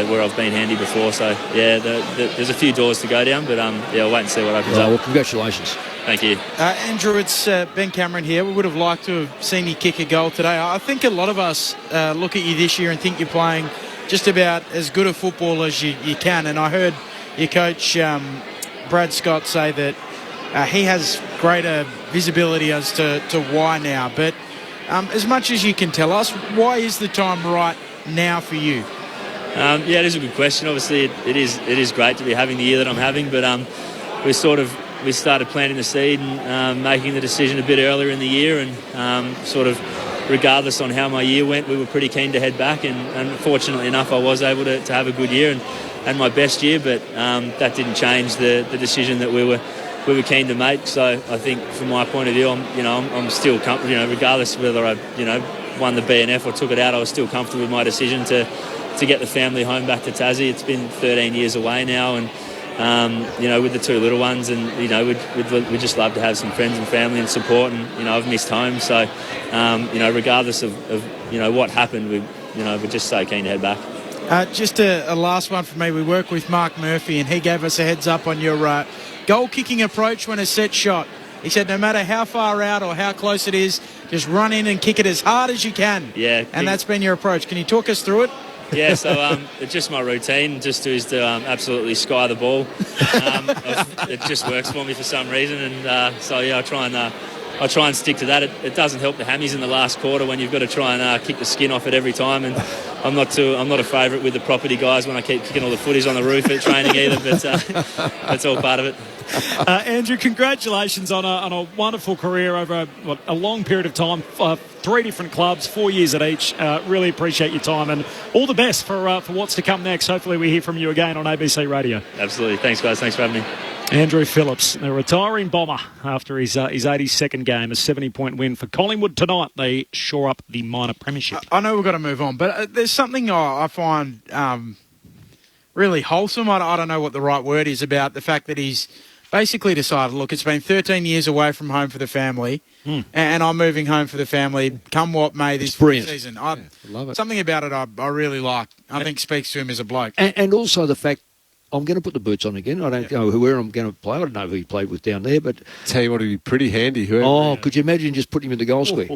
where I've been handy before. So there's a few doors to go down. But I'll wait and see what opens up. Well, congratulations. Thank you. Andrew, it's Ben Cameron here. We would have liked to have seen you kick a goal today. I think a lot of us look at you this year and think you're playing just about as good a football as you can. And I heard your coach, Brad Scott, say that he has greater visibility as to why now. But as much as you can tell us, why is the time right now for you? It is a good question. Obviously, it is great to be having the year that I'm having, but we started planting the seed and making the decision a bit earlier in the year, and regardless on how my year went, we were pretty keen to head back, and fortunately enough I was able to have a good year and my best year, but that didn't change the decision that we were keen to make. So I think from my point of view, I'm still comfortable, regardless of whether I won the BNF or took it out, I was still comfortable with my decision to get the family home back to Tassie. It's been 13 years away now, and with the 2 little ones, and we'd just love to have some friends and family and support, and I've missed home, so regardless of what happened, we're just so keen to head back. Just a last one for me. We work with Mark Murphy, and he gave us a heads up on your goal kicking approach when a set shot. He said no matter how far out or how close it is, just run in and kick it as hard as you can. Yeah, and that's been your approach. Can you talk us through it? Yeah, so it's just my routine, just to absolutely sky the ball. It just works for me for some reason, and I try and I try and stick to that. It doesn't help the hammies in the last quarter when you've got to try and kick the skin off it every time. And I'm not a favourite with the property guys when I keep kicking all the footies on the roof at training either. But that's all part of it. Andrew, congratulations on a wonderful career over a long period of time. 3 different clubs, 4 years at each. Really appreciate your time and all the best for what's to come next. Hopefully we hear from you again on ABC Radio. Absolutely. Thanks, guys. Thanks for having me. Andrew Phillips, a retiring Bomber after his 82nd game, a 70-point win for Collingwood tonight. They shore up the minor premiership. I know we've got to move on, but there's something I find really wholesome. I don't know what the right word is about the fact that he's basically decided, look, it's been 13 years away from home for the family, and I'm moving home for the family, come what may this season. I love it. Something about it I really like. I think speaks to him as a bloke. And also the fact, I'm going to put the boots on again. I don't know where I'm going to play. I don't know who he played with down there, but tell you what, it'd be pretty handy. Could you imagine just putting him in the goal square?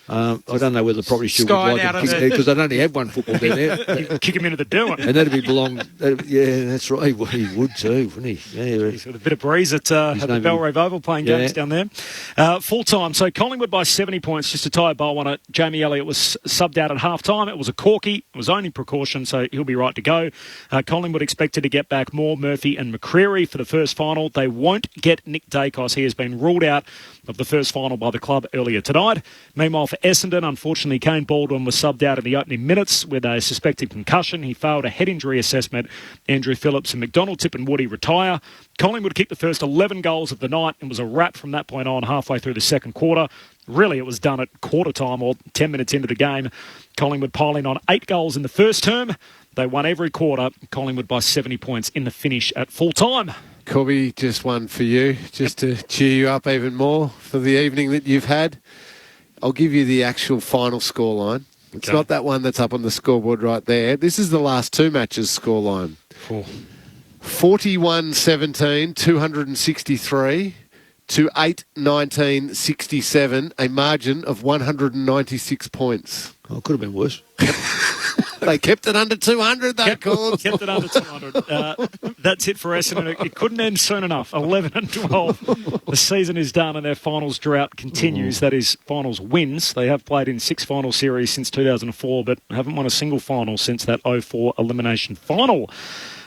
I don't know whether the property still would like him because they only have one football down there. You can kick him into the Derwent. And that'd be yeah, that's right. Well, he would too, wouldn't he? Yeah, he's got a bit of breeze at the Belrave Oval playing games down there. Full time. So Collingwood by 70 points, just to tie a bow on it. Jamie Elliott was subbed out at half time. It was a corky. It was only precaution, so he'll be right to go. Collingwood expected to get back Moore, Murphy and McCreary for the first final. They won't get Nick Dacos. He has been ruled out of the first final by the club earlier tonight. Meanwhile, for Essendon, unfortunately, Kane Baldwin was subbed out in the opening minutes with a suspected concussion. He failed a head injury assessment. Andrew Phillips and McDonald, Tip and Woody retire. Collingwood kicked the first 11 goals of the night and was a wrap from that point on halfway through the second quarter. Really, it was done at quarter time or 10 minutes into the game. Collingwood piling on 8 goals in the first term. They won every quarter. Collingwood by 70 points in the finish at full time. Corby, just one for you, just to cheer you up even more for the evening that you've had. I'll give you the actual final scoreline. It's not that one that's up on the scoreboard right there. This is the last 2 matches scoreline. 41-17, 263 to 8-19-67, a margin of 196 points. Oh, it could have been worse. They kept it under 200, though, Cords. Kept it under 200. That's it for Essendon. It couldn't end soon enough. 11-12. The season is done and their finals drought continues. That is finals wins. They have played in 6 final series since 2004, but haven't won a single final since that 04 elimination final.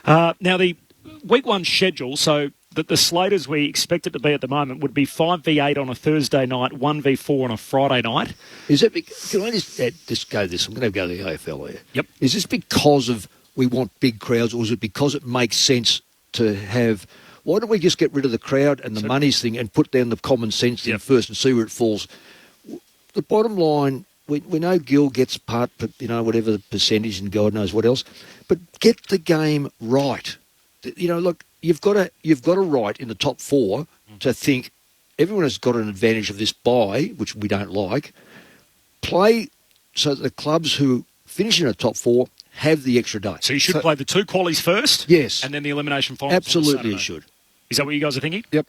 Now, the week 1 schedule, so that the slate as we expect it to be at the moment would be 5v8 on a Thursday night, 1v4 on a Friday night. Is it? Can I just go this? I'm going to go to the AFL here. Yep. Is this because of we want big crowds, or is it because it makes sense to have? Why don't we just get rid of the crowd and the monies thing and put down the common sense thing first and see where it falls? The bottom line, we know Gill gets part, whatever the percentage and God knows what else, but get the game right. Look. You've got a right in the top 4 to think everyone has got an advantage of this bye, which we don't like. Play so that the clubs who finish in the top 4 have the extra day. So you should play the 2 qualies first? Yes. And then the elimination finals? Absolutely you should. Is that what you guys are thinking? Yep.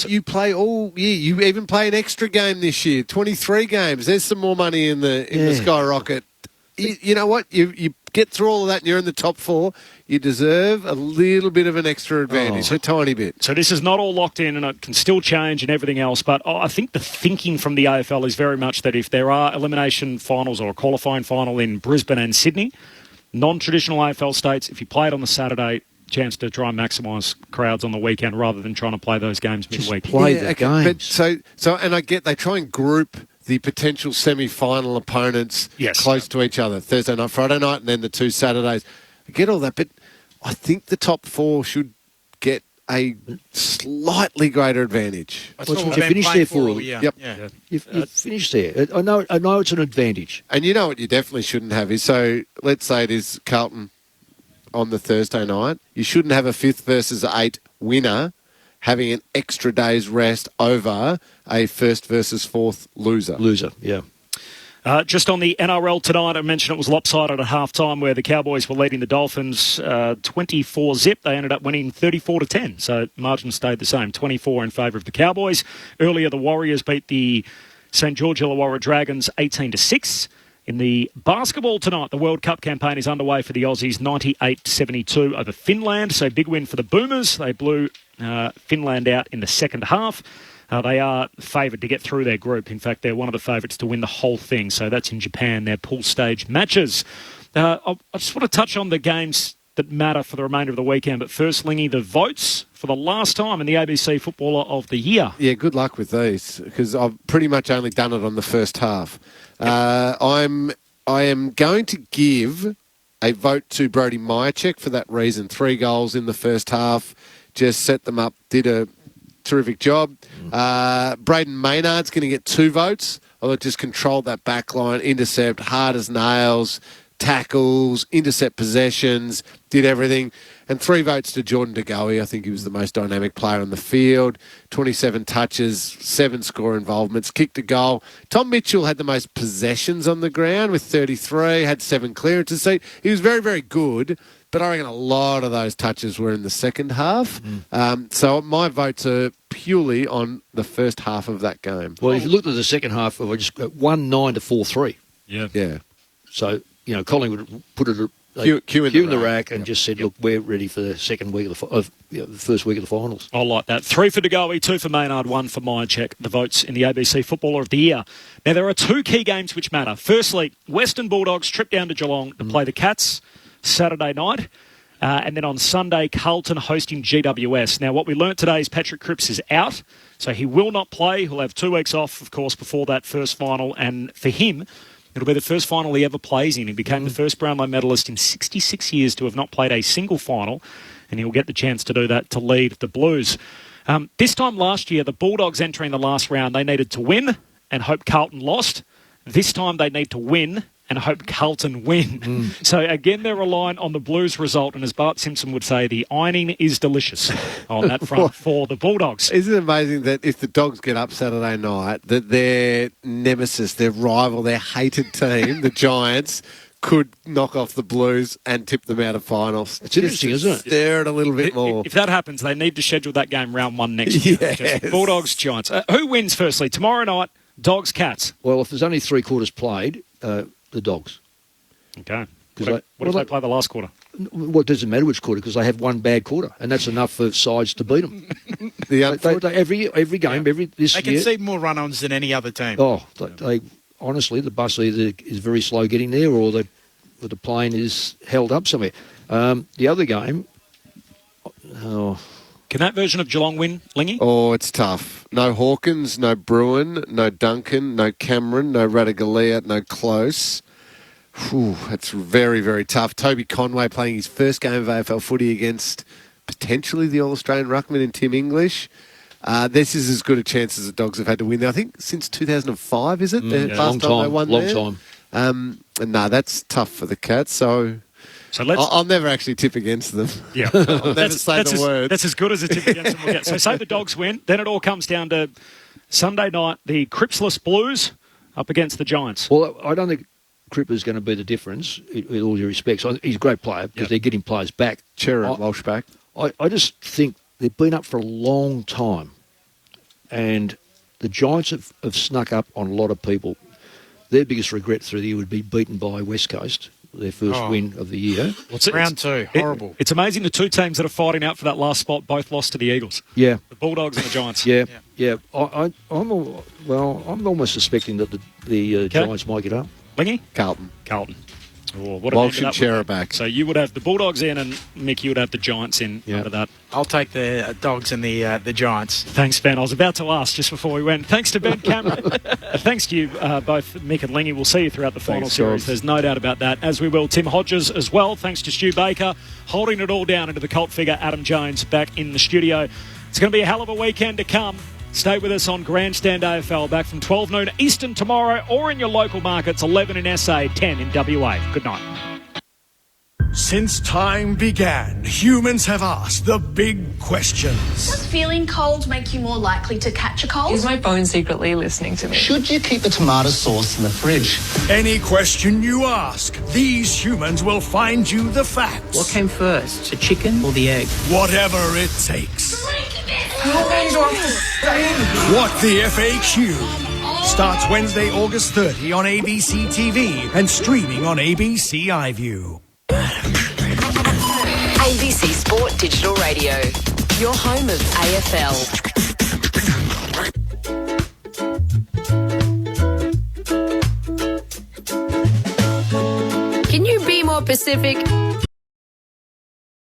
You play all year. You even play an extra game this year, 23 games. There's some more money in the skyrocket. You know what? You get through all of that and you're in the top 4. You deserve a little bit of an extra advantage, a tiny bit. So this is not all locked in and it can still change and everything else. But I think the thinking from the AFL is very much that if there are elimination finals or a qualifying final in Brisbane and Sydney, non-traditional AFL states, if you play it on the Saturday, chance to try and maximise crowds on the weekend rather than trying to play those games midweek. Play the games. But so, and I get they try and group the potential semi-final opponents close to each other, Thursday night, Friday night, and then the 2 Saturdays. I get all that, but I think the top 4 should get a slightly greater advantage. That's what you finished there for. Yep. You've finished there. I know it's an advantage. And you know what you definitely shouldn't have is, so let's say it is Carlton on the Thursday night. You shouldn't have a 5th versus 8 winner having an extra day's rest over a 1st versus 4th loser. Yeah. Just on the NRL tonight, I mentioned it was lopsided at half-time where the Cowboys were leading the Dolphins 24-zip. They ended up winning 34-10, so margin stayed the same, 24 in favour of the Cowboys. Earlier, the Warriors beat the St George Illawarra Dragons 18-6. In the basketball tonight, the World Cup campaign is underway for the Aussies, 98-72 over Finland. So big win for the Boomers. They blew Finland out in the second half. They are favoured to get through their group. In fact, they're one of the favourites to win the whole thing. So that's in Japan, their pool stage matches. I just want to touch on the games that matter for the remainder of the weekend. But first, Lingy, the votes for the last time in the ABC Footballer of the Year. Yeah, good luck with these, because I've pretty much only done it on the first half. I am going to give a vote to Brodie Myercheck for that reason. 3 goals in the first half, just set them up, did a terrific job. Braden Maynard's going to get 2 votes. Although just controlled that back line, intercept, hard as nails, tackles, intercept possessions, did everything. And 3 votes to Jordan De Goey. I think he was the most dynamic player on the field. 27 touches, 7 score involvements, kicked a goal. Tom Mitchell had the most possessions on the ground with 33, had 7 clearances. So he was very, very good. But I reckon a lot of those touches were in the second half. So my votes are purely on the first half of that game. Well, if you looked at the second half, I just 1-9 to 4-3. Yeah. So, Collingwood put it Q in the rack and just said, look, we're ready for the second week of the first week of the finals. I like that. 3 for De Goey, 2 for Maynard, 1 for Myercheck, the votes in the ABC Footballer of the Year. Now, there are 2 key games which matter. Firstly, Western Bulldogs trip down to Geelong to play the Cats Saturday night. And then on Sunday, Carlton hosting GWS. Now, what we learnt today is Patrick Cripps is out, so he will not play. He'll have 2 weeks off, of course, before that first final. And for him, it'll be the first final he ever plays in. He became the first Brownlow medalist in 66 years to have not played a single final, and he'll get the chance to do that to lead the Blues. This time last year, the Bulldogs entering the last round, they needed to win and hope Carlton lost. This time they need to win and hope Carlton win. So again, they're relying on the Blues result, and as Bart Simpson would say, the ironing is delicious on that front for the Bulldogs. Isn't it amazing that if the Dogs get up Saturday night, that their nemesis, their rival, their hated team, the Giants, could knock off the Blues and tip them out of finals? It's interesting, isn't it? Stare it a little bit more. If that happens, they need to schedule that game round 1 next year. Yes. Bulldogs, Giants. Who wins firstly? Tomorrow night, Dogs, Cats. Well, if there's only 3 quarters played, the Dogs. Okay. What if they play the last quarter? Well, it doesn't matter which quarter, because they have 1 bad quarter, and that's enough for sides to beat them. Every game, this They year, concede more run-ons than any other team. Oh, they honestly, the bus either is very slow getting there, or the plane is held up somewhere. The other game. Can that version of Geelong win, Lingy? Oh, it's tough. No Hawkins, no Bruin, no Duncan, no Cameron, no Ratugolea, no Close. It's very, very tough. Toby Conway playing his first game of AFL footy against potentially the All-Australian ruckman in Tim English. This is as good a chance as the Dogs have had to win there. I think since 2005, is it? Last time they won there? Long time. No, that's tough for the Cats, so I'll never actually tip against them. Yeah, I'll never say the word. That's as good as a tip against them will get. So say the Dogs win, then it all comes down to Sunday night, the Crippsless Blues up against the Giants. Well, I don't think Cripps is going to be the difference, with all due respect. So he's a great player because they're getting players back. Chera Walsh back. I just think they've been up for a long time, and the Giants have snuck up on a lot of people. Their biggest regret through the year would be beaten by West Coast, their first win of the year. Round 2, horrible. It's amazing the 2 teams that are fighting out for that last spot both lost to the Eagles. Yeah. The Bulldogs and the Giants. Yeah. I'm almost suspecting that the Giants might get up. Lingy? Carlton. Oh, what Walsh and Chera back. So you would have the Bulldogs in, and Mick, you would have the Giants in under that. I'll take the Dogs and the Giants. Thanks, Ben. I was about to ask just before we went. Thanks to Ben Cameron. Thanks to you, both Mick and Lingy. We'll see you throughout the final series. There's no doubt about that, as we will Tim Hodges as well. Thanks to Stu Baker, holding it all down into the cult figure Adam Jones back in the studio. It's going to be a hell of a weekend to come. Stay with us on Grandstand AFL, back from 12 noon Eastern tomorrow, or in your local markets, 11 in SA, 10 in WA. Good night. Since time began, humans have asked the big questions. Does feeling cold make you more likely to catch a cold? Is my phone secretly listening to me? Should you keep the tomato sauce in the fridge? Any question you ask, these humans will find you the facts. What came first, the chicken or the egg? Whatever it takes. How long do I have to stay? What the FAQ starts Wednesday, August 30 on ABC TV and streaming on ABC iView. ABC Sport Digital Radio, your home of AFL. you be more Pacific?